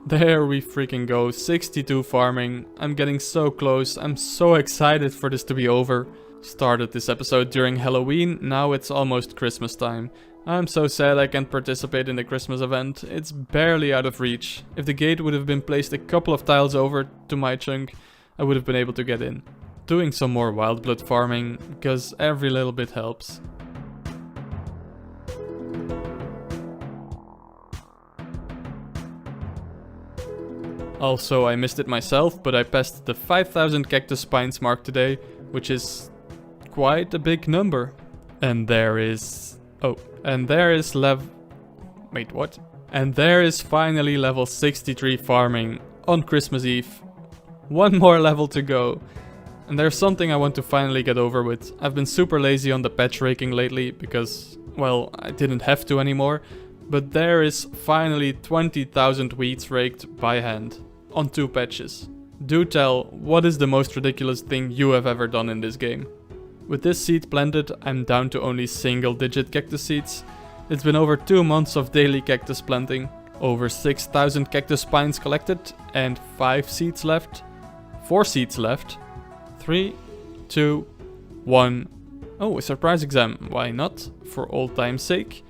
There we freaking go, 62 farming. I'm getting so close, I'm so excited for this to be over. Started this episode during Halloween, now it's almost Christmas time. I'm so sad I can't participate in the Christmas event, it's barely out of reach. If the gate would have been placed a couple of tiles over to my chunk, I would have been able to get in. Doing some more wild blood farming, because every little bit helps. Also, I missed it myself, but I passed the 5,000 cactus spines mark today, which is quite a big number. And there is... oh, and there is wait, what? And there is finally level 63 farming on Christmas Eve. One more level to go. And there's something I want to finally get over with. I've been super lazy on the patch raking lately because, well, I didn't have to anymore. But there is finally 20,000 weeds raked by hand on 2 patches. Do tell, what is the most ridiculous thing you have ever done in this game? With this seed planted, I'm down to only single-digit cactus seeds. It's been over 2 months of daily cactus planting, over 6,000 cactus spines collected, and 5 seeds left. 4 seeds left. 3, 2, 1. Oh, a surprise exam. Why not? For old time's sake.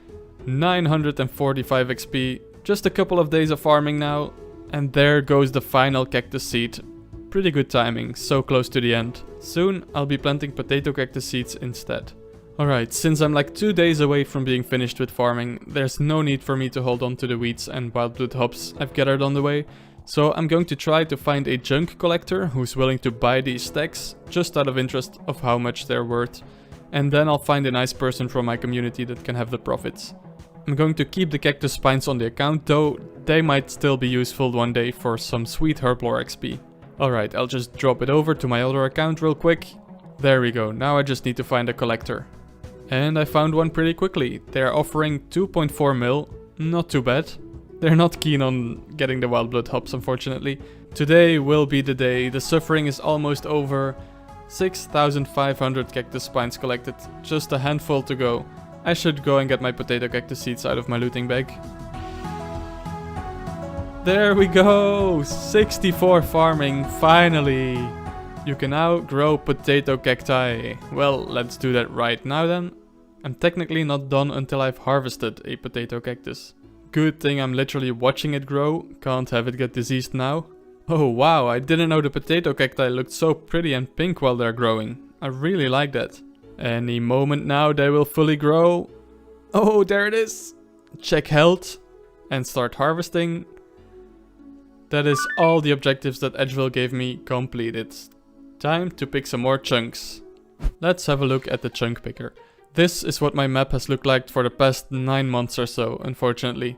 945 XP. Just a couple of days of farming now. And there goes the final cactus seed. Pretty good timing, so close to the end. Soon I'll be planting potato cactus seeds instead. Alright, since I'm like 2 days away from being finished with farming, there's no need for me to hold on to the weeds and wild blood hops I've gathered on the way. So I'm going to try to find a junk collector who's willing to buy these stacks, just out of interest of how much they're worth. And then I'll find a nice person from my community that can have the profits. I'm going to keep the cactus spines on the account though, they might still be useful one day for some sweet herblore XP. Alright, I'll just drop it over to my other account real quick. There we go, now I just need to find a collector. And I found one pretty quickly. They're offering 2.4 mil, not too bad. They're not keen on getting the wild blood hops, unfortunately. Today will be the day, the suffering is almost over. 6,500 cactus spines collected, just a handful to go. I should go and get my potato cactus seeds out of my looting bag. There we go! 64 farming, finally! You can now grow potato cacti. Well, let's do that right now then. I'm technically not done until I've harvested a potato cactus. Good thing I'm literally watching it grow, can't have it get diseased now. Oh wow, I didn't know the potato cacti looked so pretty and pink while they're growing. I really like that. Any moment now they will fully grow. Oh, there it is! Check health and start harvesting. That is all the objectives that Edgeville gave me completed. Time to pick some more chunks. Let's have a look at the chunk picker. This is what my map has looked like for the past 9 months or so, unfortunately.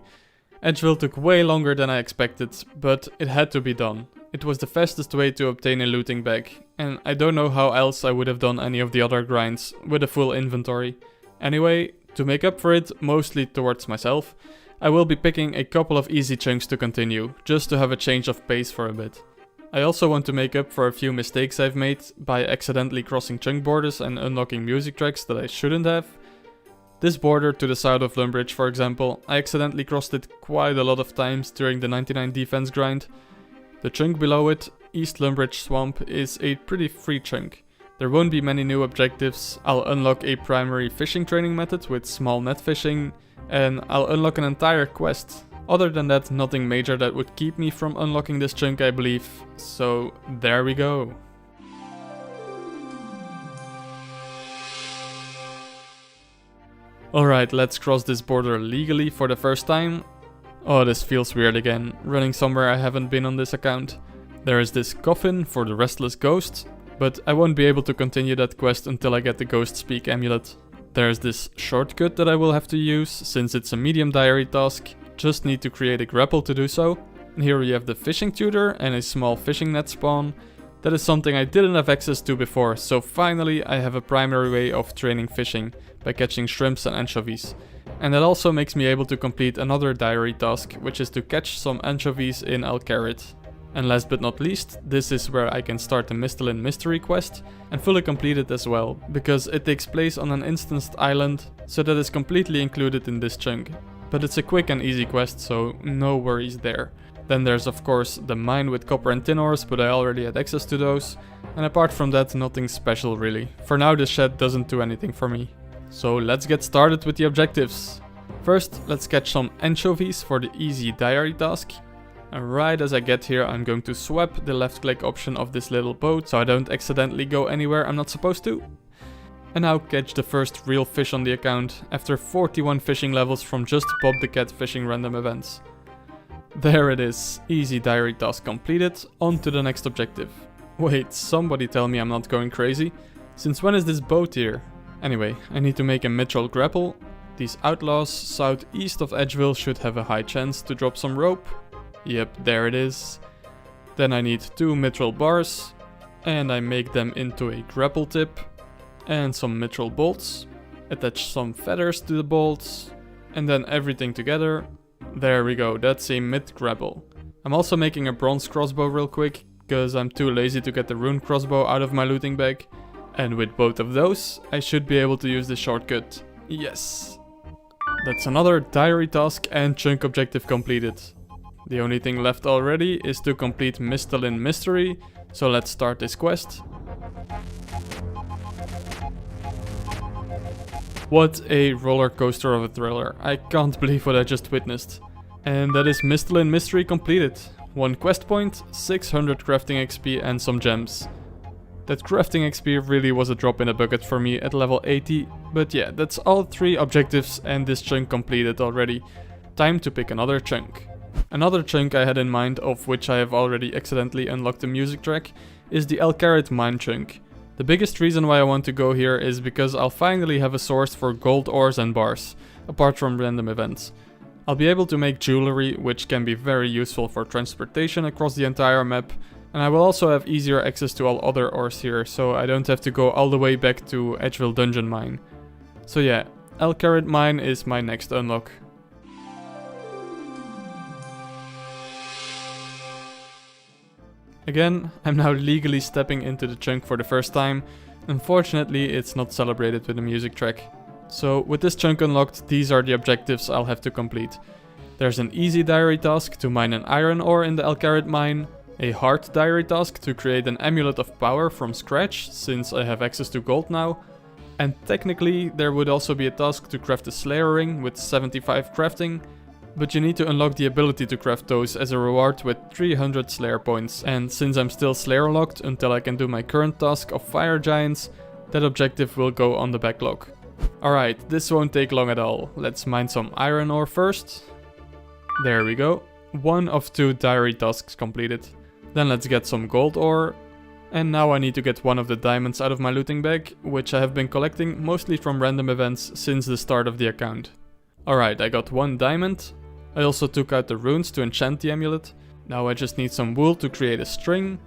Edgeville took way longer than I expected, but it had to be done. It was the fastest way to obtain a looting bag, and I don't know how else I would have done any of the other grinds with a full inventory. Anyway, to make up for it, mostly towards myself, I will be picking a couple of easy chunks to continue, just to have a change of pace for a bit. I also want to make up for a few mistakes I've made by accidentally crossing chunk borders and unlocking music tracks that I shouldn't have. This border to the south of Lumbridge, for example, I accidentally crossed it quite a lot of times during the 99 defense grind. The chunk below it, East Lumbridge Swamp, is a pretty free chunk. There won't be many new objectives. I'll unlock a primary fishing training method with small net fishing, and I'll unlock an entire quest. Other than that, nothing major that would keep me from unlocking this chunk, I believe. So there we go. Alright, let's cross this border legally for the first time. Oh, this feels weird again, running somewhere I haven't been on this account. There is this coffin for the restless ghost, but I won't be able to continue that quest until I get the Ghost Speak amulet. There's this shortcut that I will have to use, since it's a medium diary task. Just need to create a grapple to do so. And here we have the fishing tutor and a small fishing net spawn. That is something I didn't have access to before, so finally I have a primary way of training fishing, by catching shrimps and anchovies. And that also makes me able to complete another diary task, which is to catch some anchovies in Alcarid. And last but not least, this is where I can start the Mistalin mystery quest and fully complete it as well, because it takes place on an instanced island, so that is completely included in this chunk. But it's a quick and easy quest, so no worries there. Then there's of course the mine with copper and tin ores, but I already had access to those. And apart from that, nothing special really. For now the shed doesn't do anything for me. So let's get started with the objectives. First, let's catch some anchovies for the easy diary task. And right as I get here, I'm going to swap the left click option of this little boat so I don't accidentally go anywhere I'm not supposed to. And now catch the first real fish on the account after 41 fishing levels from just Bob the Cat fishing random events. There it is, easy diary task completed, on to the next objective. Wait, somebody tell me I'm not going crazy? Since when is this boat here? Anyway, I need to make a mithril grapple. These outlaws southeast of Edgeville should have a high chance to drop some rope. Yep, there it is. Then I need 2 mithril bars, and I make them into a grapple tip, and some mithril bolts, attach some feathers to the bolts, and then everything together. There we go, that's a mid grapple. I'm also making a bronze crossbow real quick, because I'm too lazy to get the rune crossbow out of my looting bag, and with both of those, I should be able to use the shortcut. Yes. That's another diary task and chunk objective completed. The only thing left already is to complete Mistalin Mystery, so let's start this quest. What a roller coaster of a thriller, I can't believe what I just witnessed. And that is Mistalin Mystery completed. 1 quest point, 600 crafting XP and some gems. That crafting XP really was a drop in the bucket for me at level 80, but yeah, that's all 3 objectives and this chunk completed already. Time to pick another chunk. Another chunk I had in mind, of which I have already accidentally unlocked the music track, is the Alcarid mine chunk. The biggest reason why I want to go here is because I'll finally have a source for gold ores and bars, apart from random events. I'll be able to make jewelry, which can be very useful for transportation across the entire map, and I will also have easier access to all other ores here, so I don't have to go all the way back to Edgeville Dungeon Mine. So yeah, Alcarid Mine is my next unlock. Again, I'm now legally stepping into the chunk for the first time. Unfortunately, it's not celebrated with a music track. So with this chunk unlocked, these are the objectives I'll have to complete. There's an easy diary task to mine an iron ore in the Alcarid mine, a hard diary task to create an amulet of power from scratch, since I have access to gold now, and technically there would also be a task to craft a Slayer ring with 75 crafting, but you need to unlock the ability to craft those as a reward with 300 Slayer points, and since I'm still Slayer locked until I can do my current task of Fire Giants, that objective will go on the backlog. Alright, this won't take long at all. Let's mine some iron ore first. There we go. 1 of 2 diary tasks completed. Then let's get some gold ore. And now I need to get 1 of the diamonds out of my looting bag, which I have been collecting mostly from random events since the start of the account. Alright, I got 1 diamond. I also took out the runes to enchant the amulet. Now I just need some wool to create a string.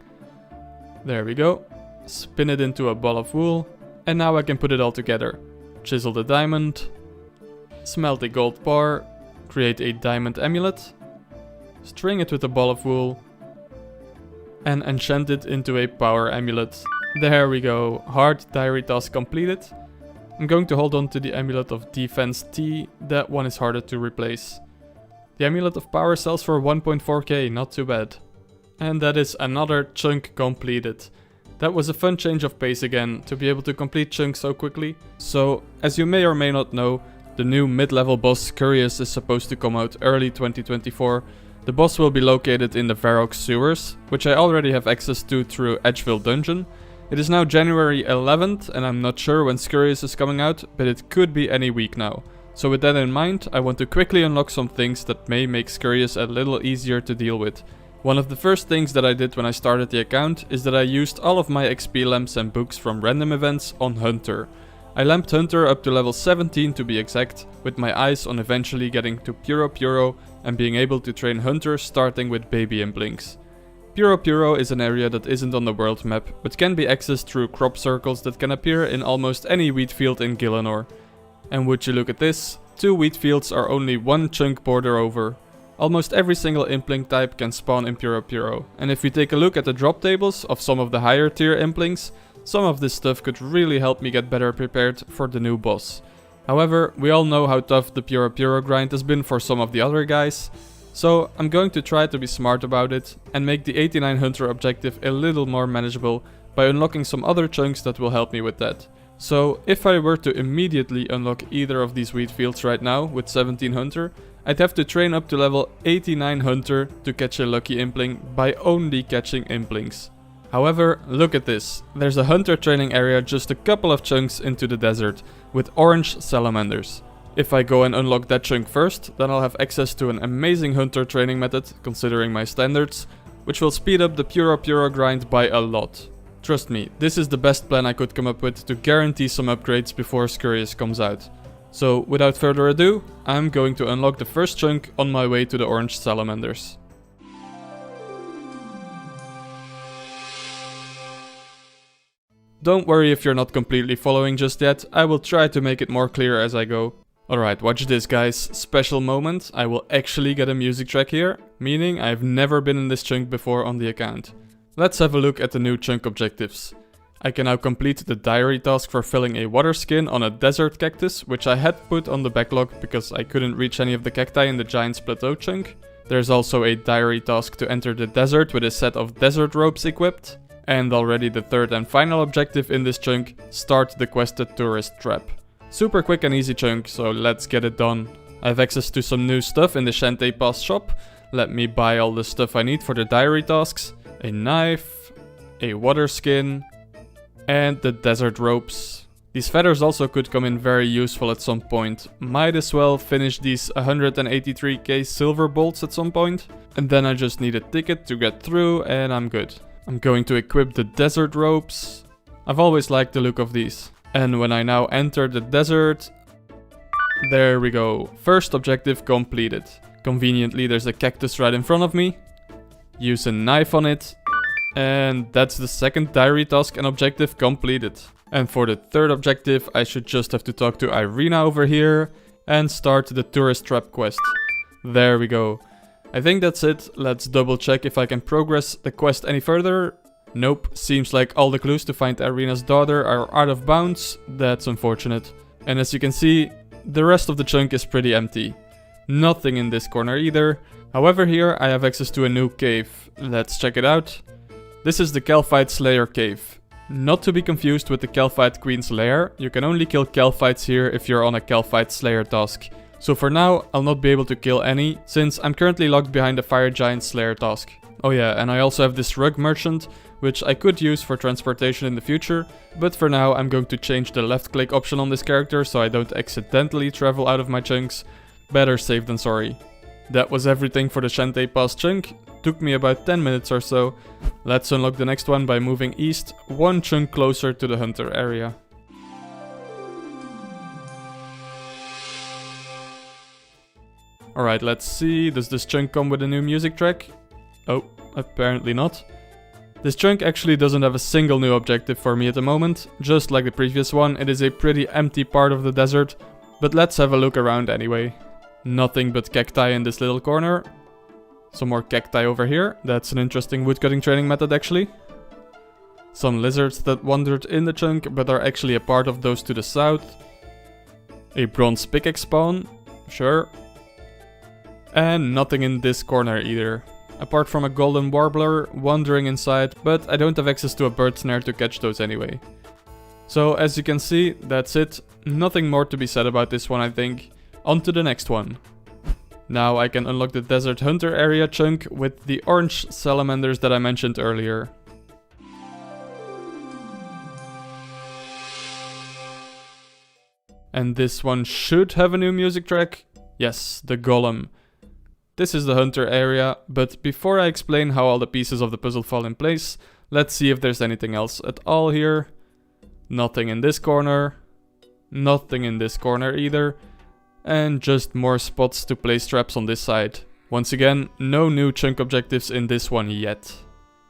There we go. Spin it into a ball of wool. And now I can put it all together. Chisel the diamond. Smelt a gold bar. Create a diamond amulet. String it with a ball of wool. And enchant it into a power amulet. There we go. Hard diary task completed. I'm going to hold on to the amulet of defense T. That one is harder to replace. The amulet of power sells for 1.4k, not too bad. And that is another chunk completed. That was a fun change of pace again, to be able to complete chunks so quickly. So, as you may or may not know, the new mid-level boss Curious is supposed to come out early 2024. The boss will be located in the Varrock sewers, which I already have access to through Edgeville Dungeon. It is now January 11th and I'm not sure when Curious is coming out, but it could be any week now. So with that in mind, I want to quickly unlock some things that may make Curious a little easier to deal with. One of the first things that I did when I started the account is that I used all of my XP lamps and books from random events on Hunter. I lamped Hunter up to level 17 to be exact, with my eyes on eventually getting to Puro-Puro and being able to train Hunters starting with baby Implings. Puro-Puro is an area that isn't on the world map, but can be accessed through crop circles that can appear in almost any wheat field in Gielinor. And would you look at this, 2 wheat fields are only 1 chunk border over. Almost every single impling type can spawn in Puro-Puro, and if we take a look at the drop tables of some of the higher tier implings, some of this stuff could really help me get better prepared for the new boss. However, we all know how tough the Puro-Puro grind has been for some of the other guys, so I'm going to try to be smart about it and make the 89 Hunter objective a little more manageable by unlocking some other chunks that will help me with that. So if I were to immediately unlock either of these wheat fields right now with 17 Hunter, I'd have to train up to level 89 Hunter to catch a lucky impling by only catching implings. However, look at this. There's a Hunter training area just a couple of chunks into the desert with orange Salamanders. If I go and unlock that chunk first, then I'll have access to an amazing Hunter training method, considering my standards, which will speed up the Puro-Puro grind by a lot. Trust me, this is the best plan I could come up with to guarantee some upgrades before Scurious comes out. So without further ado, I'm going to unlock the first chunk on my way to the orange Salamanders. Don't worry if you're not completely following just yet, I will try to make it more clear as I go. Alright, watch this guys, special moment, I will actually get a music track here, meaning I've never been in this chunk before on the account. Let's have a look at the new chunk objectives. I can now complete the diary task for filling a water skin on a desert cactus, which I had put on the backlog because I couldn't reach any of the cacti in the Giant's Plateau chunk. There's also a diary task to enter the desert with a set of desert ropes equipped. And already the third and final objective in this chunk, start the quested tourist trap. Super quick and easy chunk, so let's get it done. I have access to some new stuff in the Shantae Pass shop. Let me buy all the stuff I need for the diary tasks. A knife, a water skin, and the desert ropes. These feathers also could come in very useful at some point. Might as well finish these 183k silver bolts at some point. And then I just need a ticket to get through and I'm good. I'm going to equip the desert ropes. I've always liked the look of these. And when I now enter the desert... There we go. First objective completed. Conveniently there's a cactus right in front of me. Use a knife on it. And that's the second diary task and objective completed. And for the third objective, I should just have to talk to Irina over here and start the tourist trap quest. There we go. I think that's it. Let's double check if I can progress the quest any further. Nope, seems like all the clues to find Irina's daughter are out of bounds. That's unfortunate. And as you can see, the rest of the chunk is pretty empty. Nothing in this corner either. However, here I have access to a new cave. Let's check it out. This is the Kelphite Slayer cave. Not to be confused with the Kelphite Queen's lair. You can only kill Kelphites here if you're on a Kelphite Slayer task. So for now, I'll not be able to kill any, since I'm currently locked behind the Fire Giant Slayer task. Oh yeah, and I also have this rug merchant, which I could use for transportation in the future, but for now I'm going to change the left click option on this character so I don't accidentally travel out of my chunks. Better safe than sorry. That was everything for the Shantae Pass chunk. Took me about 10 minutes or so. Let's unlock the next one by moving east, one chunk closer to the hunter area. Alright, let's see. Does this chunk come with a new music track? Oh, apparently not. This chunk actually doesn't have a single new objective for me at the moment. Just like the previous one, it is a pretty empty part of the desert. But let's have a look around anyway. Nothing but cacti in this little corner. Some more cacti over here. That's an interesting woodcutting training method actually. Some lizards that wandered in the chunk but are actually a part of those to the south. A bronze pickaxe spawn. Sure. And nothing in this corner either. Apart from a golden warbler wandering inside, but I don't have access to a bird snare to catch those anyway. So as you can see, that's it. Nothing more to be said about this one I think. On to the next one. Now I can unlock the desert hunter area chunk with the orange salamanders that I mentioned earlier. And this one should have a new music track. Yes, the golem. This is the hunter area, but before I explain how all the pieces of the puzzle fall in place, let's see if there's anything else at all here. Nothing in this corner. Nothing in this corner either. And just more spots to place traps on this side. Once again, no new chunk objectives in this one yet.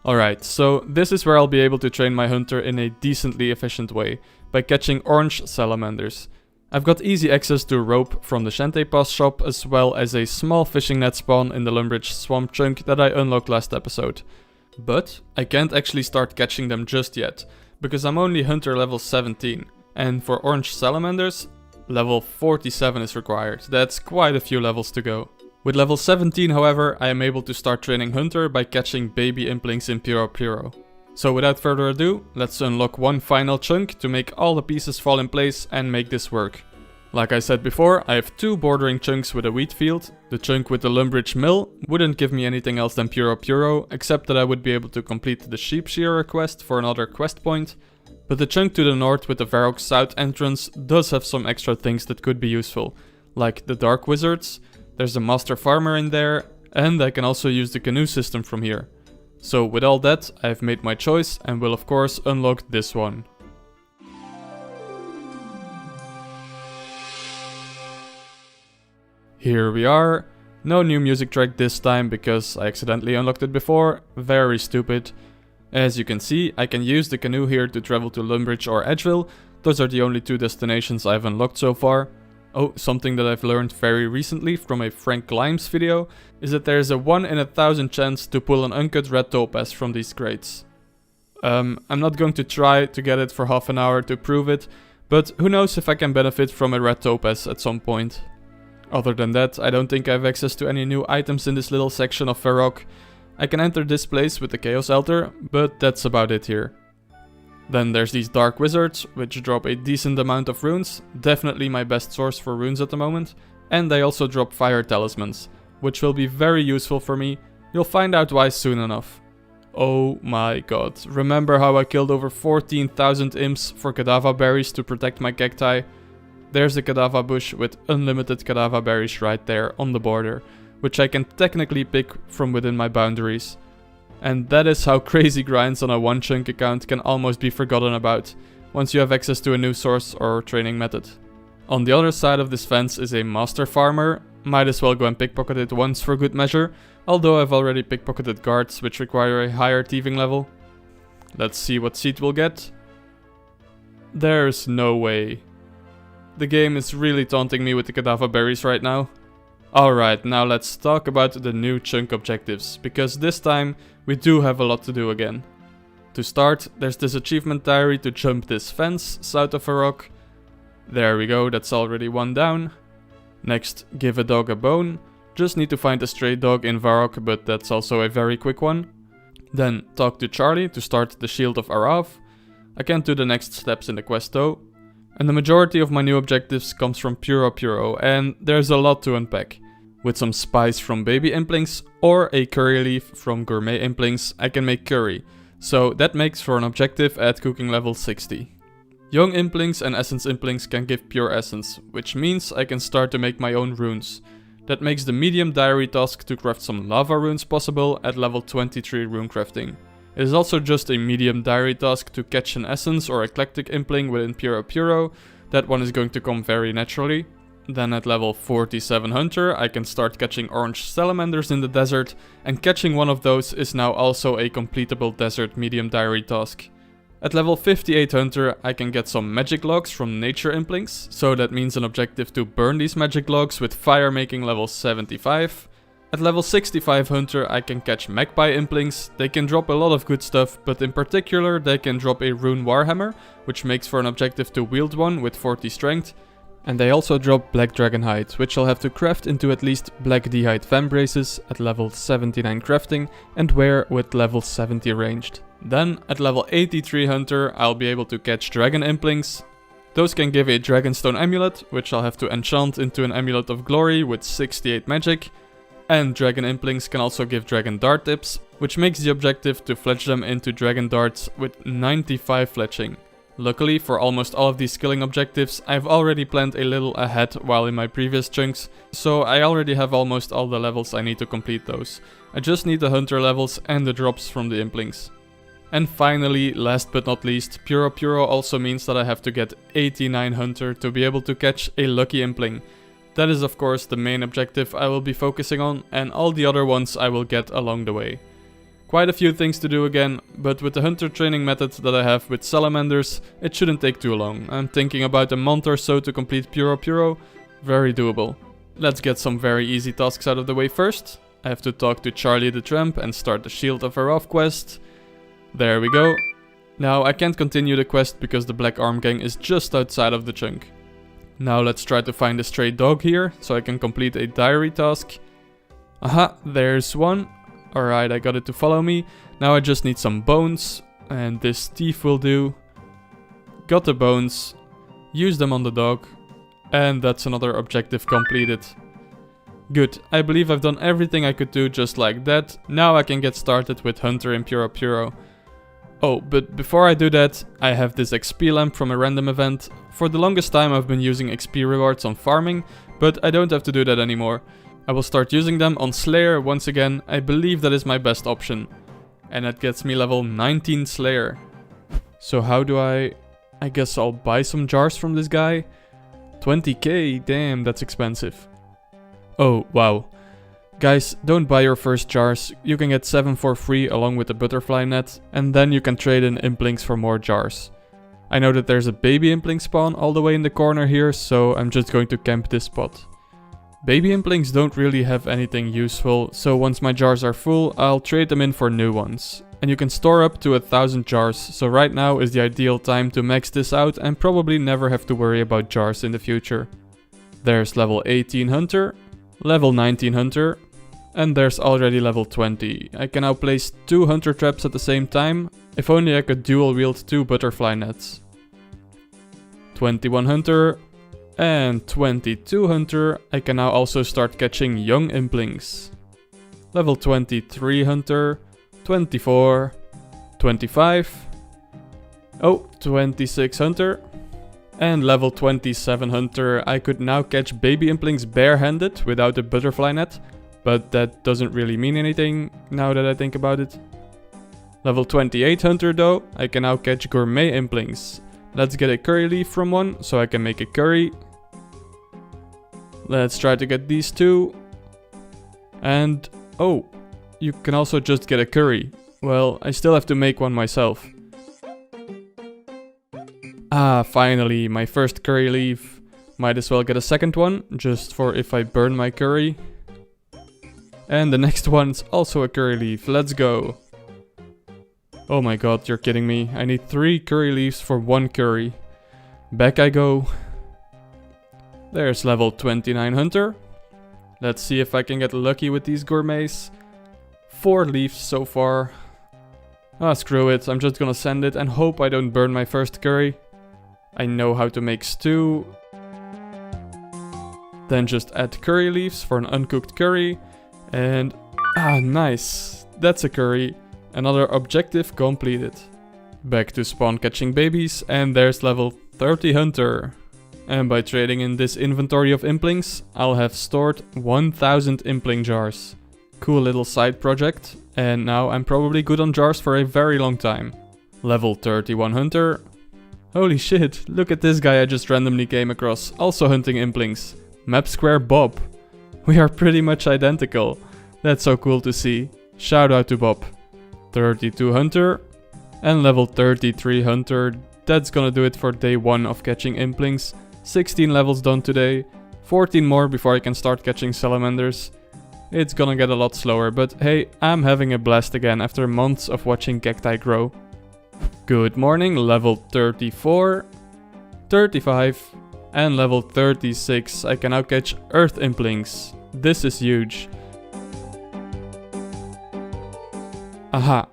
Alright, so this is where I'll be able to train my hunter in a decently efficient way, by catching orange salamanders. I've got easy access to rope from the Shantae Pass shop, as well as a small fishing net spawn in the Lumbridge swamp chunk that I unlocked last episode. But I can't actually start catching them just yet, because I'm only hunter level 17, and for orange salamanders, level 47 is required. That's quite a few levels to go. With level 17, however, I am able to start training hunter by catching baby implings in Puro-Puro. So without further ado, let's unlock one final chunk to make all the pieces fall in place and make this work. Like I said before, I have two bordering chunks with a wheat field. The chunk with the Lumbridge mill wouldn't give me anything else than Puro-Puro, except that I would be able to complete the sheep shearer quest for another quest point. But the chunk to the north with the Varrock south entrance does have some extra things that could be useful, like the dark wizards, there's a master farmer in there, and I can also use the canoe system from here. So with all that, I've made my choice and will of course unlock this one. Here we are. No new music track this time because I accidentally unlocked it before. Very stupid. As you can see, I can use the canoe here to travel to Lumbridge or Edgeville. Those are the only two destinations I've unlocked so far. Oh, something that I've learned very recently from a Frank Limes video is that there's a 1 in 1,000 chance to pull an uncut red topaz from these crates. I'm not going to try to get it for half an hour to prove it, but who knows if I can benefit from a red topaz at some point. Other than that, I don't think I have access to any new items in this little section of Varrock. I can enter this place with the Chaos Altar, but that's about it here. Then there's these Dark Wizards, which drop a decent amount of runes, definitely my best source for runes at the moment, and they also drop Fire Talismans, which will be very useful for me. You'll find out why soon enough. Oh my god, remember how I killed over 14,000 imps for Kadava berries to protect my cacti? There's a Kadava bush with unlimited Kadava berries right there on the border, which I can technically pick from within my boundaries. And that is how crazy grinds on a one chunk account can almost be forgotten about, once you have access to a new source or training method. On the other side of this fence is a master farmer. Might as well go and pickpocket it once for good measure, although I've already pickpocketed guards which require a higher thieving level. Let's see what seed we'll get. There's no way. The game is really taunting me with the Kadava berries right now. Alright, now let's talk about the new chunk objectives, because this time we do have a lot to do again. To start, there's this achievement diary to jump this fence south of Varrock. There we go, that's already one down. Next, give a dog a bone. Just need to find a stray dog in Varrock, but that's also a very quick one. Then talk to Charlie to start the Shield of Arav. I can't do the next steps in the quest though. And the majority of my new objectives comes from Puro-Puro, and there's a lot to unpack. With some spice from baby implings or a curry leaf from gourmet implings, I can make curry, so that makes for an objective at cooking level 60. Young implings and essence implings can give pure essence, which means I can start to make my own runes. That makes the medium diary task to craft some lava runes possible at level 23 runecrafting. It is also just a medium diary task to catch an essence or eclectic impling within Puro-Puro. That one is going to come very naturally. Then at level 47 hunter I can start catching orange salamanders in the desert, and catching one of those is now also a completable desert medium diary task. At level 58 hunter I can get some magic logs from nature implings, so that means an objective to burn these magic logs with fire making level 75. At level 65 hunter I can catch magpie implings. They can drop a lot of good stuff, but in particular they can drop a rune warhammer, which makes for an objective to wield one with 40 strength. And they also drop black dragon hide, which I'll have to craft into at least black d'hide vambraces at level 79 crafting and wear with level 70 ranged. Then at level 83 hunter I'll be able to catch dragon implings. Those can give a dragonstone amulet, which I'll have to enchant into an amulet of glory with 68 magic. And dragon implings can also give dragon dart tips, which makes the objective to fletch them into dragon darts with 95 fletching. Luckily for almost all of these skilling objectives, I've already planned a little ahead while in my previous chunks, so I already have almost all the levels I need to complete those. I just need the hunter levels and the drops from the implings. And finally, last but not least, Puro-Puro also means that I have to get 89 hunter to be able to catch a lucky impling. That is of course the main objective I will be focusing on, and all the other ones I will get along the way. Quite a few things to do again, but with the hunter training method that I have with Salamanders, it shouldn't take too long. I'm thinking about a month or so to complete Puro-Puro. Very doable. Let's get some very easy tasks out of the way first. I have to talk to Charlie the Tramp and start the Shield of Araf quest. There we go. Now I can't continue the quest because the Black Arm Gang is just outside of the chunk. Now let's try to find a stray dog here, so I can complete a diary task. Aha, there's one. Alright, I got it to follow me. Now I just need some bones, and this thief will do. Got the bones, use them on the dog, and that's another objective completed. Good, I believe I've done everything I could do just like that. Now I can get started with Hunter and Puro-Puro. Oh, but before I do that, I have this XP lamp from a random event. For the longest time I've been using XP rewards on farming, but I don't have to do that anymore. I will start using them on Slayer once again. I believe that is my best option. And that gets me level 19 Slayer. So how do I guess I'll buy some jars from this guy. 20k, damn, that's expensive. Oh, wow. Guys, don't buy your first jars. You can get 7 for free along with the butterfly net, and then you can trade in implings for more jars. I know that there's a baby impling spawn all the way in the corner here, so I'm just going to camp this spot. Baby implings don't really have anything useful, so once my jars are full, I'll trade them in for new ones. And you can store up to 1000 jars, so right now is the ideal time to max this out and probably never have to worry about jars in the future. There's level 18 Hunter, level 19 Hunter, and there's already level 20. I can now place 2 Hunter traps at the same time. If only I could dual wield 2 butterfly nets. 21 Hunter and 22 Hunter. I can now also start catching young implings. Level 23 Hunter, 24, 25, oh, 26 Hunter, and level 27 Hunter. I could now catch baby implings barehanded without a butterfly net, but that doesn't really mean anything now that I think about it. Level 28 Hunter though, I can now catch gourmet implings. Let's get a curry leaf from one, so I can make a curry. Let's try to get these two. And, oh, you can also just get a curry. Well, I still have to make one myself. Ah, finally, my first curry leaf. Might as well get a second one, just for if I burn my curry. And the next one's also a curry leaf. Let's go. Oh my god, you're kidding me. I need 3 curry leaves for 1 curry. Back I go. There's level 29 Hunter. Let's see if I can get lucky with these gourmets. 4 leaves so far. Ah, screw it. I'm just gonna send it and hope I don't burn my first curry. I know how to make stew. Then just add curry leaves for an uncooked curry. And ah, nice. That's a curry. Another objective completed. Back to spawn catching babies, and there's level 30 Hunter. And by trading in this inventory of implings, I'll have stored 1000 impling jars. Cool little side project, and now I'm probably good on jars for a very long time. Level 31 Hunter. Holy shit, look at this guy I just randomly came across, also hunting implings. Map Square Bob. We are pretty much identical. That's so cool to see. Shout out to Bob. 32 Hunter and level 33 Hunter. That's gonna do it for day 1 of catching implings. 16 levels done today, 14 more before I can start catching salamanders. It's gonna get a lot slower, but hey, I'm having a blast again after months of watching cacti grow. Good morning, level 34, 35 and level 36. I can now catch earth implings. This is huge. Aha.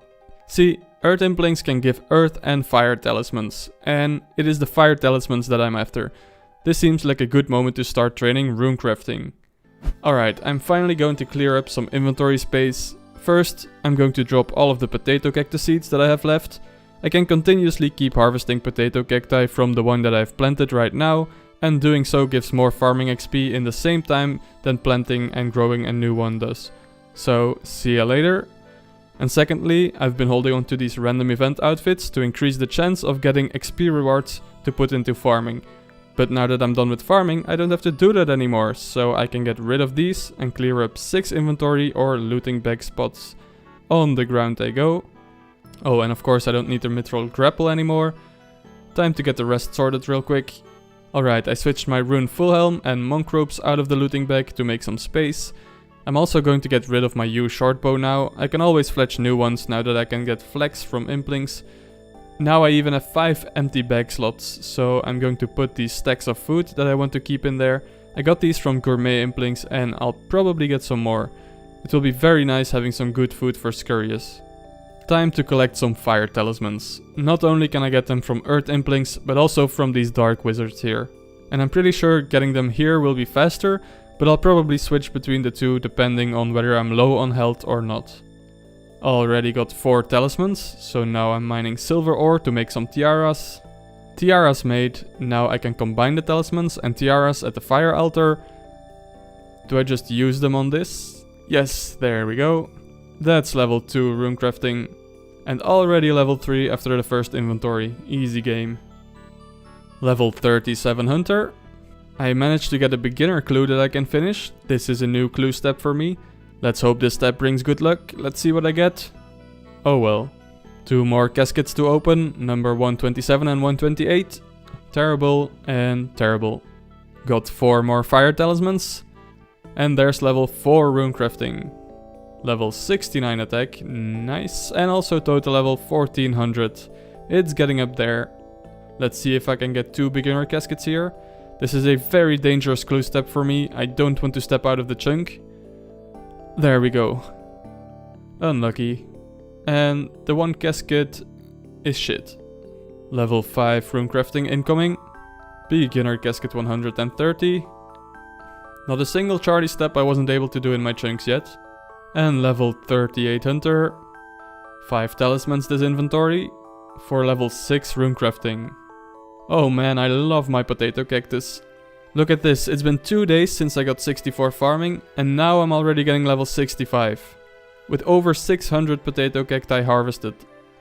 See, earth implings can give earth and fire talismans, and it is the fire talismans that I'm after. This seems like a good moment to start training runecrafting. Alright, I'm finally going to clear up some inventory space. First, I'm going to drop all of the potato cactus seeds that I have left. I can continuously keep harvesting potato cacti from the one that I've planted right now, and doing so gives more farming XP in the same time than planting and growing a new one does. So, see ya later. And secondly, I've been holding on to these random event outfits to increase the chance of getting XP rewards to put into farming. But now that I'm done with farming, I don't have to do that anymore, so I can get rid of these and clear up 6 inventory or looting bag spots. On the ground they go. Oh, and of course I don't need the mithril grapple anymore. Time to get the rest sorted real quick. Alright, I switched my rune full helm and monk ropes out of the looting bag to make some space. I'm also going to get rid of my yew shortbow now. I can always fletch new ones now that I can get flex from implings. Now I even have 5 empty bag slots, so I'm going to put these stacks of food that I want to keep in there. I got these from gourmet implings and I'll probably get some more. It will be very nice having some good food for scurriers. Time to collect some fire talismans. Not only can I get them from earth implings, but also from these dark wizards here. And I'm pretty sure getting them here will be faster, but I'll probably switch between the two depending on whether I'm low on health or not. Already got 4 talismans, so now I'm mining silver ore to make some tiaras. Tiaras made, now I can combine the talismans and tiaras at the fire altar. Do I just use them on this? Yes, there we go. That's level 2 runecrafting. And already level 3 after the first inventory. Easy game. Level 37 hunter. I managed to get a beginner clue that I can finish. This is a new clue step for me. Let's hope this step brings good luck. Let's see what I get. Oh well. 2 more caskets to open. Number 127 and 128. Terrible and terrible. Got 4 more fire talismans. And there's level 4 runecrafting. Level 69 attack. Nice. And also total level 1400. It's getting up there. Let's see if I can get 2 beginner caskets here. This is a very dangerous clue step for me. I don't want to step out of the chunk. There we go. Unlucky. And the 1 casket is shit. Level 5 runecrafting incoming. Beginner casket 130. Not a single Charlie step I wasn't able to do in my chunks yet. And level 38 hunter. 5 talismans this inventory. For level 6 runecrafting. Oh man, I love my potato cactus. Look at this, it's been 2 days since I got 64 farming, and now I'm already getting level 65. With over 600 potato cacti harvested.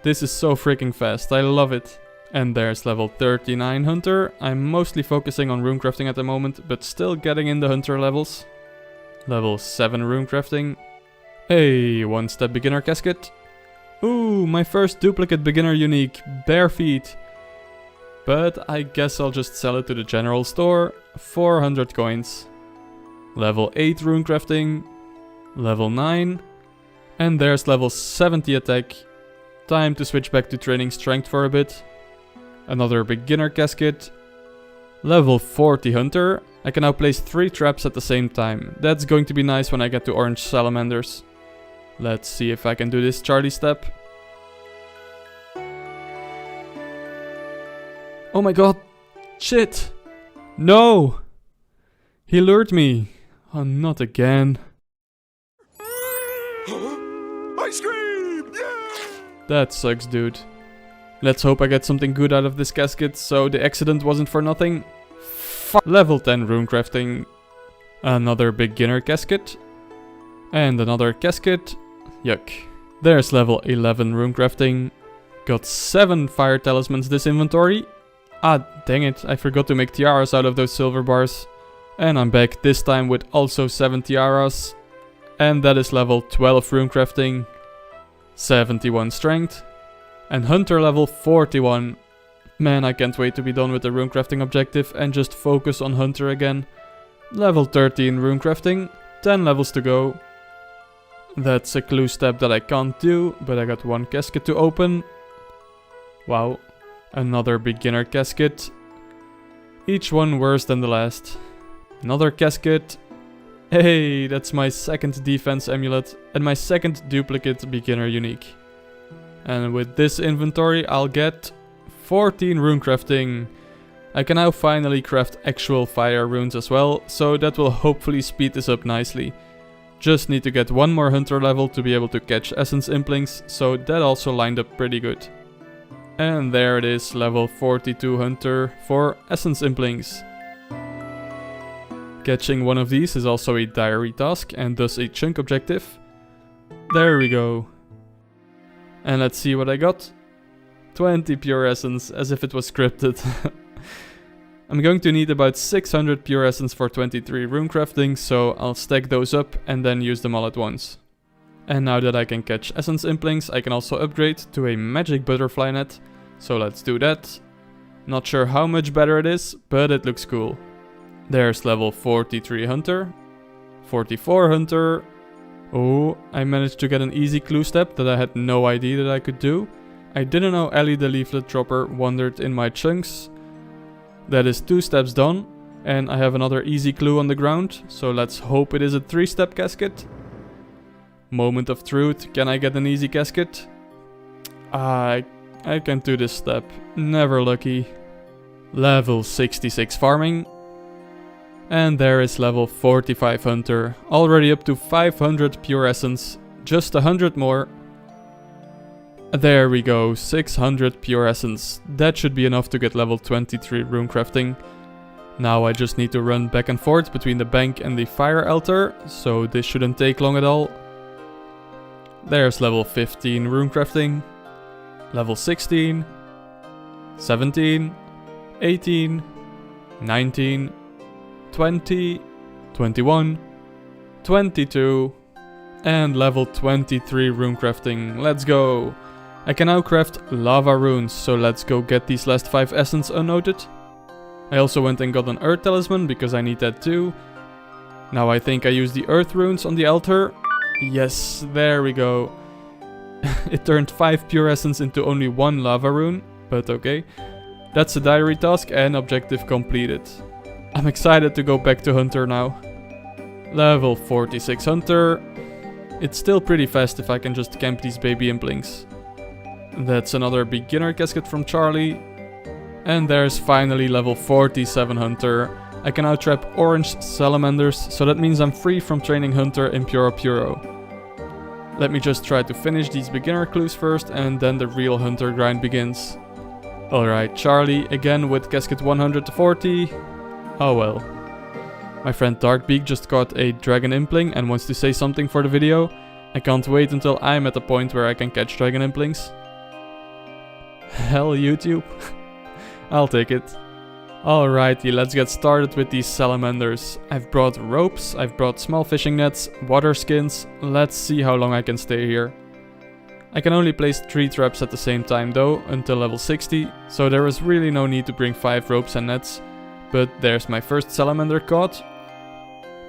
This is so freaking fast, I love it. And there's level 39 hunter. I'm mostly focusing on runecrafting at the moment, but still getting in the hunter levels. Level 7 runecrafting. Hey, 1 step beginner casket. Ooh, my first duplicate beginner unique, bare feet. But I guess I'll just sell it to the general store. 400 coins. Level 8 runecrafting. Level 9. And there's level 70 attack. Time to switch back to training strength for a bit. Another beginner casket. Level 40 hunter. I can now place 3 traps at the same time. That's going to be nice when I get to orange salamanders. Let's see if I can do this Charlie step. Oh my god. Shit. No. He lured me. Oh, not again. Ice cream! Yeah! That sucks, dude. Let's hope I get something good out of this casket, so the accident wasn't for nothing. Level 10 runecrafting. Another beginner casket. And another casket. Yuck. There's level 11 runecrafting. Got 7 fire talismans this inventory. Ah, dang it, I forgot to make tiaras out of those silver bars. And I'm back this time with also 7 tiaras. And that is level 12 runecrafting. 71 strength. And hunter level 41. Man, I can't wait to be done with the runecrafting objective and just focus on hunter again. Level 13 runecrafting. 10 levels to go. That's a clue step that I can't do, but I got 1 casket to open. Wow. Another beginner casket. Each one worse than the last. Another casket. Hey, that's my 2nd defense amulet and my 2nd duplicate beginner unique. And with this inventory I'll get 14 runecrafting. I can now finally craft actual fire runes as well, so that will hopefully speed this up nicely. Just need to get 1 more hunter level to be able to catch essence implings, so that also lined up pretty good. And there it is, level 42 hunter for essence implings. Catching one of these is also a diary task and thus a chunk objective. There we go. And let's see what I got. 20 pure essence, as if it was scripted. I'm going to need about 600 pure essence for 23 runecrafting, so I'll stack those up and then use them all at once. And now that I can catch essence implings, I can also upgrade to a magic butterfly net. So let's do that. Not sure how much better it is, but it looks cool. There's level 43 hunter, 44 hunter. Oh, I managed to get an easy clue step that I had no idea that I could do. I didn't know Ellie the leaflet dropper wandered in my chunks. That is 2 steps done, and I have another easy clue on the ground, so let's hope it is a 3-step casket. Moment of truth, can I get an easy casket? I can't do this step, never lucky. Level 66 farming. And there is level 45 hunter, already up to 500 pure essence, just 100 more. There we go, 600 pure essence. That should be enough to get level 23 runecrafting. Now I just need to run back and forth between the bank and the fire altar, so this shouldn't take long at all. There's level 15 runecrafting, level 16, 17, 18, 19, 20, 21, 22, and level 23 runecrafting. Let's go! I can now craft lava runes, so let's go get these last 5 essence unnoted. I also went and got an earth talisman because I need that too. Now I think I use the earth runes on the altar. Yes, there we go. It turned 5 pure essence into only 1 lava rune, but okay. That's a diary task and objective completed. I'm excited to go back to hunter now. Level 46 hunter. It's still pretty fast if I can just camp these baby implings. That's another beginner casket from Charlie. And there's finally level 47 hunter. I can now trap orange salamanders, so that means I'm free from training hunter in Puro-Puro. Let me just try to finish these beginner clues first, and then the real hunter grind begins. Alright, Charlie again with casket 140. Oh well. My friend Darkbeak just got a dragon impling and wants to say something for the video. I can't wait until I'm at the point where I can catch dragon implings. Hell, YouTube. I'll take it. Alrighty, let's get started with these salamanders. I've brought ropes, I've brought small fishing nets, water skins. Let's see how long I can stay here. I can only place 3 traps at the same time though, until level 60, so there is really no need to bring 5 ropes and nets. But there's my first salamander caught.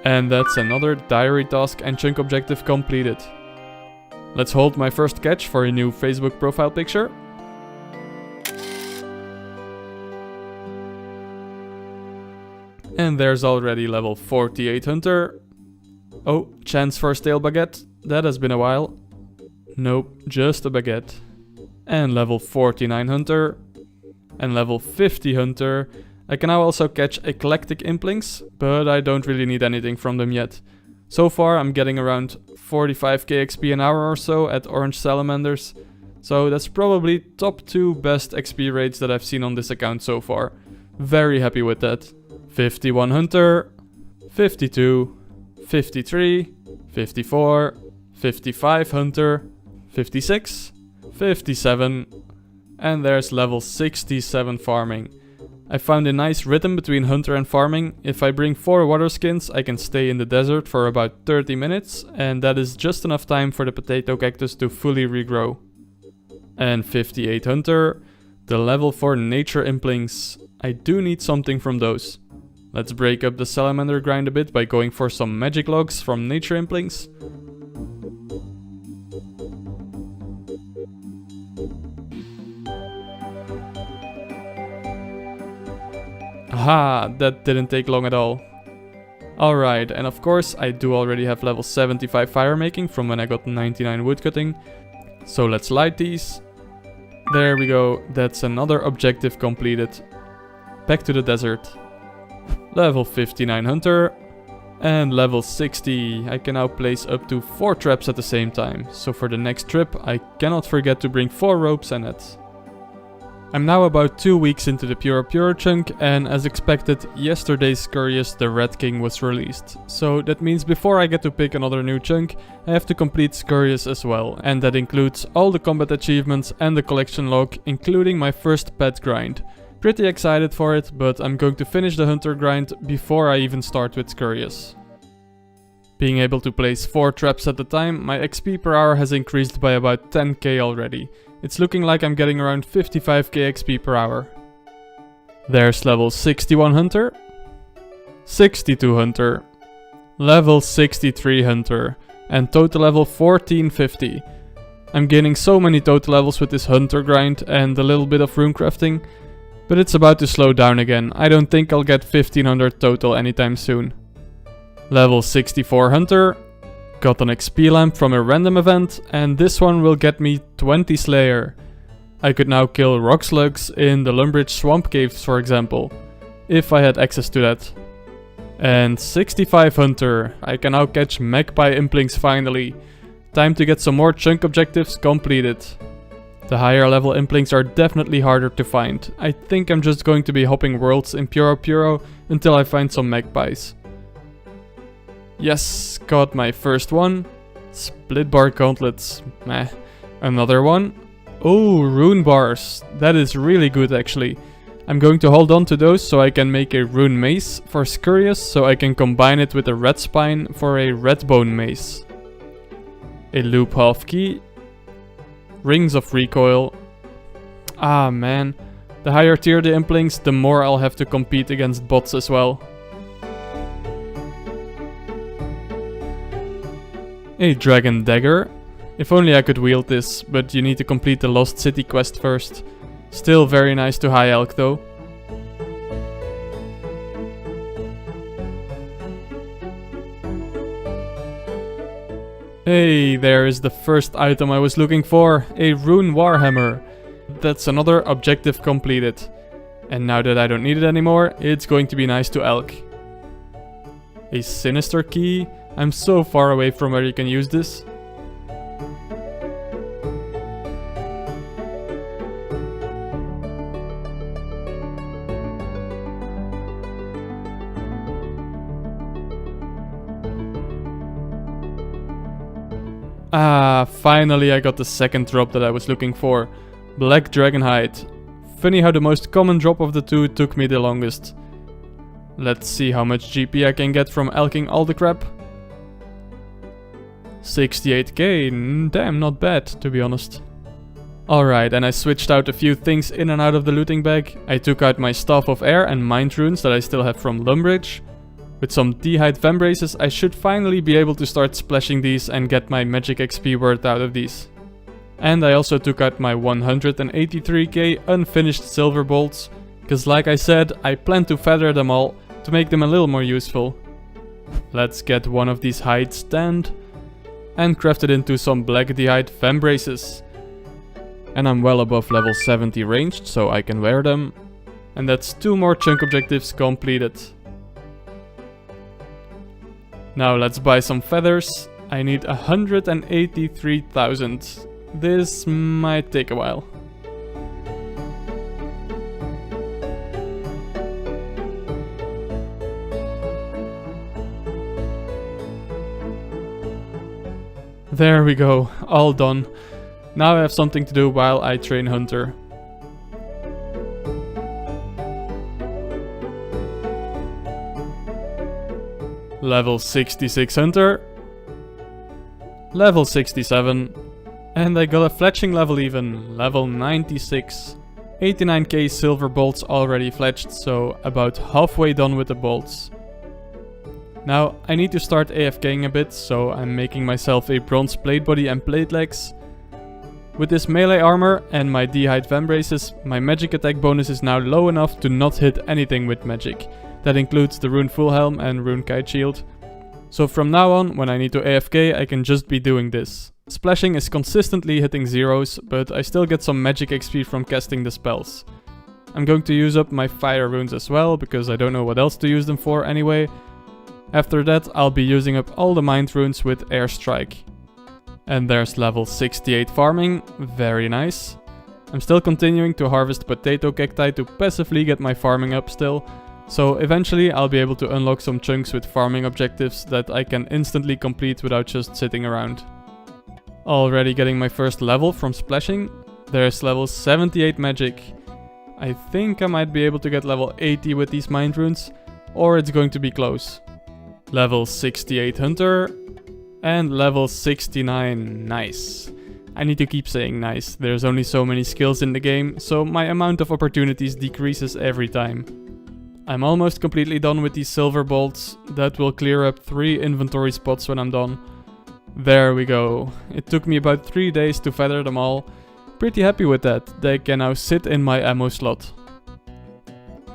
And that's another diary task and chunk objective completed. Let's hold my first catch for a new Facebook profile picture. And there's already level 48 hunter. Oh, chance for a stale baguette. That has been a while. Nope, just a baguette. And level 49 hunter. And level 50 hunter. I can now also catch eclectic implings, but I don't really need anything from them yet. So far I'm getting around 45k XP an hour or so at orange salamanders. So that's probably top 2 best XP rates that I've seen on this account so far. Very happy with that. 51 hunter, 52, 53, 54, 55 hunter, 56, 57, and there's level 67 farming. I found a nice rhythm between hunter and farming. If I bring 4 water skins, I can stay in the desert for about 30 minutes, and that is just enough time for the potato cactus to fully regrow. And 58 hunter, the level for nature implings. I do need something from those. Let's break up the salamander grind a bit by going for some magic logs from nature implings. Aha, that didn't take long at all. Alright, and of course I do already have level 75 fire making from when I got 99 woodcutting. So let's light these. There we go, that's another objective completed. Back to the desert. Level 59 hunter. And level 60. I can now place up to 4 traps at the same time. So for the next trip I cannot forget to bring 4 ropes and nets. I'm now about 2 weeks into the Puro-Puro chunk, and as expected, yesterday's Scurrius the Red King was released. So that means before I get to pick another new chunk, I have to complete Scurrius as well, and that includes all the combat achievements and the collection log, including my first pet grind. Pretty excited for it, but I'm going to finish the hunter grind before I even start with Scurrius. Being able to place 4 traps at a time, my XP per hour has increased by about 10k already. It's looking like I'm getting around 55k XP per hour. There's level 61 Hunter, 62 Hunter, level 63 Hunter, and total level 1450. I'm gaining so many total levels with this Hunter grind and a little bit of runecrafting, but it's about to slow down again. I don't think I'll get 1500 total anytime soon. Level 64 Hunter, got an XP lamp from a random event, and this one will get me 20 Slayer. I could now kill rock slugs in the Lumbridge swamp caves, for example, if I had access to that. And 65 Hunter, I can now catch magpie implings finally. Time to get some more chunk objectives completed. The higher level implings are definitely harder to find. I think I'm just going to be hopping worlds in Puro-Puro until I find some magpies. Yes, got my first one. Split bar gauntlets, meh. Another one. Oh, rune bars. That is really good actually. I'm going to hold on to those so I can make a rune mace for Scurious, so I can combine it with a red spine for a red bone mace. A loop half key. Rings of recoil. Ah man, the higher tier the implings, the more I'll have to compete against bots as well. A dragon dagger. If only I could wield this, but you need to complete the Lost City quest first. Still very nice to high elk though. Hey, there is the first item I was looking for, a rune warhammer. That's another objective completed. And now that I don't need it anymore, it's going to be nice to elk. A sinister key. I'm so far away from where you can use this. Ah, finally I got the second drop that I was looking for. Black Dragonhide. Funny how the most common drop of the two took me the longest. Let's see how much GP I can get from elking all the crap. 68k, damn, not bad to be honest. Alright, and I switched out a few things in and out of the looting bag. I took out my Staff of Air and Mind Runes that I still have from Lumbridge. With some D-Hide Vambraces, I should finally be able to start splashing these and get my magic XP worth out of these. And I also took out my 183k unfinished silver bolts, because like I said, I plan to feather them all to make them a little more useful. Let's get one of these hide stand and craft it into some black D-Hide Vambraces. And I'm well above level 70 ranged, so I can wear them. And that's 2 more chunk objectives completed. Now let's buy some feathers. I need 183,000. This might take a while. There we go, all done. Now I have something to do while I train Hunter. Level 66 Hunter. Level 67. And I got a fletching level even, level 96. 89k silver bolts already fletched, so about halfway done with the bolts. Now I need to start AFKing a bit, so I'm making myself a bronze plate body and plate legs. With this melee armor and my D-Hide Vambraces, my magic attack bonus is now low enough to not hit anything with magic. That includes the Rune Full Helm and Rune Kite Shield. So from now on, when I need to AFK, I can just be doing this. Splashing is consistently hitting zeros, but I still get some magic XP from casting the spells. I'm going to use up my fire runes as well, because I don't know what else to use them for anyway. After that, I'll be using up all the mind runes with Airstrike. And there's level 68 farming, very nice. I'm still continuing to harvest potato cacti to passively get my farming up still. So eventually I'll be able to unlock some chunks with farming objectives that I can instantly complete without just sitting around. Already getting my first level from splashing. There's level 78 magic. I think I might be able to get level 80 with these mind runes, or it's going to be close. Level 68 hunter. And level 69, nice. I need to keep saying nice. There's only so many skills in the game, so my amount of opportunities decreases every time. I'm almost completely done with these silver bolts. That will clear up 3 inventory spots when I'm done. There we go. It took me about 3 days to feather them all. Pretty happy with that. They can now sit in my ammo slot.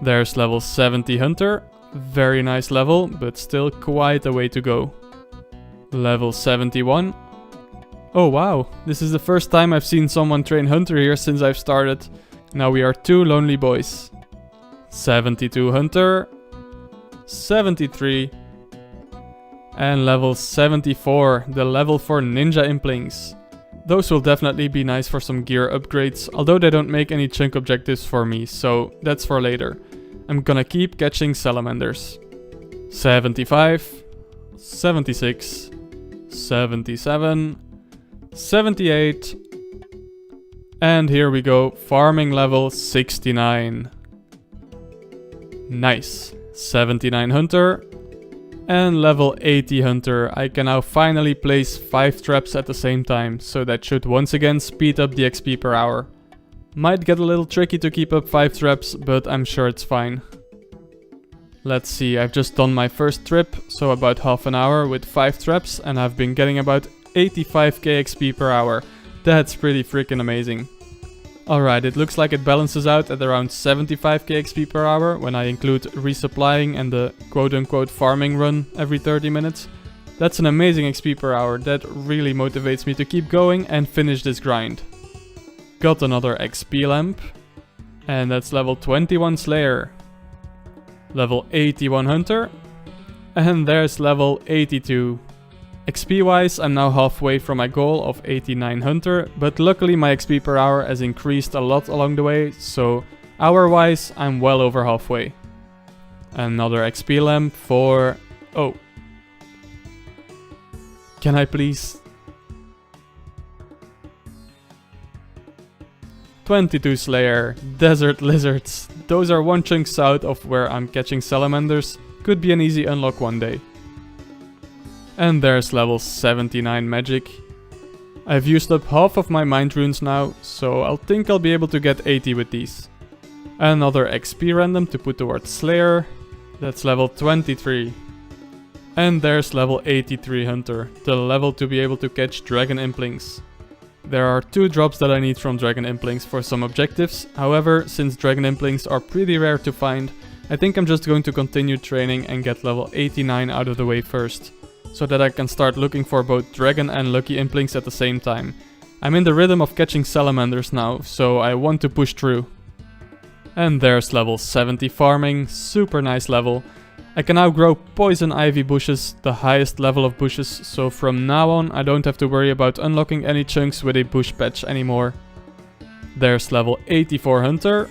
There's level 70 hunter. Very nice level, but still quite a way to go. Level 71. Oh wow, this is the first time I've seen someone train hunter here since I've started. Now we are 2 lonely boys. 72 hunter. 73. And level 74, the level for ninja implings. Those will definitely be nice for some gear upgrades, although they don't make any chunk objectives for me, so that's for later. I'm gonna keep catching salamanders. 75. 76. 77. 78. And here we go, farming level 69. Nice. 79 hunter. And level 80 hunter. I can now finally place 5 traps at the same time, so that should once again speed up the XP per hour. Might get a little tricky to keep up 5 traps, but I'm sure it's fine. Let's see, I've just done my first trip, so about half an hour with 5 traps, and I've been getting about 85k XP per hour. That's pretty freaking amazing. Alright, it looks like it balances out at around 75k XP per hour when I include resupplying and the quote-unquote farming run every 30 minutes. That's an amazing XP per hour. That really motivates me to keep going and finish this grind. Got another XP lamp. And that's level 21 Slayer. Level 81 Hunter. And there's level 82. XP wise, I'm now halfway from my goal of 89 Hunter, but luckily my XP per hour has increased a lot along the way, so hour wise, I'm well over halfway. Another XP lamp for... oh. Can I please... 22 Slayer, Desert Lizards. Those are 1 chunk south of where I'm catching salamanders. Could be an easy unlock one day. And there's level 79 magic. I've used up half of my mind runes now, so I'll think I'll be able to get 80 with these. Another XP random to put towards Slayer. That's level 23. And there's level 83 Hunter, the level to be able to catch Dragon Implings. There are 2 drops that I need from Dragon Implings for some objectives. However, since Dragon Implings are pretty rare to find, I think I'm just going to continue training and get level 89 out of the way first, so that I can start looking for both Dragon and Lucky Implings at the same time. I'm in the rhythm of catching Salamanders now, so I want to push through. And there's level 70 farming, super nice level. I can now grow poison ivy bushes, the highest level of bushes, so from now on I don't have to worry about unlocking any chunks with a bush patch anymore. There's level 84 Hunter.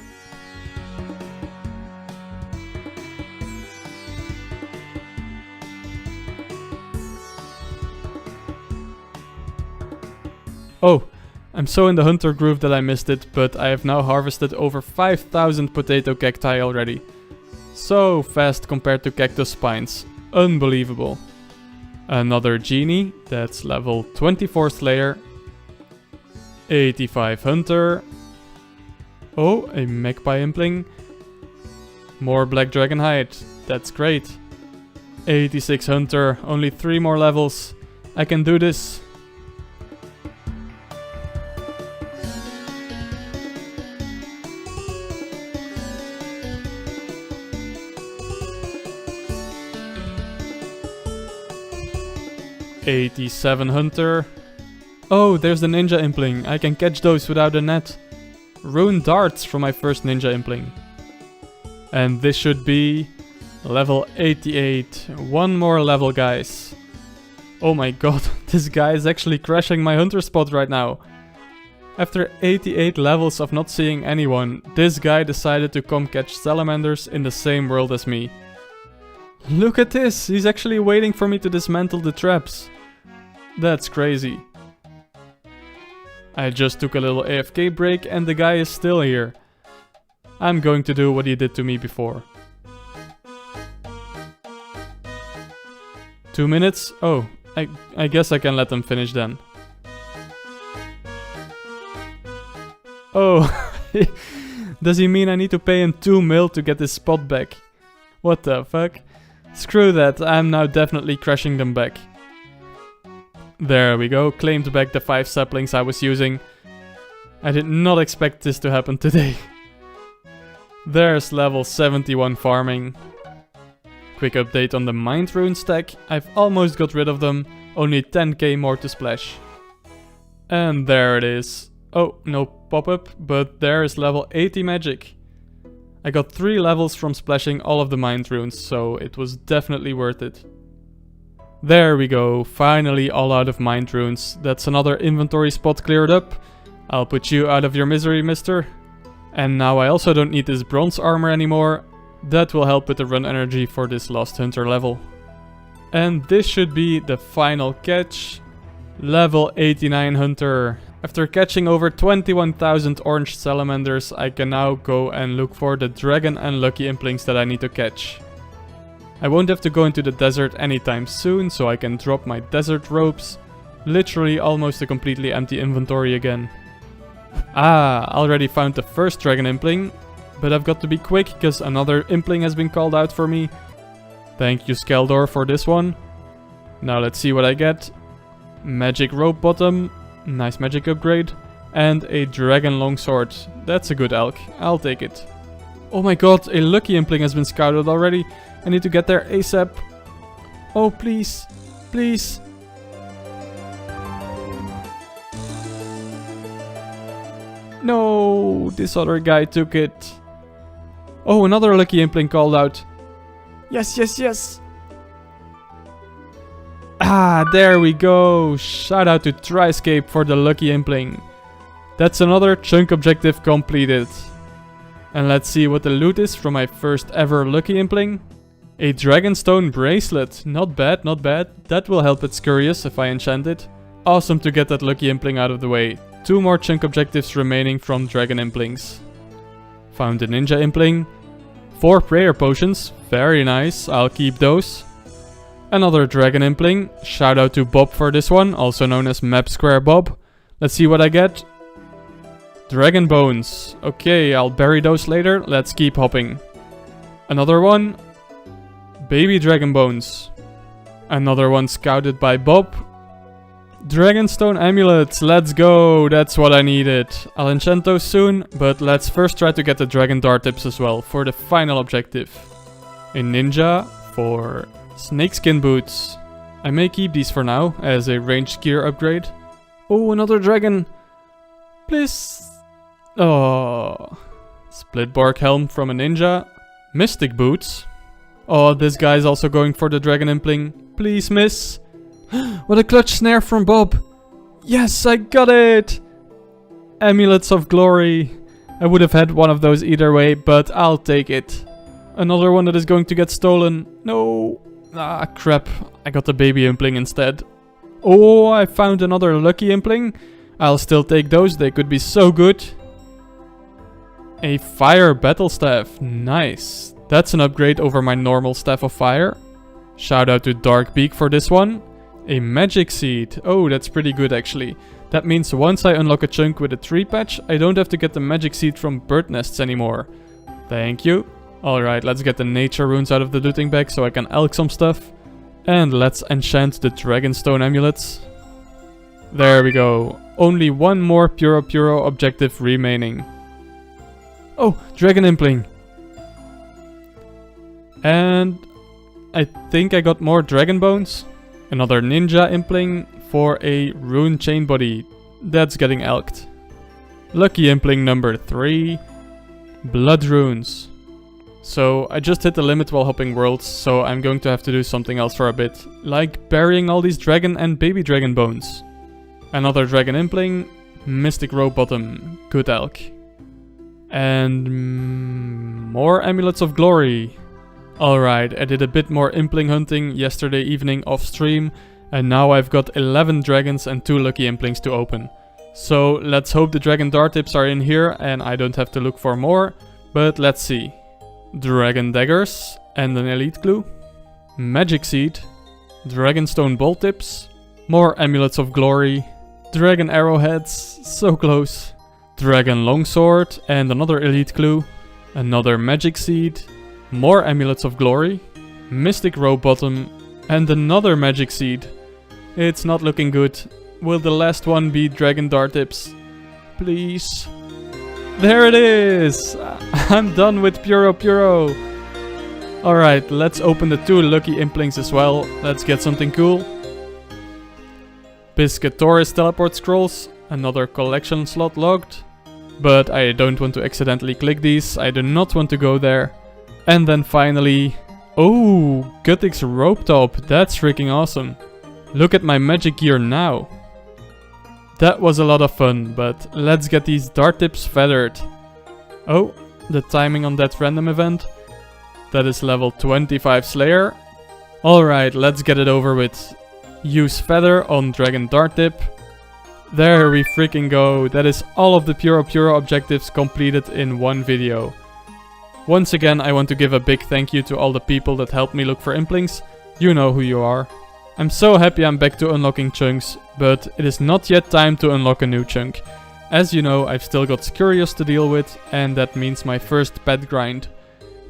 Oh, I'm so in the hunter groove that I missed it, but I have now harvested over 5,000 potato cacti already. So fast compared to cactus spines. Unbelievable. Another genie, that's level 24 Slayer. 85 Hunter. Oh, a magpie impling. More black dragon hide, that's great. 86 Hunter, only 3 more levels. I can do this. '87 Hunter. Oh, there's the ninja impling. I can catch those without a net. Rune darts from my first ninja impling. And this should be level 88. 1 more level, guys. Oh my god, this guy is actually crashing my hunter spot right now. After 88 levels of not seeing anyone, this guy decided to come catch salamanders in the same world as me. Look at this, he's actually waiting for me to dismantle the traps. That's crazy. I just took a little AFK break and the guy is still here. I'm going to do what he did to me before. 2 minutes? Oh, I guess I can let them finish then. Oh, does he mean I need to pay him 2 mil to get this spot back? What the fuck? Screw that, I'm now definitely crashing them back. There we go, claimed back the 5 saplings I was using. I did not expect this to happen today. There's level 71 farming. Quick update on the Mind Rune stack. I've almost got rid of them, only 10k more to splash. And there it is. Oh, no pop-up, but there is level 80 magic. I got 3 levels from splashing all of the Mind Runes, so it was definitely worth it. There we go, finally all out of Mind Runes. That's another inventory spot cleared up. I'll put you out of your misery, mister. And now I also don't need this bronze armor anymore. That will help with the run energy for this Lost Hunter level. And this should be the final catch. Level 89 Hunter. After catching over 21,000 orange salamanders, I can now go and look for the dragon and lucky implings that I need to catch. I won't have to go into the desert anytime soon, so I can drop my desert robes. Literally almost a completely empty inventory again. Ah, already found the first dragon impling. But I've got to be quick, because another impling has been called out for me. Thank you, Skeldor, for this one. Now let's see what I get. Magic rope bottom. Nice magic upgrade. And a dragon longsword. That's a good elk. I'll take it. Oh my god, a lucky impling has been scouted already. I need to get there ASAP. Oh, please. Please. No, this other guy took it. Oh, another lucky impling called out. Yes, yes, yes. Ah, there we go. Shout out to Tryscape for the lucky impling. That's another chunk objective completed. And let's see what the loot is from my first ever lucky impling. A dragonstone bracelet. Not bad, not bad. That will help at Scurious if I enchant it. Awesome to get that lucky impling out of the way. 2 more chunk objectives remaining from dragon implings. Found a ninja impling. 4 prayer potions. Very nice. I'll keep those. Another dragon impling. Shout out to Bob for this one, also known as Map Square Bob. Let's see what I get. Dragon bones. Okay, I'll bury those later. Let's keep hopping. Another one. Baby dragon bones. Another one scouted by Bob. Dragonstone amulets. Let's go. That's what I needed. I'll enchant those soon, but let's first try to get the dragon dart tips as well for the final objective. A ninja for snakeskin boots. I may keep these for now as a ranged gear upgrade. Oh, another dragon. Please. Oh. Split bark helm from a ninja. Mystic boots. Oh, this guy's also going for the dragon impling. Please miss. What a clutch snare from Bob. Yes, I got it. Amulets of glory. I would have had one of those either way, but I'll take it. Another one that is going to get stolen. No. Ah, crap. I got the baby impling instead. Oh, I found another lucky impling. I'll still take those. They could be so good. A fire battle staff. Nice. That's an upgrade over my normal staff of fire. Shout out to Darkbeak for this one. A magic seed. Oh, that's pretty good actually. That means once I unlock a chunk with a tree patch, I don't have to get the magic seed from bird nests anymore. Thank you. Alright, let's get the nature runes out of the looting bag so I can elk some stuff. And let's enchant the dragonstone amulets. There we go. Only one more Puro-Puro objective remaining. Oh, dragon impling. And I think I got more dragon bones. Another ninja impling for a rune chain body. That's getting elked. Lucky impling number 3. Blood runes. So I just hit the limit while hopping worlds, so I'm going to have to do something else for a bit. Like burying all these dragon and baby dragon bones. Another dragon impling. Mystic rope bottom. Good elk. And more amulets of glory. Alright, I did a bit more impling hunting yesterday evening off stream, and now I've got 11 dragons and 2 lucky implings to open. So let's hope the dragon dart tips are in here and I don't have to look for more, but let's see. Dragon daggers and an elite glue. Magic seed. Dragonstone bolt tips, more amulets of glory, dragon arrowheads, so close, dragon longsword and another elite clue, another magic seed, more amulets of glory, mystic robe bottom and another magic seed. It's not looking good. Will the last one be dragon dart tips? Please. There it is! I'm done with Puro-Puro. Alright, let's open the 2 lucky implings as well. Let's get something cool. Piscatoris teleport scrolls. Another collection slot logged. But I don't want to accidentally click these. I do not want to go there. And then finally... Oh, Guttix rope top. That's freaking awesome. Look at my magic gear now. That was a lot of fun, but let's get these dart tips feathered. Oh, the timing on that random event. That is level 25 Slayer. Alright, let's get it over with. Use feather on dragon dart tip. There we freaking go. That is all of the Puro-Puro objectives completed in one video. Once again, I want to give a big thank you to all the people that helped me look for implings. You know who you are. I'm so happy I'm back to unlocking chunks, but it is not yet time to unlock a new chunk. As you know, I've still got Scurious to deal with, and that means my first pet grind.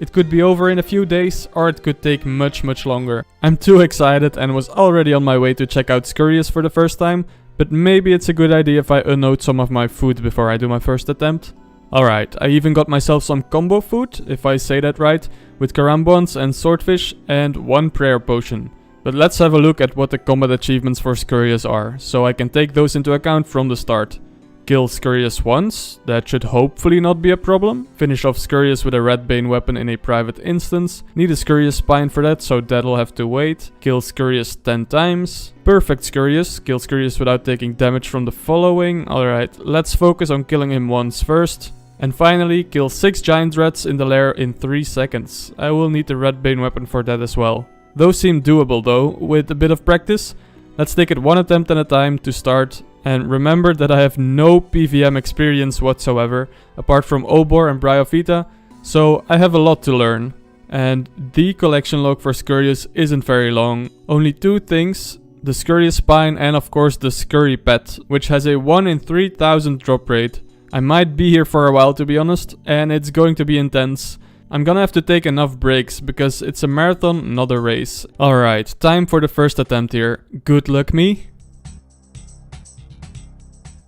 It could be over in a few days, or it could take much longer. I'm too excited and was already on my way to check out Scurious for the first time, but maybe it's a good idea if I unload some of my food before I do my first attempt. Alright, I even got myself some combo food, if I say that right, with carambons and swordfish and 1 prayer potion. But let's have a look at what the combat achievements for Scurious are, so I can take those into account from the start. Kill Scurious once, that should hopefully not be a problem. Finish off Scurious with a red bane weapon in a private instance. Need a Scurious spine for that, so that'll have to wait. Kill Scurious 10 times. Perfect Scurious, kill Scurious without taking damage from the following. Alright, let's focus on killing him once first. And finally, kill 6 giant rats in the lair in 3 seconds. I will need the red bane weapon for that as well. Those seem doable though, with a bit of practice. Let's take it one attempt at a time to start. And remember that I have no PVM experience whatsoever, apart from Obor and Bryophyta, so I have a lot to learn. And the collection log for Scurious isn't very long. Only 2 things, the Scurious spine and of course the Scurry pet, which has a 1 in 3000 drop rate. I might be here for a while to be honest, and it's going to be intense. I'm gonna have to take enough breaks, because it's a marathon, not a race. Alright, time for the first attempt here. Good luck me.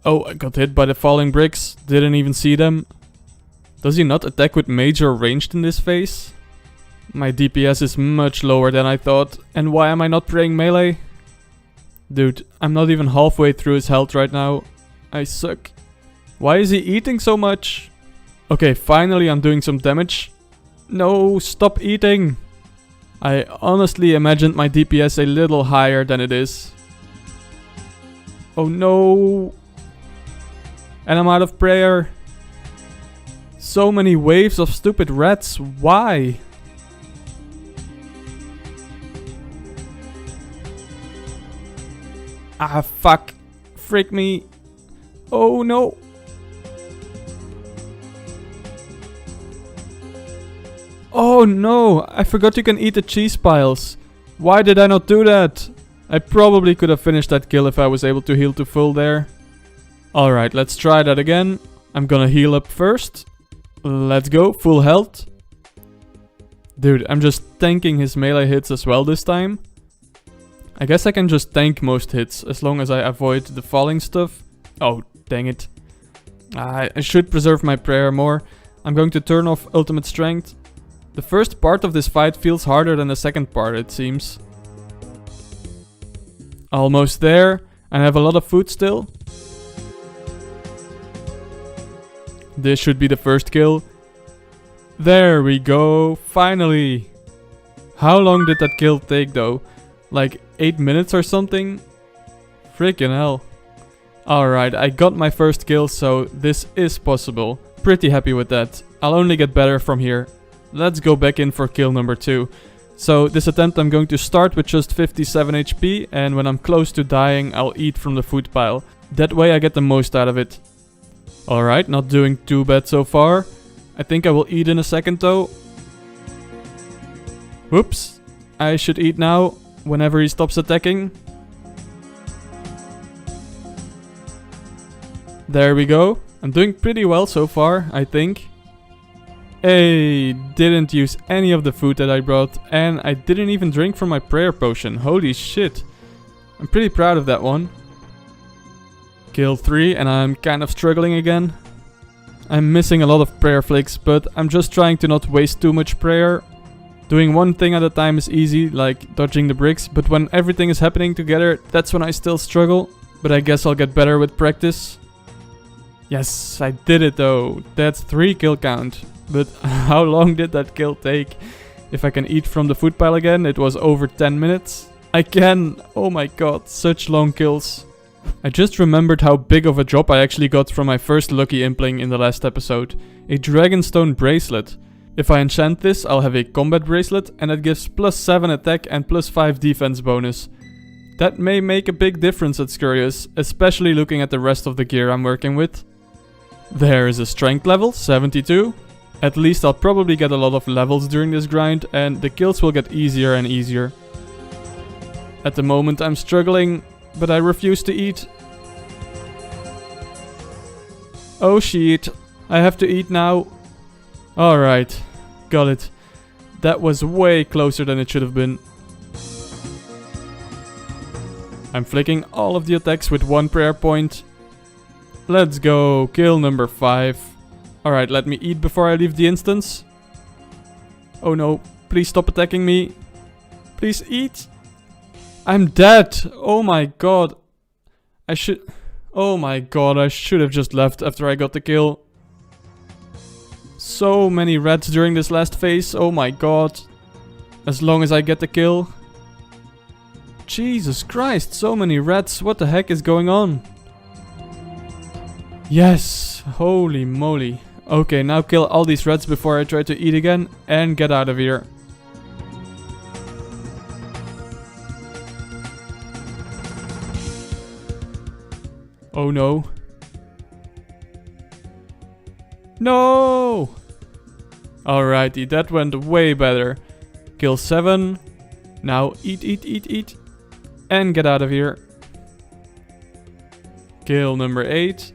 Oh, I got hit by the falling bricks. Didn't even see them. Does he not attack with major ranged in this phase? My DPS is much lower than I thought. And why am I not praying melee? Dude, I'm not even halfway through his health right now. I suck. Why is he eating so much? Okay, finally I'm doing some damage. No, stop eating. I honestly imagined my DPS a little higher than it is. Oh no. And I'm out of prayer. So many waves of stupid rats. Why? Ah, fuck. Frick me. Oh no. Oh no, I forgot you can eat the cheese piles. Why did I not do that? I probably could have finished that kill if I was able to heal to full there. Alright, let's try that again. I'm gonna heal up first. Let's go, full health. Dude, I'm just tanking his melee hits as well this time. I guess I can just tank most hits as long as I avoid the falling stuff. Oh, dang it. I should preserve my prayer more. I'm going to turn off ultimate strength. The first part of this fight feels harder than the second part, it seems. Almost there. I have a lot of food still. This should be the first kill. There we go. Finally. How long did that kill take though? Like 8 minutes or something? Freaking hell. Alright, I got my first kill, so this is possible. Pretty happy with that. I'll only get better from here. Let's go back in for kill number 2. So this attempt I'm going to start with just 57 HP, and when I'm close to dying I'll eat from the food pile. That way I get the most out of it. Alright, not doing too bad so far. I think I will eat in a second though. Whoops. I should eat now. whenever he stops attacking. There we go. I'm doing pretty well so far, I think. Hey, didn't use any of the food that I brought, and I didn't even drink from my prayer potion. Holy shit. I'm pretty proud of that one. Kill 3, and I'm kind of struggling again. I'm missing a lot of prayer flicks, but I'm just trying to not waste too much prayer. Doing one thing at a time is easy, like dodging the bricks, but when everything is happening together, that's when I still struggle. But I guess I'll get better with practice. Yes, I did it though. That's 3 kill count. But how long did that kill take? If I can eat from the food pile again, it was over 10 minutes. I can! Oh my god, such long kills. I just remembered how big of a drop I actually got from my first lucky impling in the last episode. A Dragonstone bracelet. If I enchant this, I'll have a combat bracelet and it gives +7 attack and +5 defense bonus. That may make a big difference at Scurious, especially looking at the rest of the gear I'm working with. There is a strength level, 72. At least I'll probably get a lot of levels during this grind and the kills will get easier and easier. At the moment I'm struggling, but I refuse to eat. Oh shit, I have to eat now. Alright, got it. That was way closer than it should have been. I'm flicking all of the attacks with 1 prayer point. Let's go, kill number 5. Alright, let me eat before I leave the instance. Oh no, please stop attacking me. Please eat. I'm dead. Oh my god. Oh my god, I should have just left after I got the kill. So many reds during this last phase. Oh my god. As long as I get the kill. Jesus Christ, so many reds. What the heck is going on? Yes, holy moly. Okay, now kill all these reds before I try to eat again and get out of here. Oh no. No! Alrighty, that went way better. Kill 7. Now eat. And get out of here. Kill number 8.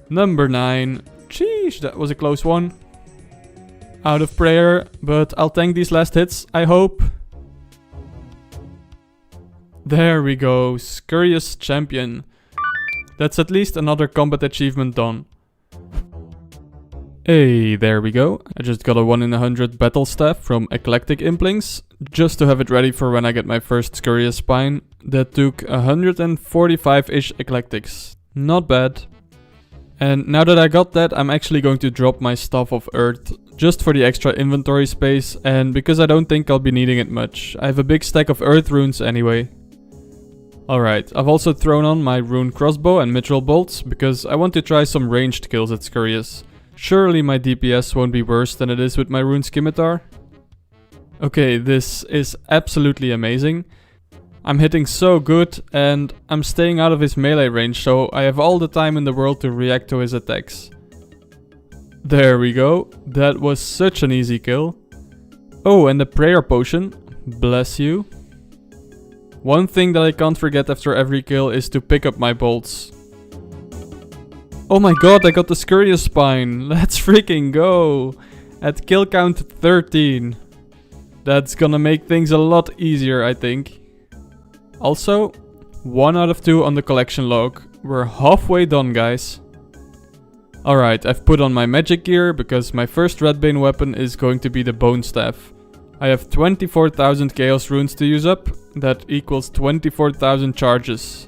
Number 9. Sheesh, that was a close one. Out of prayer, but I'll tank these last hits, I hope. There we go, Scurious Champion. That's at least another combat achievement done. Hey, there we go. I just got a 1 in 100 battle staff from Eclectic Implings, just to have it ready for when I get my first Scurious Spine. That took 145-ish Eclectics. Not bad. And now that I got that, I'm actually going to drop my Staff of Earth, just for the extra inventory space, and because I don't think I'll be needing it much. I have a big stack of Earth runes anyway. Alright, I've also thrown on my rune crossbow and mithril bolts, because I want to try some ranged kills at Scurious. Surely my DPS won't be worse than it is with my rune scimitar. Okay, this is absolutely amazing. I'm hitting so good and I'm staying out of his melee range, so I have all the time in the world to react to his attacks. There we go. That was such an easy kill. Oh, and the prayer potion. Bless you. One thing that I can't forget after every kill is to pick up my bolts. Oh my god, I got the Scurious Spine. Let's freaking go. At kill count 13. That's gonna make things a lot easier, I think. Also, 1 out of 2 on the collection log. We're halfway done, guys. Alright, I've put on my magic gear because my first Redbane weapon is going to be the Bone Staff. I have 24,000 Chaos Runes to use up. That equals 24,000 charges.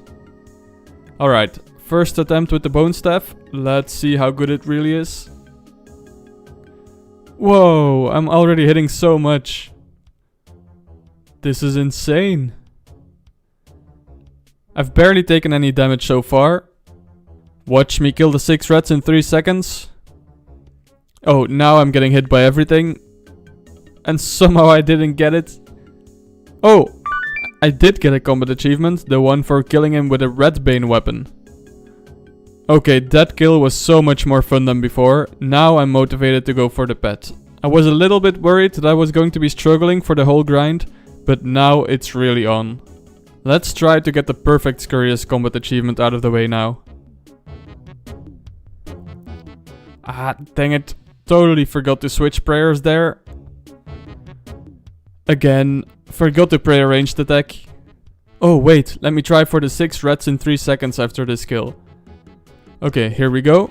Alright, first attempt with the Bone Staff. Let's see how good it really is. Whoa, I'm already hitting so much. This is insane. I've barely taken any damage so far. Watch me kill the 6 rats in 3 seconds. Oh, now I'm getting hit by everything. And somehow I didn't get it. Oh, I did get a combat achievement. The one for killing him with a Redbane weapon. Okay, that kill was so much more fun than before. Now I'm motivated to go for the pet. I was a little bit worried that I was going to be struggling for the whole grind. But now it's really on. Let's try to get the perfect Scurrious combat achievement out of the way now. Ah, dang it. Totally forgot to switch prayers there. Again, forgot to pray a ranged attack. Oh wait, let me try for the 6 reds in 3 seconds after this kill. Okay, here we go.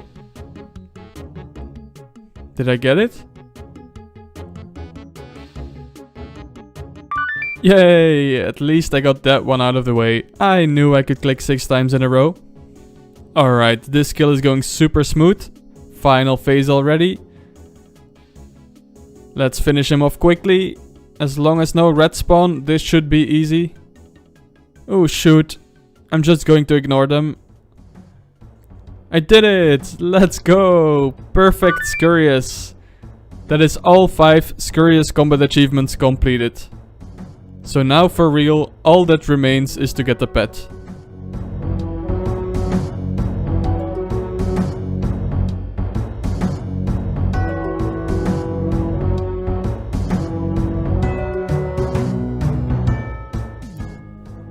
Did I get it? Yay! At least I got that one out of the way. I knew I could click 6 times in a row. Alright, this kill is going super smooth. Final phase already. Let's finish him off quickly. As long as no red spawn, this should be easy. Oh shoot. I'm just going to ignore them. I did it! Let's go! Perfect Scurrious. That is all 5 Scurrious combat achievements completed. So now for real, all that remains is to get the pet.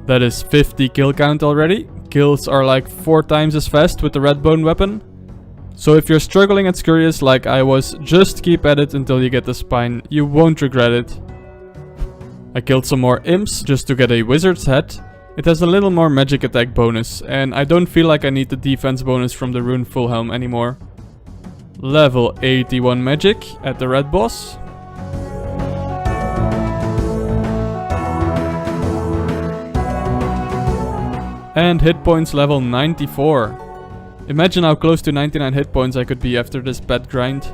That is 50 kill count already. Kills are like 4 times as fast with the red bone weapon. So if you're struggling at Scurrious like I was, just keep at it until you get the spine. You won't regret it. I killed some more imps just to get a wizard's hat. It has a little more magic attack bonus, and I don't feel like I need the defense bonus from the rune full helm anymore. Level 81 magic at the red boss. And hit points level 94. Imagine how close to 99 hit points I could be after this pet grind.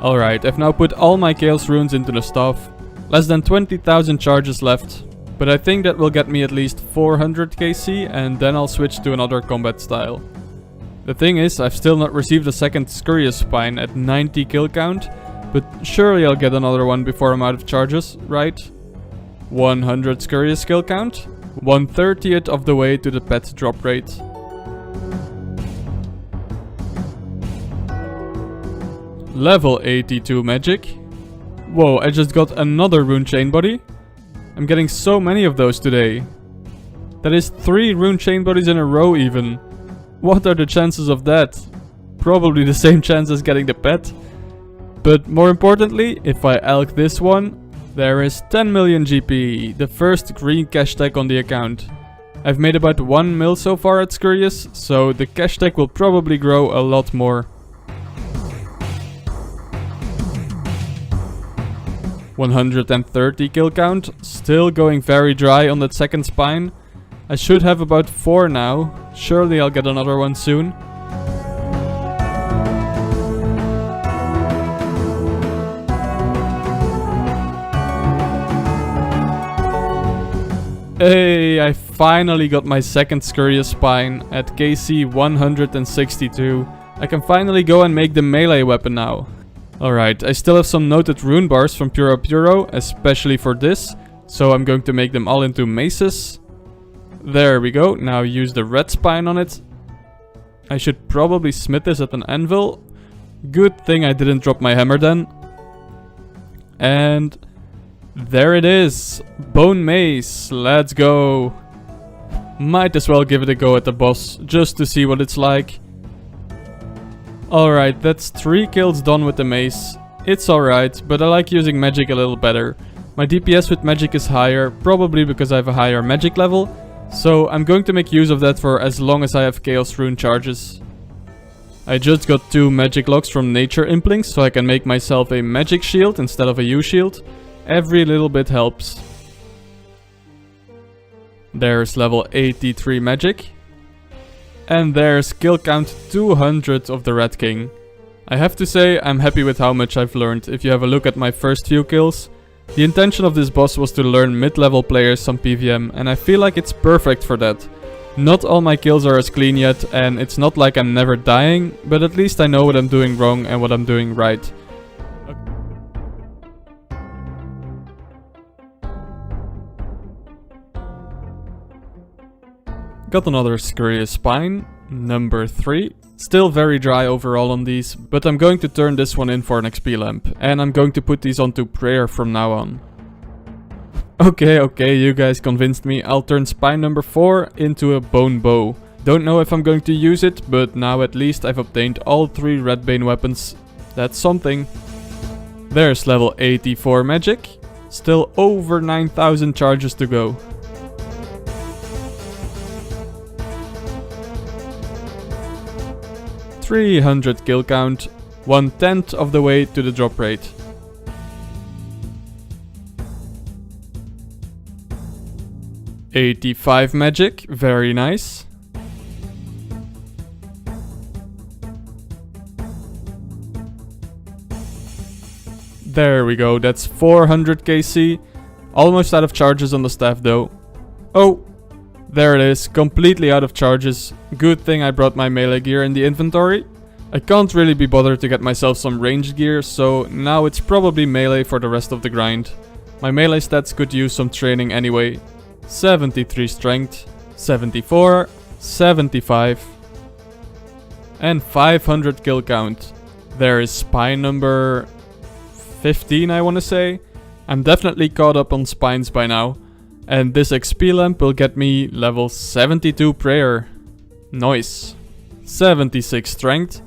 Alright, I've now put all my Chaos runes into the staff. Less than 20,000 charges left. But I think that will get me at least 400 KC and then I'll switch to another combat style. The thing is, I've still not received a second Scurrious spine at 90 kill count. But surely I'll get another one before I'm out of charges, right? 100 Scurrious kill count. 1/30th of the way to the pet drop rate. Level 82 magic. Whoa, I just got another rune chain body. I'm getting so many of those today. That is 3 rune chain bodies in a row even. What are the chances of that? Probably the same chance as getting the pet. But more importantly, if I elk this one, there is 10 million GP, the first green cash tag on the account. I've made about 1 mil so far at Scurrious, so the cash tag will probably grow a lot more. 130 kill count, still going very dry on that second spine. I should have about 4 now, surely I'll get another one soon. Hey, I finally got my second Scurrious spine at KC 162. I can finally go and make the melee weapon now. Alright, I still have some noted rune bars from Puro-Puro, especially for this. So I'm going to make them all into maces. There we go, now use the red spine on it. I should probably smith this at an anvil. Good thing I didn't drop my hammer then. And there it is. Bone mace. Let's go. Might as well give it a go at the boss, just to see what it's like. Alright, that's 3 kills done with the mace. It's alright, but I like using magic a little better. My DPS with magic is higher, probably because I have a higher magic level. So I'm going to make use of that for as long as I have Chaos Rune charges. I just got 2 magic locks from Nature Implings, so I can make myself a magic shield instead of a U-shield. Every little bit helps. There's level 83 magic. And there's kill count 200 of the Red King. I have to say, I'm happy with how much I've learned if you have a look at my first few kills. The intention of this boss was to learn mid-level players some PVM, and I feel like it's perfect for that. Not all my kills are as clean yet, and it's not like I'm never dying, but at least I know what I'm doing wrong and what I'm doing right. Got another Scurrious spine. Number 3. Still very dry overall on these, but I'm going to turn this one in for an XP lamp. And I'm going to put these onto prayer from now on. Okay, you guys convinced me. I'll turn spine number 4 into a bone bow. Don't know if I'm going to use it, but now at least I've obtained all 3 redbane weapons. That's something. There's level 84 magic. Still over 9,000 charges to go. $300 kill count, 1/10 of the way to the drop rate. $85 magic, very nice. There we go, that's 400 KC. Almost out of charges on the staff though. Oh, there it is, completely out of charges. Good thing I brought my melee gear in the inventory. I can't really be bothered to get myself some ranged gear, so now it's probably melee for the rest of the grind. My melee stats could use some training anyway. 73 strength, 74, 75, and 500 kill count. There is spine number 15, I want to say. I'm definitely caught up on spines by now. And this XP lamp will get me level 72 prayer. Nice. 76 strength.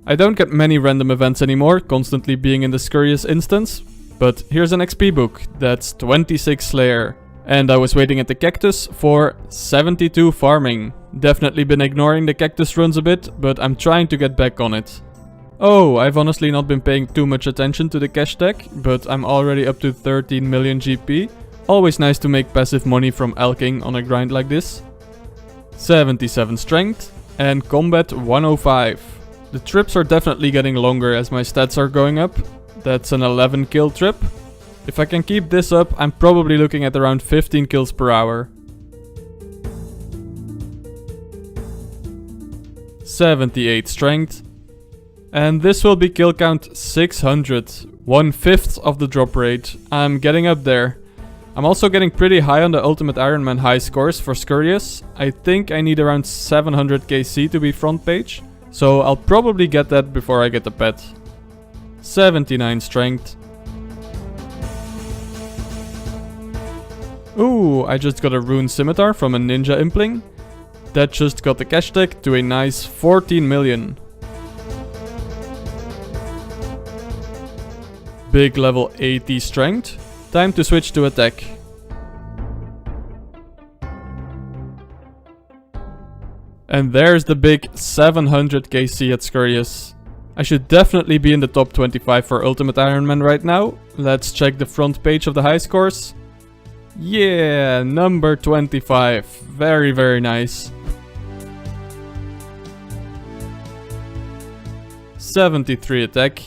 I don't get many random events anymore, constantly being in the scurrious instance. But here's an XP book, that's 26 Slayer. And I was waiting at the Cactus for 72 farming. Definitely been ignoring the Cactus runs a bit, but I'm trying to get back on it. Oh, I've honestly not been paying too much attention to the cash tag, but I'm already up to 13 million GP. Always nice to make passive money from alking on a grind like this. 77 strength and combat 105. The trips are definitely getting longer as my stats are going up. That's an 11 kill trip. If I can keep this up, I'm probably looking at around 15 kills per hour. 78 strength. And this will be kill count 600. 1/5 of the drop rate. I'm getting up there. I'm also getting pretty high on the Ultimate Iron Man high scores for Scurrius. I think I need around 700 KC to be front page. So I'll probably get that before I get the pet. 79 strength. Ooh, I just got a rune scimitar from a ninja impling. That just got the cash tag to a nice 14 million. Big level 80 strength. Time to switch to attack. And there's the big 700 KC at Scurrius. I should definitely be in the top 25 for Ultimate Iron Man right now. Let's check the front page of the high scores. Yeah, number 25. Very, very nice. 73 attack.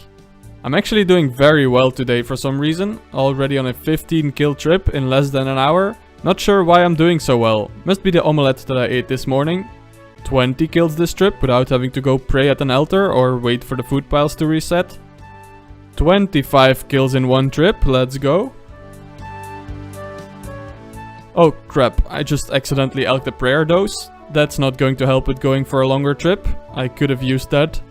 I'm actually doing very well today for some reason. Already on a 15 kill trip in less than an hour. Not sure why I'm doing so well. Must be the omelette that I ate this morning. 20 kills this trip without having to go pray at an altar or wait for the food piles to reset. 25 kills in one trip, let's go. Oh crap, I just accidentally elked a prayer dose. That's not going to help with going for a longer trip. I could have used that.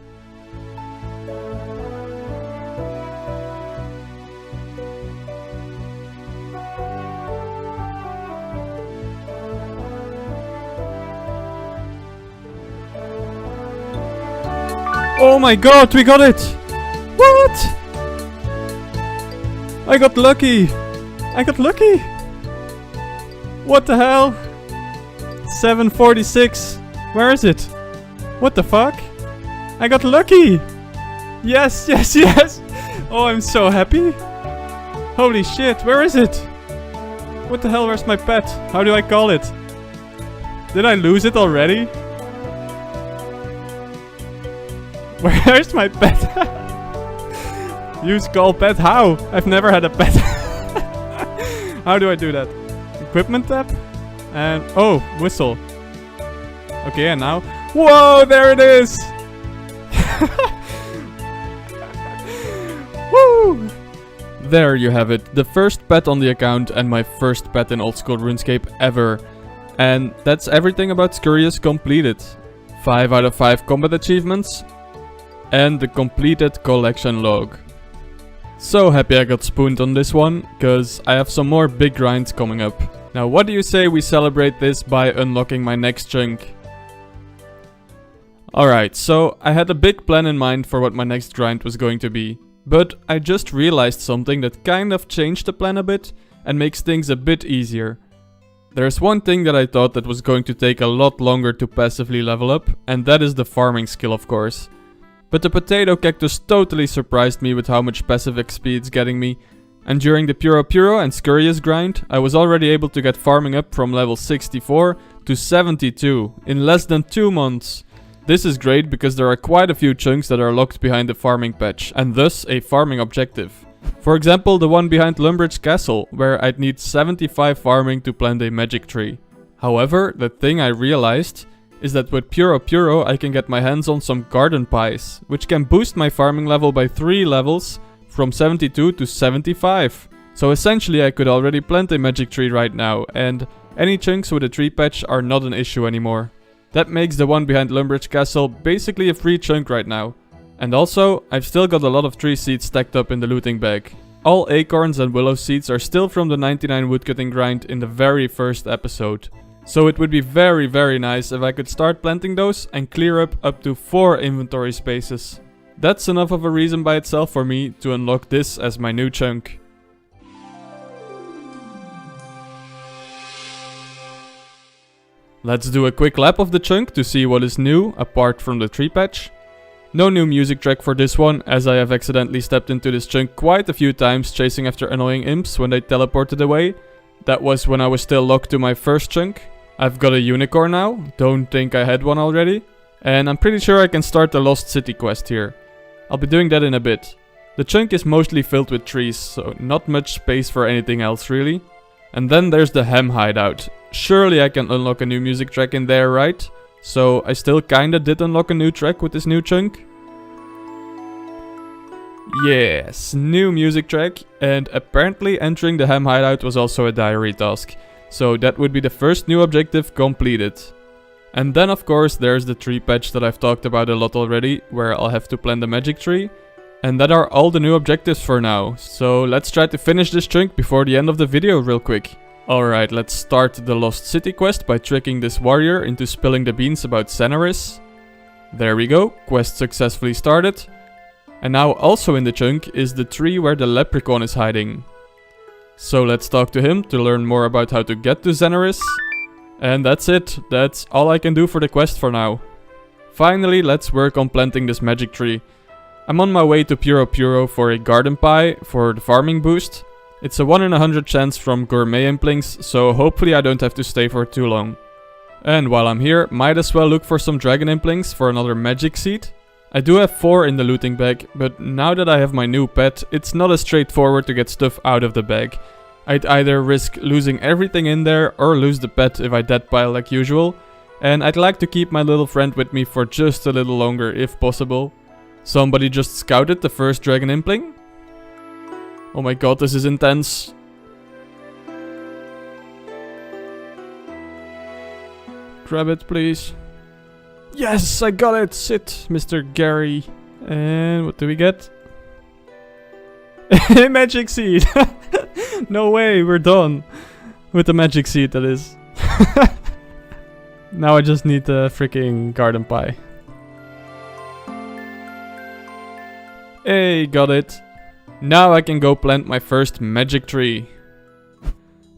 Oh my god, we got it! What? I got lucky! I got lucky! What the hell? 746. Where is it? What the fuck? I got lucky! Yes, yes, yes! Oh, I'm so happy! Holy shit, where is it? What the hell, where's my pet? How do I call it? Did I lose it already? Where's my pet? Use call pet. How? I've never had a pet. How do I do that? Equipment tab? And oh, whistle. Okay, and now. Whoa, there it is! Woo! There you have it. The first pet on the account and my first pet in old school RuneScape ever. And that's everything about Scurrius completed. 5 out of 5 combat achievements, and the completed collection log. So happy I got spooned on this one, cause I have some more big grinds coming up. Now what do you say we celebrate this by unlocking my next chunk? Alright, so I had a big plan in mind for what my next grind was going to be. But I just realized something that kind of changed the plan a bit and makes things a bit easier. There's one thing that I thought that was going to take a lot longer to passively level up, and that is the farming skill, of course. But the potato cactus totally surprised me with how much passive XP it's getting me, and during the Puro-Puro and Scurrius grind, I was already able to get farming up from level 64 to 72 in less than 2 months. This is great because there are quite a few chunks that are locked behind the farming patch, and thus a farming objective. For example, the one behind Lumbridge Castle, where I'd need 75 farming to plant a magic tree. However, the thing I realized is that with Puro-Puro I can get my hands on some garden pies, which can boost my farming level by 3 levels from 72 to 75. So essentially I could already plant a magic tree right now, and any chunks with a tree patch are not an issue anymore. That makes the one behind Lumbridge Castle basically a free chunk right now. And also, I've still got a lot of tree seeds stacked up in the looting bag. All acorns and willow seeds are still from the 99 woodcutting grind in the very first episode. So it would be very nice if I could start planting those and clear up to 4 inventory spaces. That's enough of a reason by itself for me to unlock this as my new chunk. Let's do a quick lap of the chunk to see what is new apart from the tree patch. No new music track for this one, as I have accidentally stepped into this chunk quite a few times chasing after annoying imps when they teleported away. That was when I was still locked to my first chunk. I've got a unicorn now, don't think I had one already. And I'm pretty sure I can start the Lost City quest here. I'll be doing that in a bit. The chunk is mostly filled with trees, so not much space for anything else really. And then there's the Hem hideout. Surely I can unlock a new music track in there, right? So I still kinda did unlock a new track with this new chunk. Yes, new music track, and apparently entering the Hem hideout was also a diary task. So that would be the first new objective completed. And then of course there's the tree patch that I've talked about a lot already, where I'll have to plant the magic tree. And that are all the new objectives for now. So let's try to finish this chunk before the end of the video real quick. Alright, let's start the Lost City quest by tricking this warrior into spilling the beans about Zenaris. There we go, quest successfully started. And now also in the chunk is the tree where the leprechaun is hiding. So let's talk to him to learn more about how to get to Zenaris. And that's it, that's all I can do for the quest for now. Finally, let's work on planting this magic tree. I'm on my way to Puro-Puro for a garden pie for the farming boost. It's a 1 in 100 chance from gourmet implings, so hopefully I don't have to stay for too long. And while I'm here, might as well look for some dragon implings for another magic seed. I do have 4 in the looting bag, but now that I have my new pet, it's not as straightforward to get stuff out of the bag. I'd either risk losing everything in there or lose the pet if I dead pile like usual. And I'd like to keep my little friend with me for just a little longer if possible. Somebody just scouted the first dragon impling? Oh my god, this is intense. Grab it, please. Yes, I got it! Sit, Mr. Gary. And what do we get? A magic seed! No way, we're done. With the magic seed, that is. Now I just need the freaking garden pie. Hey, got it. Now I can go plant my first magic tree.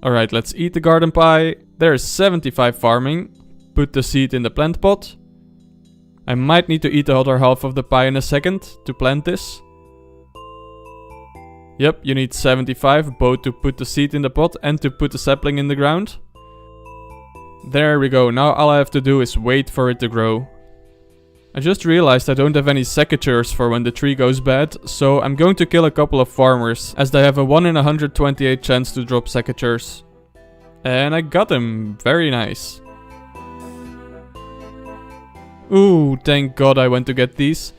Alright, let's eat the garden pie. There's 75 farming. Put the seed in the plant pot. I might need to eat the other half of the pie in a second to plant this. Yep, you need 75 both to put the seed in the pot and to put the sapling in the ground. There we go, now all I have to do is wait for it to grow. I just realized I don't have any secateurs for when the tree goes bad, so I'm going to kill a couple of farmers, as they have a 1 in 128 chance to drop secateurs. And I got them, very nice. Ooh, thank god I went to get these.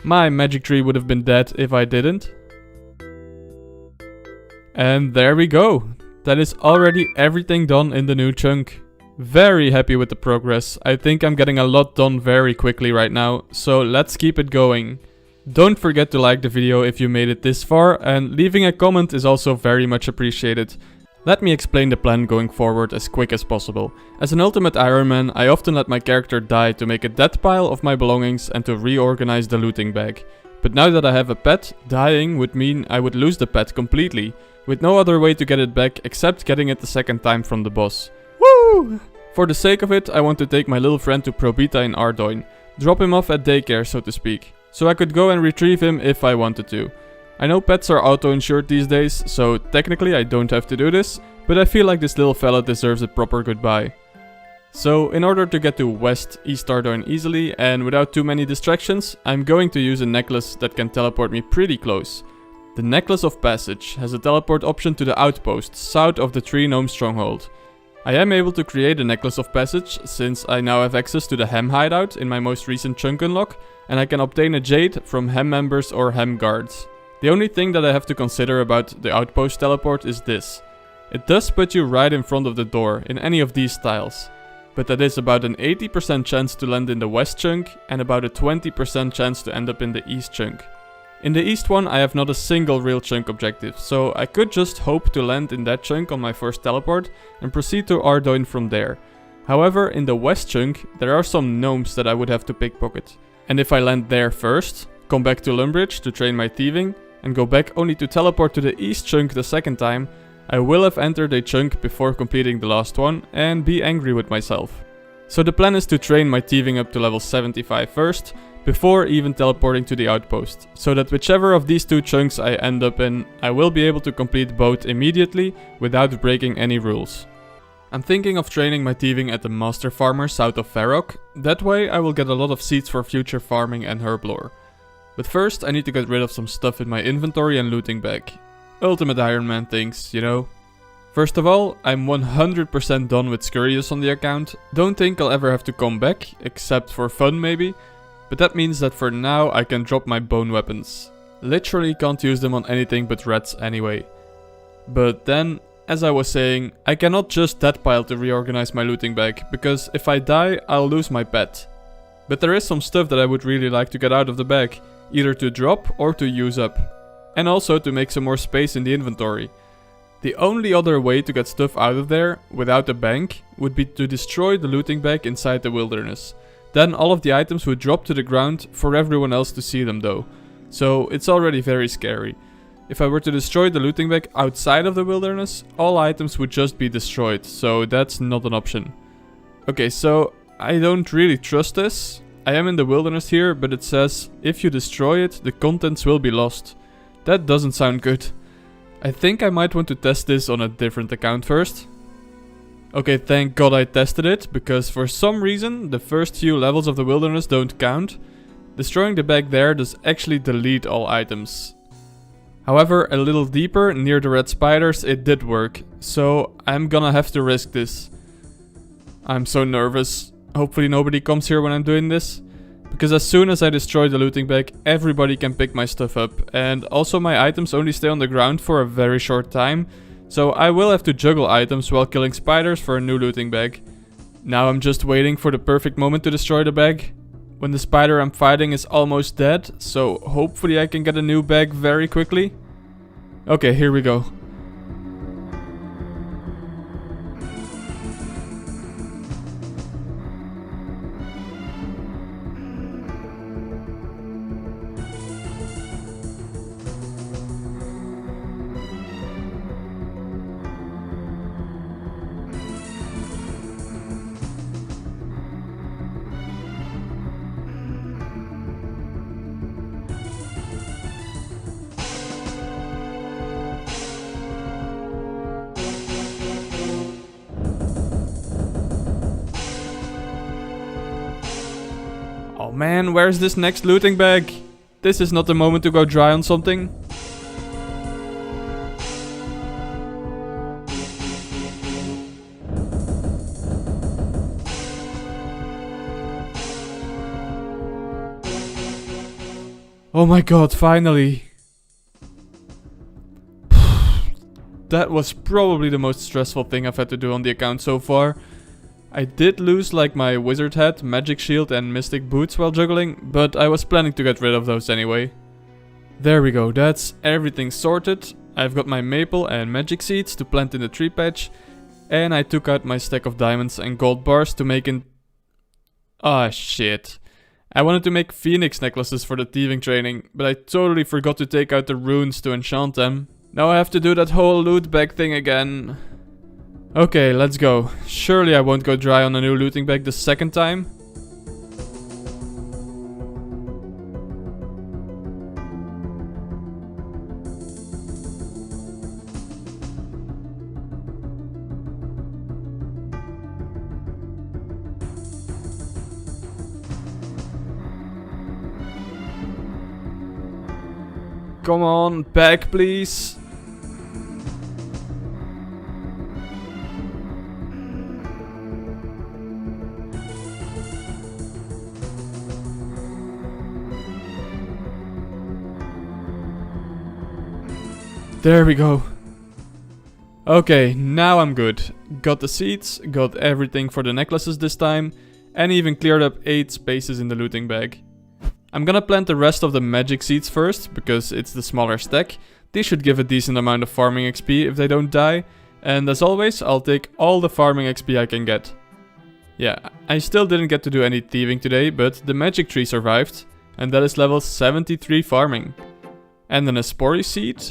My magic tree would have been dead if I didn't. And there we go. That is already everything done in the new chunk. Very happy with the progress. I think I'm getting a lot done very quickly right now, so let's keep it going. Don't forget to like the video if you made it this far, and leaving a comment is also very much appreciated. Let me explain the plan going forward as quick as possible. As an ultimate Iron Man, I often let my character die to make a death pile of my belongings and to reorganize the looting bag. But now that I have a pet, dying would mean I would lose the pet completely, with no other way to get it back except getting it the second time from the boss. Woo! For the sake of it, I want to take my little friend to Probita in Ardoin, drop him off at daycare so to speak, so I could go and retrieve him if I wanted to. I know pets are auto-insured these days, so technically I don't have to do this, but I feel like this little fella deserves a proper goodbye. So, in order to get to West East Ardoin easily and without too many distractions, I'm going to use a necklace that can teleport me pretty close. The Necklace of Passage has a teleport option to the outpost south of the Tree Gnome stronghold. I am able to create a Necklace of Passage since I now have access to the Hem hideout in my most recent chunk unlock, and I can obtain a jade from Hem members or Hem guards. The only thing that I have to consider about the outpost teleport is this. It does put you right in front of the door in any of these tiles, but that is about an 80% chance to land in the west chunk and about a 20% chance to end up in the east chunk. In the east one I have not a single real chunk objective, so I could just hope to land in that chunk on my first teleport and proceed to Ardoin from there. However, in the west chunk there are some gnomes that I would have to pickpocket, and if I land there first, come back to Lumbridge to train my thieving, and go back only to teleport to the east chunk the second time, I will have entered a chunk before completing the last one and be angry with myself. So the plan is to train my thieving up to level 75 first, before even teleporting to the outpost, so that whichever of these two chunks I end up in, I will be able to complete both immediately without breaking any rules. I'm thinking of training my thieving at the Master Farmer south of Varrock, that way I will get a lot of seeds for future farming and herb lore. But first I need to get rid of some stuff in my inventory and looting bag. Ultimate Iron Man things, you know. First of all, I'm 100% done with Scurrius on the account. Don't think I'll ever have to come back, except for fun maybe. But that means that for now I can drop my bone weapons. Literally can't use them on anything but rats anyway. But then, as I was saying, I cannot just death pile to reorganize my looting bag, because if I die I'll lose my pet. But there is some stuff that I would really like to get out of the bag. Either to drop or to use up. And also to make some more space in the inventory. The only other way to get stuff out of there, without a bank, would be to destroy the looting bag inside the wilderness. Then all of the items would drop to the ground for everyone else to see them though. So it's already very scary. If I were to destroy the looting bag outside of the wilderness, all items would just be destroyed, so that's not an option. Okay, so I don't really trust this. I am in the wilderness here, but it says, if you destroy it, the contents will be lost. That doesn't sound good. I think I might want to test this on a different account first. Okay, thank God I tested it, because for some reason, the first few levels of the wilderness don't count. Destroying the bag there does actually delete all items. However, a little deeper, near the red spiders, it did work, so I'm gonna have to risk this. I'm so nervous. Hopefully nobody comes here when I'm doing this. Because as soon as I destroy the looting bag, everybody can pick my stuff up. And also my items only stay on the ground for a very short time. So I will have to juggle items while killing spiders for a new looting bag. Now I'm just waiting for the perfect moment to destroy the bag. When the spider I'm fighting is almost dead. So hopefully I can get a new bag very quickly. Okay, here we go. Oh man, where's this next looting bag? This is not the moment to go dry on something. Oh my god, finally. That was probably the most stressful thing I've had to do on the account so far. I did lose like my wizard hat, magic shield and mystic boots while juggling, but I was planning to get rid of those anyway. There we go, that's everything sorted. I've got my maple and magic seeds to plant in the tree patch, and I took out my stack of diamonds and gold bars to make an... Ah, shit. I wanted to make phoenix necklaces for the thieving training, but I totally forgot to take out the runes to enchant them. Now I have to do that whole loot bag thing again. Okay, let's go. Surely I won't go dry on a new looting bag the second time. Come on, bag please. There we go. Okay, now I'm good. Got the seeds, got everything for the necklaces this time, and even cleared up 8 spaces in the looting bag. I'm gonna plant the rest of the magic seeds first, because it's the smaller stack. These should give a decent amount of farming XP if they don't die, and as always, I'll take all the farming XP I can get. Yeah, I still didn't get to do any thieving today, but the magic tree survived, and that is level 73 farming. And then a spory seed.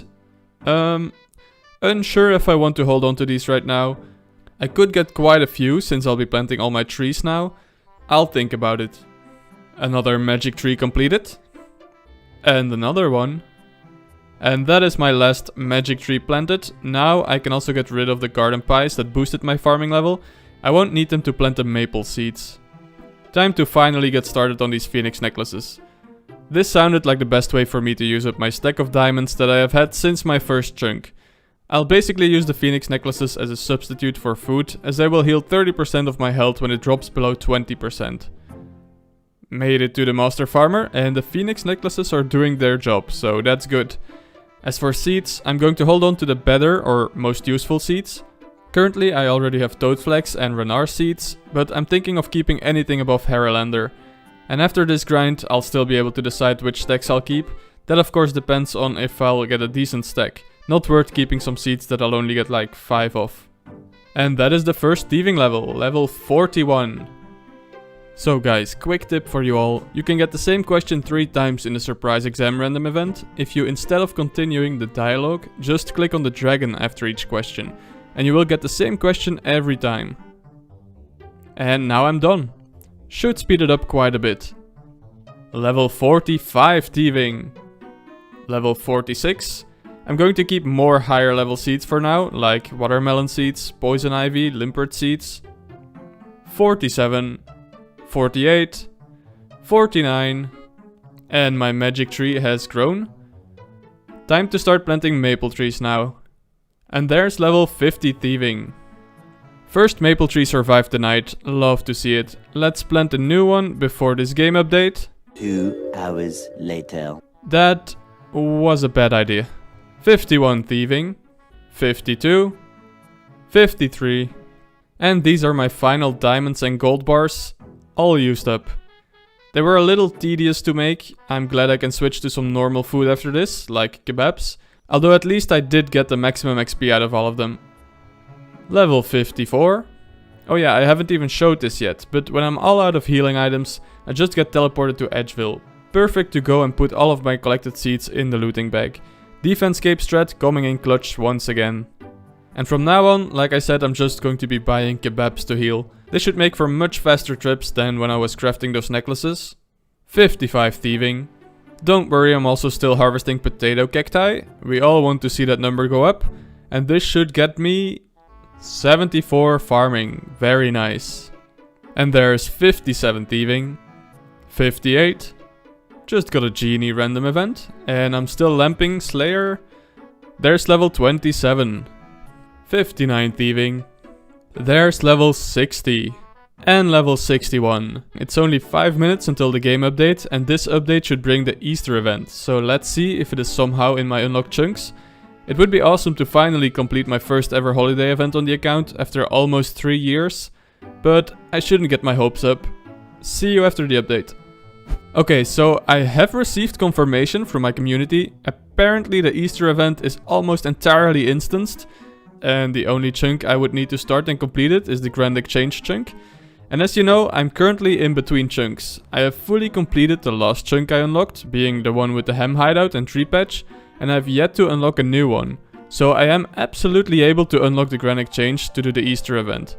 Unsure if I want to hold on to these right now. I could get quite a few since I'll be planting all my trees now. I'll think about it. Another magic tree completed. And another one. And that is my last magic tree planted. Now I can also get rid of the garden pies that boosted my farming level. I won't need them to plant the maple seeds. Time to finally get started on these phoenix necklaces. This sounded like the best way for me to use up my stack of diamonds that I have had since my first chunk. I'll basically use the phoenix necklaces as a substitute for food, as they will heal 30% of my health when it drops below 20%. Made it to the master farmer, and the phoenix necklaces are doing their job, so that's good. As for seeds, I'm going to hold on to the better or most useful seeds. Currently I already have toadflax and renar seeds, but I'm thinking of keeping anything above Haralander. And after this grind, I'll still be able to decide which stacks I'll keep. That of course depends on if I'll get a decent stack. Not worth keeping some seeds that I'll only get like 5 of. And that is the first thieving level, level 41. So guys, quick tip for you all. You can get the same question 3 times in the surprise exam random event. If you, instead of continuing the dialogue, just click on the dragon after each question. And you will get the same question every time. And now I'm done. Should speed it up quite a bit. Level 45 thieving. Level 46. I'm going to keep more higher level seeds for now, like watermelon seeds, poison ivy, limpert seeds. 47. 48. 49. And my magic tree has grown. Time to start planting maple trees now. And there's level 50 thieving. First maple tree survived the night, love to see it. Let's plant a new one before this game update. 2 hours later. That was a bad idea. 51 thieving, 52, 53, and these are my final diamonds and gold bars, all used up. They were a little tedious to make. I'm glad I can switch to some normal food after this, like kebabs, although at least I did get the maximum XP out of all of them. Level 54. Oh yeah, I haven't even showed this yet, but when I'm all out of healing items, I just get teleported to Edgeville. Perfect to go and put all of my collected seeds in the looting bag. Defenscape strat coming in clutch once again. And from now on, like I said, I'm just going to be buying kebabs to heal. This should make for much faster trips than when I was crafting those necklaces. 55 thieving. Don't worry, I'm also still harvesting potato cacti. We all want to see that number go up. And this should get me 74 farming. Very nice. And there's 57 thieving. 58. Just got a genie random event. And I'm still lamping Slayer. There's level 27. 59 thieving. There's level 60. And level 61. It's only 5 minutes until the game update, and this update should bring the Easter event. So let's see if it is somehow in my unlocked chunks. It would be awesome to finally complete my first ever holiday event on the account after almost 3 years. but I shouldn't get my hopes up. See you after the update. Okay, so I have received confirmation from my community. Apparently the Easter event is almost entirely instanced, and the only chunk I would need to start and complete it is the Grand Exchange chunk. And as you know, I'm currently in between chunks. I have fully completed the last chunk I unlocked, being the one with the Hem hideout and tree patch, and I've yet to unlock a new one. So I am absolutely able to unlock the Grand Exchange to do the Easter event.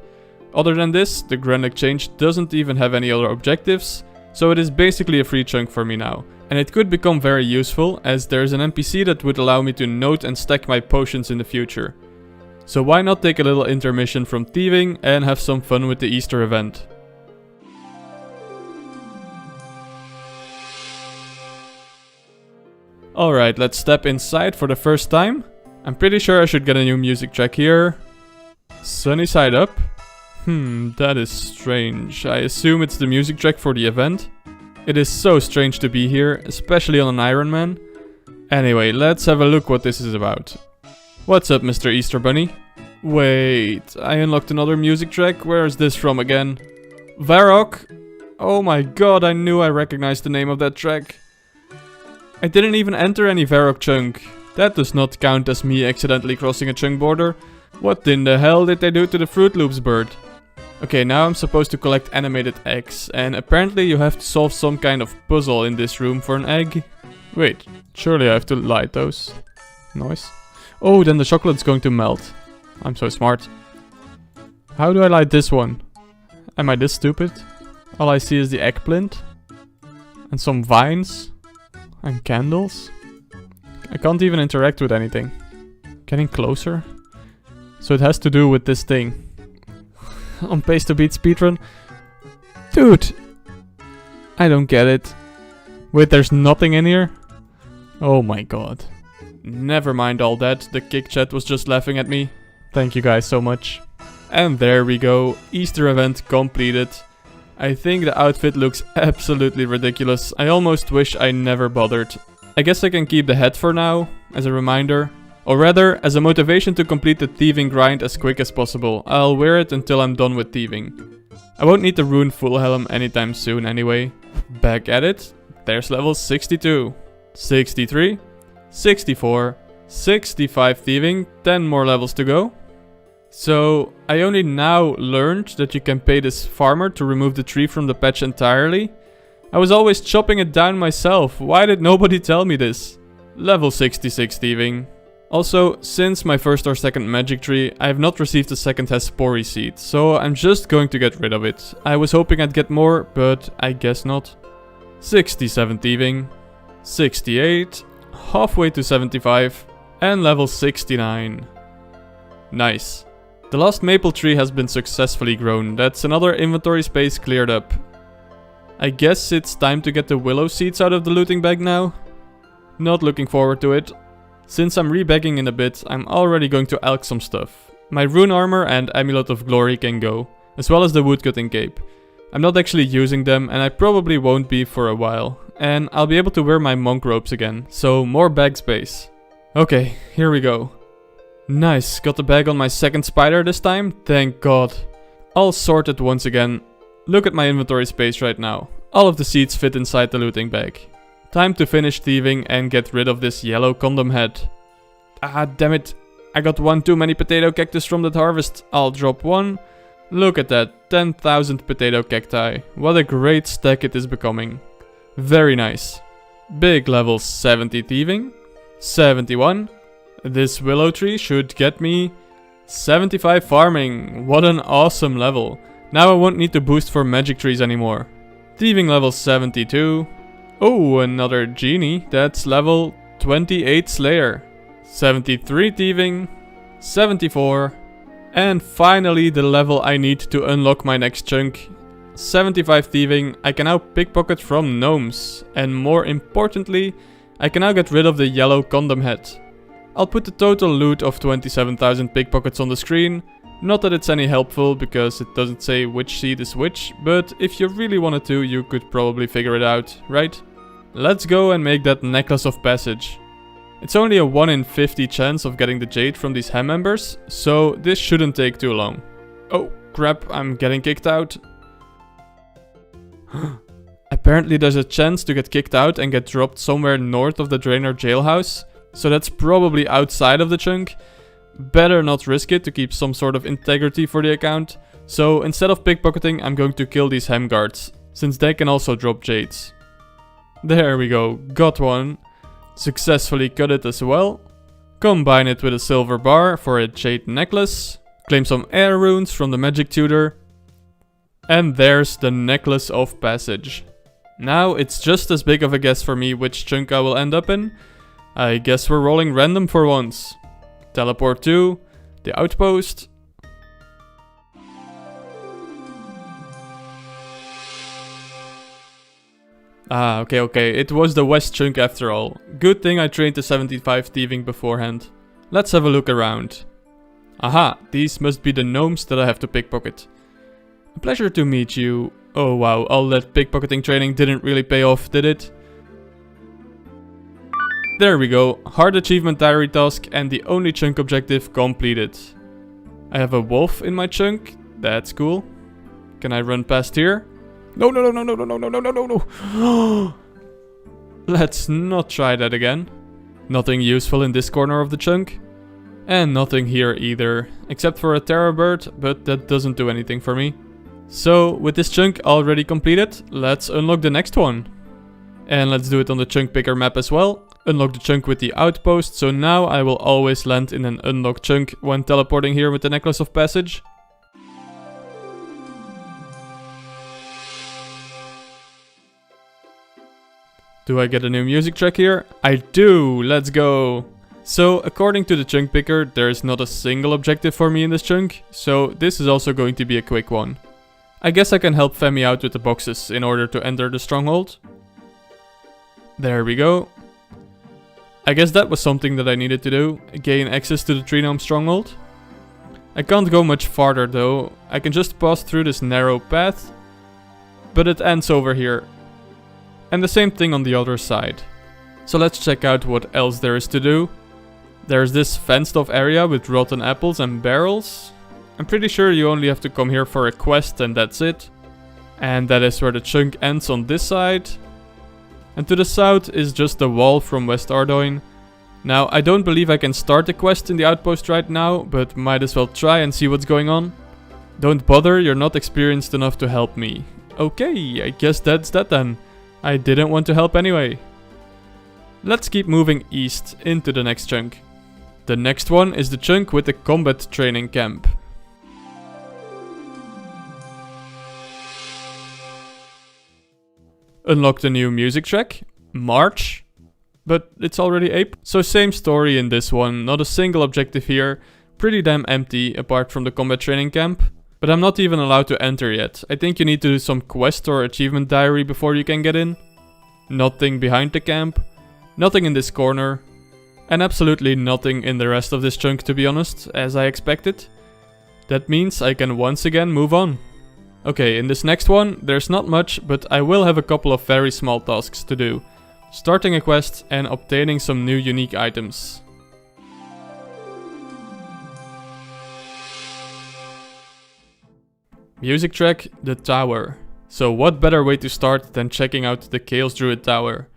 Other than this, the Grand Exchange doesn't even have any other objectives, so it is basically a free chunk for me now. And it could become very useful, as there's an NPC that would allow me to note and stack my potions in the future. So why not take a little intermission from thieving and have some fun with the Easter event. Alright, let's step inside for the first time. I'm pretty sure I should get a new music track here. Sunny side up. That is strange. I assume it's the music track for the event. It is so strange to be here, especially on an Iron Man. Anyway, let's have a look what this is about. What's up, Mr. Easter Bunny? Wait, I unlocked another music track. Where is this from again? Varrock? Oh my god, I knew I recognized the name of that track. I didn't even enter any Varrock chunk. That does not count as me accidentally crossing a chunk border. What in the hell did they do to the Fruit Loops bird? Okay, now I'm supposed to collect animated eggs, and apparently you have to solve some kind of puzzle in this room for an egg. Wait, surely I have to light those. Nice. Oh, then the chocolate's going to melt. I'm so smart. How do I light this one? Am I this stupid? All I see is the eggplant. And some vines. And candles. I can't even interact with anything. Getting closer. So it has to do with this thing. On Pace to Beat speedrun. Dude! I don't get it. Wait, there's nothing in here? Oh my god. Never mind all that, the kick chat was just laughing at me. Thank you guys so much. And there we go, Easter event completed. I think the outfit looks absolutely ridiculous. I almost wish I never bothered. I guess I can keep the hat for now, as a reminder. Or rather, as a motivation to complete the thieving grind as quick as possible. I'll wear it until I'm done with thieving. I won't need the rune full helm anytime soon anyway. Back at it. There's level 62. 63. 64. 65 thieving. 10 more levels to go. So, I only now learned that you can pay this farmer to remove the tree from the patch entirely. I was always chopping it down myself. Why did nobody tell me this? Level 66 thieving. Also, since my first or second magic tree, I have not received a second Happery seed, so I'm just going to get rid of it. I was hoping I'd get more, but I guess not. 67 thieving. 68. Halfway to 75. And level 69. Nice. The last maple tree has been successfully grown. That's another inventory space cleared up. I guess it's time to get the willow seeds out of the looting bag now. Not looking forward to it. Since I'm rebagging in a bit, I'm already going to alch some stuff. My rune armor and amulet of glory can go, as well as the woodcutting cape. I'm not actually using them, and I probably won't be for a while. And I'll be able to wear my monk robes again, so more bag space. Okay, here we go. Nice, got the bag on my second spider this time, thank god. All sorted once again. Look at my inventory space right now. All of the seeds fit inside the looting bag. Time to finish thieving and get rid of this yellow condom head. Ah, damn it. I got one too many potato cactus from that harvest. I'll drop one. Look at that, 10,000 potato cacti. What a great stack it is becoming. Very nice. Big level 70 thieving. 71. This willow tree should get me 75 farming. What an awesome level. Now I won't need to boost for magic trees anymore. Thieving level 72. Oh, another genie. That's level 28 Slayer. 73 thieving. 74. And finally the level I need to unlock my next chunk. 75 thieving. I can now pickpocket from gnomes. And more importantly, I can now get rid of the yellow condom head. I'll put the total loot of 27,000 pickpockets on the screen. Not that it's any helpful, because it doesn't say which seed is which, but if you really wanted to, you could probably figure it out, right? Let's go and make that necklace of passage. It's only a 1 in 50 chance of getting the jade from these hem members, so this shouldn't take too long. Oh, Crap, I'm getting kicked out. Apparently there's a chance to get kicked out and get dropped somewhere north of the Drainer jailhouse. So that's probably outside of the chunk. Better not risk it to keep some sort of integrity for the account. So instead of pickpocketing, I'm going to kill these hem guards, since they can also drop jades. There we go, got one. Successfully cut it as well. Combine it with a silver bar for a jade necklace. Claim some air runes from the magic tutor. And there's the necklace of passage. Now it's just as big of a guess for me which chunk I will end up in. I guess we're rolling random for once. Teleport to the outpost. Ah, okay, it was the west chunk after all. Good thing I trained the 75 thieving beforehand. Let's have a look around. Aha, these must be the gnomes that I have to pickpocket. A pleasure to meet you. Oh wow, all that pickpocketing training didn't really pay off, did it? There we go, hard achievement diary task and the only chunk objective completed. I have a wolf in my chunk, that's cool. Can I run past here? No. Let's not try that again. Nothing useful in this corner of the chunk. And nothing here either, except for a terror bird, but that doesn't do anything for me. So, with this chunk already completed, let's unlock the next one. And let's do it on the chunk picker map as well. Unlock the chunk with the outpost, so now I will always land in an unlocked chunk when teleporting here with the necklace of passage. Do I get a new music track here? I do, let's go! So, according to the chunk picker, there is not a single objective for me in this chunk, so this is also going to be a quick one. I guess I can help Femi out with the boxes in order to enter the stronghold. There we go. I guess that was something that I needed to do, gain access to the Tree Gnome stronghold. I can't go much farther though, I can just pass through this narrow path, but it ends over here. And the same thing on the other side. So let's check out what else there is to do. There's this fenced off area with rotten apples and barrels. I'm pretty sure you only have to come here for a quest and that's it. And that is where the chunk ends on this side. And to the south is just the wall from West Ardoin. Now, I don't believe I can start the quest in the outpost right now, but might as well try and see what's going on. Don't bother, you're not experienced enough to help me. Okay, I guess that's that then. I didn't want to help anyway. Let's keep moving east into the next chunk. The next one is the chunk with the combat training camp. Unlock the new music track, March, but it's already April. So same story in this one, not a single objective here, pretty damn empty apart from the combat training camp. But I'm not even allowed to enter yet, I think you need to do some quest or achievement diary before you can get in. Nothing behind the camp, nothing in this corner, and absolutely nothing in the rest of this chunk to be honest, as I expected. That means I can once again move on. Okay, in this next one, there's not much, but I will have a couple of very small tasks to do. Starting a quest and obtaining some new unique items. Music track, The Tower. So what better way to start than checking out the Chaos Druid Tower.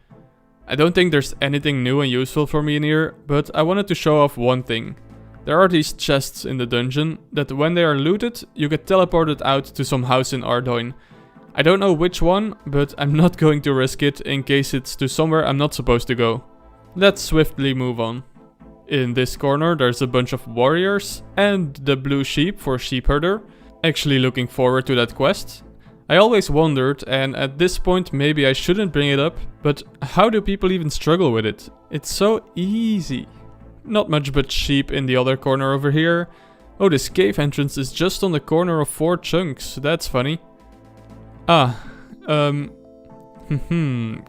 I don't think there's anything new and useful for me in here, but I wanted to show off one thing. There are these chests in the dungeon that when they are looted, you get teleported out to some house in Ardoin. I don't know which one, but I'm not going to risk it in case it's to somewhere I'm not supposed to go. Let's swiftly move on. In this corner there's a bunch of warriors and the blue sheep for sheep herder. Actually looking forward to that quest. I always wondered, and at this point maybe I shouldn't bring it up, but how do people even struggle with it? It's so easy. Not much but sheep in the other corner over here. Oh, this cave entrance is just on the corner of 4 chunks, that's funny.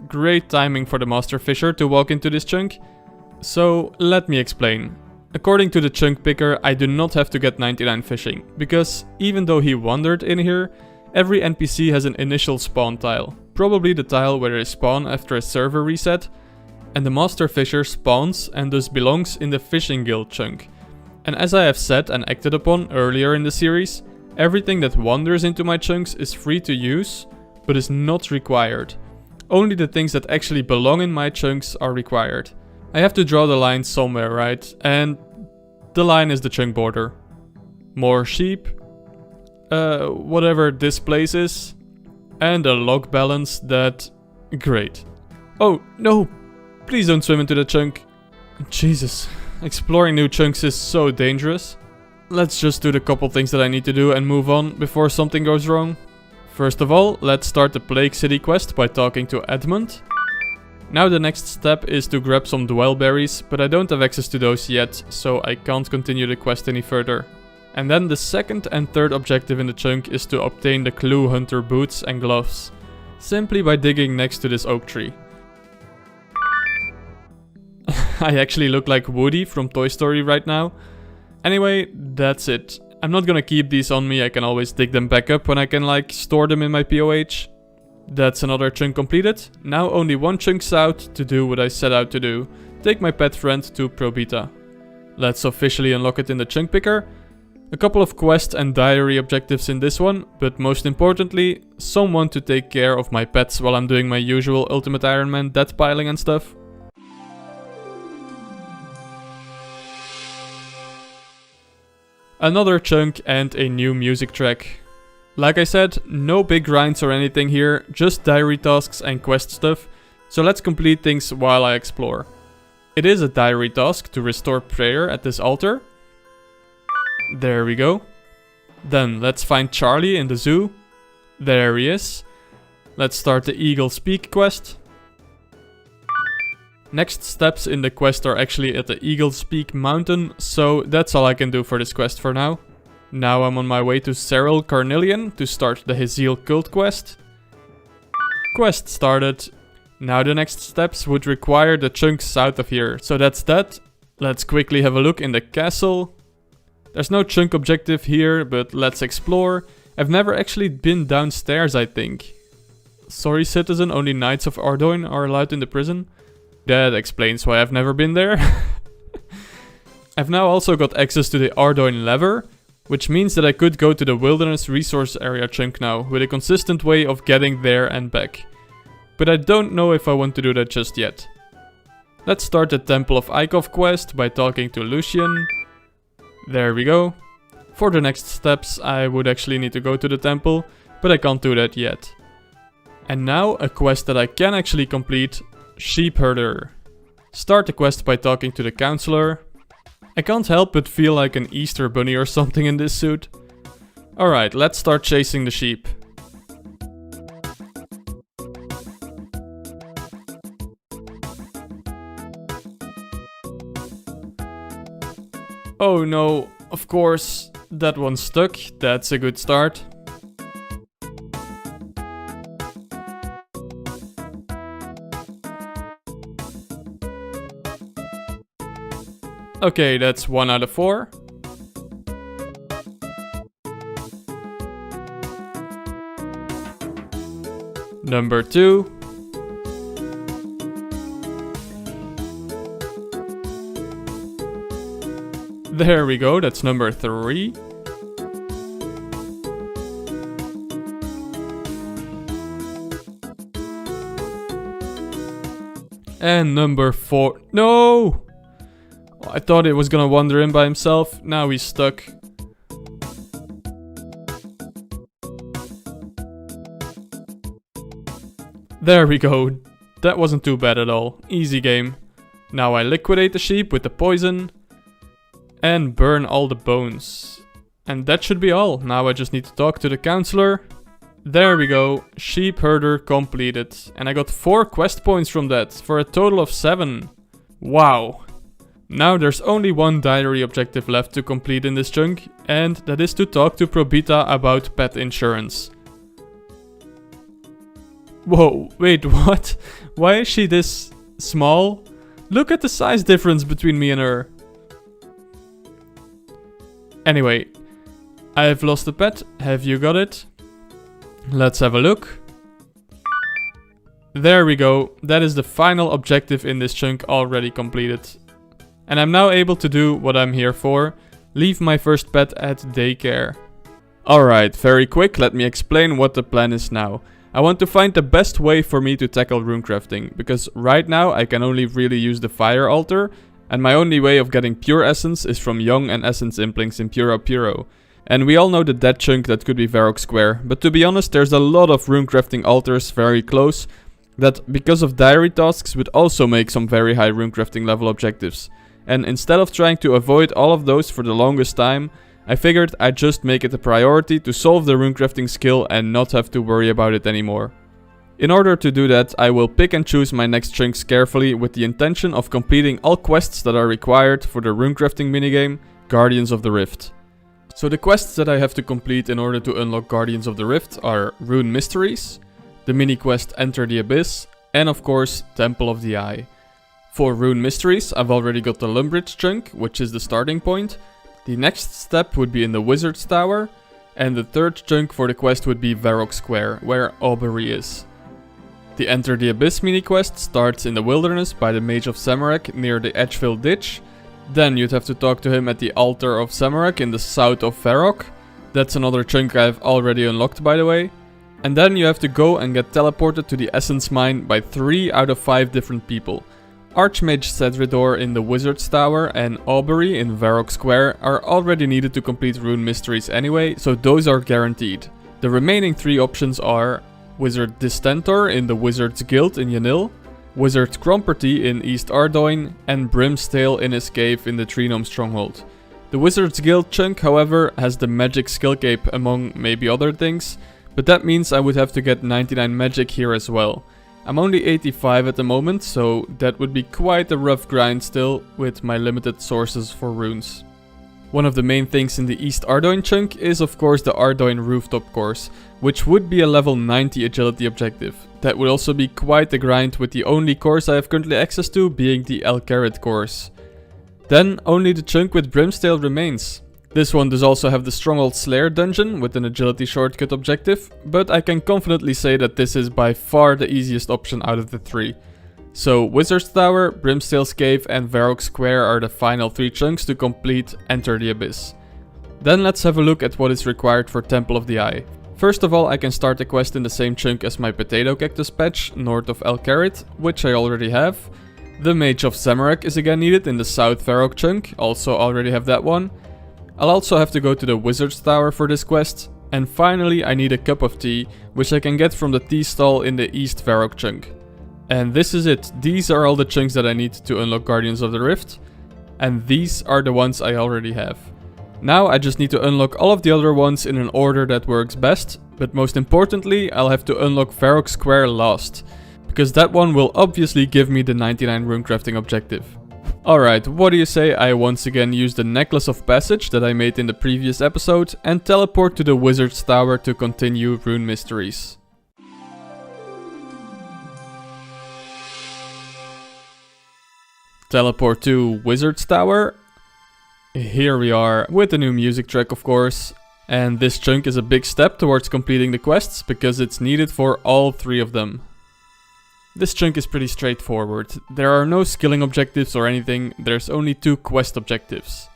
Great timing for the Master Fisher to walk into this chunk. So, let me explain. According to the chunk picker, I do not have to get 99 fishing, because even though he wandered in here, every NPC has an initial spawn tile, probably the tile where they spawn after a server reset, and the Master Fisher spawns and thus belongs in the Fishing Guild chunk. And as I have said and acted upon earlier in the series, Everything that wanders into my chunks is free to use, but is not required. Only the things that actually belong in my chunks are required. I have to draw the line somewhere, right? And the line is the chunk border. More sheep. Whatever this place is. And a log balance that... Great. Oh, no! Please don't swim into the chunk. Jesus. Exploring new chunks is so dangerous. Let's just do the couple things that I need to do and move on before something goes wrong. First of all, let's start the Plague City quest by talking to Edmund. Now the next step is to grab some dwell berries, but I don't have access to those yet, so I can't continue the quest any further. And then the second and third objective in the chunk is to obtain the Clue Hunter boots and gloves, simply by digging next to this oak tree. I actually look like Woody from Toy Story right now. Anyway, that's it. I'm not gonna keep these on me, I can always dig them back up when I can like store them in my POH. That's another chunk completed. Now only one chunk's out to do what I set out to do. Take my pet friend to Probita. Let's officially unlock it in the chunk picker. A couple of quest and diary objectives in this one, but most importantly, someone to take care of my pets while I'm doing my usual Ultimate Iron Man death piling and stuff. Another chunk and a new music track. Like I said, no big grinds or anything here, just diary tasks and quest stuff, so let's complete things while I explore. It is a diary task to restore prayer at this altar. There we go. Then let's find Charlie in the zoo. There he is. Let's start the Eagle Speak quest. Next steps in the quest are actually at the Eagle's Peak mountain, so that's all I can do for this quest for now. Now I'm on my way to Cyril Carnelian to start the Hizil cult quest. Quest started. Now the next steps would require the chunks south of here, so that's that. Let's quickly have a look in the castle. There's no chunk objective here, but let's explore. I've never actually been downstairs, I think. Sorry citizen, only Knights of Ardoin are allowed in the prison. That explains why I've never been there. I've now also got access to the Ardoin lever, which means that I could go to the Wilderness Resource Area chunk now, with a consistent way of getting there and back. But I don't know if I want to do that just yet. Let's start the Temple of Ikov quest by talking to Lucian. There we go. For the next steps I would actually need to go to the temple, but I can't do that yet. And now a quest that I can actually complete. Sheep Herder. Start the quest by talking to the counselor. I can't help but feel like an Easter bunny or something in this suit. Alright, let's start chasing the sheep. Oh no, of course, that one's stuck. That's a good start. Okay, that's 1 out of 4. Number 2. There we go, that's number 3. And number 4. No! I thought it was gonna wander in by himself, now he's stuck. There we go. That wasn't too bad at all. Easy game. Now I liquidate the sheep with the poison. And burn all the bones. And that should be all. Now I just need to talk to the counselor. There we go. Sheep Herder completed. And I got 4 quest points from that, for a total of 7. Wow. Now there's only one diary objective left to complete in this chunk, and that is to talk to Probita about pet insurance. Whoa, wait, what? Why is she this small? Look at the size difference between me and her. Anyway, I've lost a pet. Have you got it? Let's have a look. There we go. That is the final objective in this chunk already completed. And I'm now able to do what I'm here for. Leave my first pet at daycare. Alright, very quick, let me explain what the plan is now. I want to find the best way for me to tackle runecrafting, because right now I can only really use the fire altar, and my only way of getting pure essence is from young and essence implings in Puro-Puro. And we all know the dead chunk that could be Varrock Square, but to be honest there's a lot of runecrafting altars very close that because of diary tasks would also make some very high runecrafting level objectives. And instead of trying to avoid all of those for the longest time, I figured I'd just make it a priority to solve the runecrafting skill and not have to worry about it anymore. In order to do that, I will pick and choose my next chunks carefully with the intention of completing all quests that are required for the runecrafting minigame, Guardians of the Rift. So the quests that I have to complete in order to unlock Guardians of the Rift are Rune Mysteries, the mini quest Enter the Abyss, and of course Temple of the Eye. For Rune Mysteries, I've already got the Lumbridge chunk, which is the starting point. The next step would be in the Wizard's Tower, and the third chunk for the quest would be Varrock Square, where Obor is. The Enter the Abyss mini quest starts in the wilderness by the Mage of Zamorak near the Edgeville Ditch. Then you'd have to talk to him at the Altar of Zamorak in the south of Varrock. That's another chunk I've already unlocked, by the way. And then you have to go and get teleported to the Essence Mine by 3 out of 5 different people. Archmage Cedridor in the Wizard's Tower and Aubrey in Varrock Square are already needed to complete Rune Mysteries anyway, so those are guaranteed. The remaining 3 options are Wizard Distentor in the Wizard's Guild in Yanil, Wizard Cromperty in East Ardoin, and Brimstale in his cave in the Tree Gnome Stronghold. The Wizard's Guild chunk, however, has the Magic Skill Cape among maybe other things, but that means I would have to get 99 magic here as well. I'm only 85 at the moment, so that would be quite a rough grind still with my limited sources for runes. One of the main things in the East Ardoin chunk is of course the Ardoin rooftop course, which would be a level 90 agility objective. That would also be quite a grind with the only course I have currently access to being the El Carrot course. Then only the chunk with Brimstale remains. This one does also have the Stronghold Slayer dungeon with an agility shortcut objective, but I can confidently say that this is by far the easiest option out of the 3. So Wizard's Tower, Brimstale's Cave and Varrock Square are the final 3 chunks to complete Enter the Abyss. Then let's have a look at what is required for Temple of the Eye. First of all, I can start the quest in the same chunk as my Potato Cactus patch, north of El Carrot, which I already have. The Mage of Zamorak is again needed in the South Varrock chunk, also already have that one. I'll also have to go to the Wizard's Tower for this quest. And finally I need a cup of tea, which I can get from the tea stall in the East Varrock chunk. And this is it. These are all the chunks that I need to unlock Guardians of the Rift. And these are the ones I already have. Now I just need to unlock all of the other ones in an order that works best. But most importantly, I'll have to unlock Varrock Square last. Because that one will obviously give me the 99 runecrafting objective. Alright, what do you say I once again use the Necklace of Passage that I made in the previous episode and teleport to the Wizard's Tower to continue Rune Mysteries. Teleport to Wizard's Tower. Here we are with the new music track of course. And this chunk is a big step towards completing the quests because it's needed for all 3 of them. This chunk is pretty straightforward. There are no skilling objectives or anything, there's only 2 quest objectives.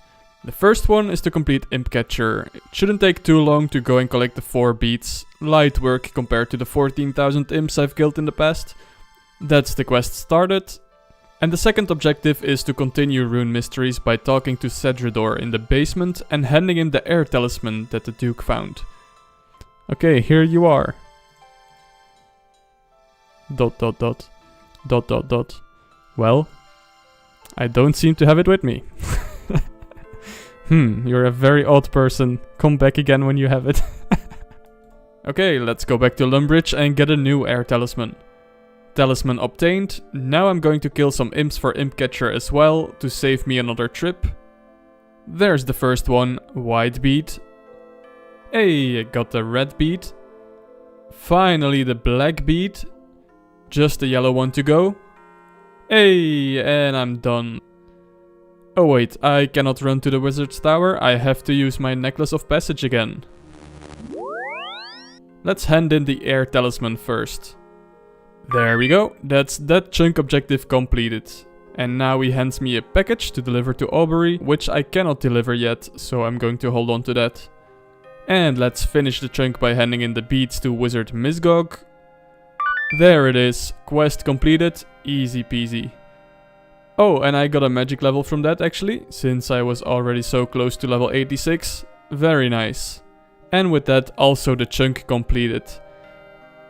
The first one is to complete Imp Catcher. It shouldn't take too long to go and collect the 4 beads. Light work compared to the 14,000 imps I've killed in the past. That's the quest started. And the second objective is to continue Rune Mysteries by talking to Cedridor in the basement and handing him the air talisman that the Duke found. Okay, here you are. ... Well, I don't seem to have it with me. You're a very odd person. Come back again when you have it. Okay, let's go back to Lumbridge and get a new air talisman. Talisman obtained. Now I'm going to kill some imps for Imp Catcher as well to save me another trip. There's the first one, white bead. Hey, I got the red bead. Finally the black bead. Just a yellow one to go. Hey, and I'm done. Oh wait, I cannot run to the Wizard's Tower. I have to use my Necklace of Passage again. Let's hand in the air talisman first. There we go. That's that chunk objective completed. And now he hands me a package to deliver to Aubrey, which I cannot deliver yet, so I'm going to hold on to that. And let's finish the chunk by handing in the beads to Wizard Misgog. There it is, quest completed, easy peasy. Oh, and I got a magic level from that actually, since I was already so close to level 86. Very nice. And with that, also the chunk completed.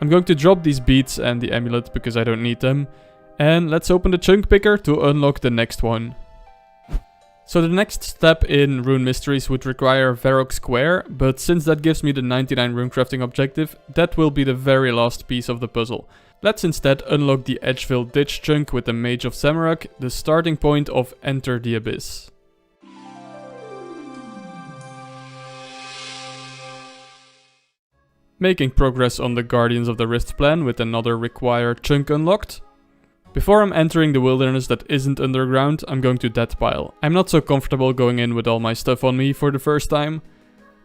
I'm going to drop these beads and the amulet because I don't need them. And let's open the chunk picker to unlock the next one. So the next step in Rune Mysteries would require Varrock Square, but since that gives me the 99 runecrafting objective, that will be the very last piece of the puzzle. Let's instead unlock the Edgeville Ditch chunk with the Mage of Zamorak, the starting point of Enter the Abyss. Making progress on the Guardians of the Rift plan with another required chunk unlocked. Before I'm entering the wilderness that isn't underground, I'm going to that pile. I'm not so comfortable going in with all my stuff on me for the first time.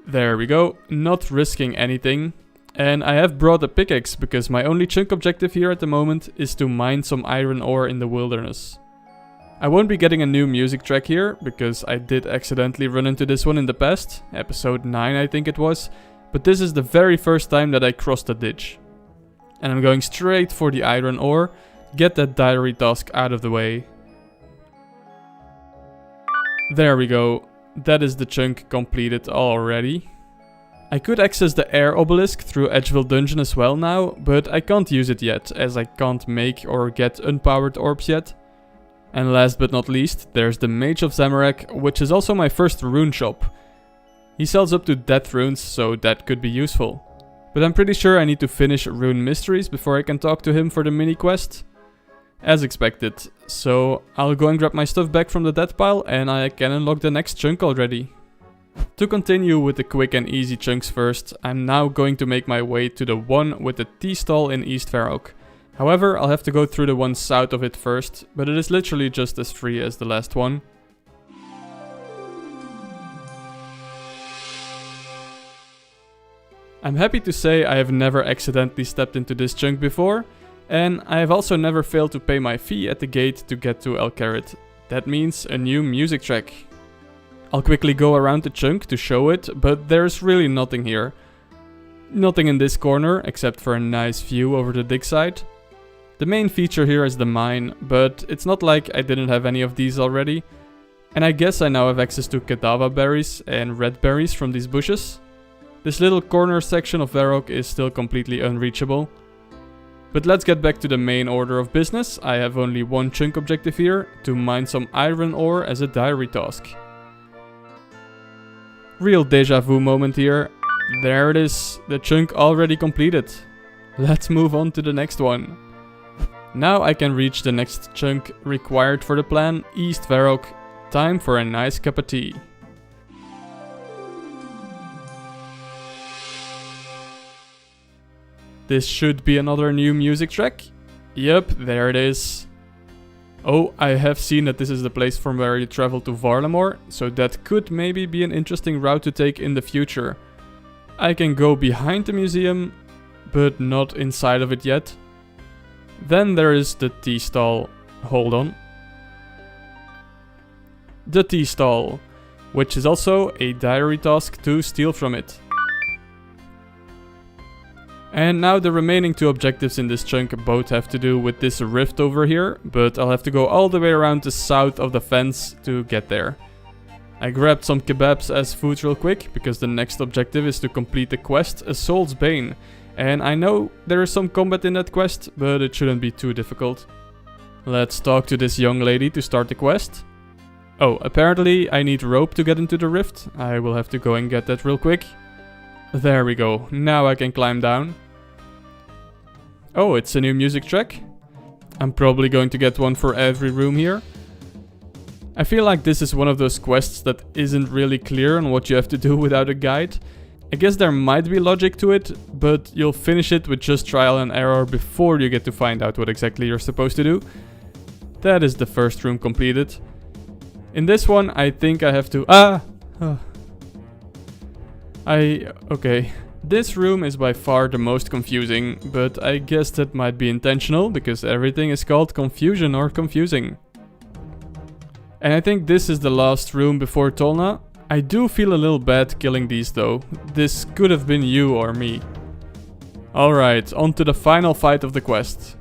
There we go, not risking anything. And I have brought a pickaxe because my only chunk objective here at the moment is to mine some iron ore in the wilderness. I won't be getting a new music track here because I did accidentally run into this one in the past, episode 9 I think it was, but this is the very first time that I crossed the ditch. And I'm going straight for the iron ore. Get that diary task out of the way. There we go. That is the chunk completed already. I could access the air obelisk through Edgeville Dungeon as well now, but I can't use it yet, as I can't make or get unpowered orbs yet. And last but not least, there's the Mage of Zamorak, which is also my first rune shop. He sells up to death runes, so that could be useful. But I'm pretty sure I need to finish Rune Mysteries before I can talk to him for the mini quest. As expected, so I'll go and grab my stuff back from the death pile and I can unlock the next chunk already. To continue with the quick and easy chunks first, I'm now going to make my way to the one with the tea stall in East Varrock. However, I'll have to go through the one south of it first, but it is literally just as free as the last one. I'm happy to say I have never accidentally stepped into this chunk before. And I have also never failed to pay my fee at the gate to get to El Carrot. That means a new music track. I'll quickly go around the chunk to show it, but there's really nothing here. Nothing in this corner, except for a nice view over the dig site. The main feature here is the mine, but it's not like I didn't have any of these already. And I guess I now have access to Kadava berries and red berries from these bushes. This little corner section of Varrock is still completely unreachable. But let's get back to the main order of business. I have only one chunk objective here, to mine some iron ore as a diary task. Real deja vu moment here. There it is, the chunk already completed. Let's move on to the next one. Now I can reach the next chunk required for the plan, East Varrock. Time for a nice cup of tea. This should be another new music track. Yep, there it is. Oh, I have seen that this is the place from where you travel to Varlamore, so that could maybe be an interesting route to take in the future. I can go behind the museum, but not inside of it yet. Then there is the tea stall. Hold on. The tea stall, which is also a diary task to steal from it. And now the remaining two objectives in this chunk both have to do with this rift over here, but I'll have to go all the way around the south of the fence to get there. I grabbed some kebabs as food real quick, because the next objective is to complete the quest A Soul's Bane. And I know there is some combat in that quest, but it shouldn't be too difficult. Let's talk to this young lady to start the quest. Oh, apparently I need rope to get into the rift. I will have to go and get that real quick. There we go, now I can climb down. Oh, it's a new music track. I'm probably going to get one for every room here. I feel like this is one of those quests that isn't really clear on what you have to do without a guide. I guess there might be logic to it, but you'll finish it with just trial and error before you get to find out what exactly you're supposed to do. That is the first room completed. In this one, I think I have to... Okay. This room is by far the most confusing, but I guess that might be intentional, because everything is called confusion or confusing. And I think this is the last room before Tolna. I do feel a little bad killing these though. This could have been you or me. Alright, on to the final fight of the quest.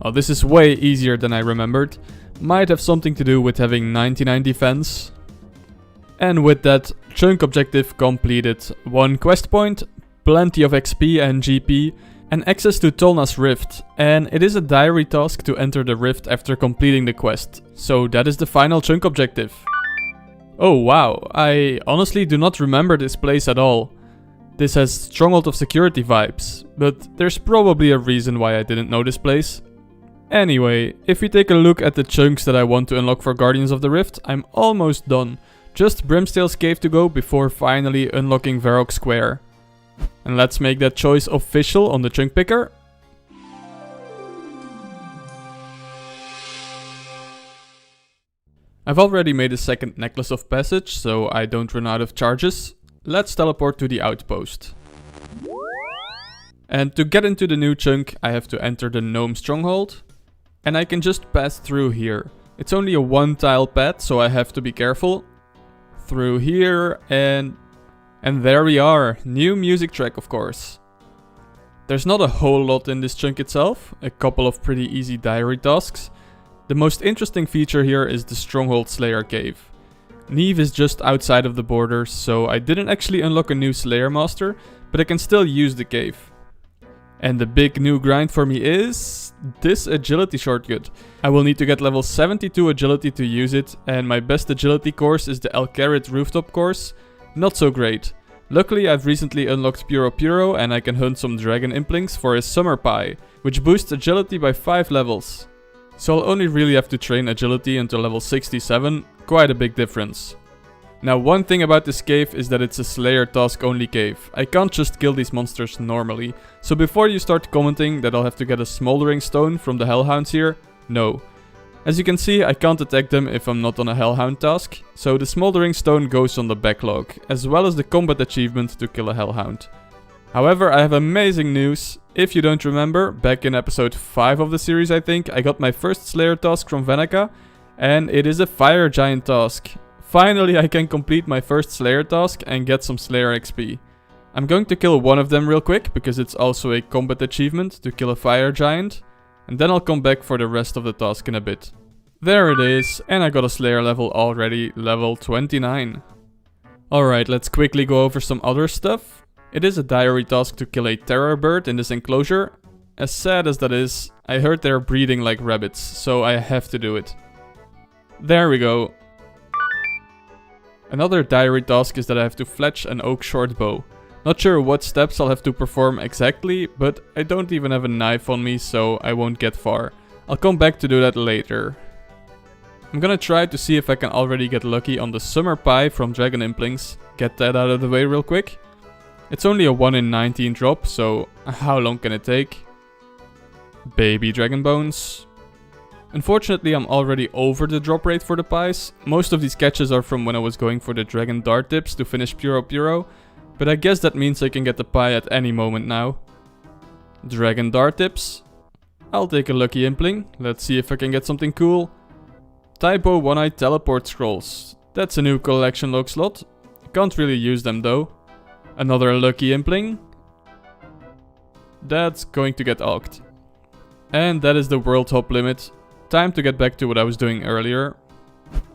Oh, this is way easier than I remembered. Might have something to do with having 99 defense. And with that, chunk objective completed. 1 quest point, plenty of XP and GP, and access to Tolna's Rift. And it is a diary task to enter the rift after completing the quest. So that is the final chunk objective. Oh wow, I honestly do not remember this place at all. This has Stronghold of Security vibes, but there's probably a reason why I didn't know this place. Anyway, if we take a look at the chunks that I want to unlock for Guardians of the Rift, I'm almost done. Just Brimstale's Cave to go before finally unlocking Varrock Square. And let's make that choice official on the chunk picker. I've already made a second Necklace of Passage, so I don't run out of charges. Let's teleport to the outpost. And to get into the new chunk, I have to enter the Gnome Stronghold. And I can just pass through here. It's only a 1-tile path, so I have to be careful. Through here, and there we are. New music track, of course. There's not a whole lot in this chunk itself. A couple of pretty easy diary tasks. The most interesting feature here is the Stronghold Slayer Cave. Neve is just outside of the borders, so I didn't actually unlock a new Slayer Master, but I can still use the cave. And the big new grind for me is this agility shortcut. I will need to get level 72 agility to use it, and my best agility course is the Alcarid rooftop course. Not so great. Luckily I've recently unlocked Puro-Puro and I can hunt some dragon implings for his summer pie, which boosts agility by 5 levels. So I'll only really have to train agility until level 67, quite a big difference. Now one thing about this cave is that it's a Slayer task only cave. I can't just kill these monsters normally. So before you start commenting that I'll have to get a smoldering stone from the hellhounds here, no. As you can see, I can't attack them if I'm not on a hellhound task, so the smoldering stone goes on the backlog, as well as the combat achievement to kill a hellhound. However, I have amazing news. If you don't remember, back in episode 5 of the series I think, I got my first Slayer task from Venica, and it is a Fire Giant task. Finally I can complete my first Slayer task and get some Slayer XP. I'm going to kill one of them real quick, because it's also a combat achievement to kill a Fire Giant, and then I'll come back for the rest of the task in a bit. There it is, and I got a Slayer level already, level 29. Alright, let's quickly go over some other stuff. It is a diary task to kill a terror bird in this enclosure. As sad as that is, I heard they're breeding like rabbits, so I have to do it. There we go. Another diary task is that I have to fletch an oak short bow. Not sure what steps I'll have to perform exactly, but I don't even have a knife on me, so I won't get far. I'll come back to do that later. I'm gonna try to see if I can already get lucky on the summer pie from dragon implings. Get that out of the way real quick. It's only a 1 in 19 drop, so how long can it take? Baby dragon bones. Unfortunately, I'm already over the drop rate for the pies. Most of these catches are from when I was going for the dragon dart tips to finish Puro-Puro, but I guess that means I can get the pie at any moment now. Dragon dart tips. I'll take a lucky impling. Let's see if I can get something cool. Typo one-eye teleport scrolls. That's a new collection log slot. Can't really use them though. Another lucky impling. That's going to get alked. And that is the world top limit. Time to get back to what I was doing earlier.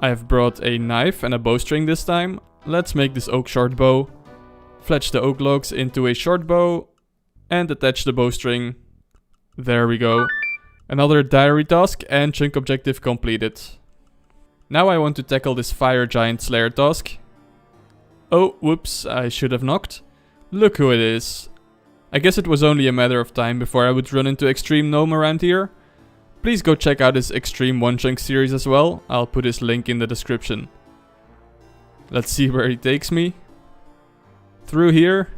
I have brought a knife and a bowstring this time. Let's make this oak short bow. Fletch the oak logs into a short bow. And attach the bowstring. There we go. Another diary task and chunk objective completed. Now I want to tackle this Fire Giant Slayer task. Oh, whoops, I should have knocked. Look who it is. I guess it was only a matter of time before I would run into Extreme Gnome around here. Please go check out his Extreme One Chunk series as well. I'll put his link in the description. Let's see where he takes me. Through here?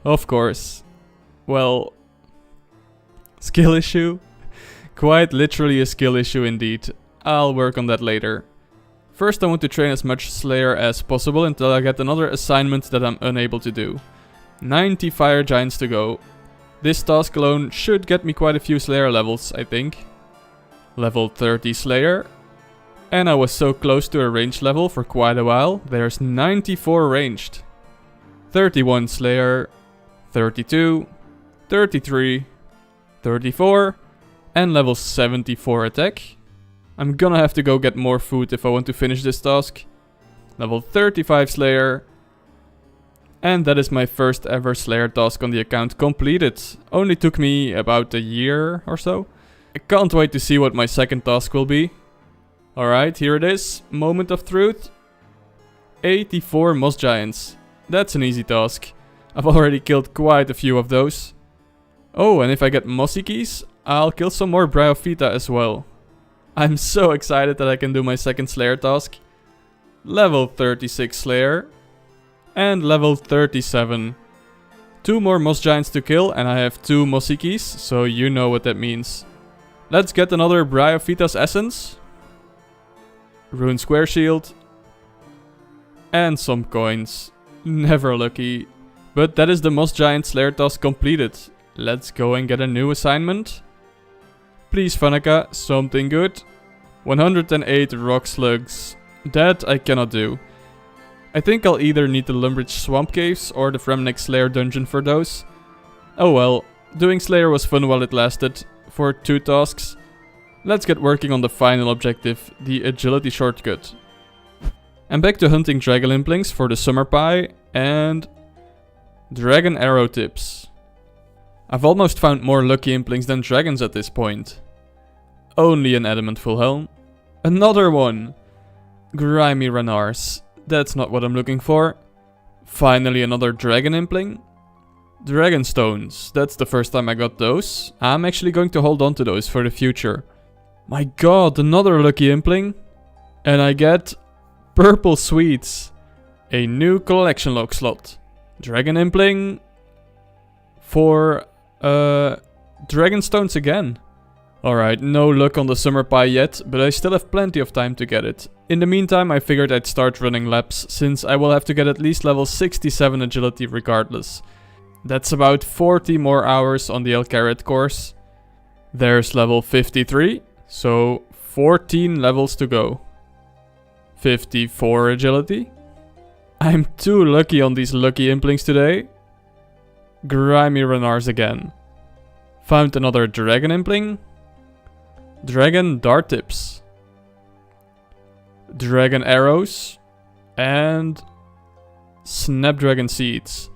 Of course. Well, skill issue? Quite literally a skill issue indeed. I'll work on that later. First I want to train as much Slayer as possible until I get another assignment that I'm unable to do. 90 Fire Giants to go. This task alone should get me quite a few Slayer levels, I think. Level 30 Slayer. And I was so close to a range level for quite a while. There's 94 ranged. 31 Slayer, 32, 33, 34, and level 74 attack. I'm gonna have to go get more food if I want to finish this task. Level 35 Slayer. And that is my first ever Slayer task on the account completed. Only took me about a year or so. I can't wait to see what my second task will be. Alright, here it is. Moment of truth. 84 moss giants. That's an easy task. I've already killed quite a few of those. Oh, and if I get mossy keys, I'll kill some more bryophyta as well. I'm so excited that I can do my second Slayer task. Level 36 Slayer. And level 37. 2 more moss giants to kill and I have 2 mossy keys, so you know what that means. Let's get another bryophyta's essence. Rune square shield. And some coins. Never lucky. But that is the moss giant Slayer task completed. Let's go and get a new assignment. Please Vanaka, something good. 108 rock slugs. That I cannot do. I think I'll either need the Lumbridge swamp caves or the Fremnik Slayer dungeon for those. Oh well, doing Slayer was fun while it lasted, for 2 tasks. Let's get working on the final objective, the agility shortcut. I'm back to hunting dragon implings for the summer pie and dragon arrow tips. I've almost found more lucky implings than dragons at this point. Only an adamant full helm. Another one! Grimy Renars. That's not what I'm looking for. Finally another dragon impling. Dragon stones. That's the first time I got those. I'm actually going to hold on to those for the future. My god, another lucky impling. And I get purple sweets. A new collection log slot. Dragon impling. For dragon stones again. Alright, no luck on the summer pie yet, but I still have plenty of time to get it. In the meantime, I figured I'd start running laps, since I will have to get at least level 67 agility regardless. That's about 40 more hours on the El Carrot course. There's level 53, so 14 levels to go. 54 agility. I'm too lucky on these lucky implings today. Grimy Renars again. Found another dragon impling. Dragon dart tips. Dragon arrows. And snapdragon seeds.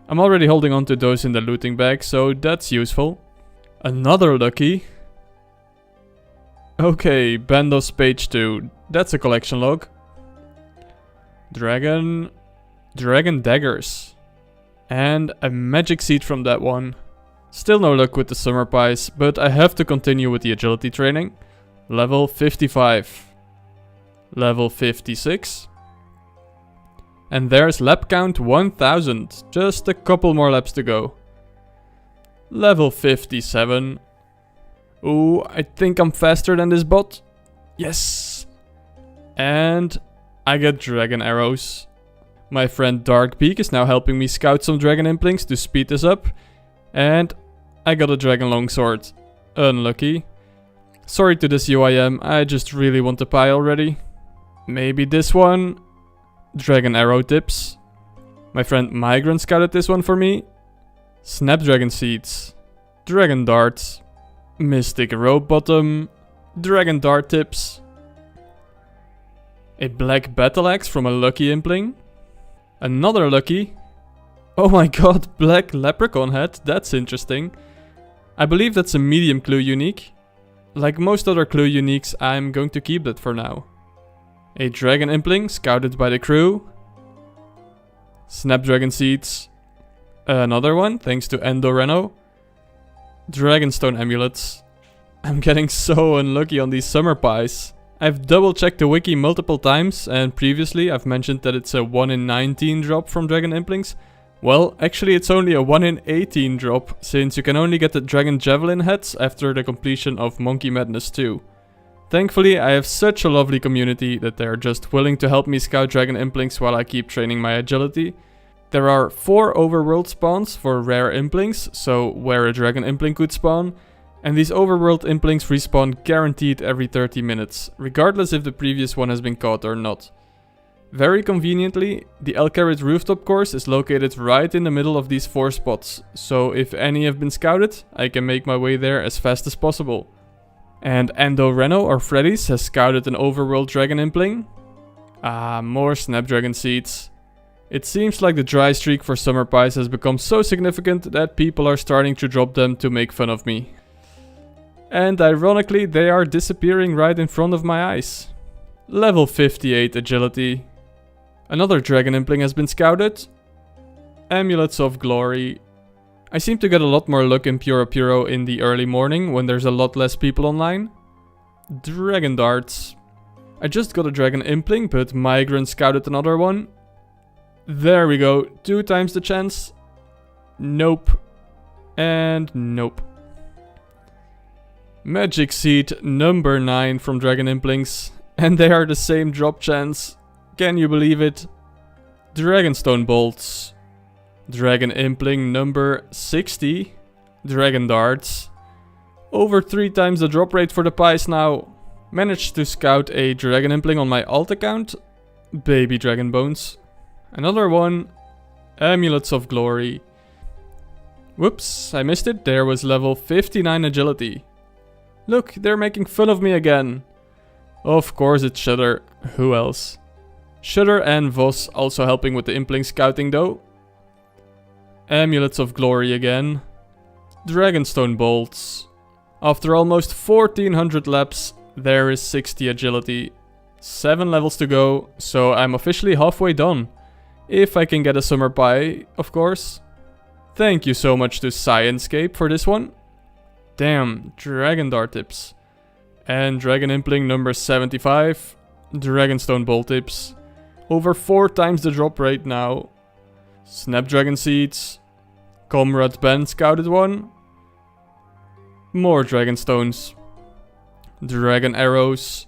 I'm already holding on to those in the looting bag, so that's useful. Another lucky. Okay, Bandos page 2. That's a collection log. Dragon daggers. And a magic seed from that one. Still no luck with the summer pies, but I have to continue with the agility training. Level 55. Level 56. And there's lap count 1000. Just a couple more laps to go. Level 57. Ooh, I think I'm faster than this bot. Yes! And I get dragon arrows. My friend Dark Peak is now helping me scout some dragon implings to speed this up. And I got a dragon longsword. Unlucky. Sorry to this UIM, I just really want the pie already. Maybe this one. Dragon arrow tips. My friend Migrant scouted this one for me. Snapdragon seeds. Dragon darts. Mystic rope bottom. Dragon dart tips. A black battle axe from a lucky impling. Another lucky. Oh my god, black leprechaun head, that's interesting. I believe that's a medium clue unique. Like most other clue uniques, I'm going to keep that for now. A dragon impling scouted by the crew. Snapdragon seeds. Another one, thanks to Endoreno. Dragonstone amulets. I'm getting so unlucky on these summer pies. I've double checked the wiki multiple times, and previously I've mentioned that it's a 1 in 19 drop from dragon implings. Well, actually it's only a 1 in 18 drop, since you can only get the dragon javelin heads after the completion of Monkey Madness 2. Thankfully, I have such a lovely community that they are just willing to help me scout dragon implings while I keep training my agility. There are 4 overworld spawns for rare implings, so where a dragon impling could spawn, And these overworld implings respawn guaranteed every 30 minutes, regardless if the previous one has been caught or not. Very conveniently, the El Carrot rooftop course is located right in the middle of these 4 spots, so if any have been scouted, I can make my way there as fast as possible. And Endo Reno or Freddy's has scouted an overworld dragon impling. Ah, more snapdragon seeds. It seems like the dry streak for summer pies has become so significant that people are starting to drop them to make fun of me. And ironically, they are disappearing right in front of my eyes. Level 58 agility. Another dragon impling has been scouted. Amulets of Glory. I seem to get a lot more luck in Puro-Puro in the early morning when there's a lot less people online. Dragon darts. I just got a dragon impling, but Migrant scouted another one. There we go, 2 times the chance. Nope. And nope. Magic Seed number 9 from Dragon Implings. And they are the same drop chance. Can you believe it? Dragonstone Bolts. Dragon Impling number 60. Dragon Darts. Over 3 times the drop rate for the pies now. Managed to scout a Dragon Impling on my alt account. Baby Dragon Bones. Another one. Amulets of Glory. Whoops, I missed it. There was level 59 agility. Look, they're making fun of me again. Of course it's Shudder. Who else? Shudder and Voss also helping with the impling scouting though. Amulets of Glory again. Dragonstone Bolts. After almost 1400 laps, there is 60 agility. 7 levels to go, so I'm officially halfway done. If I can get a summer pie, of course. Thank you so much to Sciencescape for this one. Damn, Dragon Dart tips. And Dragon Impling number 75. Dragonstone Bolt tips. Over 4 times the drop rate now. Snapdragon Seeds. Comrade Ben scouted one. More Dragonstones. Dragon Arrows.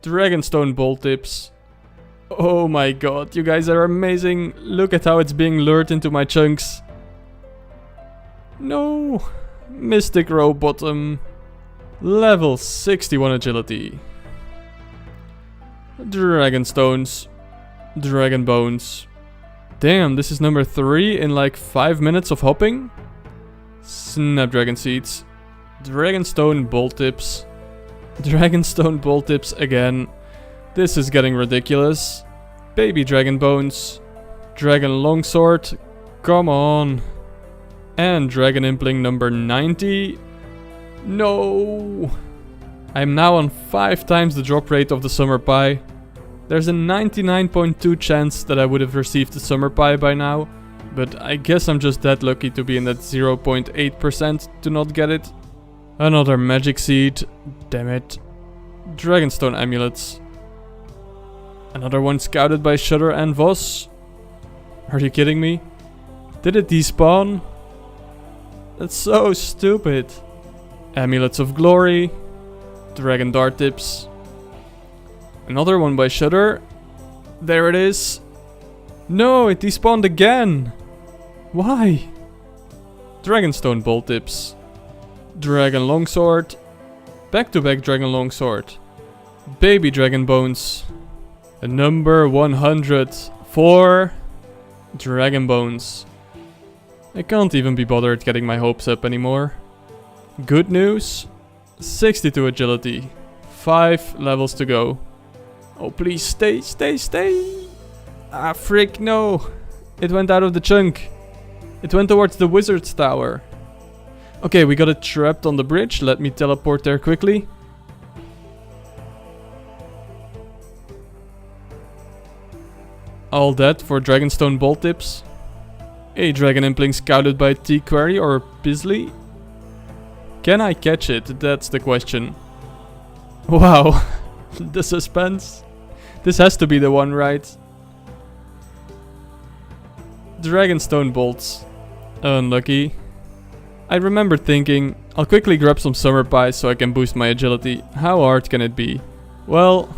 Dragonstone Bolt tips. Oh my god, you guys are amazing. Look at how it's being lured into my chunks. No. Mystic Row Bottom. Level 61 agility. Dragonstones. Dragon Bones. Damn, this is number 3 in like 5 minutes of hopping. Snapdragon Seeds. Dragonstone Bolt tips. Dragonstone Bolt tips again. This is getting ridiculous. Baby Dragon Bones. Dragon Longsword. Come on. And Dragon Impling number 90. No. I'm now on 5 times the drop rate of the summer pie. There's a 99.2 chance that I would have received the summer pie by now. But I guess I'm just that lucky to be in that 0.8% to not get it. Another Magic Seed. Damn it. Dragonstone Amulets. Another one scouted by Shudder and Voss. Are you kidding me? Did it despawn? That's so stupid. Amulets of Glory. Dragon Dart tips. Another one by Shudder. There it is. No, it despawned again. Why? Dragonstone Bolt tips. Dragon Longsword. Back-to-back Dragon Longsword. Baby Dragon Bones. A number 104. Dragon Bones. I can't even be bothered getting my hopes up anymore. Good news. 62 agility. 5 levels to go. Oh please stay, stay, stay. Ah frick, no. It went out of the chunk. It went towards the wizard's tower. Okay, we got it trapped on the bridge. Let me teleport there quickly. All that for Dragonstone Bolt tips. A Dragon Impling scouted by T-Query or Bisley. Can I catch it? That's the question. Wow. The suspense. This has to be the one, right? Dragonstone Bolts. Unlucky. I remember thinking, I'll quickly grab some summer pies so I can boost my agility. How hard can it be? Well,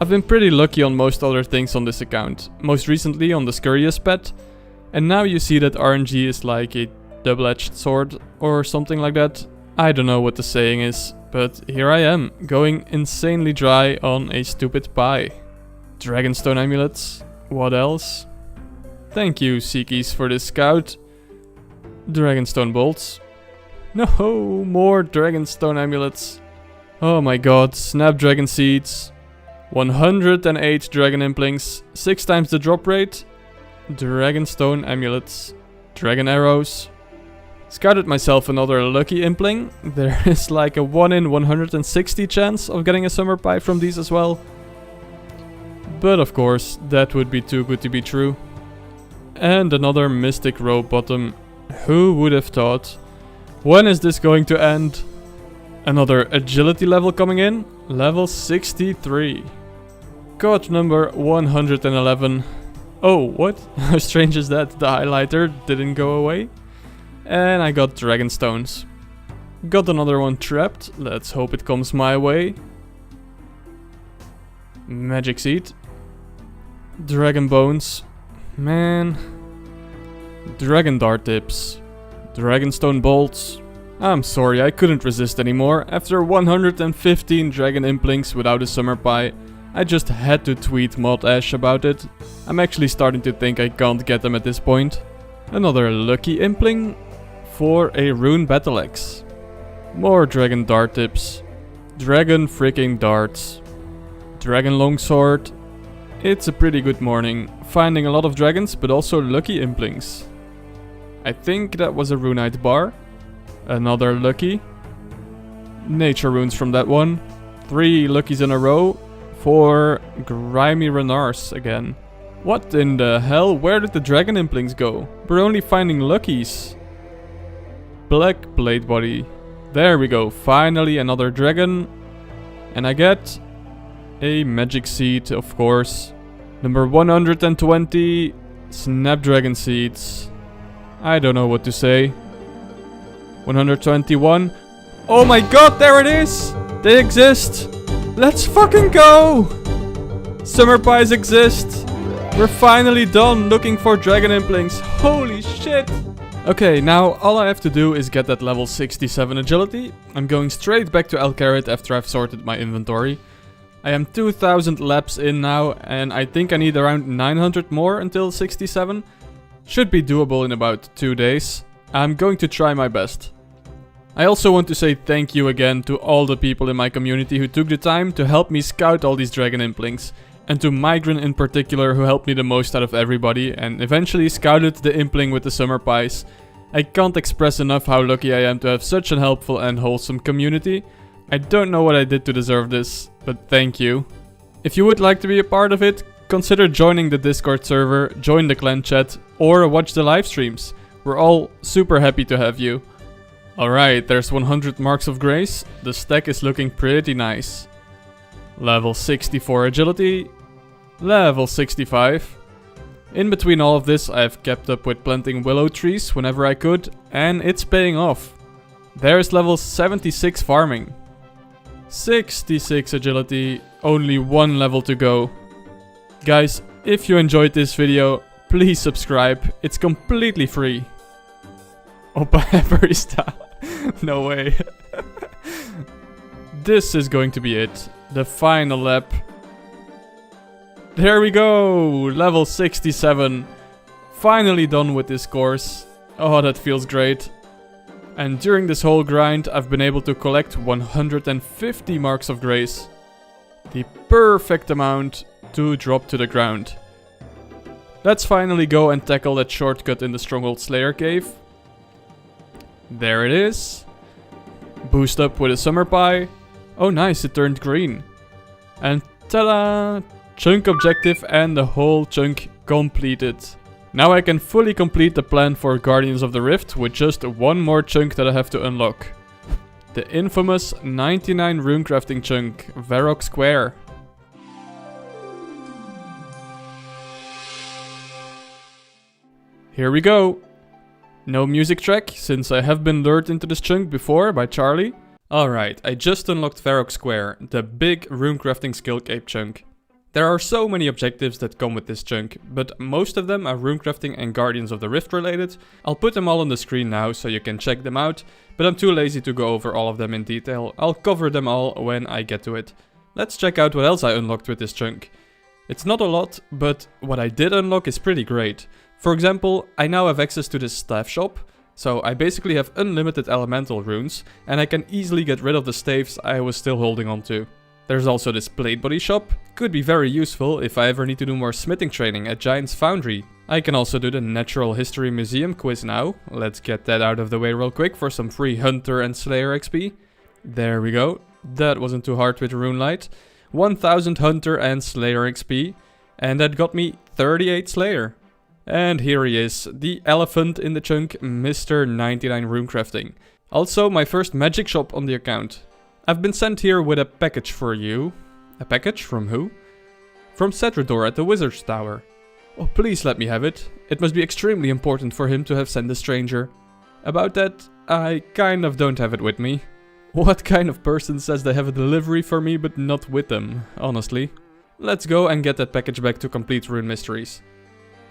I've been pretty lucky on most other things on this account. Most recently on the Scurrius pet. And now you see that RNG is like a double-edged sword or something like that. I don't know what the saying is, but here I am, going insanely dry on a stupid pie. Dragonstone amulets. What else? Thank you, Seekies, for this scout. Dragonstone bolts. No, more Dragonstone amulets. Oh my god, Snapdragon seeds. 108 Dragon Implings, 6 times the drop rate. Dragonstone amulets. Dragon arrows. Scouted myself another lucky impling. There is like a 1 in 160 chance of getting a summer pie from these as well. But of course, that would be too good to be true. And another Mystic Robe bottom. Who would have thought? When is this going to end? Another agility level coming in. Level 63. Card number 111. Oh, what? How strange is that? The highlighter didn't go away. And I got Dragonstones. Got another one trapped. Let's hope it comes my way. Magic Seed. Dragon Bones. Man. Dragon Dart Tips. Dragonstone Bolts. I'm sorry, I couldn't resist anymore. After 115 Dragon Implings without a summer pie, I just had to tweet Mod Ash about it. I'm actually starting to think I can't get them at this point. Another lucky Impling for a Rune Battle Axe. More Dragon Dart Tips. Dragon freaking Darts. Dragon Longsword. It's a pretty good morning. Finding a lot of dragons, but also lucky Implings. I think that was a Runite bar. Another lucky. Nature runes from that one. 3 luckies in a row. 4 grimy Renars again. What in the hell? Where did the Dragon Implings go? We're only finding luckies. Black Blade Body. There we go. Finally another dragon. And I get a Magic Seed, of course. Number 120. Snapdragon Seeds. I don't know what to say. 121. Oh my god, there it is! They exist! Let's fucking go! Summer pies exist! We're finally done looking for Dragon Implings. Holy shit! Okay, now all I have to do is get that level 67 agility. I'm going straight back to Alcarat after I've sorted my inventory. I am 2000 laps in now, and I think I need around 900 more until 67. Should be doable in about 2 days. I'm going to try my best. I also want to say thank you again to all the people in my community who took the time to help me scout all these Dragon Implings. And to Migran in particular, who helped me the most out of everybody and eventually scouted the Impling with the summer pies. I can't express enough how lucky I am to have such a helpful and wholesome community. I don't know what I did to deserve this, but thank you. If you would like to be a part of it, consider joining the Discord server, join the clan chat, or watch the live streams. We're all super happy to have you. Alright, there's 100 marks of grace. The stack is looking pretty nice. Level 64 agility. Level 65. In between all of this, I've kept up with planting willow trees whenever I could, and it's paying off. There's level 76 farming. 66 agility, only 1 level to go. Guys, if you enjoyed this video, please subscribe, it's completely free. Opa Happery. No way. This is going to be it. The final lap. There we go! Level 67. Finally done with this course. Oh, that feels great. And during this whole grind, I've been able to collect 150 marks of grace. The perfect amount to drop to the ground. Let's finally go and tackle that shortcut in the Stronghold Slayer cave. There it is. Boost up with a summer pie. Oh nice, it turned green. And ta-da! Chunk objective and the whole chunk completed. Now I can fully complete the plan for Guardians of the Rift with just 1 more chunk that I have to unlock. The infamous 99 Runecrafting chunk, Varrock Square. Here we go. No music track, since I have been lured into this chunk before by Charlie. Alright, I just unlocked Varrock Square, the big Runecrafting skill cape chunk. There are so many objectives that come with this chunk, but most of them are Runecrafting and Guardians of the Rift related. I'll put them all on the screen now so you can check them out, but I'm too lazy to go over all of them in detail. I'll cover them all when I get to it. Let's check out what else I unlocked with this chunk. It's not a lot, but what I did unlock is pretty great. For example, I now have access to this staff shop, so I basically have unlimited elemental runes, and I can easily get rid of the staves I was still holding on to. There's also this plate body shop, could be very useful if I ever need to do more smithing training at Giant's Foundry. I can also do the Natural History Museum quiz now. Let's get that out of the way real quick for some free Hunter and Slayer XP. There we go. That wasn't too hard with Runelight. 1000 Hunter and Slayer XP. And that got me 38 Slayer. And here he is, the elephant in the chunk, Mr. 99 Runecrafting. Also my first magic shop on the account. I've been sent here with a package for you. A package from who? From Cedrador at the Wizard's Tower. Oh, please let me have it. It must be extremely important for him to have sent a stranger. About that, I kind of don't have it with me. What kind of person says they have a delivery for me but not with them, honestly? Let's go and get that package back to complete Rune Mysteries.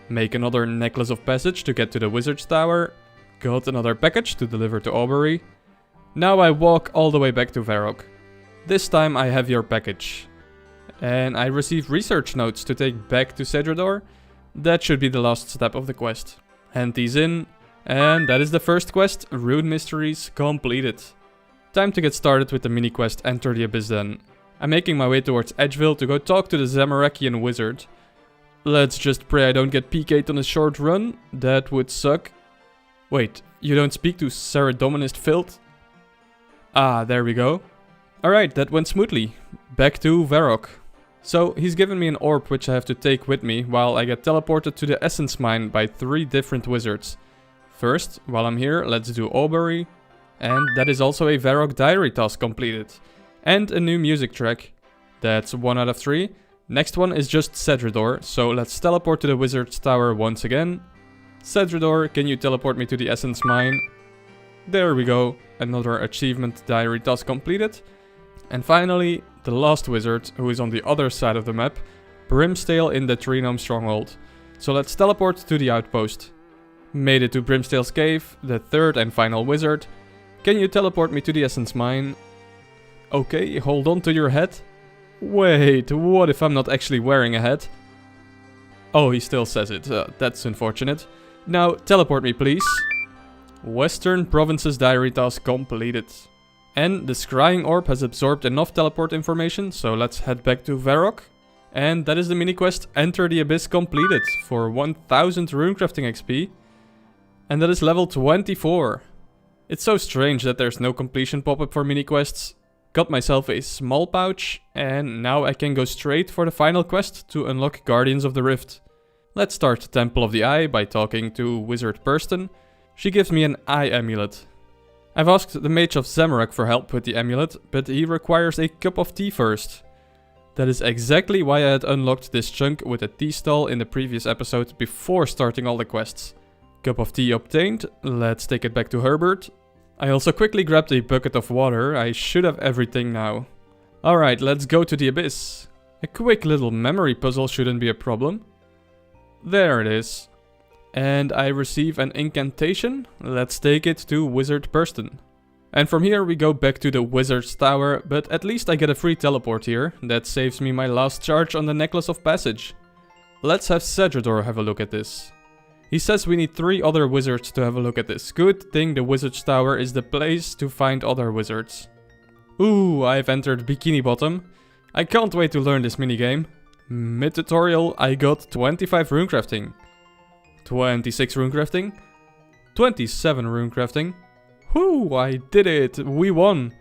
Make another Necklace of Passage to get to the Wizard's Tower. Got another package to deliver to Obor. Now I walk all the way back to Varrock. This time I have your package. And I receive research notes to take back to Cedrador. That should be the last step of the quest. Hand these in. And that is the first quest, Rune Mysteries, completed. Time to get started with the mini quest Enter the Abyss then. I'm making my way towards Edgeville to go talk to the Zamorakian wizard. Let's just pray I don't get PK'd on a short run. That would suck. Wait, you don't speak to Saradominist Filth? Ah, there we go. Alright, that went smoothly. Back to Varrock. So, he's given me an orb which I have to take with me while I get teleported to the Essence Mine by 3 different wizards. First, while I'm here, let's do Obor. And that is also a Varrock diary task completed. And a new music track. That's 1 out of 3. Next one is just Cedrador, so let's teleport to the Wizard's Tower once again. Cedrador, can you teleport me to the Essence Mine? There we go, another achievement diary task completed. And finally, the last wizard, who is on the other side of the map, Brimstale in the Tree Gnome Stronghold. So let's teleport to the outpost. Made it to Brimstale's cave, the third and final wizard. Can you teleport me to the Essence Mine? Okay, hold on to your head. Wait, what if I'm not actually wearing a hat? Oh, he still says it. That's unfortunate. Now, teleport me, please. Western Provinces diary task completed. And the Scrying Orb has absorbed enough teleport information, so let's head back to Varrock. And that is the mini quest Enter the Abyss completed for 1000 Runecrafting XP. And that is level 24. It's so strange that there's no completion pop-up for mini quests. Got myself a small pouch, and now I can go straight for the final quest to unlock Guardians of the Rift. Let's start Temple of the Eye by talking to Wizard Purston. She gives me an eye amulet. I've asked the Mage of Zamorak for help with the amulet, but he requires a cup of tea first. That is exactly why I had unlocked this chunk with a tea stall in the previous episode before starting all the quests. Cup of tea obtained, let's take it back to Herbert. I also quickly grabbed a bucket of water, I should have everything now. Alright, let's go to the Abyss. A quick little memory puzzle shouldn't be a problem. There it is. And I receive an incantation, let's take it to Wizard Purston. And from here we go back to the Wizard's Tower, but at least I get a free teleport here, that saves me my last charge on the Necklace of Passage. Let's have Cedrador have a look at this. He says we need 3 other wizards to have a look at this. Good thing the Wizard's Tower is the place to find other wizards. Ooh, I've entered Bikini Bottom. I can't wait to learn this minigame. Mid-tutorial, I got 25 runecrafting. 26 runecrafting. 27 runecrafting. Whoo, I did it! We won!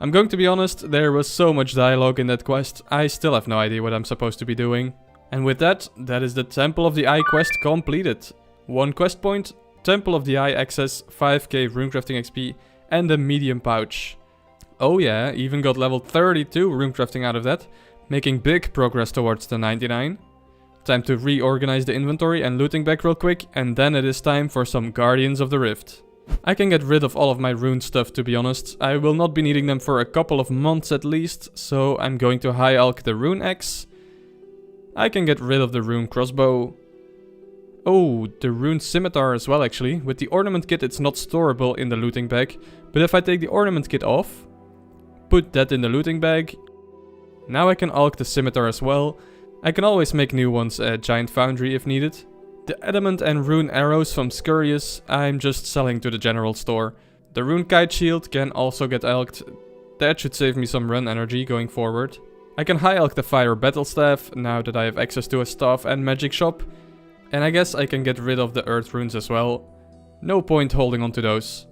I'm going to be honest, there was so much dialogue in that quest, I still have no idea what I'm supposed to be doing. And with that, that is the Temple of the Eye quest completed. 1 quest point, Temple of the Eye access, 5k runecrafting XP, and a medium pouch. Oh yeah, even got level 32 runecrafting out of that, making big progress towards the 99. Time to reorganize the inventory and looting back real quick, and then it is time for some Guardians of the Rift. I can get rid of all of my rune stuff, to be honest. I will not be needing them for a couple of months at least, so I'm going to high alch the rune axe. I can get rid of the rune crossbow. Oh, the rune scimitar as well actually. With the ornament kit it's not storable in the looting bag. But if I take the ornament kit off, put that in the looting bag, now I can alch the scimitar as well. I can always make new ones at Giant Foundry if needed. The adamant and rune arrows from Scurious I'm just selling to the general store. The rune kite shield can also get alched. That should save me some run energy going forward. I can high alch the fire battle staff now that I have access to a staff and magic shop. And I guess I can get rid of the earth runes as well. No point holding on to those.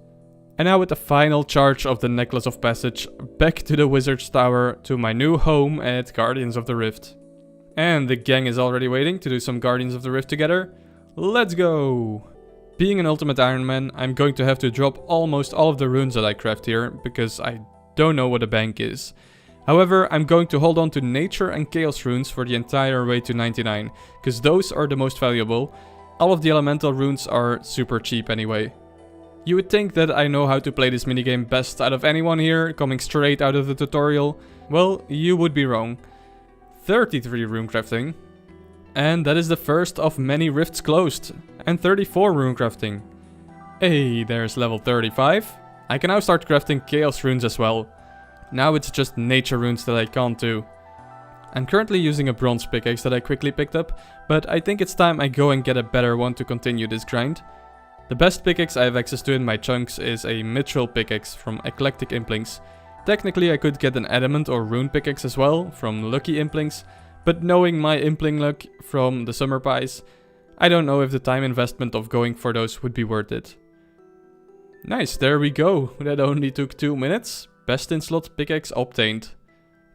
And now with the final charge of the Necklace of Passage, back to the Wizard's Tower to my new home at Guardians of the Rift. And the gang is already waiting to do some Guardians of the Rift together. Let's go! Being an Ultimate Iron Man, I'm going to have to drop almost all of the runes that I craft here, because I don't know what a bank is. However, I'm going to hold on to Nature and Chaos runes for the entire way to 99, because those are the most valuable. All of the Elemental runes are super cheap anyway. You would think that I know how to play this minigame best out of anyone here, coming straight out of the tutorial. Well, you would be wrong. 33 runecrafting. And that is the first of many rifts closed. And 34 runecrafting. Hey, there's level 35. I can now start crafting chaos runes as well. Now it's just nature runes that I can't do. I'm currently using a bronze pickaxe that I quickly picked up, but I think it's time I go and get a better one to continue this grind. The best pickaxe I have access to in my chunks is a mithril pickaxe from Eclectic Implings. Technically I could get an adamant or rune pickaxe as well from Lucky Implings, but knowing my impling luck from the summer pies, I don't know if the time investment of going for those would be worth it. Nice, there we go. That only took 2 minutes. Best in slot pickaxe obtained.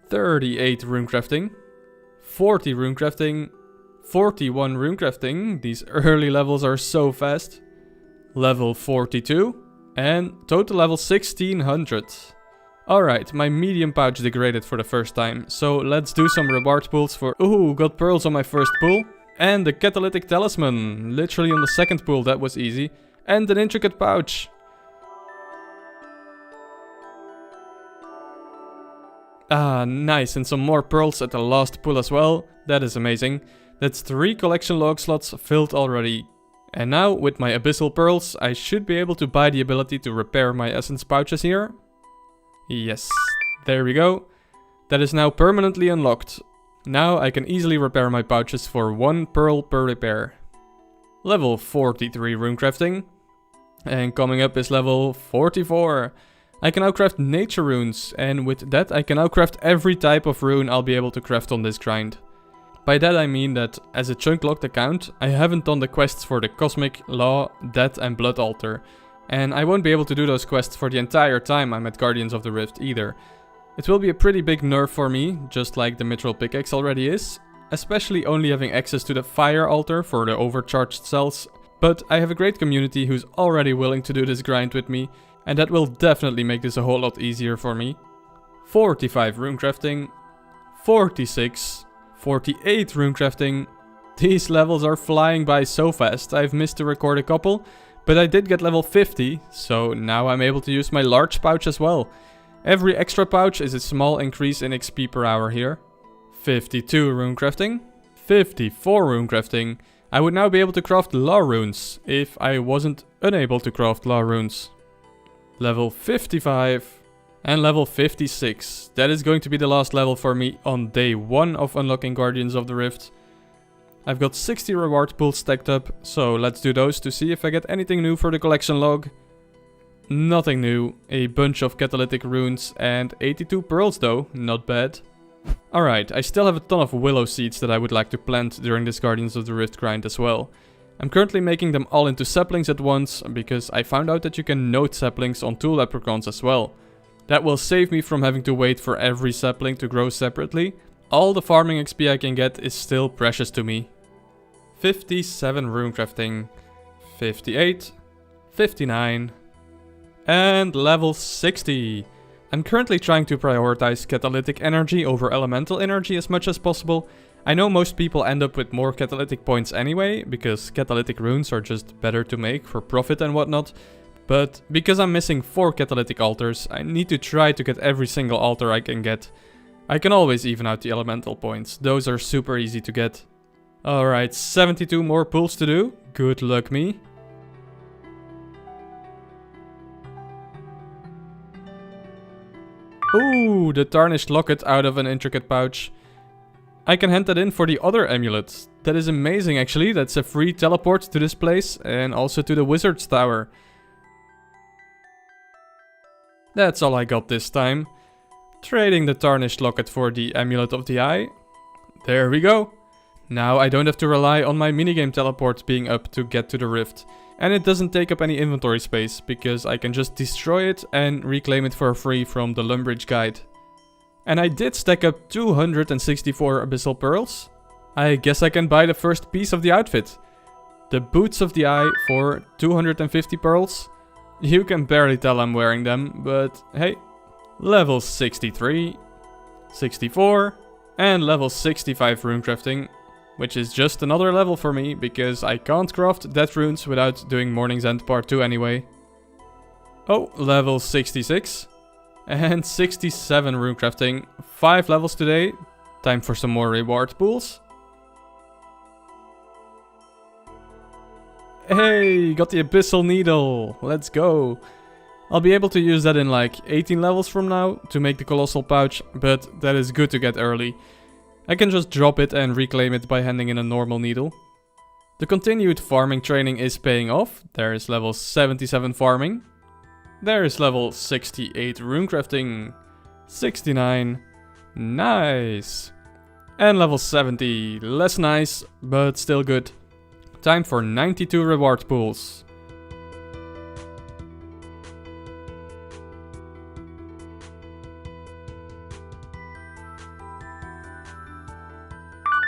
38 runecrafting. 40 runecrafting. 41 runecrafting. These early levels are so fast. Level 42. And total level 1600. Alright, my medium pouch degraded for the first time. So let's do some reward pulls for... Ooh, got pearls on my first pull. And the catalytic talisman. Literally on the second pull, that was easy. And an intricate pouch. Ah, nice, and some more pearls at the last pull as well. That is amazing. That's 3 collection log slots filled already. And now, with my abyssal pearls, I should be able to buy the ability to repair my essence pouches here. Yes, there we go. That is now permanently unlocked. Now I can easily repair my pouches for 1 pearl per repair. Level 43 runecrafting. And coming up is level 44. I can now craft nature runes, and with that I can now craft every type of rune I'll be able to craft on this grind. By that I mean that, as a chunk locked account, I haven't done the quests for the Cosmic, Law, Death and Blood Altar. And I won't be able to do those quests for the entire time I'm at Guardians of the Rift either. It will be a pretty big nerf for me, just like the mithril pickaxe already is. Especially only having access to the Fire Altar for the overcharged cells. But I have a great community who's already willing to do this grind with me. And that will definitely make this a whole lot easier for me. 45 runecrafting. 46. 48 runecrafting. These levels are flying by so fast. I've missed to record a couple, but I did get level 50, so now I'm able to use my large pouch as well. Every extra pouch is a small increase in XP per hour here. 52 runecrafting. 54 runecrafting. I would now be able to craft law runes if I wasn't unable to craft law runes. Level 55 and level 56. That is going to be the last level for me on day 1 of unlocking Guardians of the Rift. I've got 60 reward pools stacked up, so let's do those to see if I get anything new for the collection log. Nothing new, a bunch of catalytic runes and 82 pearls though, not bad. Alright, I still have a ton of willow seeds that I would like to plant during this Guardians of the Rift grind as well. I'm currently making them all into saplings at once, because I found out that you can node saplings on 2 leprechauns as well. That will save me from having to wait for every sapling to grow separately. All the farming XP I can get is still precious to me. 57 runecrafting, 58, 59, and level 60. I'm currently trying to prioritize catalytic energy over elemental energy as much as possible. I know most people end up with more catalytic points anyway, because catalytic runes are just better to make for profit and whatnot. But because I'm missing 4 catalytic altars, I need to try to get every single altar I can get. I can always even out the elemental points, those are super easy to get. Alright, 72 more pulls to do, good luck me. Ooh, the tarnished locket out of an intricate pouch. I can hand that in for the other amulet. That is amazing actually, that's a free teleport to this place and also to the wizard's tower. That's all I got this time. Trading the tarnished locket for the amulet of the eye. There we go. Now I don't have to rely on my minigame teleport being up to get to the rift. And it doesn't take up any inventory space, because I can just destroy it and reclaim it for free from the Lumbridge guide. And I did stack up 264 abyssal pearls. I guess I can buy the first piece of the outfit. The boots of the eye for 250 pearls. You can barely tell I'm wearing them, but hey. Level 63, 64, and level 65 runecrafting. Which is just another level for me, because I can't craft death runes without doing Morning's End Part 2 anyway. Oh, level 66. And 67 runecrafting. 5 levels today. Time for some more reward pools. Hey, got the Abyssal Needle. Let's go. I'll be able to use that in like 18 levels from now to make the Colossal Pouch, but that is good to get early. I can just drop it and reclaim it by handing in a normal needle. The continued farming training is paying off. There is level 77 farming. There is level 68 runecrafting. 69. Nice. And level 70. Less nice, but still good. Time for 92 reward pools.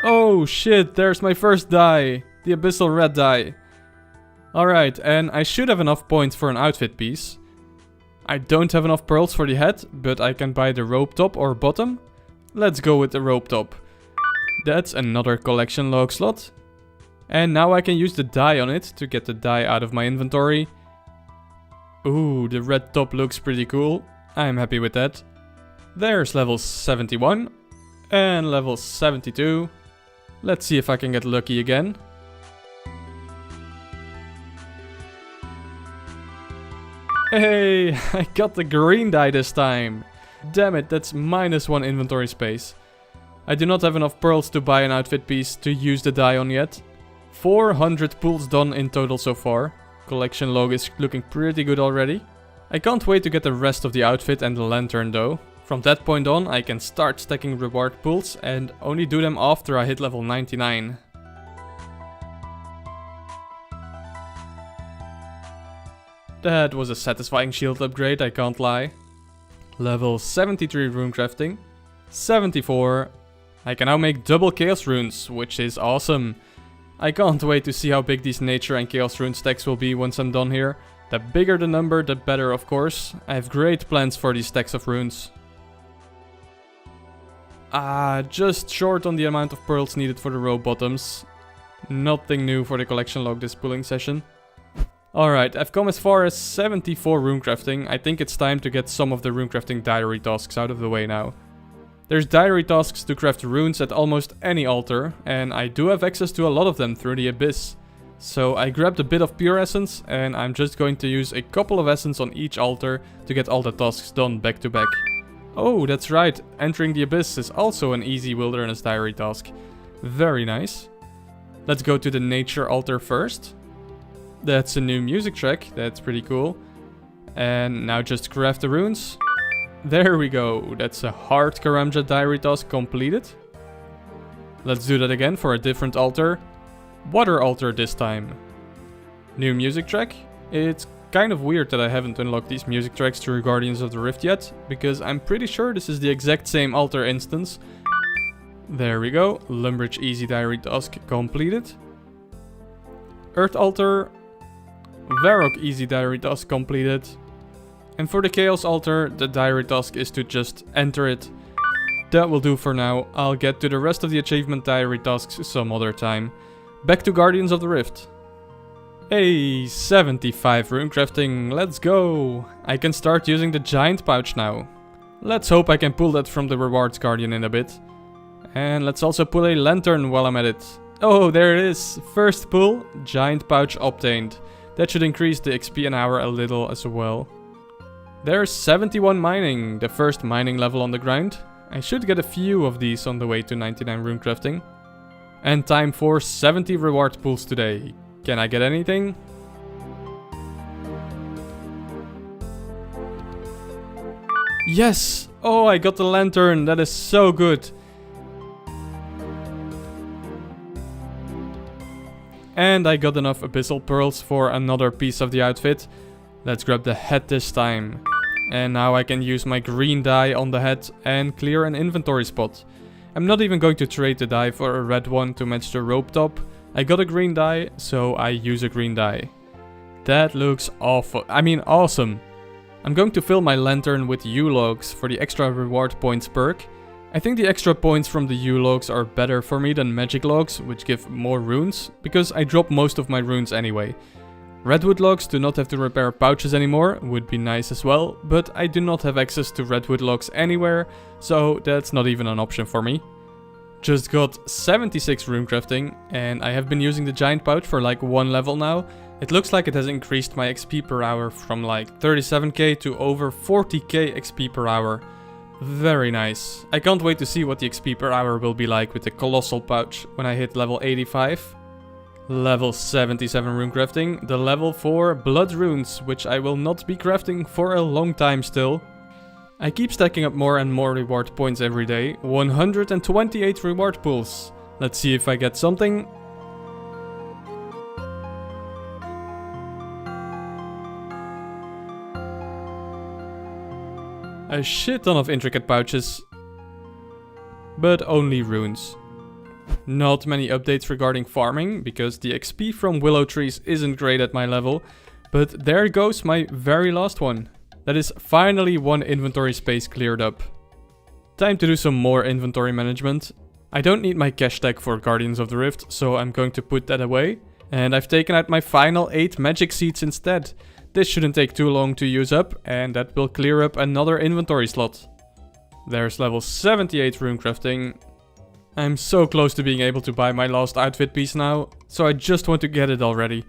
Oh shit, there's my first die. The Abyssal Red die. Alright, and I should have enough points for an outfit piece. I don't have enough pearls for the head, but I can buy the rope top or bottom. Let's go with the rope top. That's another collection log slot. And now I can use the dye on it to get the dye out of my inventory. Ooh, the red top looks pretty cool. I'm happy with that. There's level 71 and level 72. Let's see if I can get lucky again. Hey, I got the green dye this time. Damn it, that's -1 inventory space. I do not have enough pearls to buy an outfit piece to use the dye on yet. 400 pulls done in total so far. Collection log is looking pretty good already. I can't wait to get the rest of the outfit and the lantern though. From that point on, I can start stacking reward pools and only do them after I hit level 99. That was a satisfying shield upgrade, I can't lie. Level 73 runecrafting. 74. I can now make double chaos runes, which is awesome. I can't wait to see how big these nature and chaos rune stacks will be once I'm done here. The bigger the number, the better of course. I have great plans for these stacks of runes. Just short on the amount of pearls needed for the row bottoms. Nothing new for the collection log this pulling session. Alright, I've come as far as 74 runecrafting. I think it's time to get some of the runecrafting diary tasks out of the way now. There's diary tasks to craft runes at almost any altar, and I do have access to a lot of them through the Abyss. So I grabbed a bit of pure essence, and I'm just going to use a couple of essence on each altar to get all the tasks done back to back. Oh, that's right, entering the Abyss is also an easy wilderness diary task. Very nice. Let's go to the nature altar first. That's a new music track, that's pretty cool. And now just craft the runes. There we go, that's a hard Karamja diary task completed. Let's do that again for a different altar. Water altar this time. New music track. It's kind of weird that I haven't unlocked these music tracks through Guardians of the Rift yet, because I'm pretty sure this is the exact same altar instance. There we go, Lumbridge easy diary task completed. Earth altar. Varrock easy diary task completed. And for the Chaos altar, the diary task is to just enter it. That will do for now. I'll get to the rest of the achievement diary tasks some other time. Back to Guardians of the Rift. Hey, 75 runecrafting, let's go! I can start using the giant pouch now. Let's hope I can pull that from the rewards guardian in a bit. And let's also pull a lantern while I'm at it. Oh, there it is. First pull, giant pouch obtained. That should increase the XP an hour a little as well. There's 71 mining, the first mining level on the grind. I should get a few of these on the way to 99 runecrafting. And time for 70 reward pulls today. Can I get anything? Yes! Oh, I got the lantern. That is so good. And I got enough abyssal pearls for another piece of the outfit. Let's grab the head this time. And now I can use my green dye on the head and clear an inventory spot. I'm not even going to trade the dye for a red one to match the rope top. I got a green dye, so I use a green dye. That looks awesome. I'm going to fill my lantern with U-logs for the extra reward points perk. I think the extra points from the U-logs are better for me than magic logs, which give more runes, because I drop most of my runes anyway. Redwood logs do not have to repair pouches anymore, would be nice as well, but I do not have access to redwood logs anywhere, so that's not even an option for me. Just got 76 runecrafting, and I have been using the giant pouch for like 1 level now. It looks like it has increased my XP per hour from like 37k to over 40k XP per hour. Very nice. I can't wait to see what the XP per hour will be like with the colossal pouch when I hit level 85. Level 77 runecrafting, the level for blood runes, which I will not be crafting for a long time still. I keep stacking up more and more reward points every day. 128 reward pools. Let's see if I get something. A shit ton of intricate pouches. But only runes. Not many updates regarding farming, because the XP from willow trees isn't great at my level. But there goes my very last one. That is finally one inventory space cleared up. Time to do some more inventory management. I don't need my cash tag for Guardians of the Rift, so I'm going to put that away. And I've taken out my final 8 magic seeds instead. This shouldn't take too long to use up, and that will clear up another inventory slot. There's level 78 runecrafting. I'm so close to being able to buy my last outfit piece now, so I just want to get it already.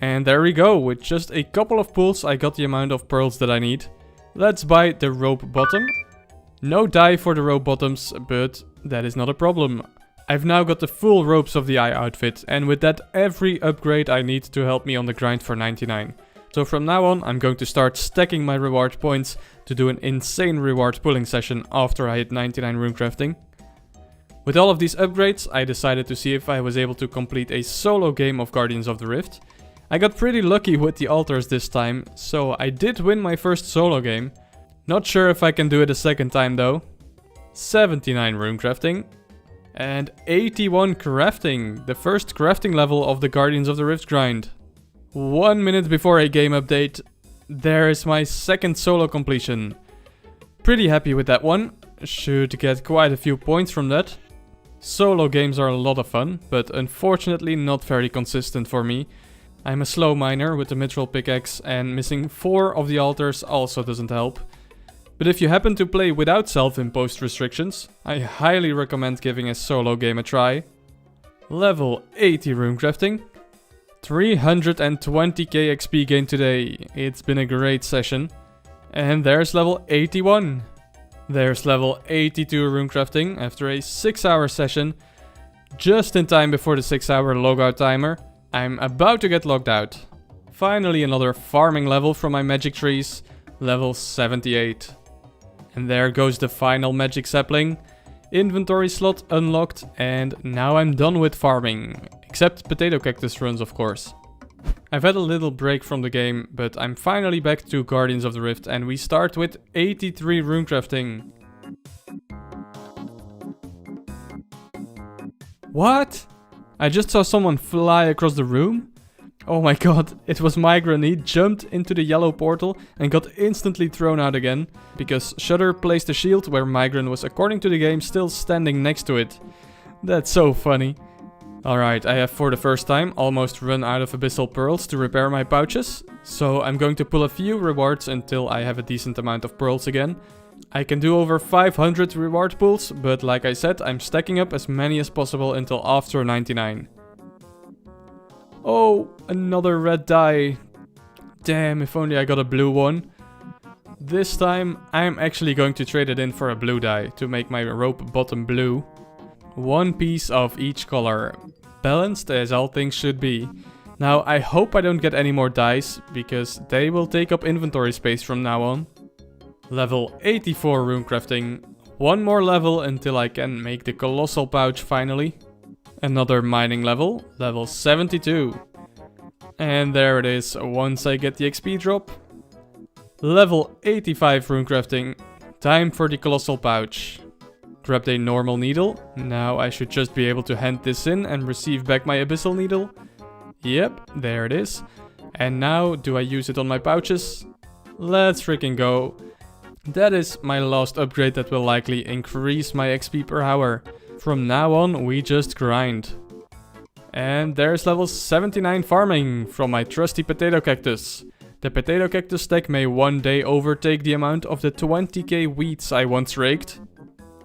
And there we go, with just a couple of pulls I got the amount of pearls that I need. Let's buy the rope bottom. No dye for the rope bottoms, but that is not a problem. I've now got the full ropes of the eye outfit, and with that every upgrade I need to help me on the grind for 99. So from now on I'm going to start stacking my reward points to do an insane reward pulling session after I hit 99 runecrafting. With all of these upgrades I decided to see if I was able to complete a solo game of Guardians of the Rift. I got pretty lucky with the altars this time, so I did win my first solo game. Not sure if I can do it a second time though. 79 runecrafting. And 81 crafting, the first crafting level of the Guardians of the Rift grind. 1 minute before a game update, there is my second solo completion. Pretty happy with that one, should get quite a few points from that. Solo games are a lot of fun, but unfortunately not very consistent for me. I'm a slow miner with the mithril pickaxe, and missing 4 of the altars also doesn't help. But if you happen to play without self-imposed restrictions, I highly recommend giving a solo game a try. Level 80 runecrafting. 320k XP gained today. It's been a great session. And there's level 81. There's level 82 runecrafting after a 6-hour session. Just in time before the 6-hour logout timer. I'm about to get logged out. Finally another farming level from my magic trees. Level 78. And there goes the final magic sapling. Inventory slot unlocked, and now I'm done with farming. Except potato cactus runs, of course. I've had a little break from the game, but I'm finally back to Guardians of the Rift, and we start with 83 runecrafting. What? I just saw someone fly across the room? Oh my god, it was Migran. He jumped into the yellow portal and got instantly thrown out again, because Shudder placed a shield where Migran was, according to the game, still standing next to it. That's so funny. Alright, I have for the first time almost run out of abyssal pearls to repair my pouches, so I'm going to pull a few rewards until I have a decent amount of pearls again. I can do over 500 reward pools, but like I said, I'm stacking up as many as possible until after 99. Oh, another red die. Damn, if only I got a blue one. This time, I'm actually going to trade it in for a blue die to make my rope bottom blue. One piece of each color. Balanced as all things should be. Now, I hope I don't get any more dice, because they will take up inventory space from now on. Level 84 Runecrafting. One more level until I can make the colossal pouch finally. Another mining level, level 72. And there it is, once I get the XP drop. Level 85 Runecrafting. Time for the colossal pouch. Grabbed a normal needle. Now I should just be able to hand this in and receive back my abyssal needle. Yep, there it is. And now, do I use it on my pouches? Let's freaking go. That is my last upgrade that will likely increase my XP per hour. From now on, we just grind. And there's level 79 farming from my trusty potato cactus. The potato cactus stack may one day overtake the amount of the 20k wheats I once raked.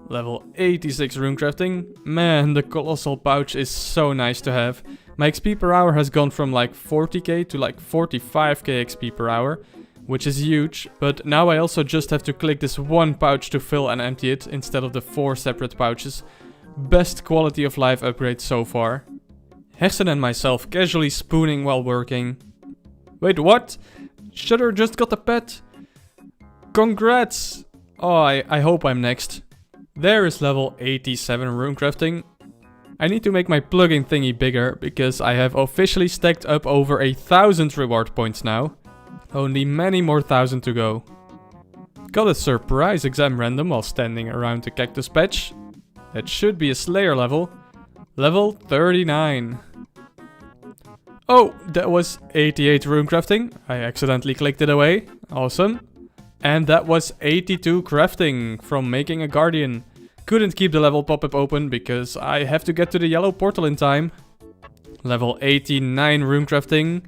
Level 86 Runecrafting. Man, the colossal pouch is so nice to have. My XP per hour has gone from like 40k to like 45k XP per hour, which is huge, but now I also just have to click this one pouch to fill and empty it instead of the 4 separate pouches. Best quality of life upgrade so far. Hexen and myself casually spooning while working. Wait, what? Shutter just got a pet? Congrats! Oh, I hope I'm next. There is level 87 Runecrafting. I need to make my plugin thingy bigger, because I have officially stacked up over 1,000 reward points now. Only many more thousand to go. Got a surprise exam random while standing around the cactus patch. That should be a Slayer level. Level 39. Oh, that was 88 Runecrafting. I accidentally clicked it away. Awesome. And that was 82 crafting from making a guardian. Couldn't keep the level pop-up open because I have to get to the yellow portal in time. Level 89 Runecrafting.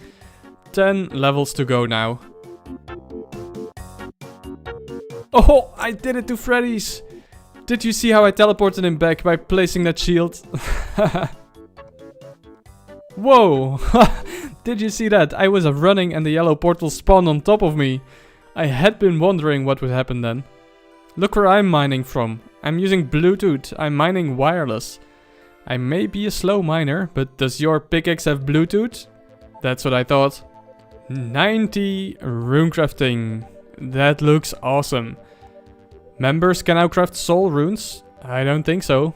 10 levels to go now. Oh, I did it to Freddy's. Did you see how I teleported him back by placing that shield? Whoa! Did you see that? I was running and the yellow portal spawned on top of me. I had been wondering what would happen then. Look where I'm mining from. I'm using Bluetooth. I'm mining wireless. I may be a slow miner, but does your pickaxe have Bluetooth? That's what I thought. 90 Runecrafting. That looks awesome. Members can now craft soul runes? I don't think so.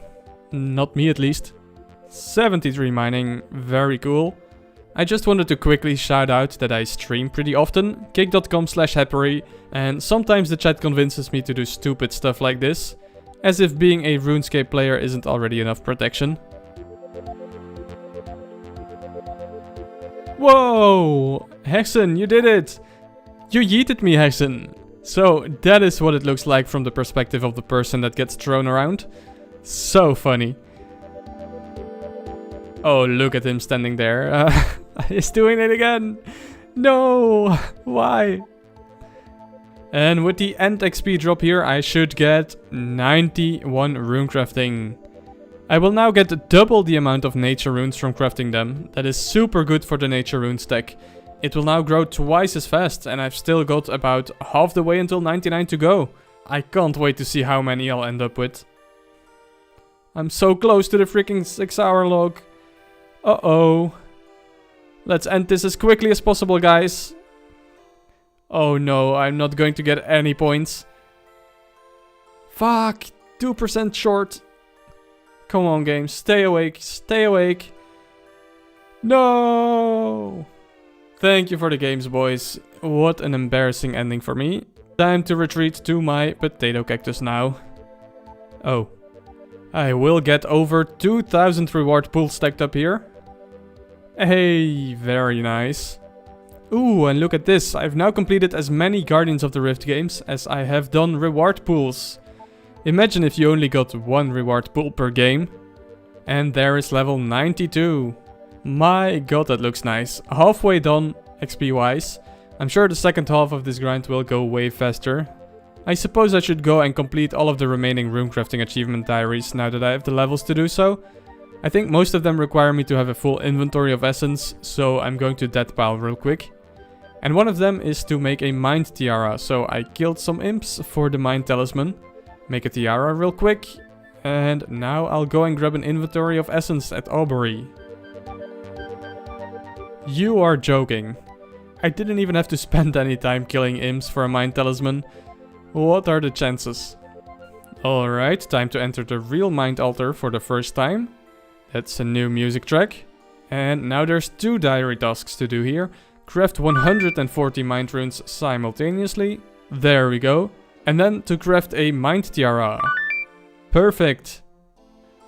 Not me at least. 73 mining. Very cool. I just wanted to quickly shout out that I stream pretty often, kick.com/Happery, and sometimes the chat convinces me to do stupid stuff like this, as if being a RuneScape player isn't already enough protection. Whoa! Hexen, you did it! You yeeted me, Hexen! So, that is what it looks like from the perspective of the person that gets thrown around. So funny. Oh, look at him standing there. He's doing it again! No! Why? And with the end XP drop here, I should get 91 Runecrafting. I will now get double the amount of nature runes from crafting them. That is super good for the nature rune stack. It will now grow twice as fast, and I've still got about half the way until 99 to go. I can't wait to see how many I'll end up with. I'm so close to the freaking 6-hour log. Uh-oh. Let's end this as quickly as possible, guys. Oh no, I'm not going to get any points. Fuck, 2% short. Come on, game, stay awake, stay awake. No! Thank you for the games, boys. What an embarrassing ending for me. Time to retreat to my potato cactus now. Oh. I will get over 2,000 reward pools stacked up here. Hey, very nice. Ooh, and look at this. I've now completed as many Guardians of the Rift games as I have done reward pools. Imagine if you only got one reward pool per game. And there is level 92. My god, that looks nice. Halfway done, XP wise. I'm sure the second half of this grind will go way faster. I suppose I should go and complete all of the remaining runecrafting achievement diaries now that I have the levels to do so. I think most of them require me to have a full inventory of essence, so I'm going to that pile real quick. And one of them is to make a mind tiara, so I killed some imps for the mind talisman. Make a tiara real quick, and now I'll go and grab an inventory of essence at Obor. You are joking. I didn't even have to spend any time killing imps for a mind talisman. What are the chances? Alright, time to enter the real mind altar for the first time. That's a new music track. And now there's 2 diary tasks to do here. Craft 140 mind runes simultaneously. There we go. And then to craft a mind tiara. Perfect.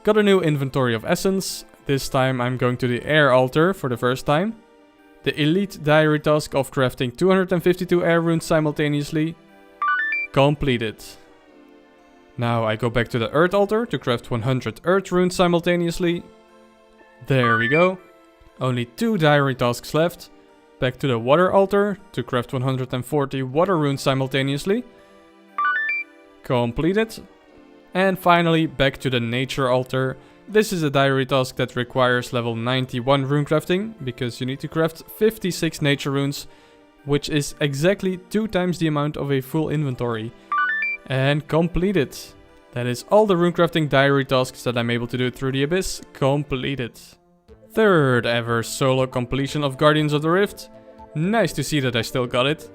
Got a new inventory of essence. This time I'm going to the air altar for the first time. The elite diary task of crafting 252 air runes simultaneously. Completed. Now I go back to the earth altar to craft 100 earth runes simultaneously. There we go. Only 2 diary tasks left. Back to the water altar to craft 140 water runes simultaneously. Completed. And finally back to the nature altar. This is a diary task that requires level 91 runecrafting, because you need to craft 56 nature runes, which is exactly 2 times the amount of a full inventory. And completed. That is all the runecrafting diary tasks that I'm able to do through the Abyss completed. 3rd ever solo completion of Guardians of the Rift. Nice to see that I still got it.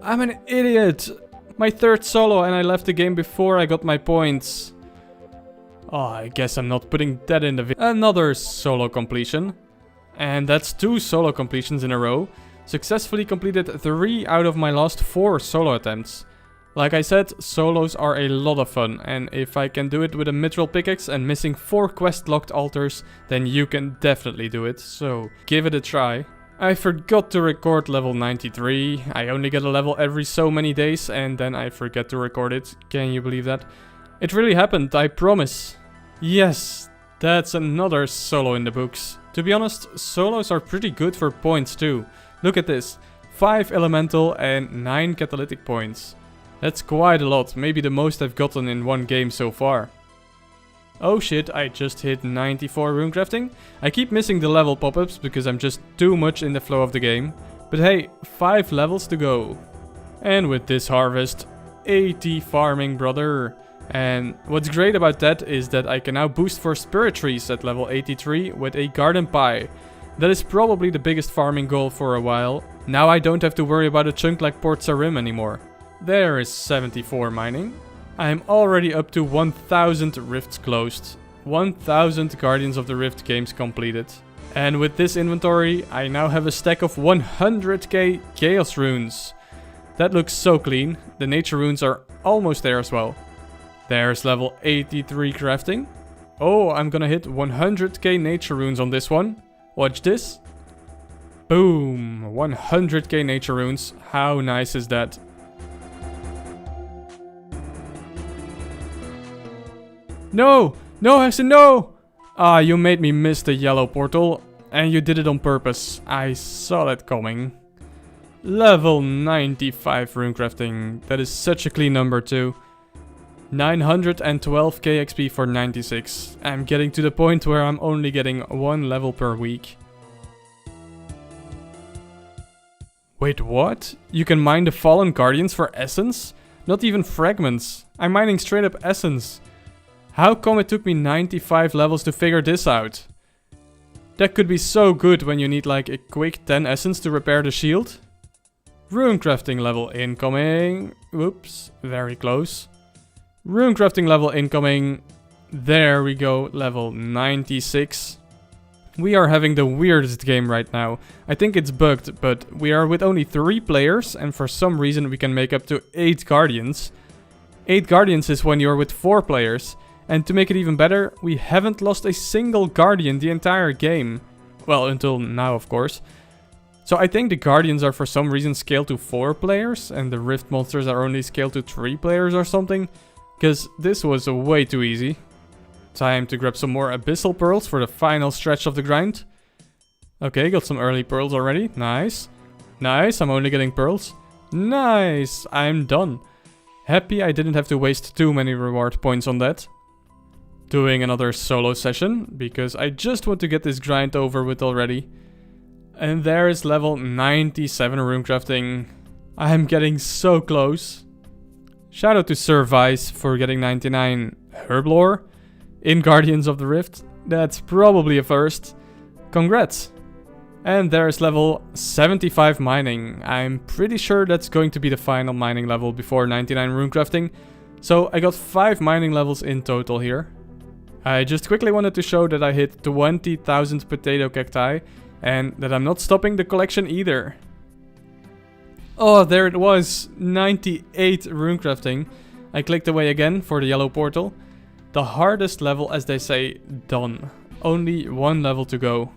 I'm an idiot! My 3rd solo and I left the game before I got my points. Oh, I guess I'm not putting that in the video. Another solo completion. And that's 2 solo completions in a row. Successfully completed 3 out of my last 4 solo attempts. Like I said, solos are a lot of fun, and if I can do it with a mithril pickaxe and missing 4 quest locked altars, then you can definitely do it, so give it a try. I forgot to record level 93, I only get a level every so many days and then I forget to record it, can you believe that? It really happened, I promise. Yes, that's another solo in the books. To be honest, solos are pretty good for points too. Look at this, 5 elemental and 9 catalytic points. That's quite a lot, maybe the most I've gotten in one game so far. Oh shit, I just hit 94 runecrafting. I keep missing the level pop-ups because I'm just too much in the flow of the game. But hey, 5 levels to go. And with this harvest, 80 farming, brother. And what's great about that is that I can now boost for spirit trees at level 83 with a garden pie. That is probably the biggest farming goal for a while. Now I don't have to worry about a chunk like Port Sarim anymore. There is 74 mining. I am already up to 1000 rifts closed. 1000 Guardians of the Rift games completed. And with this inventory, I now have a stack of 100k Chaos runes. That looks so clean. The nature runes are almost there as well. There's level 83 crafting. Oh, I'm gonna hit 100k nature runes on this one. Watch this. Boom, 100k nature runes. How nice is that? No! No, Hexen, no! Ah, you made me miss the yellow portal. And you did it on purpose. I saw that coming. Level 95 runecrafting. That is such a clean number too. 912k XP for 96. I'm getting to the point where I'm only getting 1 level per week. Wait, what? You can mine the fallen guardians for essence? Not even fragments. I'm mining straight up essence. How come it took me 95 levels to figure this out? That could be so good when you need like a quick 10 essence to repair the shield. Runecrafting level incoming. Whoops, very close. Runecrafting level incoming. There we go, level 96. We are having the weirdest game right now. I think it's bugged, but we are with only 3 players and for some reason we can make up to 8 guardians. 8 guardians is when you're with 4 players. And to make it even better, we haven't lost a single guardian the entire game. Well, until now, of course. So I think the guardians are for some reason scaled to 4 players, and the rift monsters are only scaled to 3 players or something. Because this was way too easy. Time to grab some more abyssal pearls for the final stretch of the grind. Okay, got some early pearls already. Nice. Nice, I'm only getting pearls. Nice, I'm done. Happy I didn't have to waste too many reward points on that. Doing another solo session, because I just want to get this grind over with already. And there is level 97 runecrafting. I'm getting so close. Shout out to Sir Vice for getting 99 herblore in Guardians of the Rift. That's probably a first. Congrats. And there's level 75 mining. I'm pretty sure that's going to be the final mining level before 99 runecrafting. So I got 5 mining levels in total here. I just quickly wanted to show that I hit 20,000 potato cacti and that I'm not stopping the collection either. Oh, there it was, 98 runecrafting. I clicked away again for the yellow portal. The hardest level, as they say, done. Only 1 level to go.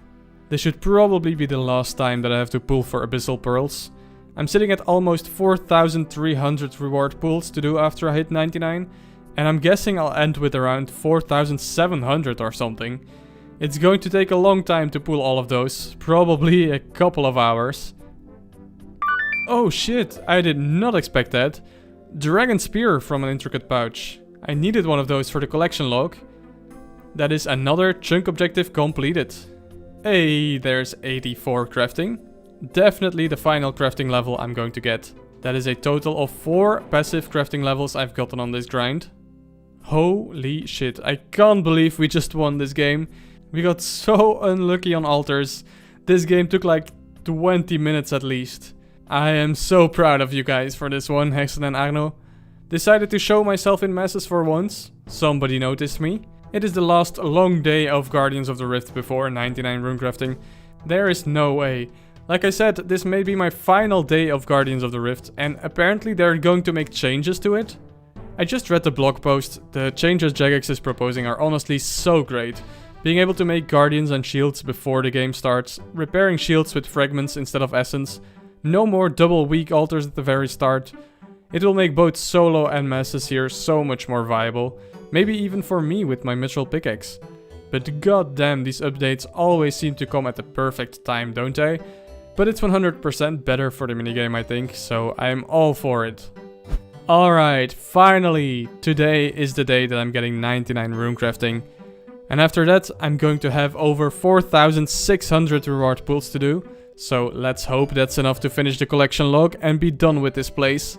This should probably be the last time that I have to pull for abyssal pearls. I'm sitting at almost 4,300 reward pulls to do after I hit 99. And I'm guessing I'll end with around 4,700 or something. It's going to take a long time to pull all of those. Probably a couple of hours. Oh shit, I did not expect that. Dragon Spear from an intricate pouch. I needed one of those for the collection log. That is another chunk objective completed. Hey, there's 84 crafting. Definitely the final crafting level I'm going to get. That is a total of 4 passive crafting levels I've gotten on this grind. Holy shit, I can't believe we just won this game. We got so unlucky on altars. This game took like 20 minutes at least. I am so proud of you guys for this one, Hexen and Arno. Decided to show myself in masses for once. Somebody noticed me. It is the last long day of Guardians of the Rift before 99 runecrafting. There is no way. Like I said, this may be my final day of Guardians of the Rift, and apparently they're going to make changes to it. I just read the blog post. The changes Jagex is proposing are honestly so great. Being able to make guardians and shields before the game starts, repairing shields with fragments instead of essence, no more double weak altars at the very start. It will make both solo and masses here so much more viable, maybe even for me with my mithril pickaxe. But goddamn, these updates always seem to come at the perfect time, don't they? But it's 100% better for the minigame, I think, so I'm all for it. Alright, finally! Today is the day that I'm getting 99 runecrafting. And after that, I'm going to have over 4,600 reward pulls to do. So let's hope that's enough to finish the collection log and be done with this place.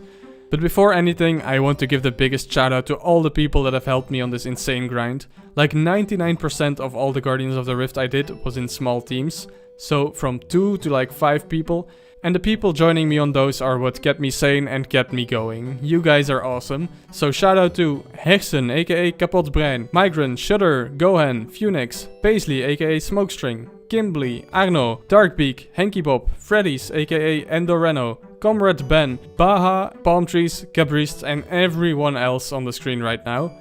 But before anything, I want to give the biggest shout out to all the people that have helped me on this insane grind. Like 99% of all the Guardians of the Rift I did was in small teams. So from 2 to like 5 people. And the people joining me on those are what kept me sane and kept me going. You guys are awesome. So shout out to Hexen, aka Kapotbrein, Migrant, Shudder, Gohan, Funix, Paisley, aka Smokestring, Kimbley, Arno, Darkbeak, Henky Bob, Freddy's, aka Endoreno, Comrade Ben, Baha, Palm Trees, Cabrist, and everyone else on the screen right now.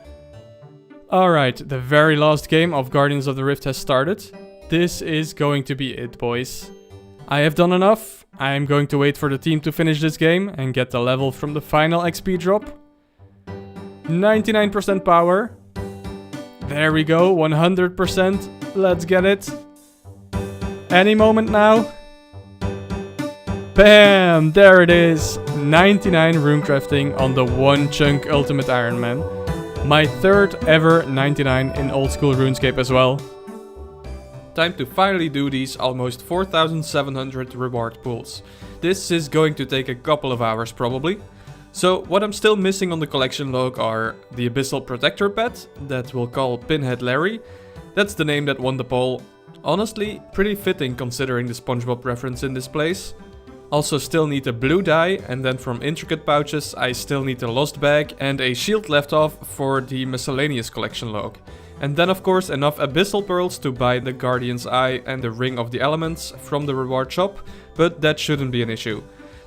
Alright, the very last game of Guardians of the Rift has started. This is going to be it, boys. I have done enough. I am going to wait for the team to finish this game and get the level from the final XP drop. 99% power. There we go, 100%. Let's get it. Any moment now. Bam! There it is. 99 runecrafting on the One Chunk Ultimate Iron Man. My 3rd ever 99 in old school RuneScape as well. Time to finally do these almost 4,700 reward pulls. This is going to take a couple of hours probably. So what I'm still missing on the collection log are the Abyssal Protector pet that we'll call Pinhead Larry. That's the name that won the poll. Honestly, pretty fitting considering the SpongeBob reference in this place. Also still need a blue dye, and then from intricate pouches I still need a lost bag and a shield left off for the miscellaneous collection log. And then of course enough abyssal pearls to buy the Guardian's Eye and the Ring of the Elements from the reward shop, but that shouldn't be an issue.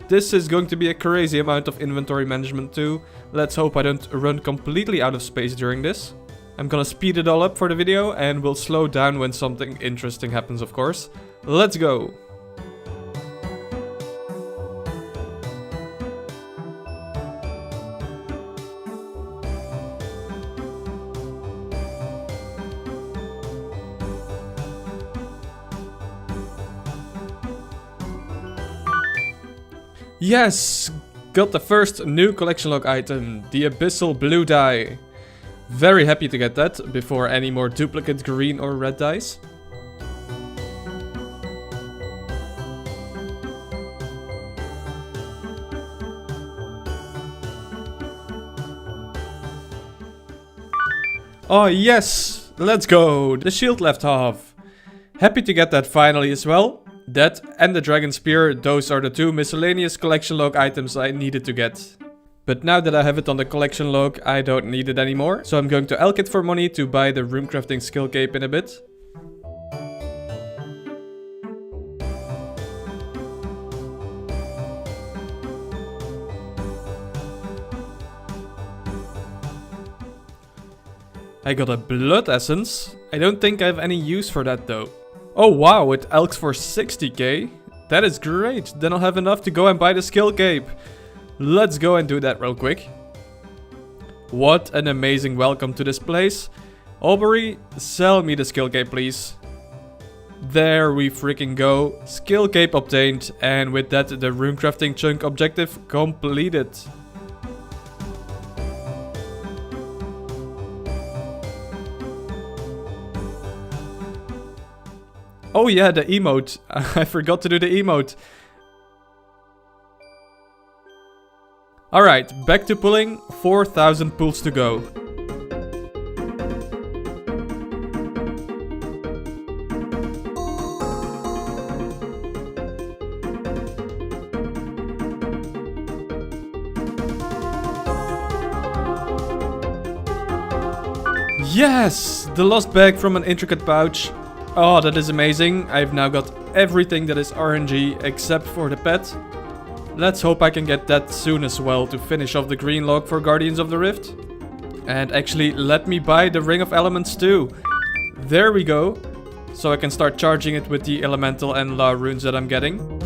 This is going to be a crazy amount of inventory management too. Let's hope I don't run completely out of space during this. I'm gonna speed it all up for the video and we'll slow down when something interesting happens, of course. Let's go! Yes! Got the first new collection log item, the Abyssal Blue die. Very happy to get that before any more duplicate green or red dice. Oh yes, let's go, the shield left half. Happy to get that finally as well. That and the Dragon Spear, those are the two miscellaneous collection log items I needed to get. But now that I have it on the collection log, I don't need it anymore. So I'm going to elk it for money to buy the Runecrafting skill cape in a bit. I got a blood essence. I don't think I have any use for that though. Oh wow, it elks for 60k. That is great. Then I'll have enough to go and buy the skill cape. Let's go and do that real quick. What an amazing welcome to this place. Obor, sell me the skill cape please. There we freaking go. Skill cape obtained. And with that the Runecrafting chunk objective completed. Oh yeah, the emote. I forgot to do the emote. Alright, back to pulling. 4,000 pulls to go. Yes! The lost bag from an intricate pouch. Oh, that is amazing. I've now got everything that is RNG except for the pet. Let's hope I can get that soon as well to finish off the green log for Guardians of the Rift. And actually, let me buy the Ring of Elements too. There we go. So I can start charging it with the Elemental and La runes that I'm getting.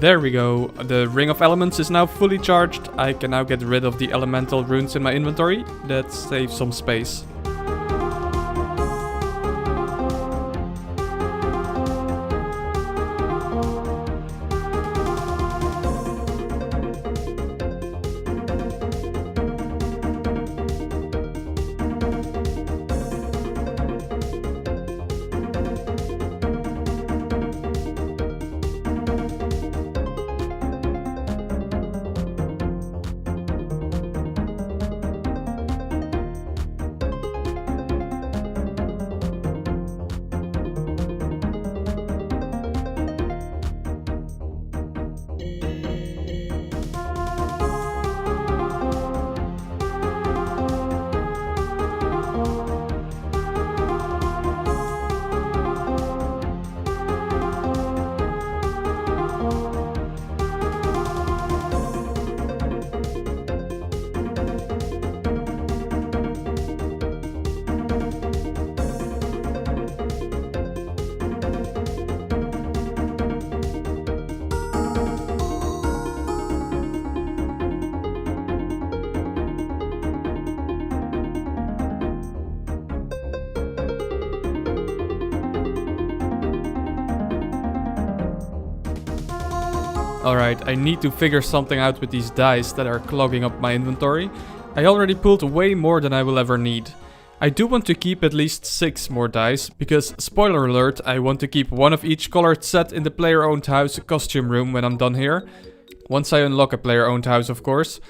There we go, the Ring of Elements is now fully charged. I can now get rid of the elemental runes in my inventory. That saves some space. Alright, I need to figure something out with these dice that are clogging up my inventory. I already pulled way more than I will ever need. I do want to keep at least 6 more dice, because, spoiler alert, I want to keep one of each colored set in the player-owned house costume room when I'm done here. Once I unlock a player-owned house, of course.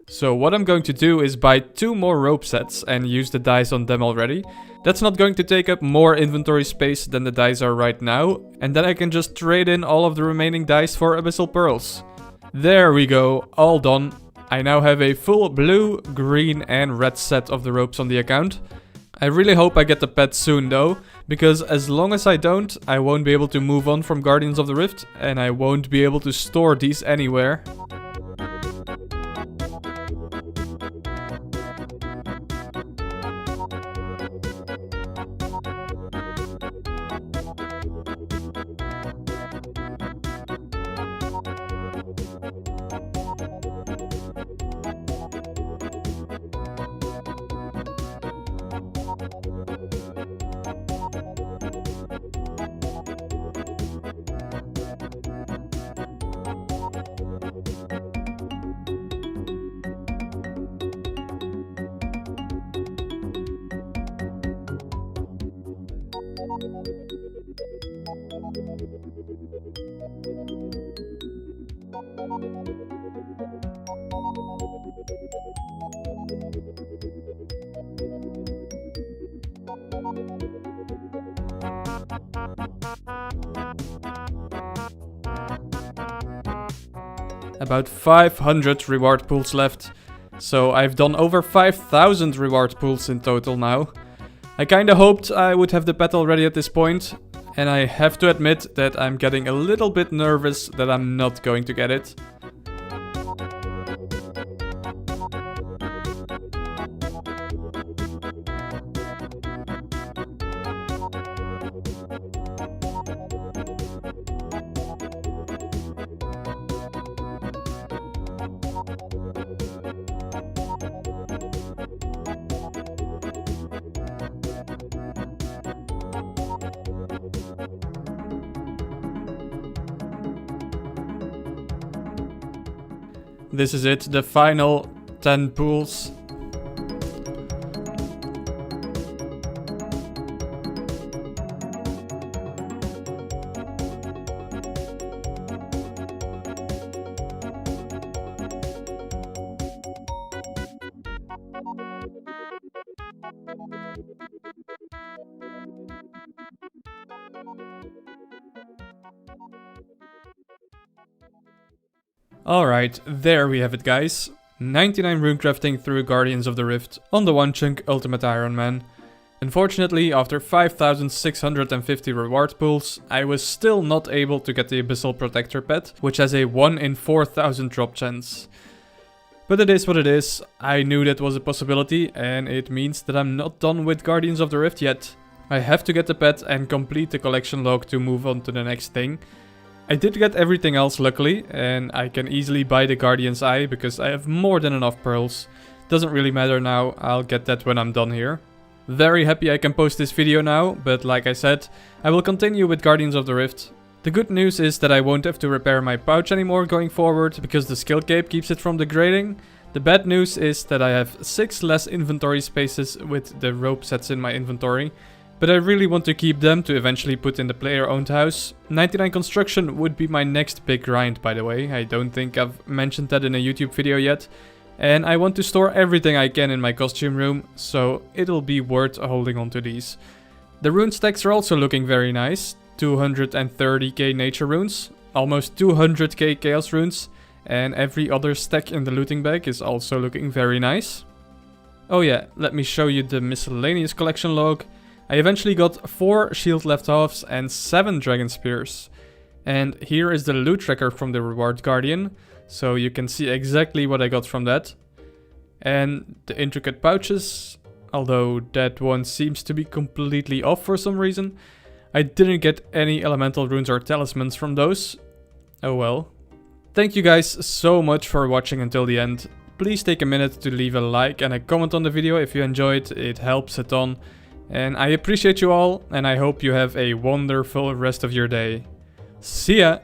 So what I'm going to do is buy 2 more rope sets and use the dice on them already. That's not going to take up more inventory space than the dice are right now. And then I can just trade in all of the remaining dice for Abyssal Pearls. There we go, all done. I now have a full blue, green and red set of the ropes on the account. I really hope I get the pet soon though, because as long as I don't, I won't be able to move on from Guardians of the Rift and I won't be able to store these anywhere. About 500 reward pools left. So I've done over 5,000 reward pools in total now. I kinda hoped I would have the pet already at this point. And I have to admit that I'm getting a little bit nervous that I'm not going to get it. This is it, the final 10 pools. Alright, there we have it guys. 99 runecrafting through Guardians of the Rift on the One Chunk Ultimate Iron Man. Unfortunately, after 5,650 reward pools, I was still not able to get the Abyssal Protector pet, which has a 1 in 4,000 drop chance. But it is what it is. I knew that was a possibility, and it means that I'm not done with Guardians of the Rift yet. I have to get the pet and complete the collection log to move on to the next thing. I did get everything else luckily, and I can easily buy the Guardian's Eye because I have more than enough pearls. Doesn't really matter now, I'll get that when I'm done here. Very happy I can post this video now, but like I said, I will continue with Guardians of the Rift. The good news is that I won't have to repair my pouch anymore going forward because the skill cape keeps it from degrading. The bad news is that I have 6 less inventory spaces with the rope sets in my inventory. But I really want to keep them to eventually put in the player-owned house. 99 construction would be my next big grind, by the way. I don't think I've mentioned that in a YouTube video yet. And I want to store everything I can in my costume room, so it'll be worth holding on to these. The rune stacks are also looking very nice. 230k nature runes, almost 200k chaos runes, and every other stack in the looting bag is also looking very nice. Oh yeah, let me show you the miscellaneous collection log. I eventually got 4 shield left halves and 7 dragon spears. And here is the loot tracker from the reward guardian, so you can see exactly what I got from that. And the intricate pouches, although that one seems to be completely off for some reason. I didn't get any elemental runes or talismans from those. Oh well. Thank you guys so much for watching until the end. Please take a minute to leave a like and a comment on the video if you enjoyed, it helps a ton. And I appreciate you all, and I hope you have a wonderful rest of your day. See ya!